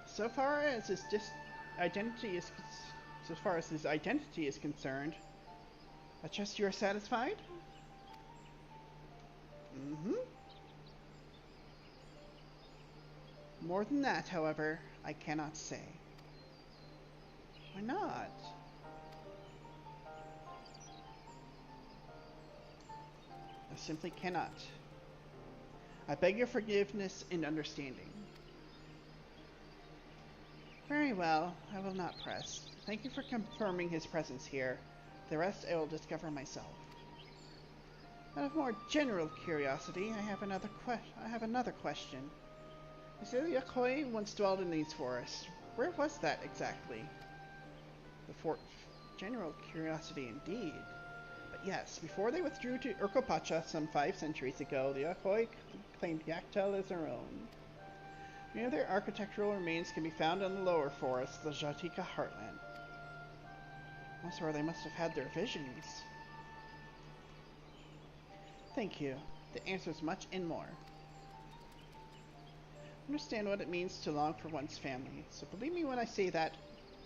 So far as his identity is concerned, I trust you are satisfied? Mm-hmm. More than that, however, I cannot say. Why not? I simply cannot. I beg your forgiveness and understanding. Very well, I will not press. Thank you for confirming his presence here. The rest I will discover myself. Out of more general curiosity, I have another question. You say the Yakoi once dwelled in these forests. Where was that exactly? General curiosity indeed. But yes, before they withdrew to Urkopacha some 5 centuries ago, the Yakoi claimed Yaktel as their own. Many of their architectural remains can be found in the lower forest, the Jatika heartland. That's where they must have had their visions. Thank you. That answers much and more. I understand what it means to long for one's family, so believe me when I say that,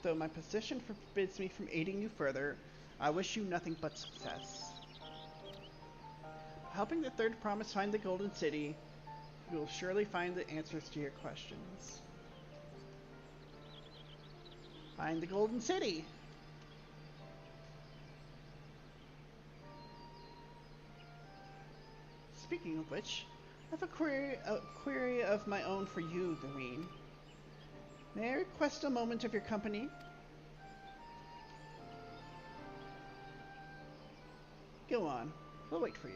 though my position forbids me from aiding you further, I wish you nothing but success. Helping the Third Promise find the Golden City, you will surely find the answers to your questions. Find the Golden City! Speaking of which, I have a query of my own for you, Doreen. May I request a moment of your company? Go on. We'll wait for you.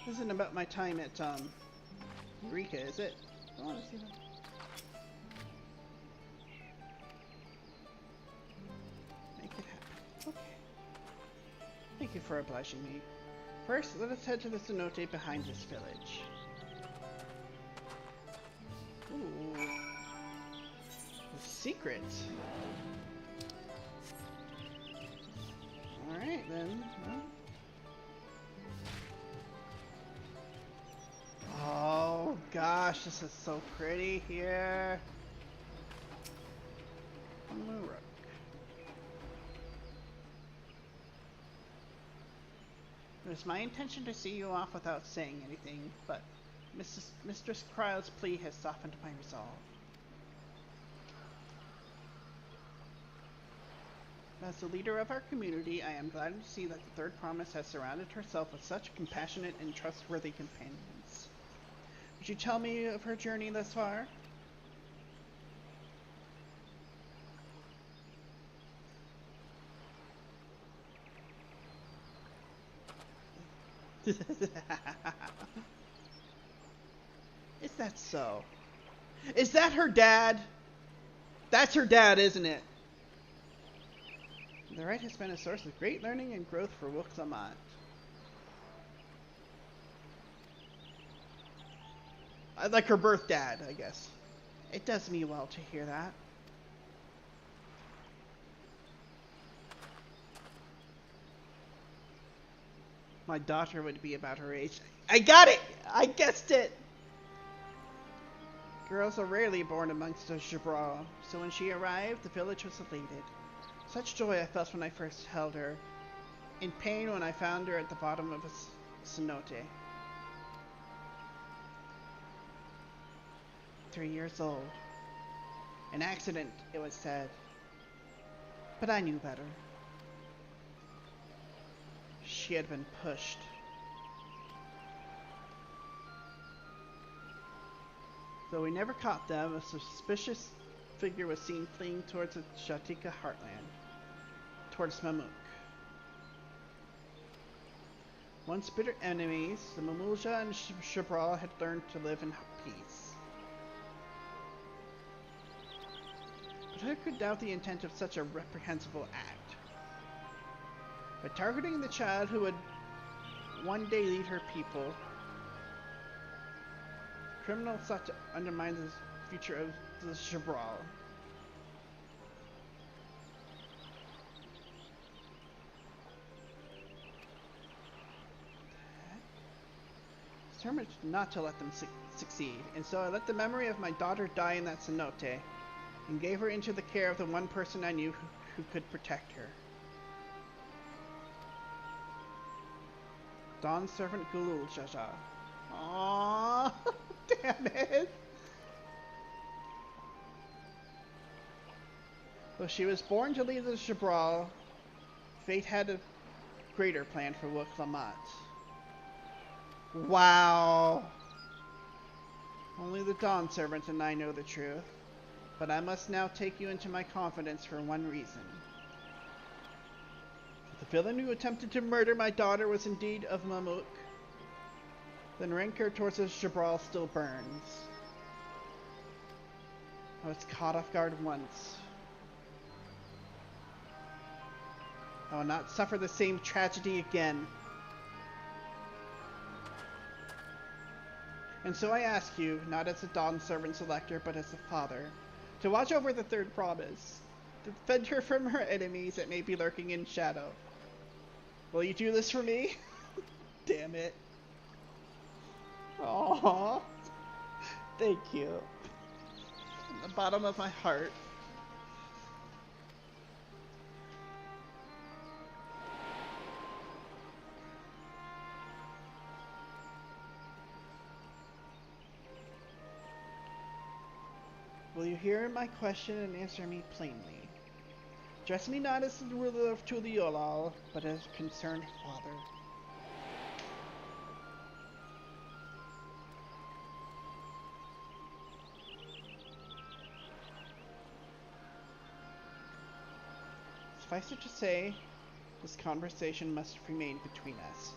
This isn't about my time at, Eureka, is it? I want to see that. Make it happen. Okay. Thank you for obliging me. First, let us head to the cenote behind this village. Ooh. A secret. Alright then. Oh gosh, this is so pretty here. Rook. It was my intention to see you off without saying anything, but Mistress Kryle's plea has softened my resolve. As the leader of our community, I am glad to see that the Third Promise has surrounded herself with such compassionate and trustworthy companions. Would you tell me of her journey thus far? that so? Is that her dad? That's her dad, isn't it? The rite has been a source of great learning and growth for Wuk-Lamat. Like her birth dad, I guess. It does me well to hear that. My daughter would be about her age. I got it! I guessed it! Girls are rarely born amongst the Jabral, so when she arrived, the village was elated. Such joy I felt when I first held her. In pain when I found her at the bottom of a cenote. 3 years old. An accident, it was said. But I knew better. She had been pushed. Though we never caught them, a suspicious figure was seen fleeing towards the Shatika heartland, towards Mamuk. Once bitter enemies, the Mamulja and Shabral had learned to live in peace. But who could doubt the intent of such a reprehensible act? By targeting the child who would one day lead her people, criminals sought to undermine the future of the Jabral. Determined not to let them succeed, and so I let the memory of my daughter die in that cenote, and gave her into the care of the one person I knew who could protect her. Dawn's servant Gulul Jaja. Aww, damn it! Though she was born to lead the Jabral, fate had a greater plan for Wuk-Lamat. Wow! Only the Dawn servant and I know the truth, but I must now take you into my confidence for one reason. If the villain who attempted to murder my daughter was indeed of Mamuk, then rancor towards the Jabral still burns. I was caught off guard once. I will not suffer the same tragedy again. And so I ask you, not as a Dawn servant selector, but as a father, to watch over the third promise, to defend her from her enemies that may be lurking in shadow. Will you do this for me? Damn it. Aww. Thank you. From the bottom of my heart. Will you hear my question and answer me plainly? Address me not as the ruler of Tuliolal, but as a concerned father. Suffice it to say, this conversation must remain between us.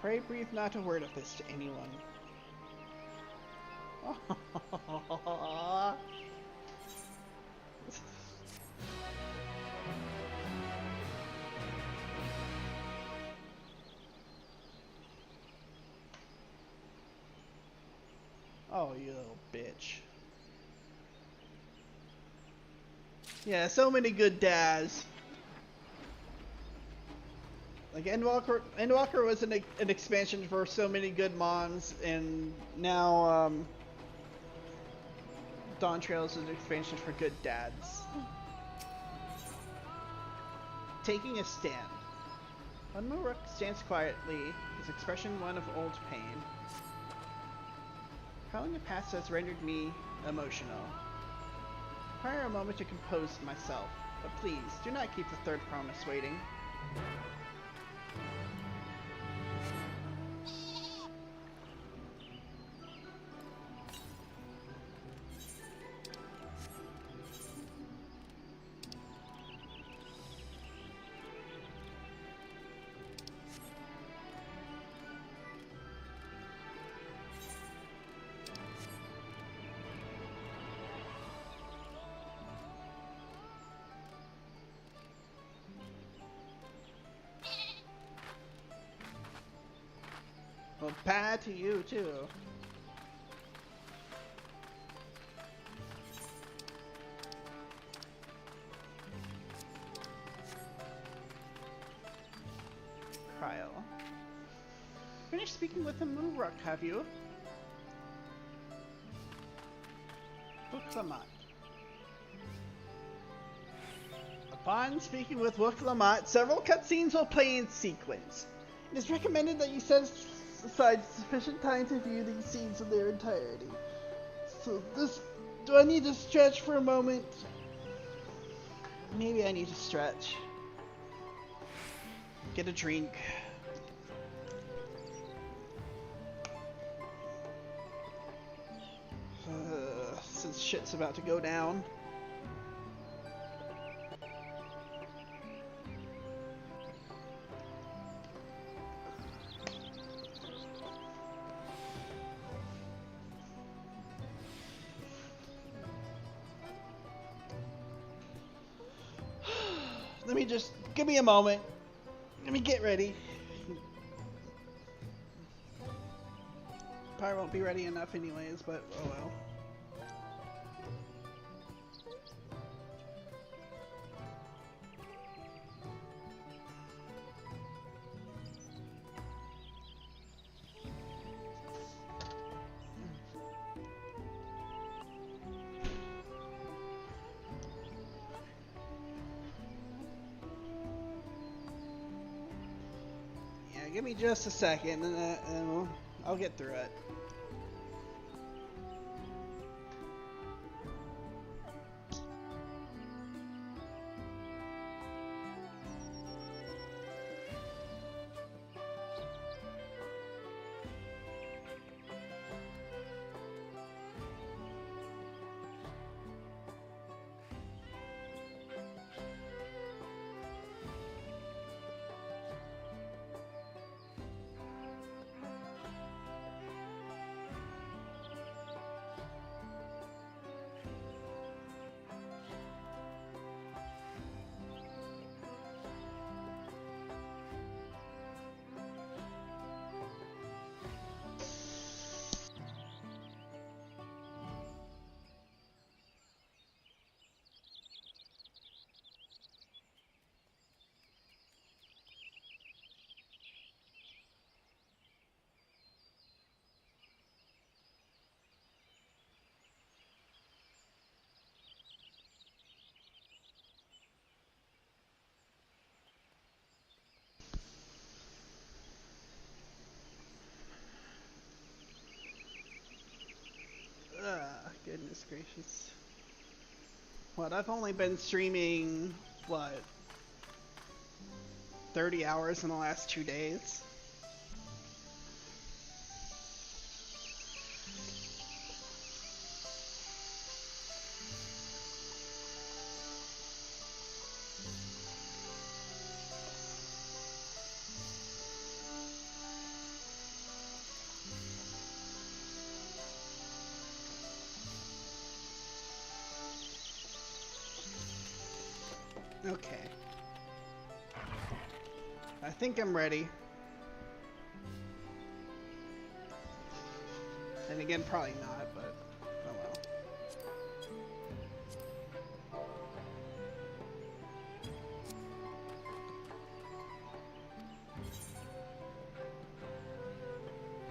Pray breathe not a word of this to anyone. Oh, you little bitch. Yeah, so many good dads. Like Endwalker was an expansion for so many good moms, and now Dawntrail is an expansion for good dads. Taking a stand. When Muruk stands quietly, his expression one of old pain. Recalling the past has rendered me emotional. Require a moment to compose myself, but please, do not keep the third promise waiting. Well, bad to you too. Kyle. Finished speaking with the Moonrock, have you? Wook-Lamont. Upon speaking with Wook-Lamont, several cutscenes will play in sequence. It is recommended that you set aside sufficient time to view these scenes in their entirety. So do I need to stretch for a moment? Maybe I need to stretch. Get a drink. Since shit's about to go down. Give me a moment. Let me get ready. Probably won't be ready enough anyways, but oh well. Give me just a second, and I'll get through it. Goodness gracious. What, I've only been streaming, what, 30 hours in the last 2 days? Okay. I think I'm ready. And again, probably not, but oh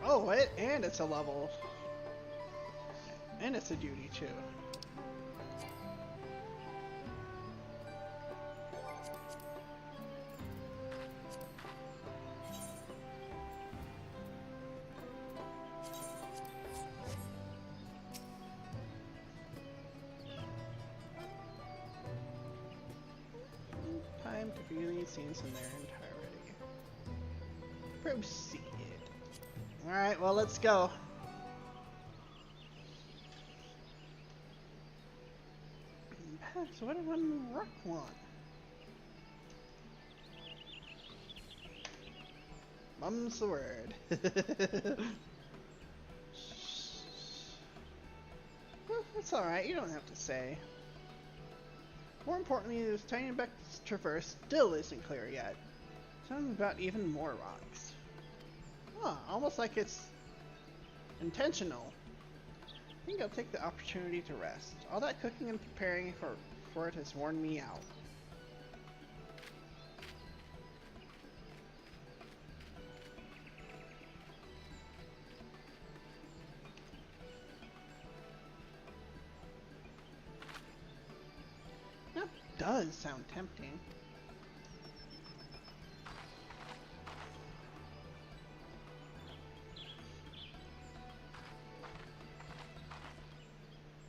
well. Oh, and it's a level. And it's a duty too. Time to view these scenes in their entirety. Proceed. Alright, well, let's go. So what did one rock want? Mum's the word. Well, that's alright, you don't have to say. More importantly, this tiny Beck's traverse still isn't clear yet. Something about even more rocks. Huh, almost like it's intentional. I think I'll take the opportunity to rest. All that cooking and preparing for it has worn me out. That does sound tempting.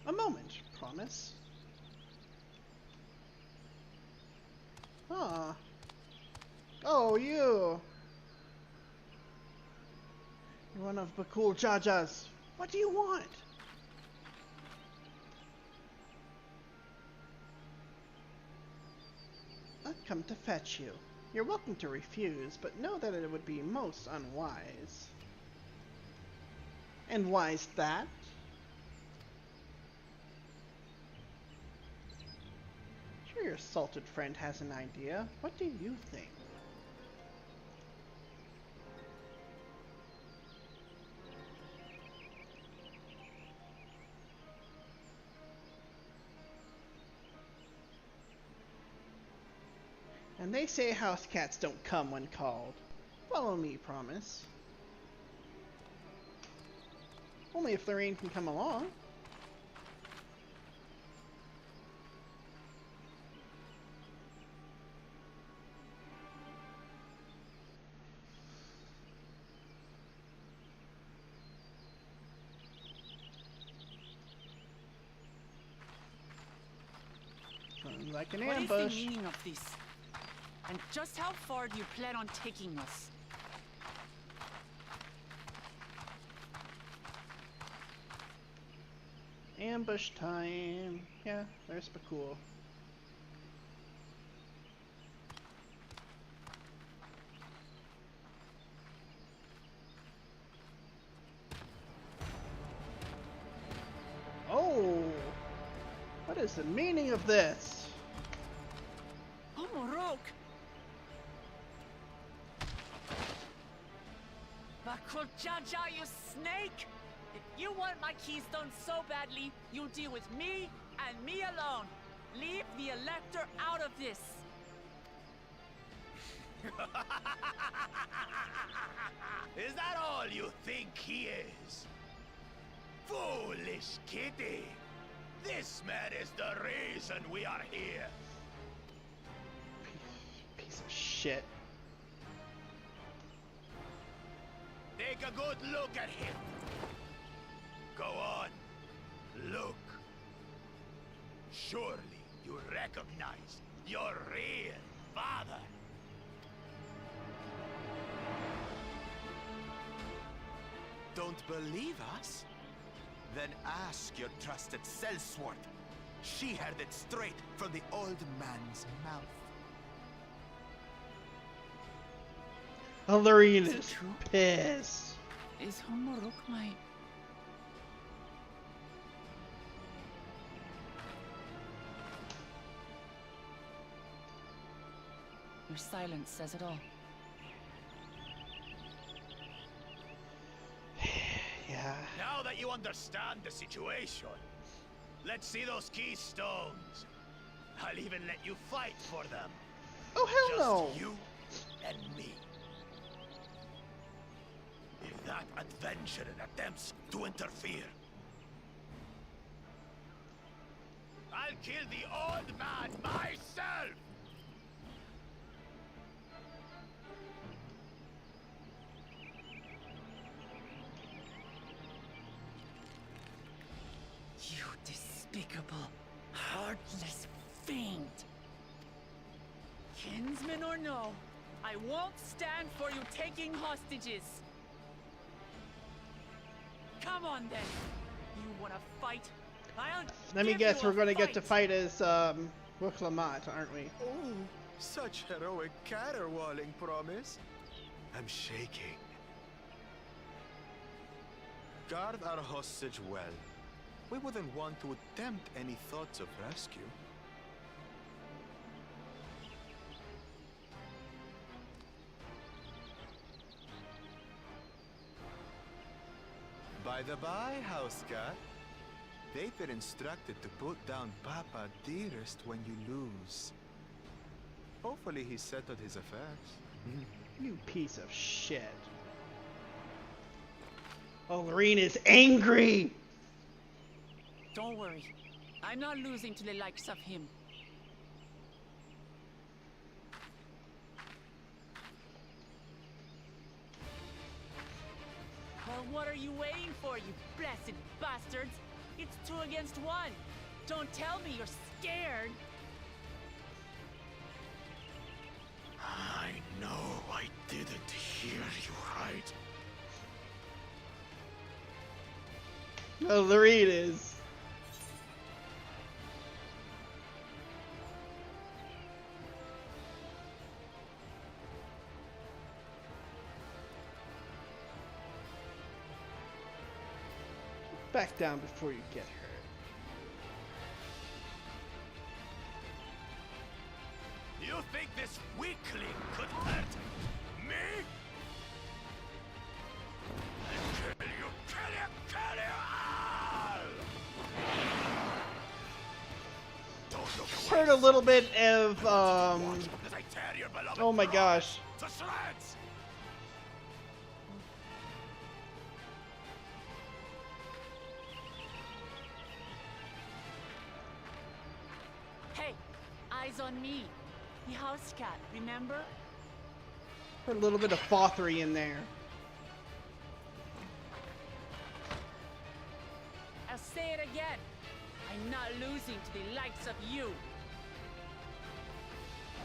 A moment, promise. Ah. Oh, you! You're one of Bakul Jaja's. What do you want? I've come to fetch you. You're welcome to refuse, but know that it would be most unwise. And why's that? Sure, your salted friend has an idea. What do you think? And they say house cats don't come when called. Follow me, promise. Only if Lorraine can come along. Sounds like an ambush. What is the meaning of this? And just how far do you plan on taking us? Ambush time. Yeah, there's Bakul. Oh! What is the meaning of this? Oh, Morok! Bakul Jaja, you snake! If you want my keystone so badly, you'll deal with me and me alone. Leave the Elector out of this. Is that all you think he is? Foolish kitty! This man is the reason we are here. Piece of shit. Take a good look at him. Go on. Look. Surely you recognize your real father. Don't believe us? Then ask your trusted sellsword. She heard it straight from the old man's mouth. Lorraine is pissed. Is Homorok my... Your silence says it all. Yeah. Now that you understand the situation, let's see those keystones. I'll even let you fight for them. Oh, hell no! Just you and me. If that adventurer attempts to interfere, I'll kill the old man myself! You despicable, heartless fiend! Kinsman or no, I won't stand for you taking hostages! Come on then! You wanna fight? I'll Let me give guess, you we're a gonna get to fight. fight as, Wukhlamat, aren't we? Oh, such heroic caterwauling promise. I'm shaking. Guard our hostage well. We wouldn't want to attempt any thoughts of rescue. By the by, house cat, they've been instructed to put down Papa dearest when you lose. Hopefully he settled his affairs. You piece of shit. Oh, Lorene is angry! Don't worry. I'm not losing to the likes of him. Well, what are you waiting for, you blessed bastards? It's 2 against 1. Don't tell me you're scared. I know I didn't hear you right. No, Lorene is. Back down before you get hurt. You think this weakling could hurt me? Kill you, kill you, kill you all! Don't look away. Heard a little bit of As I tear your beloved oh my gosh. to shreds! Hey, eyes on me. The house cat, remember? Heard a little bit of Fothery in there. I'll say it again. I'm not losing to the likes of you.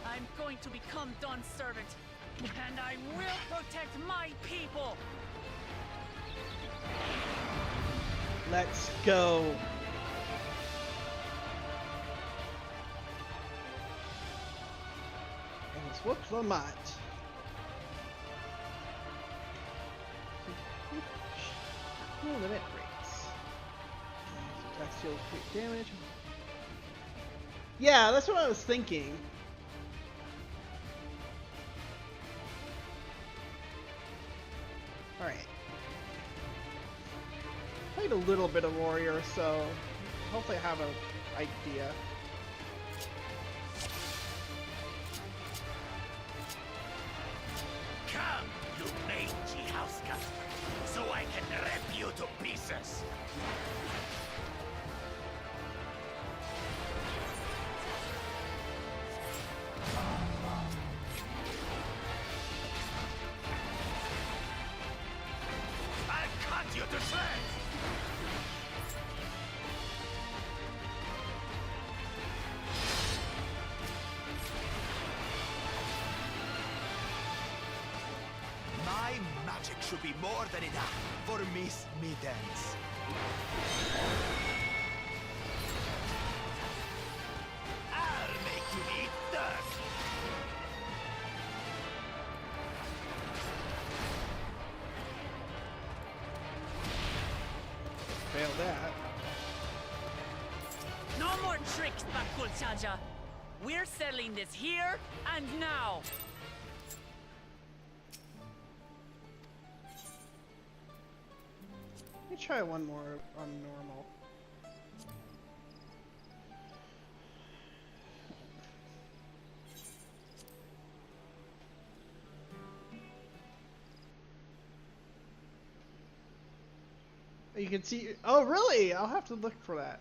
I'm going to become Dawn's servant, and I will protect my people. Let's go. Let's whoop the mutt. No limit rates. Attacks deal quick damage. Yeah, that's what I was thinking. Alright. Played a little bit of Warrior, so hopefully I have an idea. Come, you mangy house cat, so I can rip you to pieces. I'll cut you to shreds. My magic should be more than enough for Miss Middens. I'll make you eat dirt. Fail that. No more tricks, Bakul Chaja. We're settling this here and now. Let me try one more on normal. You can see. Oh, really? I'll have to look for that.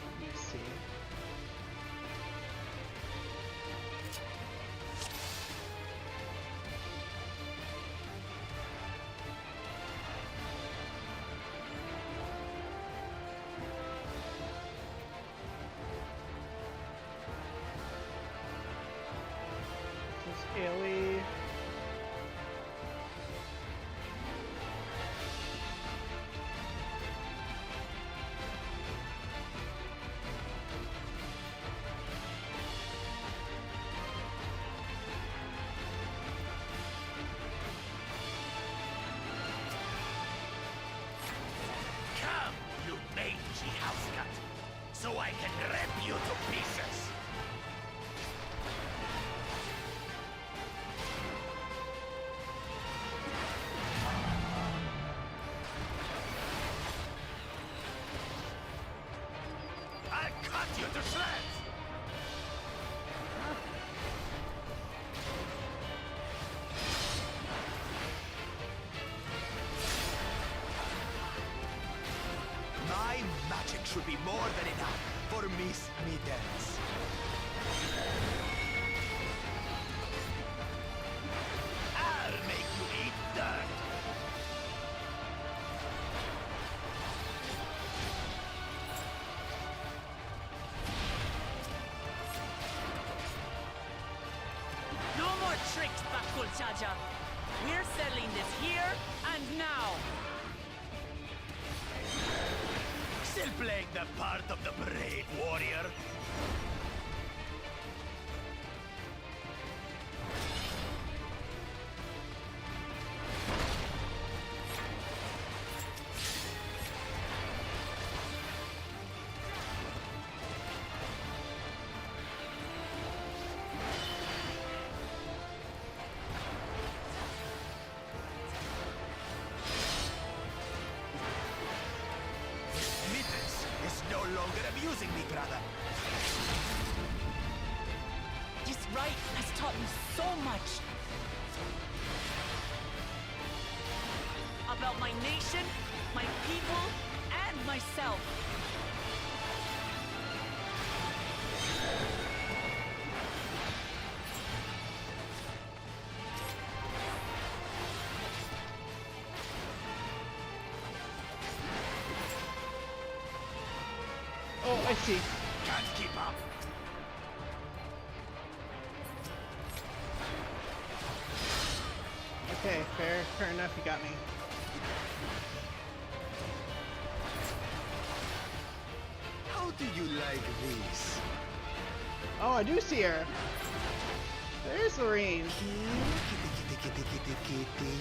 Let me see. you to pieces! I'll cut you to shreds! My magic should be more than enough for Miss Middens. I'll make you eat dirt! No more tricks, Bakul Jaja. We're settling this here and now. Still playing the part of the brave warrior? Is no longer amusing me, brother. This rite has taught me so much. About my nation, my people, and myself. Oh, I see. Can't keep up. Okay, fair enough, you got me. How do you like this? Oh, I do see her. There's Lorraine. Kitty.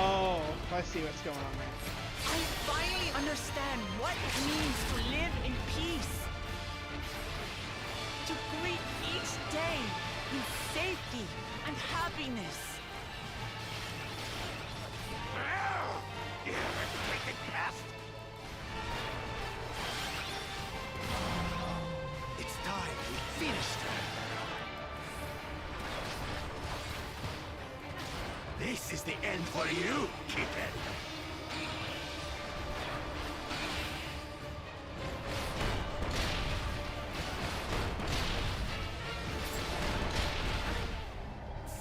Oh, I see what's going on there. I finally understand what it means to live in peace. To greet each day in safety and happiness. You irritated pest! It's time we finished her. This is the end for you, Kitten.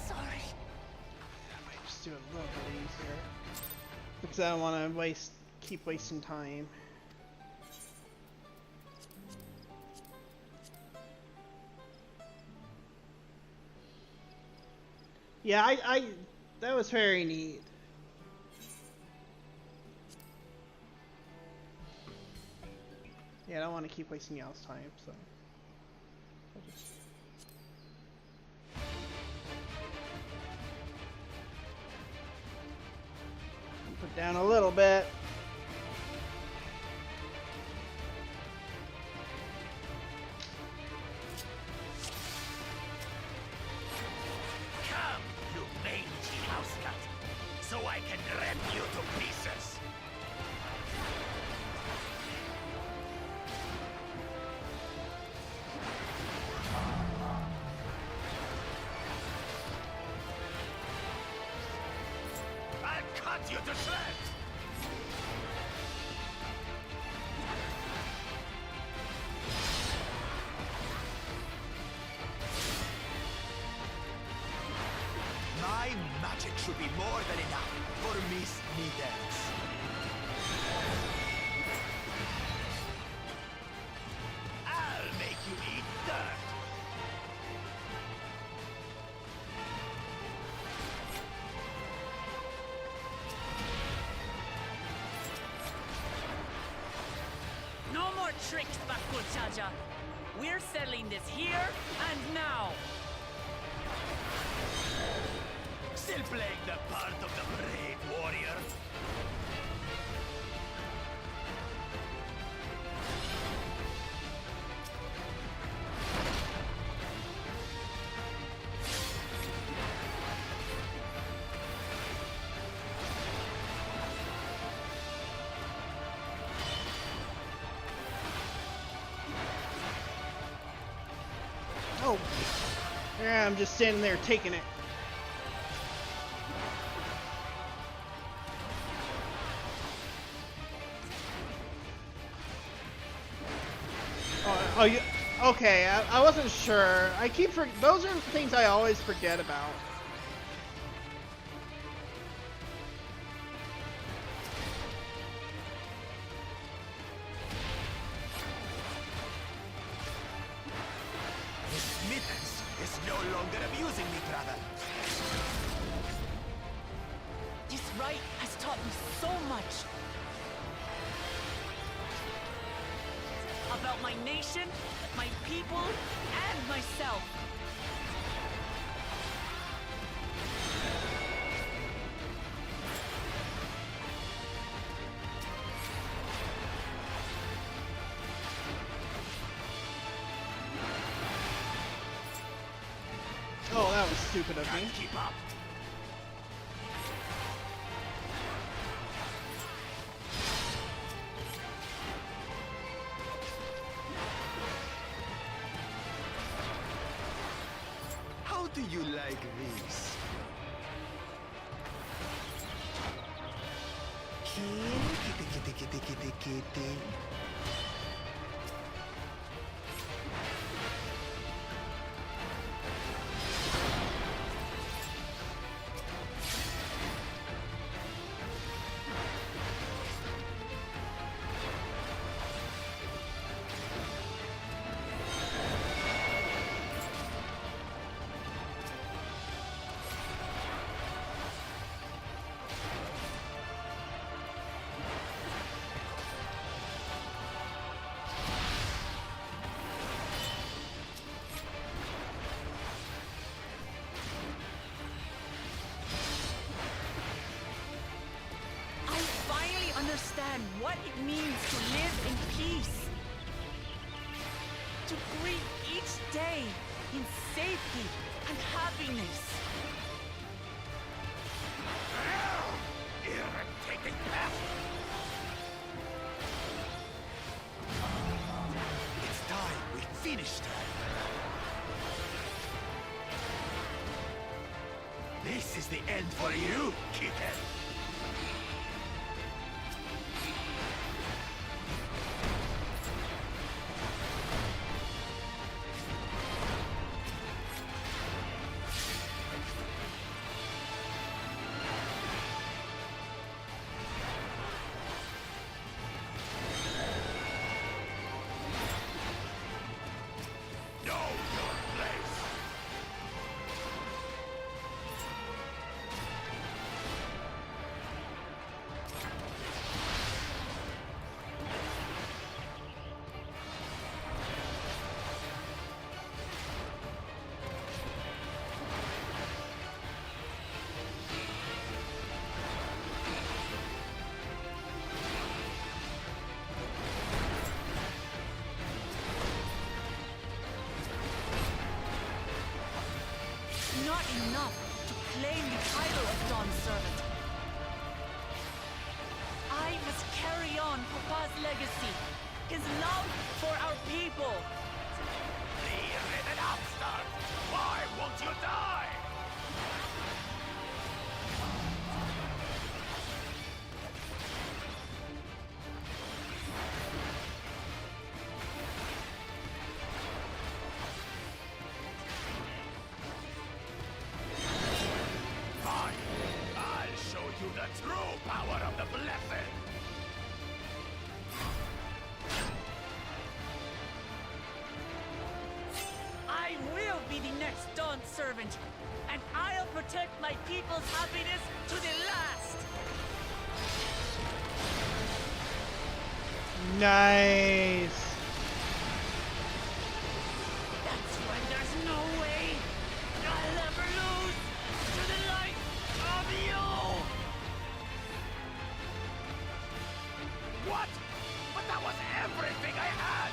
Sorry. I might just do it a little bit easier. Because I don't want to keep wasting time. Yeah, that was very neat. Yeah, I don't want to keep wasting y'all's time, so I'll just put down a little bit. Come, you mangy housecut, so I can rip you to pieces. cut you to shreds! My magic should be more than enough for Miss Needles. I'll make you eat dirt! No more tricks, Bakul Chaja. We're settling this here and now. Still playing the part of the brave warrior? Oh, yeah, I'm just standing there taking it. Oh, you, okay, I wasn't sure. I keep those are the things I always forget about. Miss Mittens is no longer abusing me, brother. This rite has taught me so much. About my nation, my people, and myself. Oh, that was stupid of me. Keep up. How do you like this? Kitty. Understand what it means to live in peace. To greet each day in safety and happiness. Irritating pest! It's time we finished her. This is the end for you, kitten. Not enough to claim the title of Dawn's servant. I must carry on Papa's legacy, his love for our people. Three-headed upstart! Why won't you die? true power of the Blessed! I will be the next Dawn servant, and I'll protect my people's happiness to the last! Nice. That's when there's no way I'll ever lose to the light of you! What? But that was everything I had!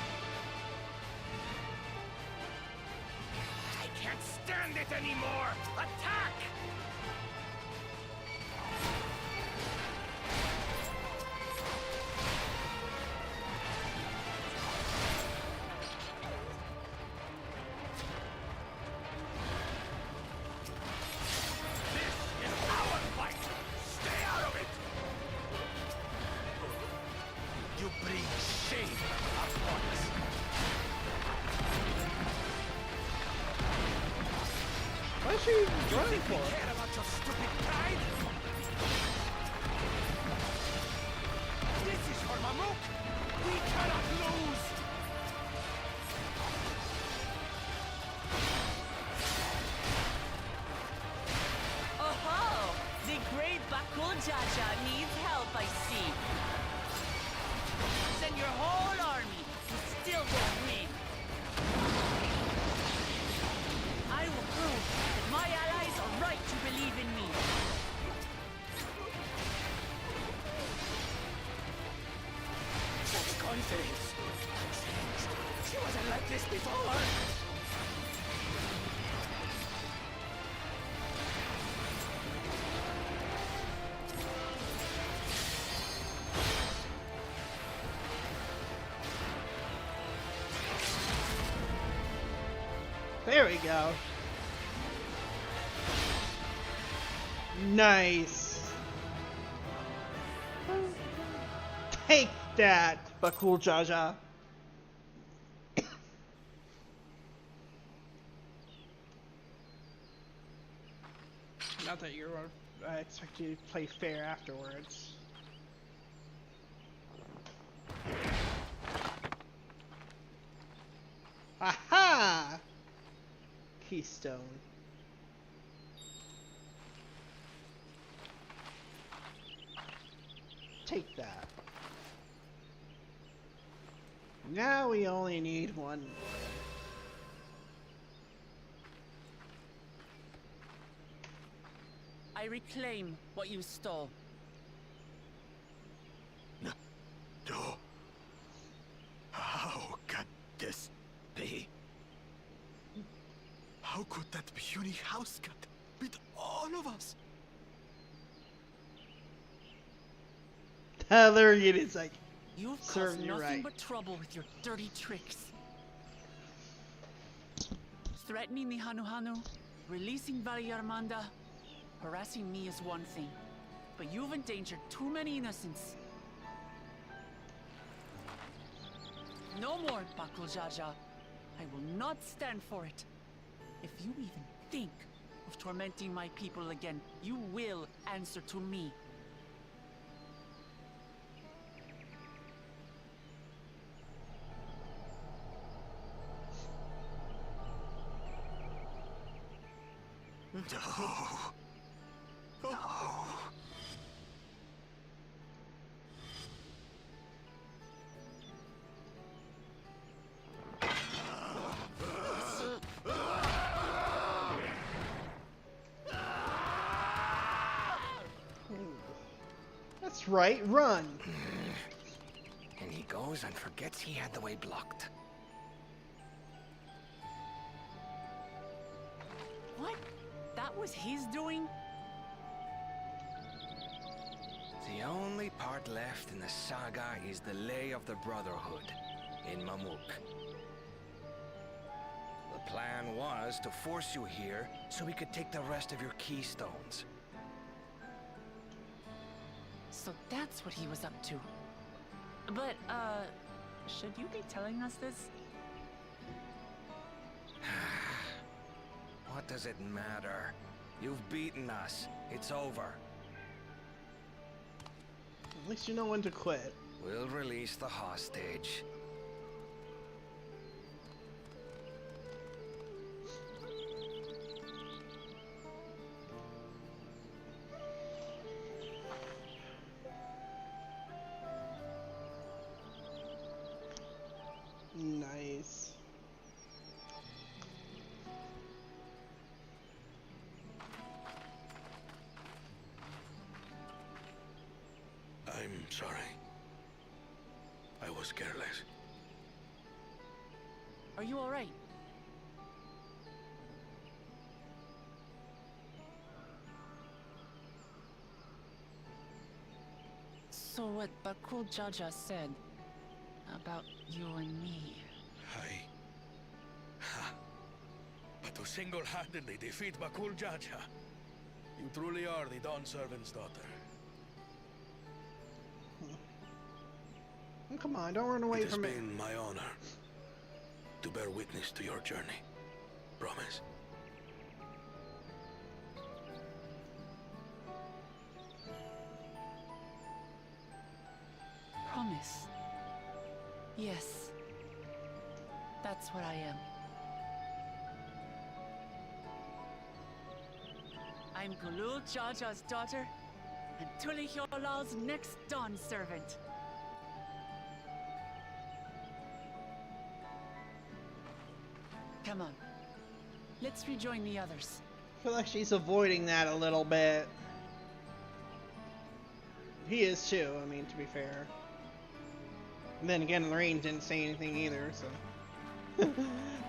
I can't stand it anymore! Attack! You bring shame upon us. What is she running for? You care about your stupid pride? This is for Mamuk! We cannot lose! Oh-ho! The great Bakul Jaja needs help, I see. Send your whole army. You still won't win. I will prove that my allies are right to believe in me. Such confidence! She wasn't like this before! There we go. Nice. Take that, Bakul Jaja. Not that you're. I expect you to play fair afterwards. Aha! Keystone. Take that. Now we only need one more. I reclaim what you stole. No. How can this be? How could that puny house cat beat all of us? There it is, like, You've serves caused you nothing right. but trouble with your dirty tricks. Threatening the Hanu, releasing Valyarmanda, harassing me is one thing, but you've endangered too many innocents. No more, Bakul Jaja. I will not stand for it. If you even think of tormenting my people again, you will answer to me. No. No. That's right, run. And he goes and forgets he had the way blocked. What? That was his doing? The only part left in the saga is the Lay of the Brotherhood in Mamuk. The plan was to force you here so we could take the rest of your keystones. So that's what he was up to. But, should you be telling us this? What does it matter? You've beaten us. It's over. At least you know when to quit. We'll release the hostage. Nice. I'm sorry. I was careless. Are you all right? So what Bakul Jaja said about you and me. But to single-handedly defeat Bakul Jaja, you truly are the Dawn Servant's daughter. Come on, don't run away from it. It has been my honor to bear witness to your journey. Promise? Promise. Yes. That's what I am. I'm Gulul Jaja's daughter, and Tulihyolal's next Dawn servant. Come on. Let's rejoin the others. I feel like she's avoiding that a little bit. He is too, I mean, to be fair. And then again, Lorraine didn't say anything either, so...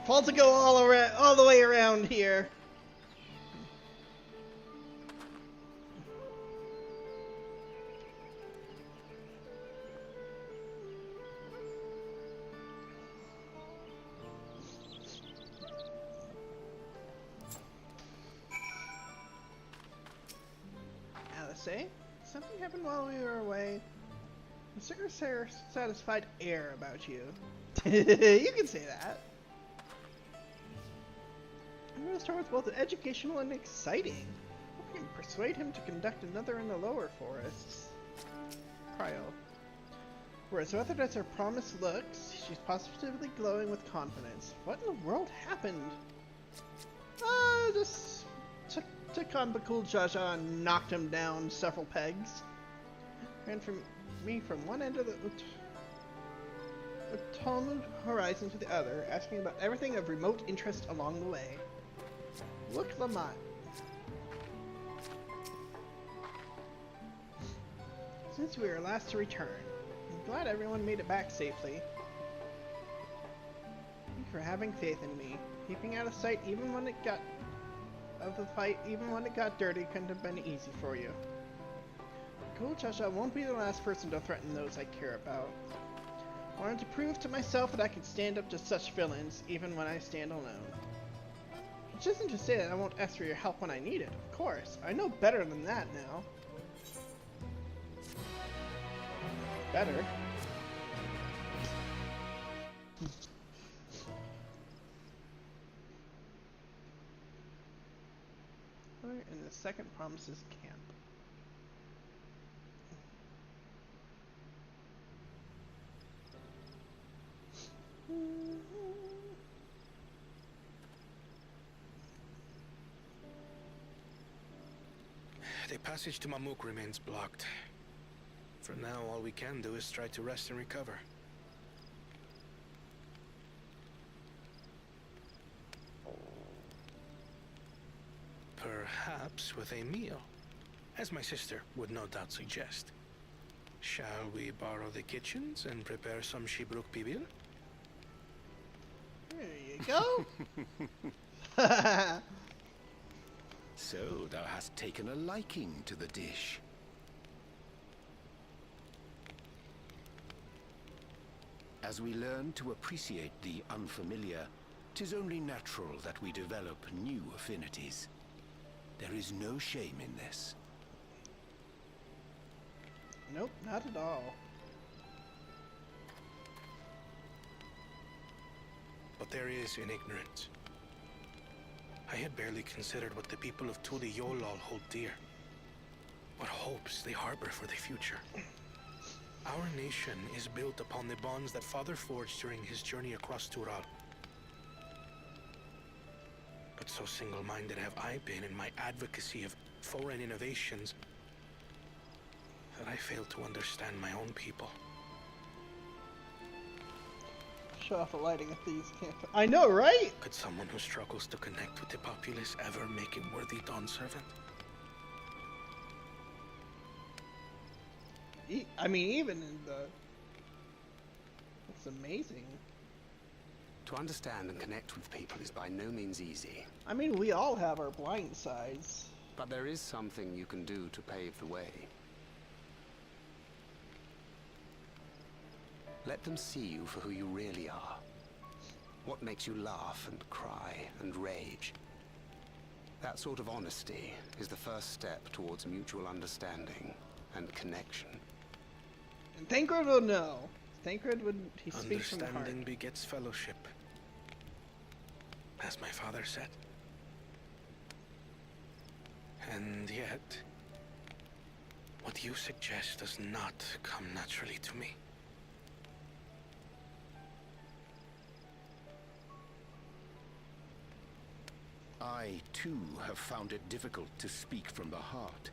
Fault to go all the way around here. Something happened while we were away. A certain satisfied air about you. You can say that. I'm going to start with both educational and exciting. I can persuade him to conduct another in the lower forests. Cryo. Whereas whether that's her promised looks, she's positively glowing with confidence. What in the world happened? Just took on Bakul Jaja and knocked him down several pegs. Ran from one end of the Talmud horizon to the other, asking about everything of remote interest along the way. Look, Lamont. Since we were last to return, I'm glad everyone made it back safely. Thank you for having faith in me, keeping out of sight even when it got dirty couldn't have been easy for you. Bakul Jaja won't be the last person to threaten those I care about. I wanted to prove to myself that I could stand up to such villains, even when I stand alone. Which isn't to say that I won't ask for your help when I need it, of course. I know better than that now. Better? In the second promises camp. The passage to Mamuk remains blocked. For now, all we can do is try to rest and recover. Perhaps with a meal, as my sister would no doubt suggest. Shall we borrow the kitchens and prepare some Shibruk pibil? There you go. So thou hast taken a liking to the dish. As we learn to appreciate the unfamiliar, 'tis only natural that we develop new affinities. There is no shame in this. Nope, not at all. But there is in ignorance. I had barely considered what the people of Tulihyolalal hold dear. What hopes they harbor for the future. Our nation is built upon the bonds that Father forged during his journey across Tural. But so single-minded have I been in my advocacy of foreign innovations that I fail to understand my own people. Show off the lighting at these camp. I know, right? Could someone who struggles to connect with the populace ever make a worthy Dawn servant? I mean, even in the... It's amazing. To understand and connect with people is by no means easy. I mean, we all have our blind sides. But there is something you can do to pave the way. Let them see you for who you really are. What makes you laugh and cry and rage. That sort of honesty is the first step towards mutual understanding and connection. And Thancred will know. Thancred would... He speaks from the heart. Understanding begets fellowship. As my father said. And yet, what you suggest does not come naturally to me. I, too, have found it difficult to speak from the heart.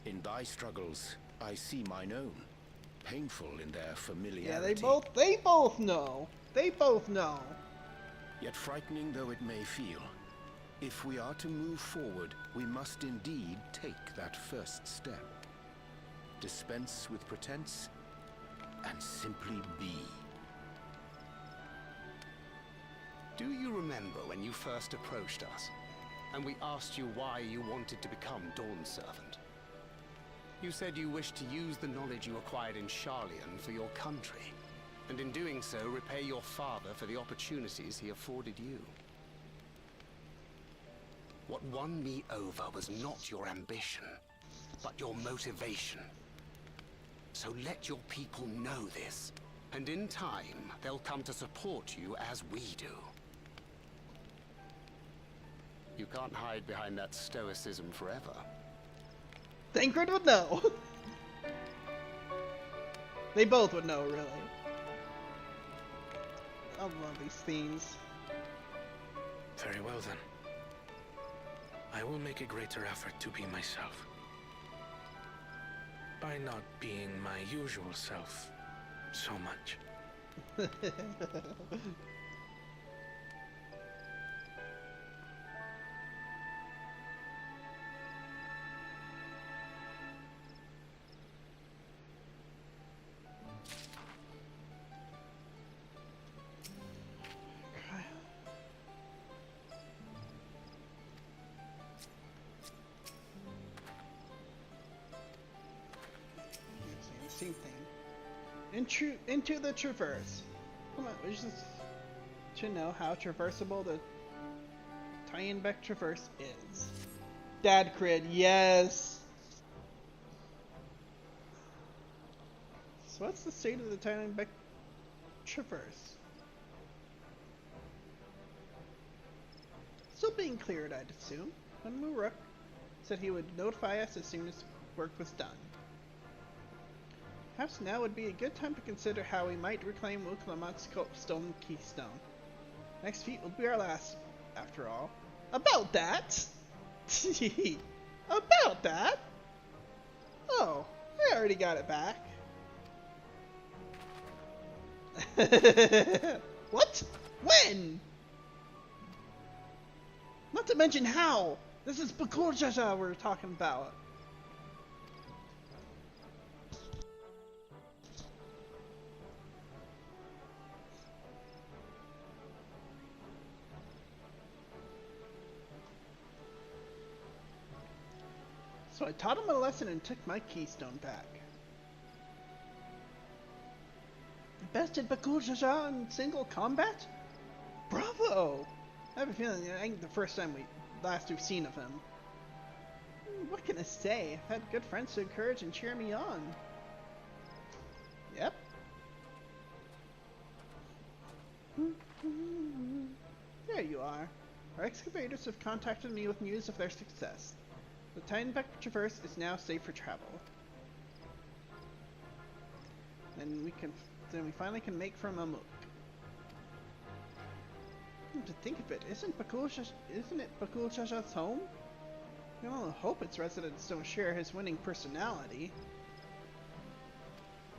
In thy struggles, I see mine own, painful in their familiarity. Yeah, they both know. They both know. Yet frightening though it may feel, if we are to move forward, we must indeed take that first step. Dispense with pretense, and simply be. Do you remember when you first approached us, and we asked you why you wanted to become Dawn Servant? You said you wished to use the knowledge you acquired in Sharlayan for your country, and in doing so repay your father for the opportunities he afforded you. What won me over was not your ambition, but your motivation. So let your people know this, and in time, they'll come to support you as we do. You can't hide behind that stoicism forever. Thancred would know. They both would know, really. I love these themes. Very well then. I will make a greater effort to be myself. By not being my usual self so much. Same thing. Into the Traverse. Come on, we just to know how traversable the Tyenbeck Traverse is. Dad Crid, yes! So what's the state of the Tyenbeck Traverse? Still being cleared, I'd assume. And Muruk said he would notify us as soon as work was done. Perhaps now would be a good time to consider how we might reclaim Wuklamat's stone keystone. Next feat will be our last, after all. About that? About that? Oh, I already got it back. What? When? Not to mention how. This is Bakurjaja we're talking about. So I taught him a lesson and took my keystone back. Bested Bakurjaja in single combat? Bravo! I have a feeling it ain't the first time last we've seen of him. What can I say? I've had good friends to encourage and cheer me on. Yep. There you are. Our excavators have contacted me with news of their success. The Tyenbeck Traverse is now safe for travel. then we finally can make for Mamuk. To think of it, isn't it Bakul Shashat's home? We only hope its residents don't share his winning personality.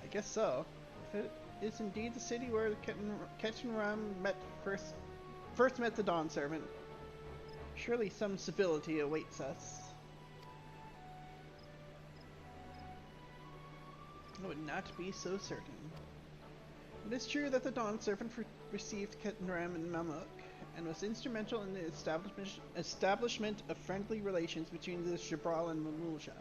I guess so. If it is indeed the city where Ketchen Ram first met the Dawn Servant, surely some civility awaits us. I would not be so certain. It is true that the Dawn Servant received Kettenram and Mamuk, and was instrumental in the establishment of friendly relations between the Jabral and Mamulja.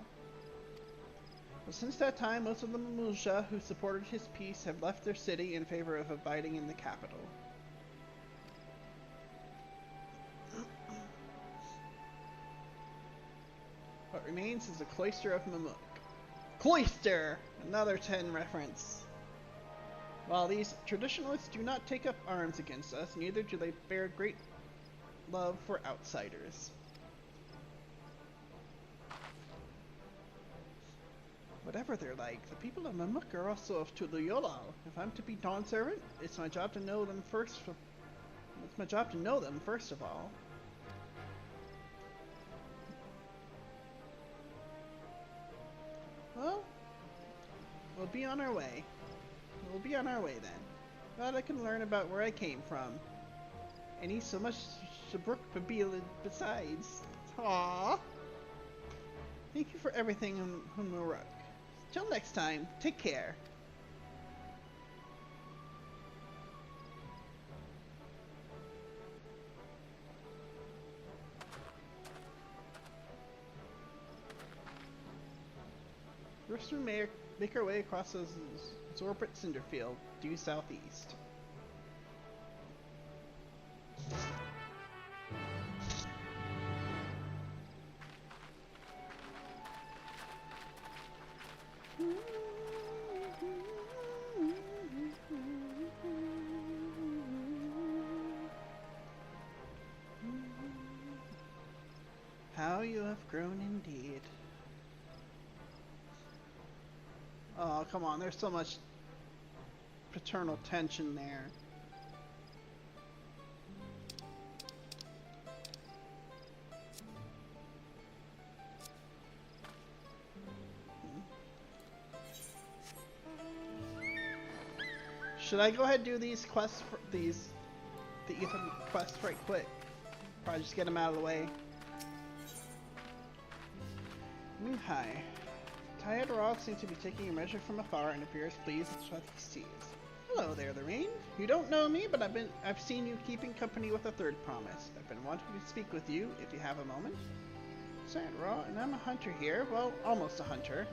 But since that time, most of the Mamulja who supported his peace have left their city in favor of abiding in the capital. What remains is the Cloister of Mamuk. Cloister! Another 10 reference. While these traditionalists do not take up arms against us, neither do they bear great love for outsiders. Whatever they're like, the people of Mamuk are also of Tuluyolal. If I'm to be Dawn Servant, it's my job to know them first. It's my job to know them first of all. Well, we'll be on our way. We'll be on our way then. Glad I can learn about where I came from. And he's so much Shabruk Babila besides. Aww. Thank you for everything, Humuruk. Till next time, take care. First we make our way across the Zorbit Cinderfield, due southeast. How you have grown indeed. Oh, come on, there's so much paternal tension there. Should I go ahead and do these quests for the Ethan quests right quick? Probably just get them out of the way. Hi. Tired Rod seems to be taking a measure from afar and appears pleased with what he sees. Hello there, Lorraine. You don't know me, but I've seen you keeping company with a third promise. I've been wanting to speak with you, if you have a moment. Sandra, and I'm a hunter here. Well, almost a hunter.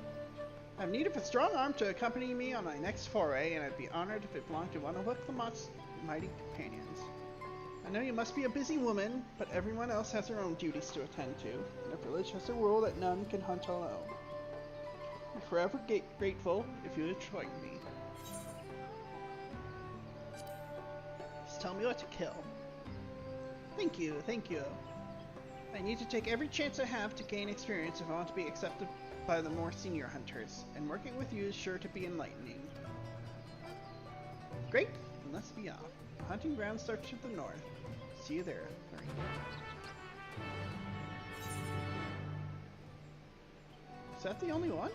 I'm needed for a strong arm to accompany me on my next foray, and I'd be honored if it belonged to one of Wicklemot's mighty companions. I know you must be a busy woman, but everyone else has their own duties to attend to, and the village has a rule that none can hunt alone. I'm forever grateful if you would join me. Just tell me what to kill. Thank you, thank you. I need to take every chance I have to gain experience if I want to be accepted by the more senior hunters, and working with you is sure to be enlightening. Great, then let's be off. The hunting ground starts to the north. See you there, Lorraine. Is that the only one?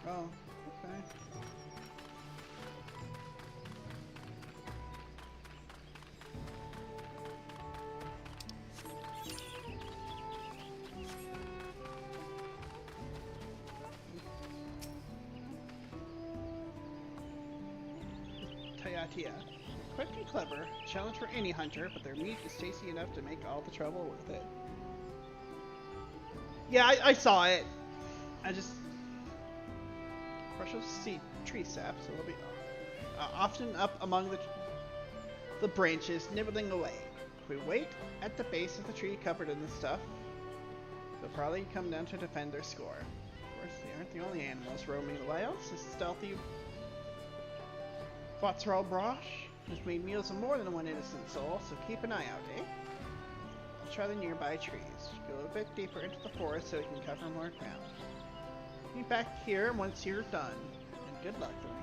Oh, okay. Tayatia. Quick and clever, challenge for any hunter, but their meat is tasty enough to make all the trouble worth it. Yeah, I saw it. I just... Partial seed tree sap, so they'll be often up among the branches, nibbling away. If we wait at the base of the tree covered in this stuff, they'll probably come down to defend their score. Of course, they aren't the only animals roaming the wilds. This stealthy Fotzral Brosh has made meals of more than one innocent soul, so keep an eye out, eh? I'll try the nearby trees. Go a bit deeper into the forest so we can cover more ground. Meet back here once you're done. And good luck, Lorraine.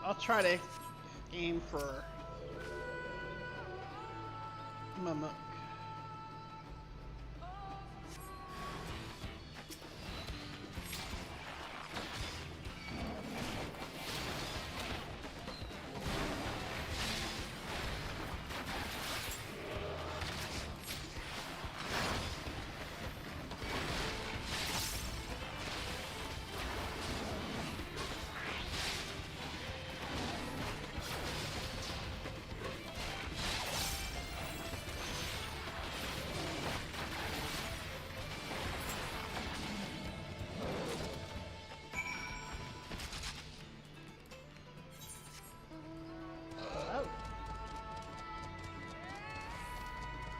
I'll try to aim for Mamuk.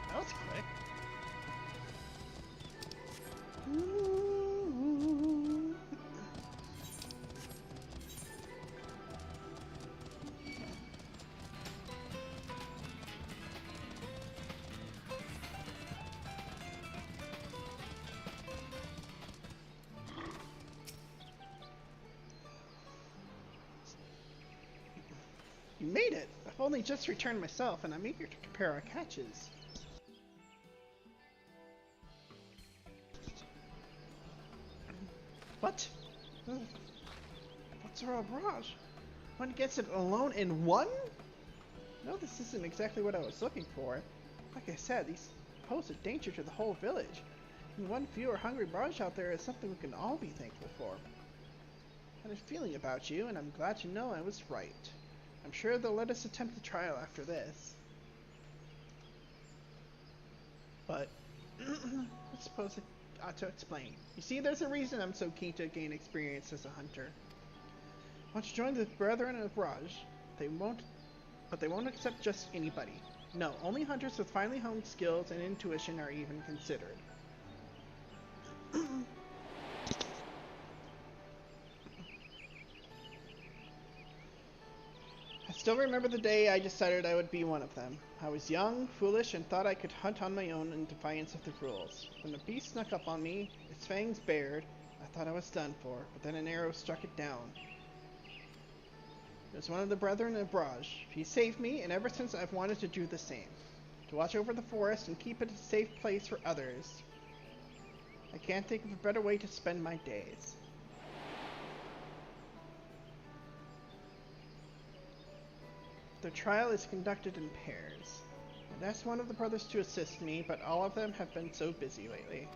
That was quick. You made it! I've only just returned myself, and I'm eager to compare our catches. What? What's our barrage? One gets it alone in one? No, this isn't exactly what I was looking for. Like I said, these pose a danger to the whole village. And one fewer hungry barrage out there is something we can all be thankful for. I had a feeling about you, and I'm glad to know I was right. I'm sure they'll let us attempt the trial after this. But, I suppose I ought to explain. You see, there's a reason I'm so keen to gain experience as a hunter. Once you join the Brethren of Raj, they won't accept just anybody. No, only hunters with finely honed skills and intuition are even considered. I still remember the day I decided I would be one of them. I was young, foolish, and thought I could hunt on my own in defiance of the rules. When the beast snuck up on me, its fangs bared, I thought I was done for, but then an arrow struck it down. It was one of the Brethren of Braj. He saved me, and ever since I've wanted to do the same. To watch over the forest and keep it a safe place for others. I can't think of a better way to spend my days. The trial is conducted in pairs. I asked one of the brothers to assist me, but all of them have been so busy lately.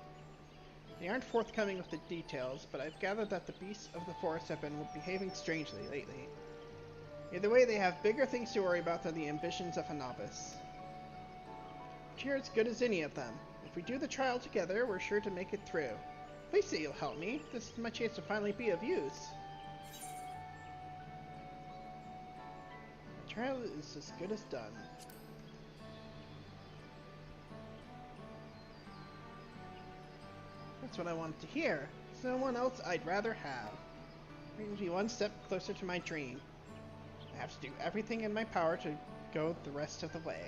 They aren't forthcoming with the details, but I've gathered that the beasts of the forest have been behaving strangely lately. Either way, they have bigger things to worry about than the ambitions of a novice. But you're as good as any of them. If we do the trial together, we're sure to make it through. Please say you'll help me. This is my chance to finally be of use. The trial is as good as done. That's what I wanted to hear. There's no one else I'd rather have. Brings me one step closer to my dream. I have to do everything in my power to go the rest of the way.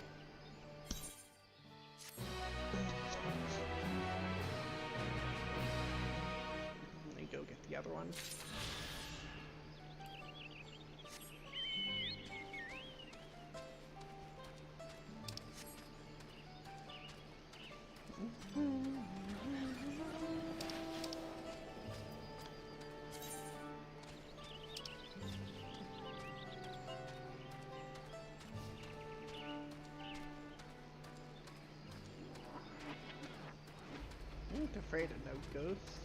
Let me go get the other one. Afraid of no ghosts.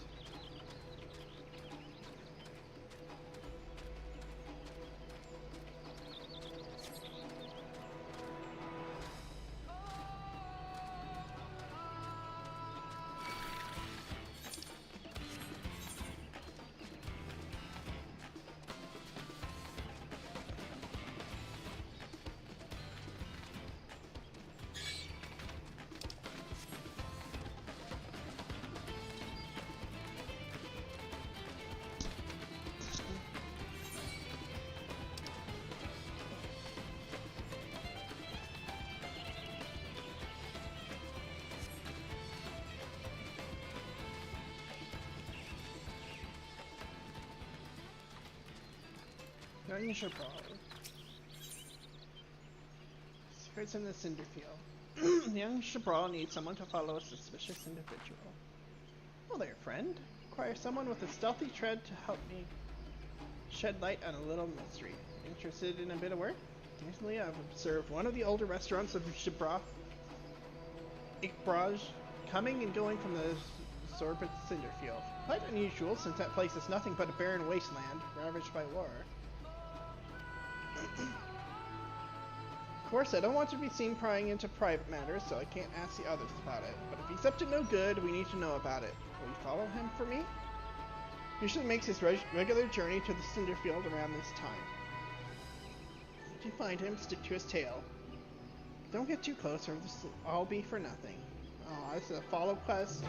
Young Jabral. Secrets in the Cinder Field. Young Jabral needs someone to follow a suspicious individual. Well there, friend. Require someone with a stealthy tread to help me shed light on a little mystery. Interested in a bit of work? Recently, I've observed one of the older restaurants of Ikbraj coming and going from the Sorbet Cinder Field. Quite unusual, since that place is nothing but a barren wasteland, ravaged by war. Of course, I don't want to be seen prying into private matters, so I can't ask the others about it. But if he's up to no good, we need to know about it. Will you follow him for me? Usually makes his regular journey to the Cinder Field around this time. If you find him, stick to his tail. Don't get too close, or this will all be for nothing. Oh, this is a follow quest.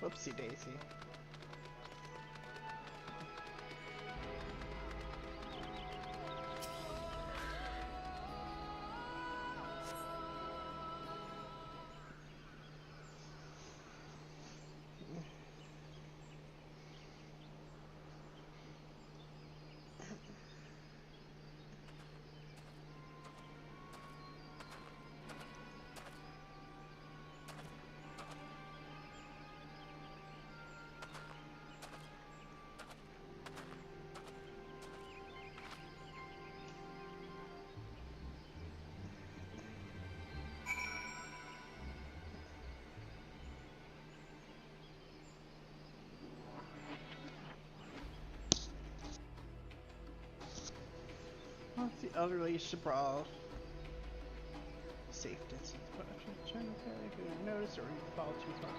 Whoopsie daisy. What's the elderly Jabral? Safe distance. But I'm trying to tell if you notice or you fall too far.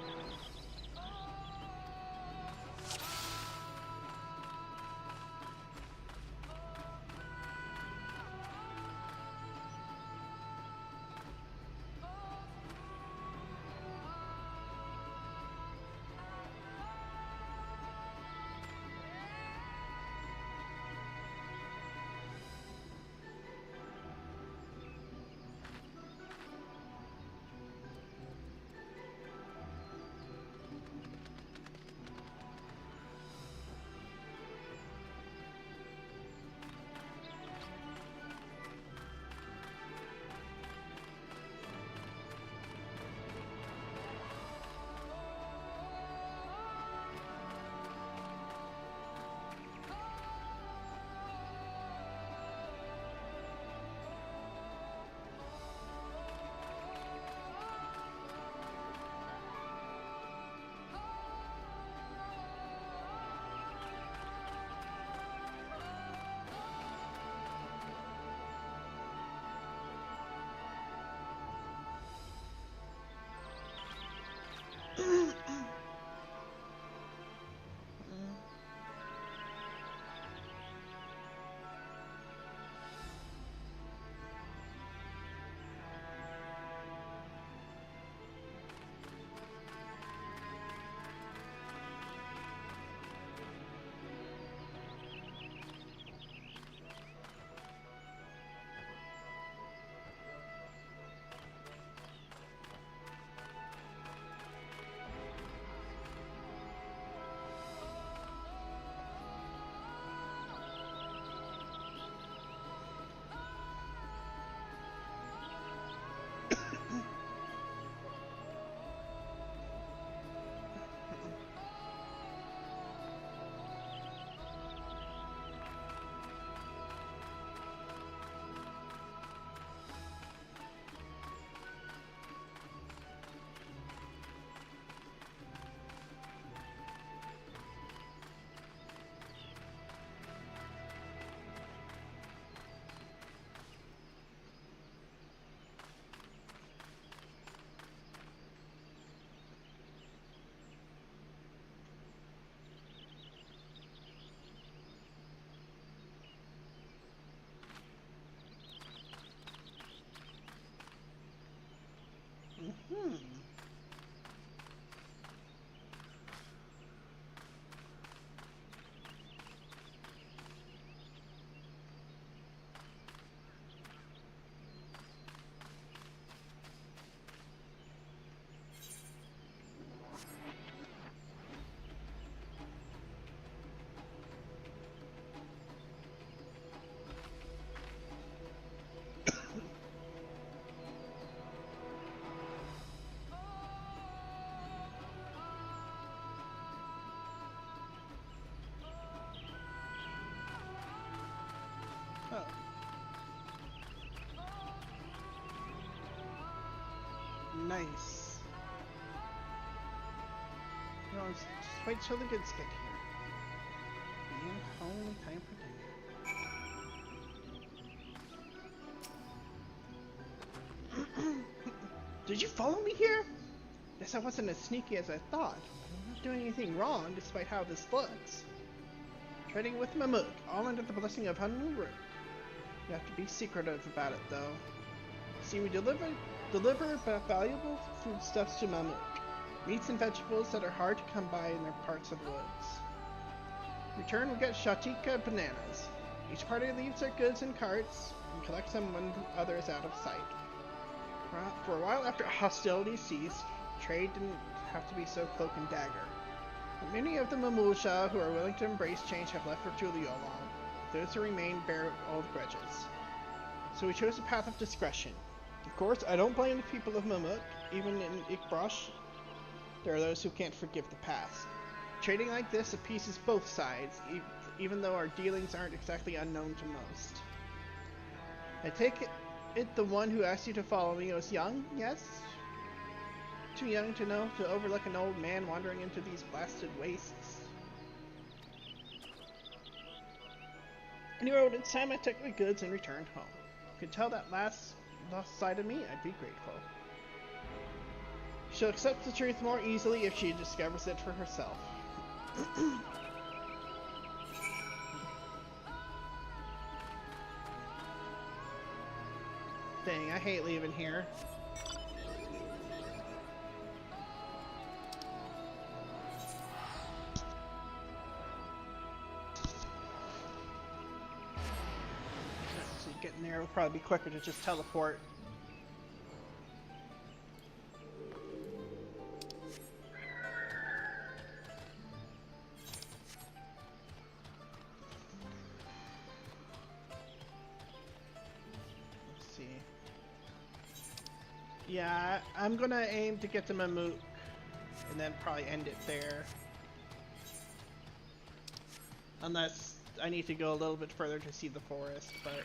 Mm-hmm. Oh. Nice. No, just wait till the goods get here. Being home in time for dinner. Did you follow me here? Guess I wasn't as sneaky as I thought. I'm not doing anything wrong, despite how this looks. Trading with Mamuk, all under the blessing of Hanuruk. You have to be secretive about it, though. See, we deliver valuable foodstuffs to Mamuk. Meats and vegetables that are hard to come by in their parts of the woods. In return, we get Shatika bananas. Each party leaves their goods in carts and collects them when the other is out of sight. For a while after hostilities ceased, trade didn't have to be so cloak and dagger. But many of the Mamulsha who are willing to embrace change have left for Tuliolal. Those who remain bear old grudges. So we chose a path of discretion. Of course, I don't blame the people of Mamuk. Even in Ikbrosh, there are those who can't forgive the past. Trading like this appeases both sides, even though our dealings aren't exactly unknown to most. I take it the one who asked you to follow me was young, yes? Too young to know to overlook an old man wandering into these blasted wastes. Anyway, it's time I took my goods and returned home. If you could tell that lost side of me, I'd be grateful. She'll accept the truth more easily if she discovers it for herself. Dang, I hate leaving here. So getting there will probably be quicker to just teleport. Yeah, I'm gonna aim to get to Mamuk and then probably end it there. Unless I need to go a little bit further to see the forest, but...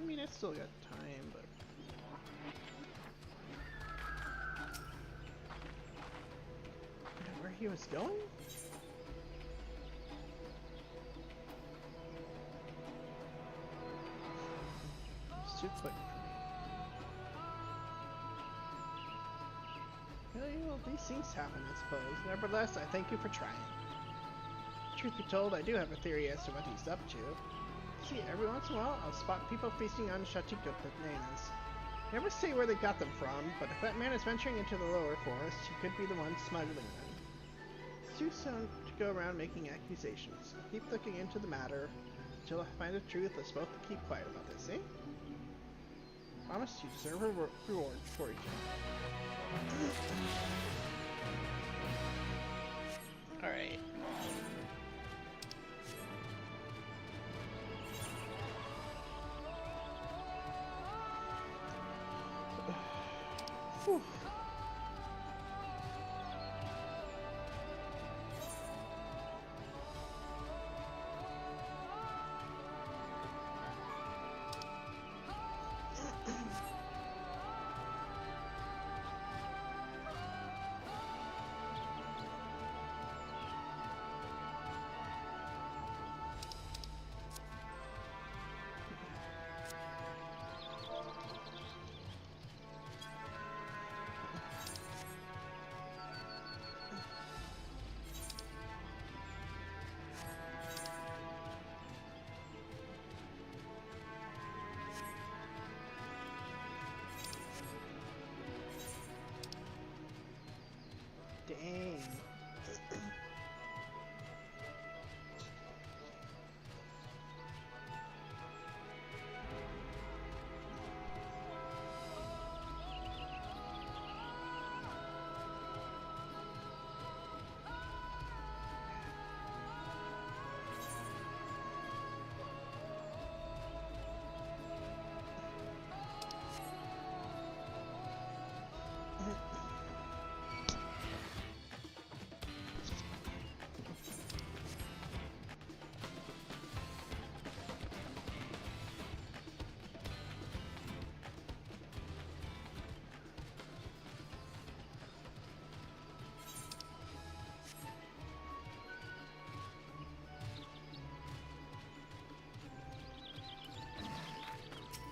I mean, I still got time, but... Where he was going? It's too quick for me. Well, these things happen, I suppose. Nevertheless, I thank you for trying. Truth be told, I do have a theory as to what he's up to. See, every once in a while, I'll spot people feasting on Shatika bananas. Never say where they got them from, but if that man is venturing into the lower forest, he could be the one smuggling them. It's too soon to go around making accusations. I'll keep looking into the matter until I find the truth. Let's both keep quiet about this, eh? Promise you deserve a reward for each other. Alright. Whew.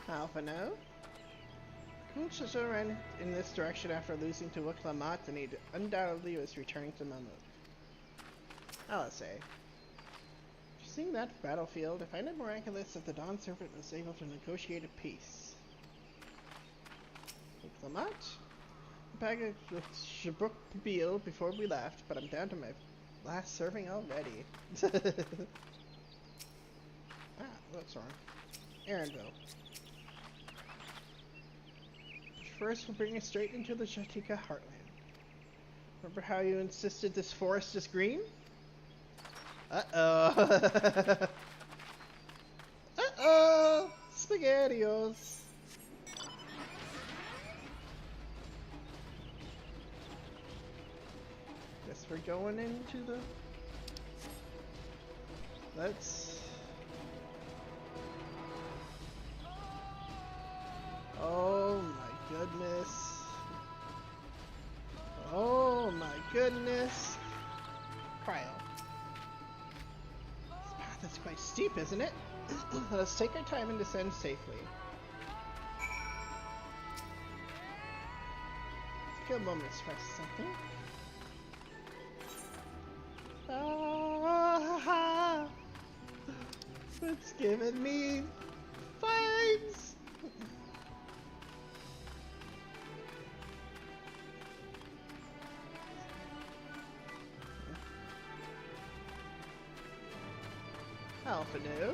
Alpha no. Kulchasha ran in this direction after losing to Wiklamat, and he undoubtedly was returning to Mammoth. LSA. Seeing that battlefield, I find it miraculous that the Dawn Serpent was able to negotiate a peace. Wiklamat? I packaged with Shabuk Bil before we left, but I'm down to my last serving already. That's wrong. Aaronville. First, we'll bring us straight into the Shatika heartland. Remember how you insisted this forest is green? Uh-oh. Uh-oh! SpaghettiOs. Guess we're going into the... Let's... Oh my goodness. Oh my goodness. Cryo. This path is quite steep, isn't it? Let's take our time and descend safely. Take a moment to press something. Ah, it's giving me vibes. Alpha no.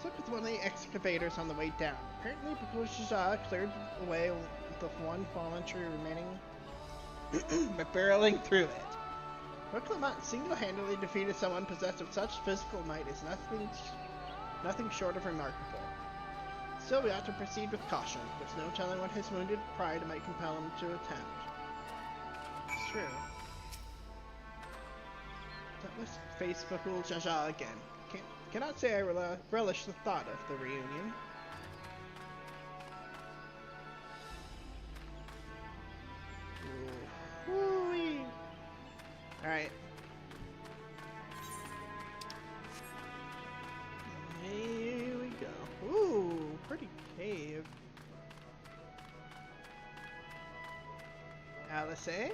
Look at one of the excavators on the way down. Apparently, Bakusha cleared away the one fallen tree remaining by barreling through it. Wiklamat single-handedly defeated someone possessed of such physical might is nothing short of remarkable. Still, we ought to proceed with caution. There's no telling what his wounded pride might compel him to attempt. It's true. Let's face Bakul Jaja again. Cannot say I relish the thought of the reunion. Woo-wee. Alright. Here we go. Ooh, pretty cave. Alice, eh?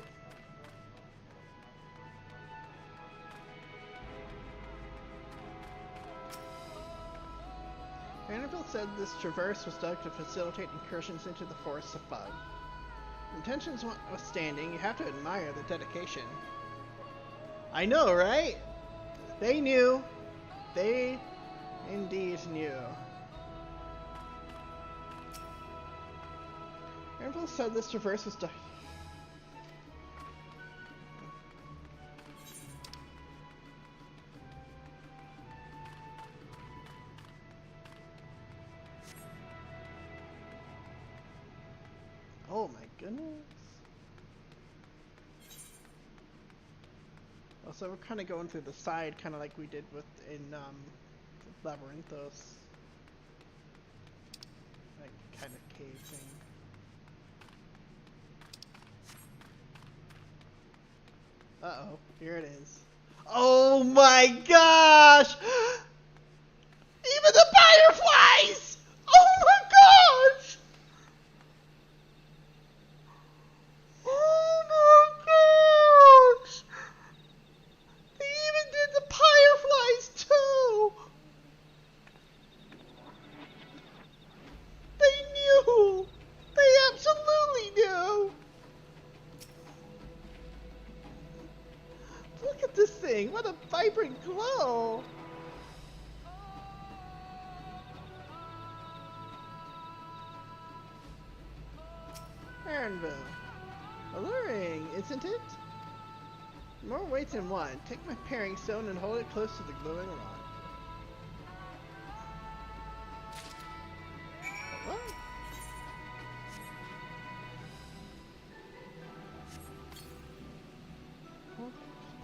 Annabelle said this traverse was dug to facilitate incursions into the forests above. Intentions notwithstanding, you have to admire the dedication. I know, right? They knew. They indeed knew. Annabelle said this traverse was dug. Oh my goodness. Also, we're kind of going through the side, kind of like we did with in Labyrinthos. Like, kind of cave thing. Uh-oh, here it is. Oh my gosh! Even the fireflies! Oh my gosh! Oh my gosh! They even did the fireflies too! They knew! They absolutely knew! Look at this thing! What a vibrant glow! Aaronville. Alluring, isn't it? More weights than one. Take my paring stone and hold it close to the glowing rock. What? Well,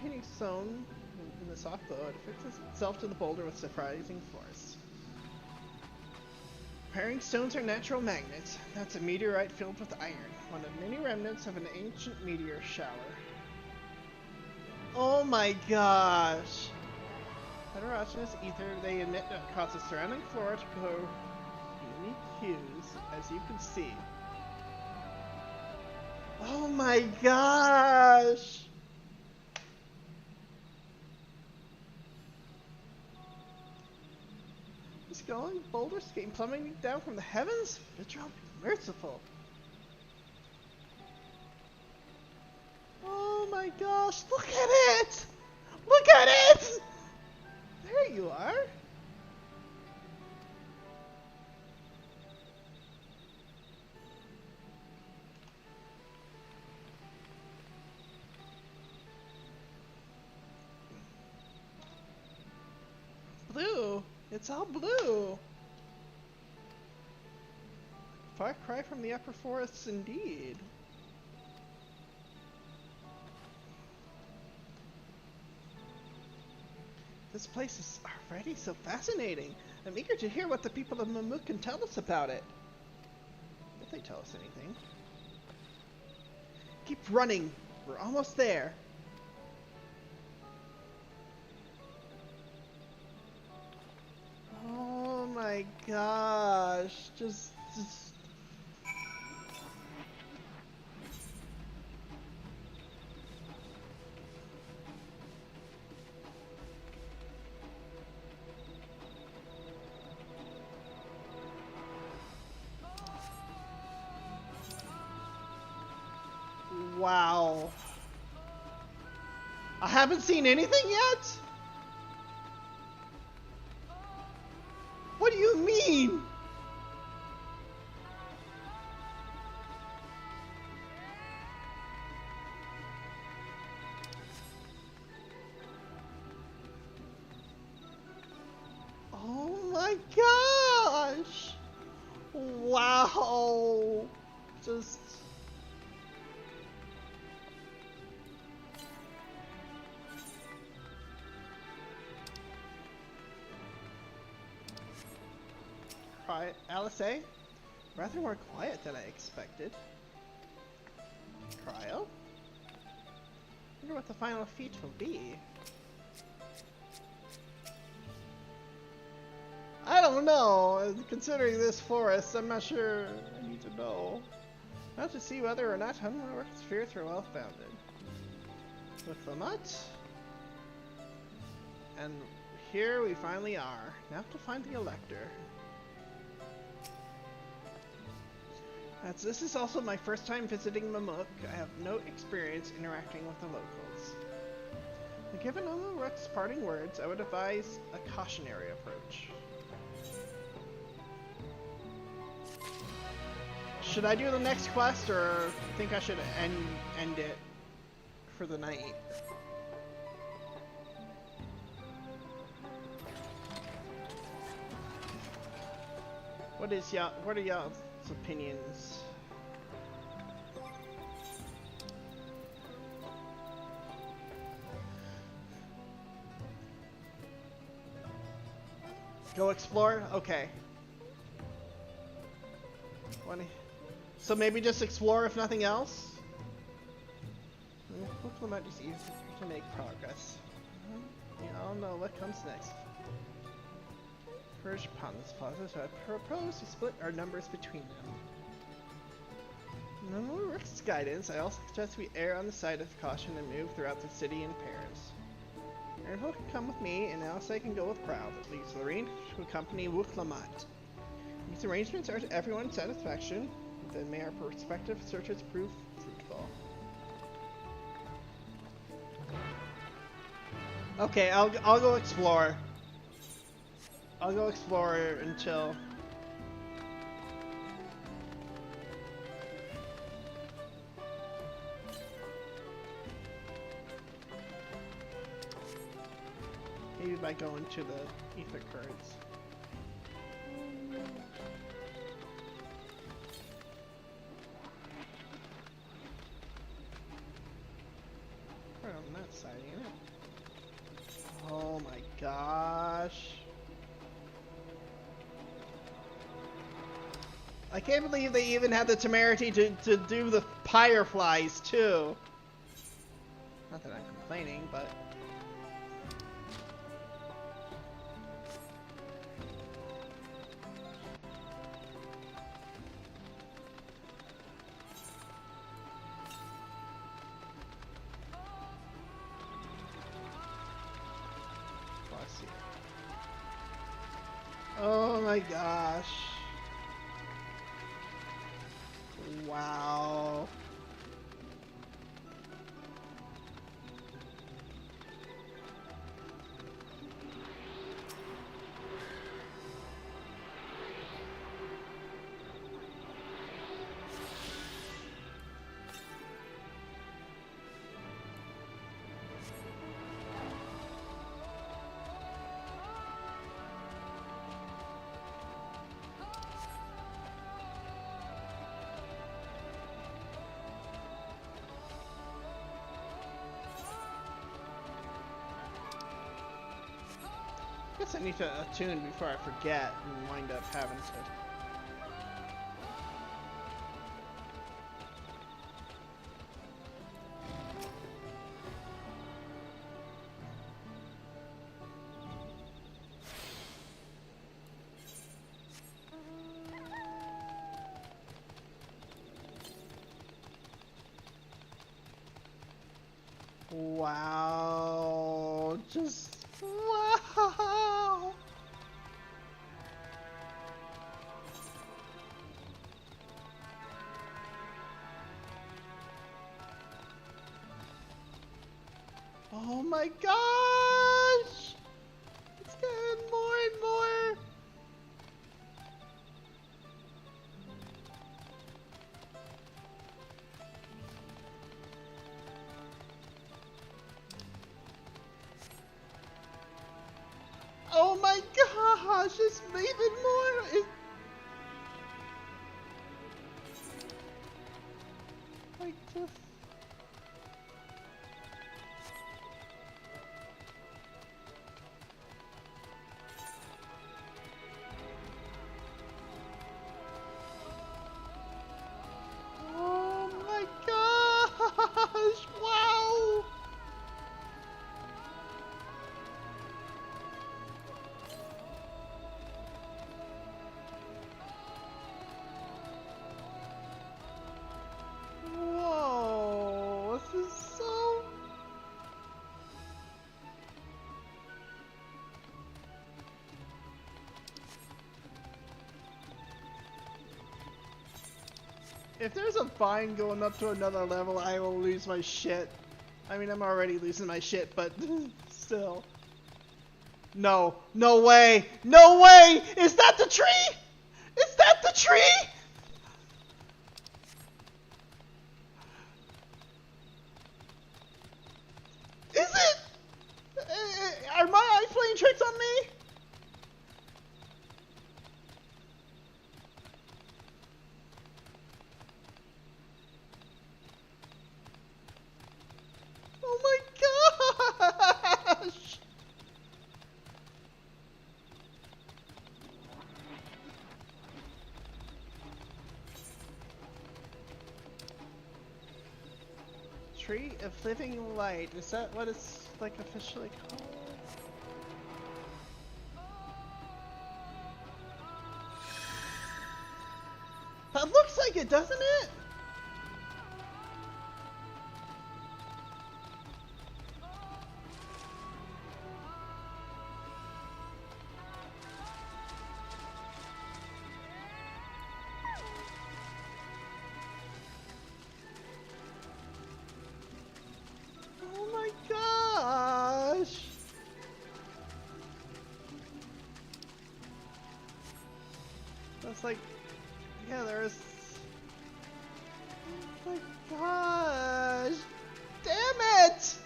painting stone in the soft glow, it affixes itself to the boulder with surprising force. Paring stones are natural magnets. That's a meteorite filled with iron, one of many remnants of an ancient meteor shower. Oh my gosh! heterogeneous ether they emit causes the surrounding flora to grow unique hues, as you can see. Oh my gosh! This glowing boulders came plummeting down from the heavens? Vidril, be merciful. Oh my gosh, look at it! Look at it! There you are. Blue. It's all blue. Far cry from the upper forests indeed. This place is already so fascinating. I'm eager to hear what the people of Mamuk can tell us about it. If they tell us anything. Keep running. We're almost there. Oh my gosh. Just... Wow. I haven't seen anything yet? What do you mean? Oh my gosh. Wow. Just... Alice, rather more quiet than I expected. Cryo? Wonder what the final feat will be. I don't know. Considering this forest, I'm not sure. I need to know. Not to see whether or not Hunworth's fears were well founded. With Lamont. And here we finally are. Now to find the Elector. This is also my first time visiting Mamuk. I have no experience interacting with the locals. Given Hunworth's parting words, I would advise a cautionary approach. Should I do the next quest, or think I should end it for the night? What are y'all's opinions? Go explore? Okay. So maybe just explore if nothing else? Hopefully might just easier to make progress. You all know what comes next. First upon this plaza, so I propose to split our numbers between them. No Rick's guidance, I also suggest we err on the side of caution and move throughout the city in pairs. Ernhol can come with me, and Alice can go with Proud. That leaves Lorraine to accompany Wuk-Lamat. These arrangements are to everyone's satisfaction, then may our prospective searches prove fruitful. Okay, I'll go explore. I'll go explore until... maybe by going to the ether currents. Right on that side, ain't it? Oh my gosh. I can't believe they even had the temerity to do the fireflies too. Not that I'm complaining, but... Oh my gosh. Wow. I guess I need to attune before I forget and wind up having to. Wow, just wow. Oh my gosh! It's getting more and more. Oh my gosh, it's even more. Like just. Oh my gosh! Wow! Whoa! This is so. If there's a vine going up to another level, I will lose my shit. I mean, I'm already losing my shit, but still. No. No way! No way! Is that the tree? Is that the tree? Is it? Are my eyes playing tricks on me? Oh my gosh! Tree of Living Light. Is that what it's like officially called? That looks like it, doesn't it? Oh my gosh! That's like, yeah, there's. Oh my gosh! Damn it!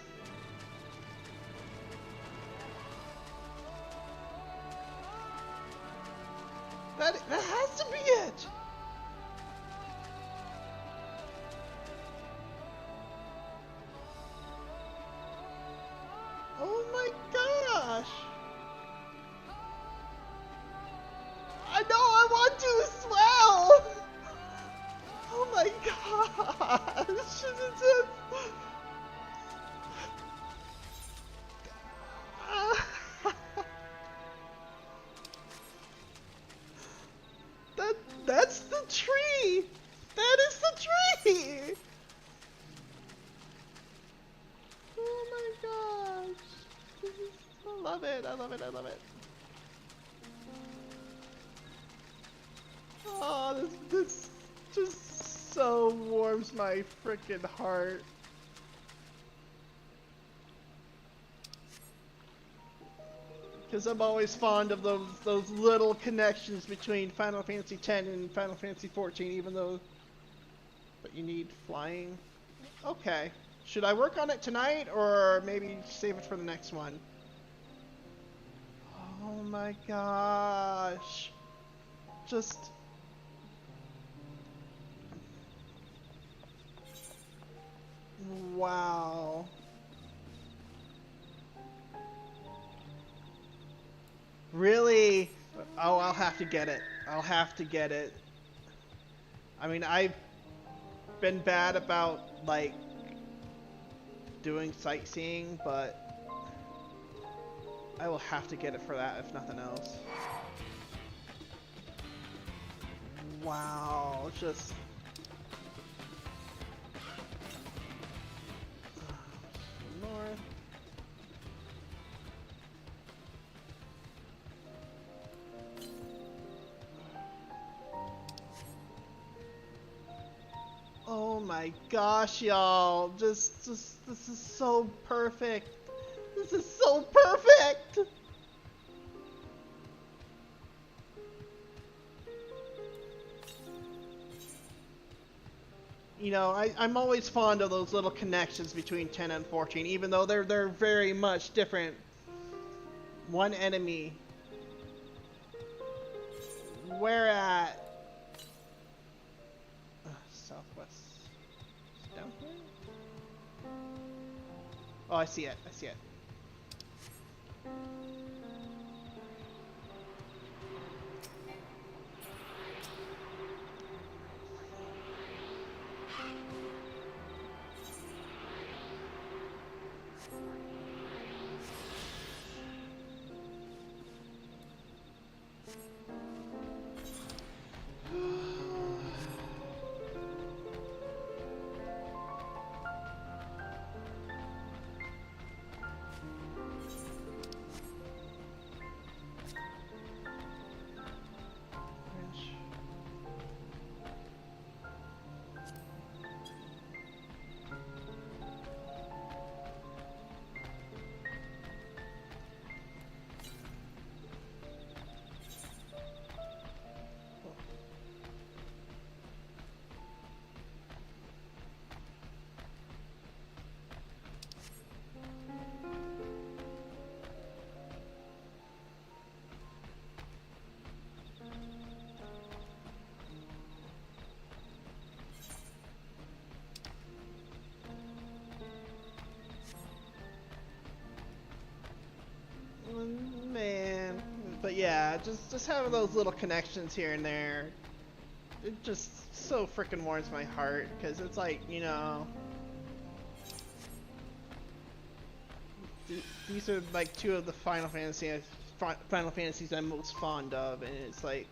That has to be it! Oh my gosh! I know I want to as well! Oh my gosh! This is that's the tree! That is the tree! Oh my gosh! I love it, I love it, I love it. so warms my freaking heart. Because I'm always fond of those little connections between Final Fantasy X and Final Fantasy XIV, even though... But you need flying? Okay. Should I work on it tonight, or maybe save it for the next one? Oh my gosh. Just... Wow. Really? Oh, I'll have to get it. I'll have to get it. I mean, I've been bad about, like, doing sightseeing, but I will have to get it for that, if nothing else. Wow, just... North. Oh my gosh, y'all. Just, this is so perfect. This is so perfect! You know, I'm always fond of those little connections between 10 and 14, even though they're very much different. One enemy. Where at? Southwest. Down here? Oh, I see it. I see it. Man, but yeah, just having those little connections here and there, it just so freaking warms my heart, because it's like, you know, these are like two of the Final Fantasies I'm most fond of, and it's like,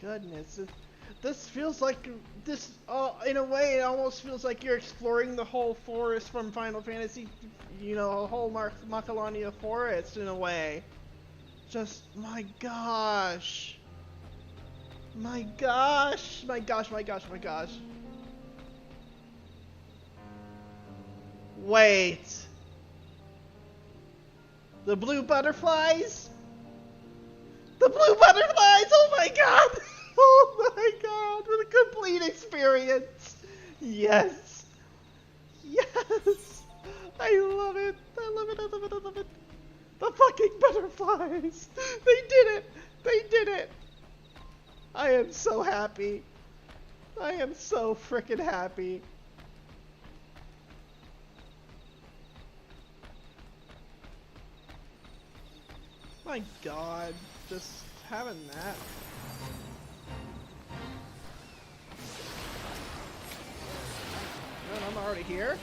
goodness, this feels like this. In a way, it almost feels like you're exploring the whole forest from Final Fantasy. You know, a whole Macalania forest in a way. Just my gosh, my gosh, my gosh, my gosh, my gosh. Wait, the blue butterflies. The blue butterflies! Oh my god! Oh my god! What a complete experience! Yes! Yes! I love it! I love it! I love it! I love it! The fucking butterflies! They did it! They did it! I am so happy. I am so freaking happy. My god. Just having that. already here?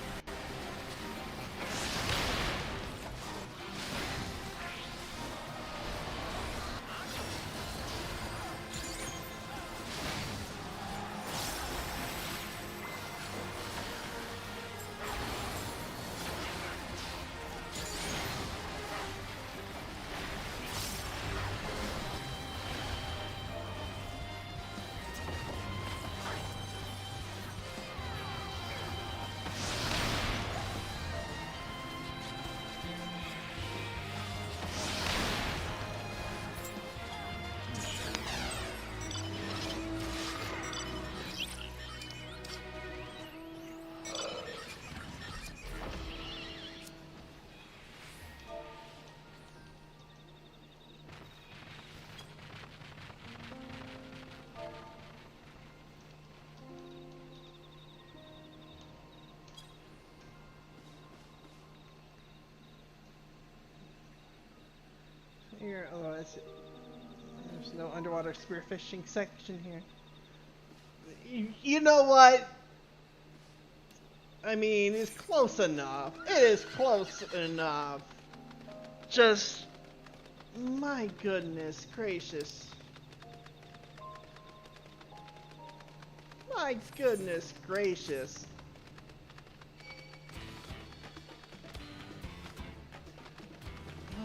Here, oh, there's no underwater spearfishing section here. You know what? I mean, it's close enough. It is close enough. Just, my goodness gracious. My goodness gracious.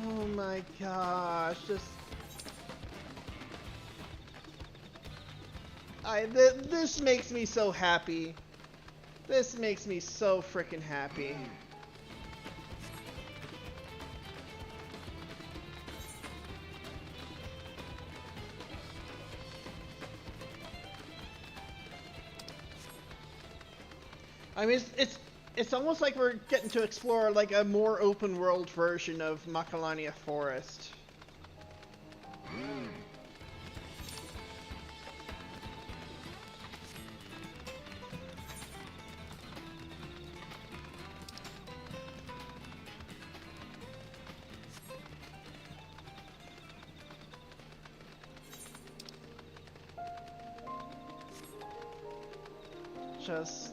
Oh my gosh, just... this makes me so happy. This makes me so freaking happy. I mean, it's almost like we're getting to explore like a more open world version of Macalania Forest. Just...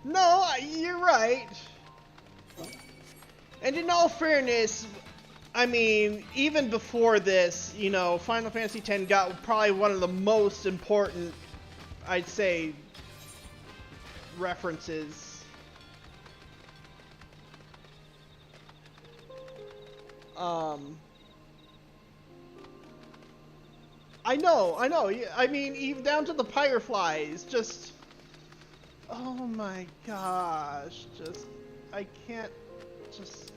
No, you're right. And in all fairness, I mean, even before this, you know, Final Fantasy X got probably one of the most important, I'd say, references. I know. I mean, even down to the Fireflies, just... Oh my gosh, just... I can't... just...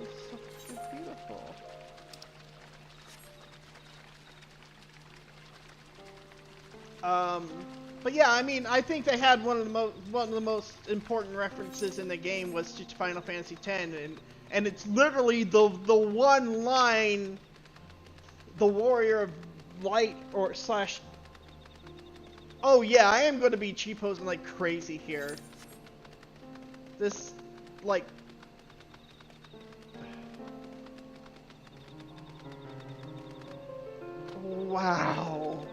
It's so beautiful. But yeah, I mean, I think they had one of the most important references in the game was to Final Fantasy X, and it's literally the one line, the Warrior of Light or slash. Oh yeah, I am going to be cheaposing like crazy here. This, like. Wow.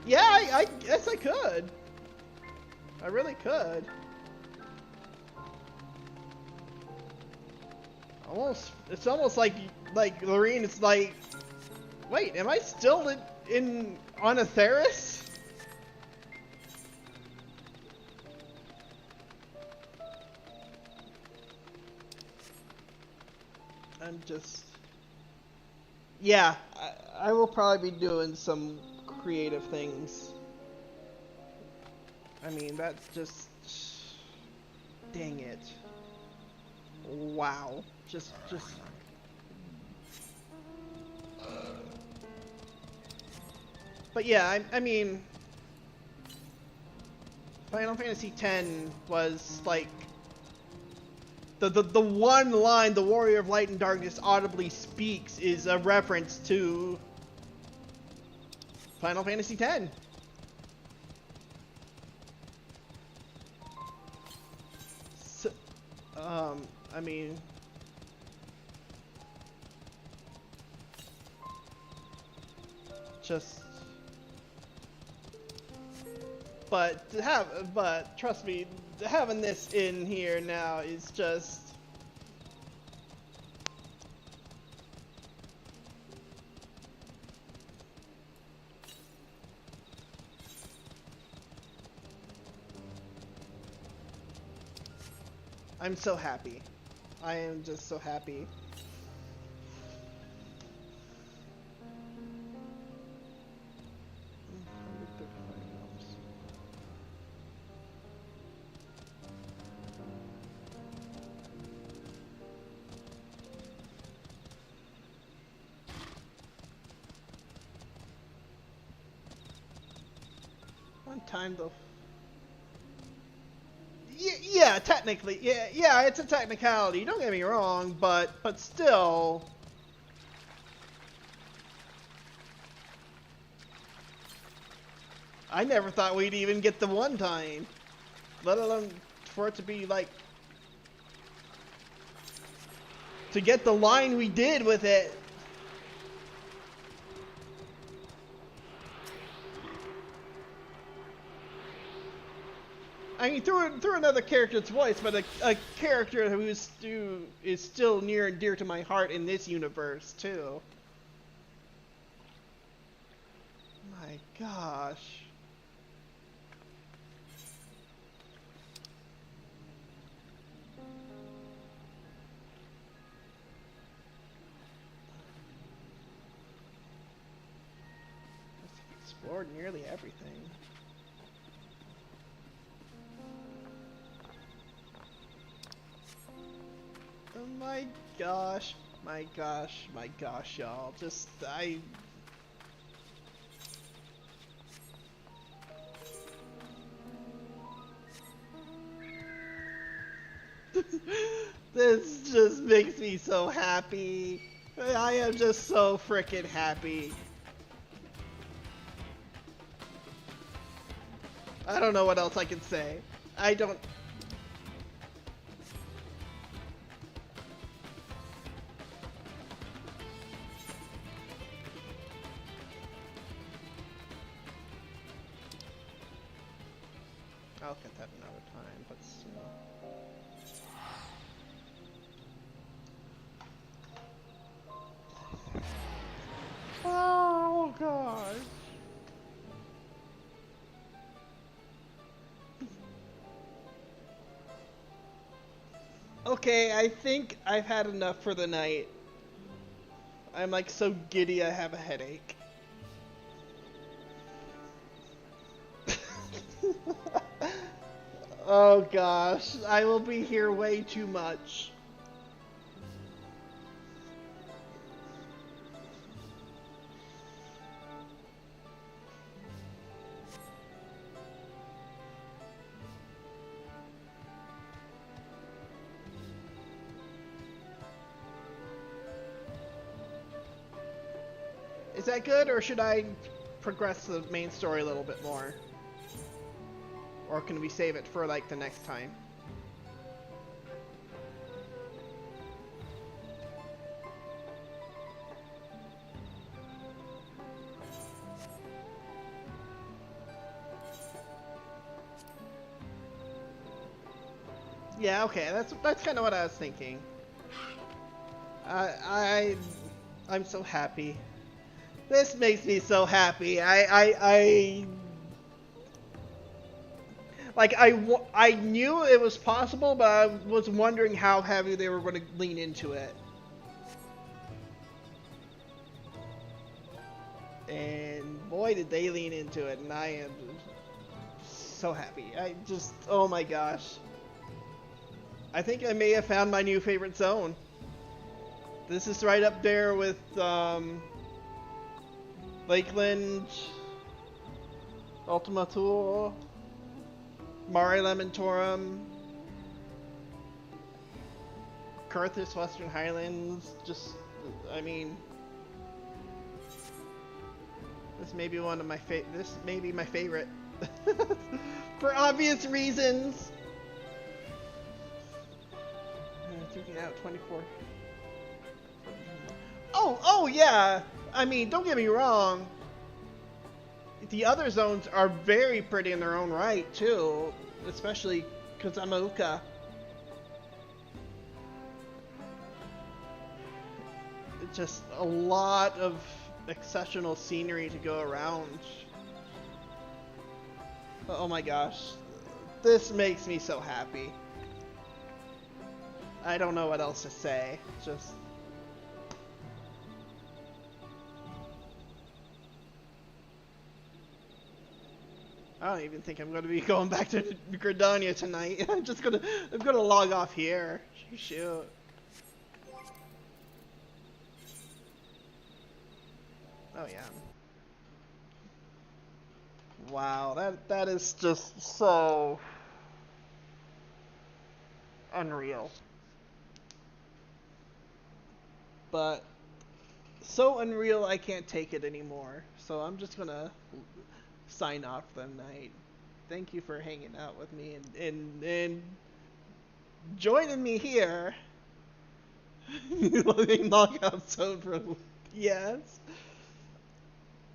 Yeah, I guess I could. I really could. It's almost like Lorene, it's like, wait, am I still on Atheris? I'm just, yeah, I will probably be doing some creative things. I mean, that's just, dang it. Wow. Just. But yeah, I mean, Final Fantasy X was like the one line the Warrior of Light and Darkness audibly speaks is a reference to Final Fantasy X. I mean, just, but trust me, having this in here now is just. I'm so happy. I am just so happy. One time though. Yeah, technically, yeah, it's a technicality. Don't get me wrong, but still, I never thought we'd even get the one time, let alone for it to be like to get the line we did with it. I mean, through another character's voice, but a character who is still near and dear to my heart in this universe too. My gosh. I've explored nearly everything. Oh my gosh, my gosh, my gosh, y'all. Just, this just makes me so happy. I am just so freaking happy. I don't know what else I can say. I don't... I'll get that another time, but still. Oh gosh. Okay, I think I've had enough for the night. I'm like so giddy I have a headache. Oh gosh, I will be here way too much. Is that good, or should I progress the main story a little bit more? Or can we save it for like the next time? Yeah, okay, that's kind of what I was thinking. I'm so happy. This makes me so happy. Like, I knew it was possible, but I was wondering how heavy they were going to lean into it. And boy, did they lean into it, and I am so happy. I just, oh my gosh. I think I may have found my new favorite zone. This is right up there with, Lakeland, Ultima Thule, Mare Lamentorum, Carthus, Western Highlands. Just, I mean, this may be one of my this may be my favorite for obvious reasons. freaking out. 24. Oh yeah. I mean, don't get me wrong. The other zones are very pretty in their own right too, especially Kuzamuka. It's just a lot of exceptional scenery to go around. Oh my gosh, this makes me so happy. I don't know what else to say. Just I don't even think I'm going to be going back to Gridania tonight. I'm gonna log off here. Shoot. Oh yeah. Wow, that is just so unreal. But so unreal I can't take it anymore. So I'm just gonna sign off for the night. Thank you for hanging out with me and joining me here. Knockout zone for yes.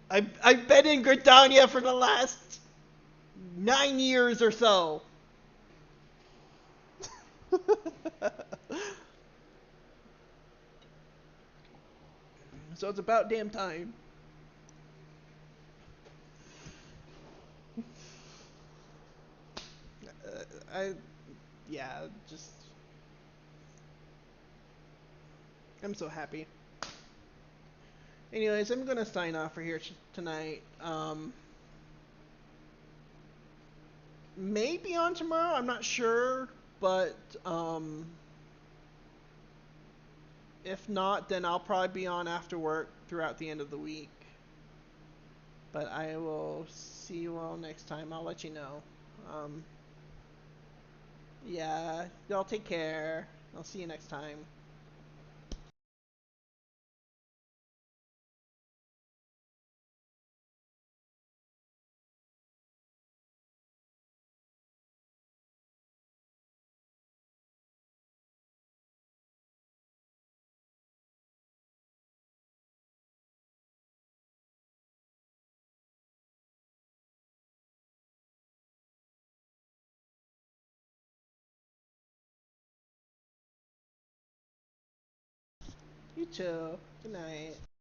I've been in Gridania for the last 9 years or so. So it's about damn time. Yeah, just I'm so happy. Anyways, I'm gonna sign off for here tonight. Maybe on tomorrow, I'm not sure, but if not, then I'll probably be on after work throughout the end of the week. But I will see you all next time. I'll let you know. Yeah, y'all take care. I'll see you next time. You too. Good night.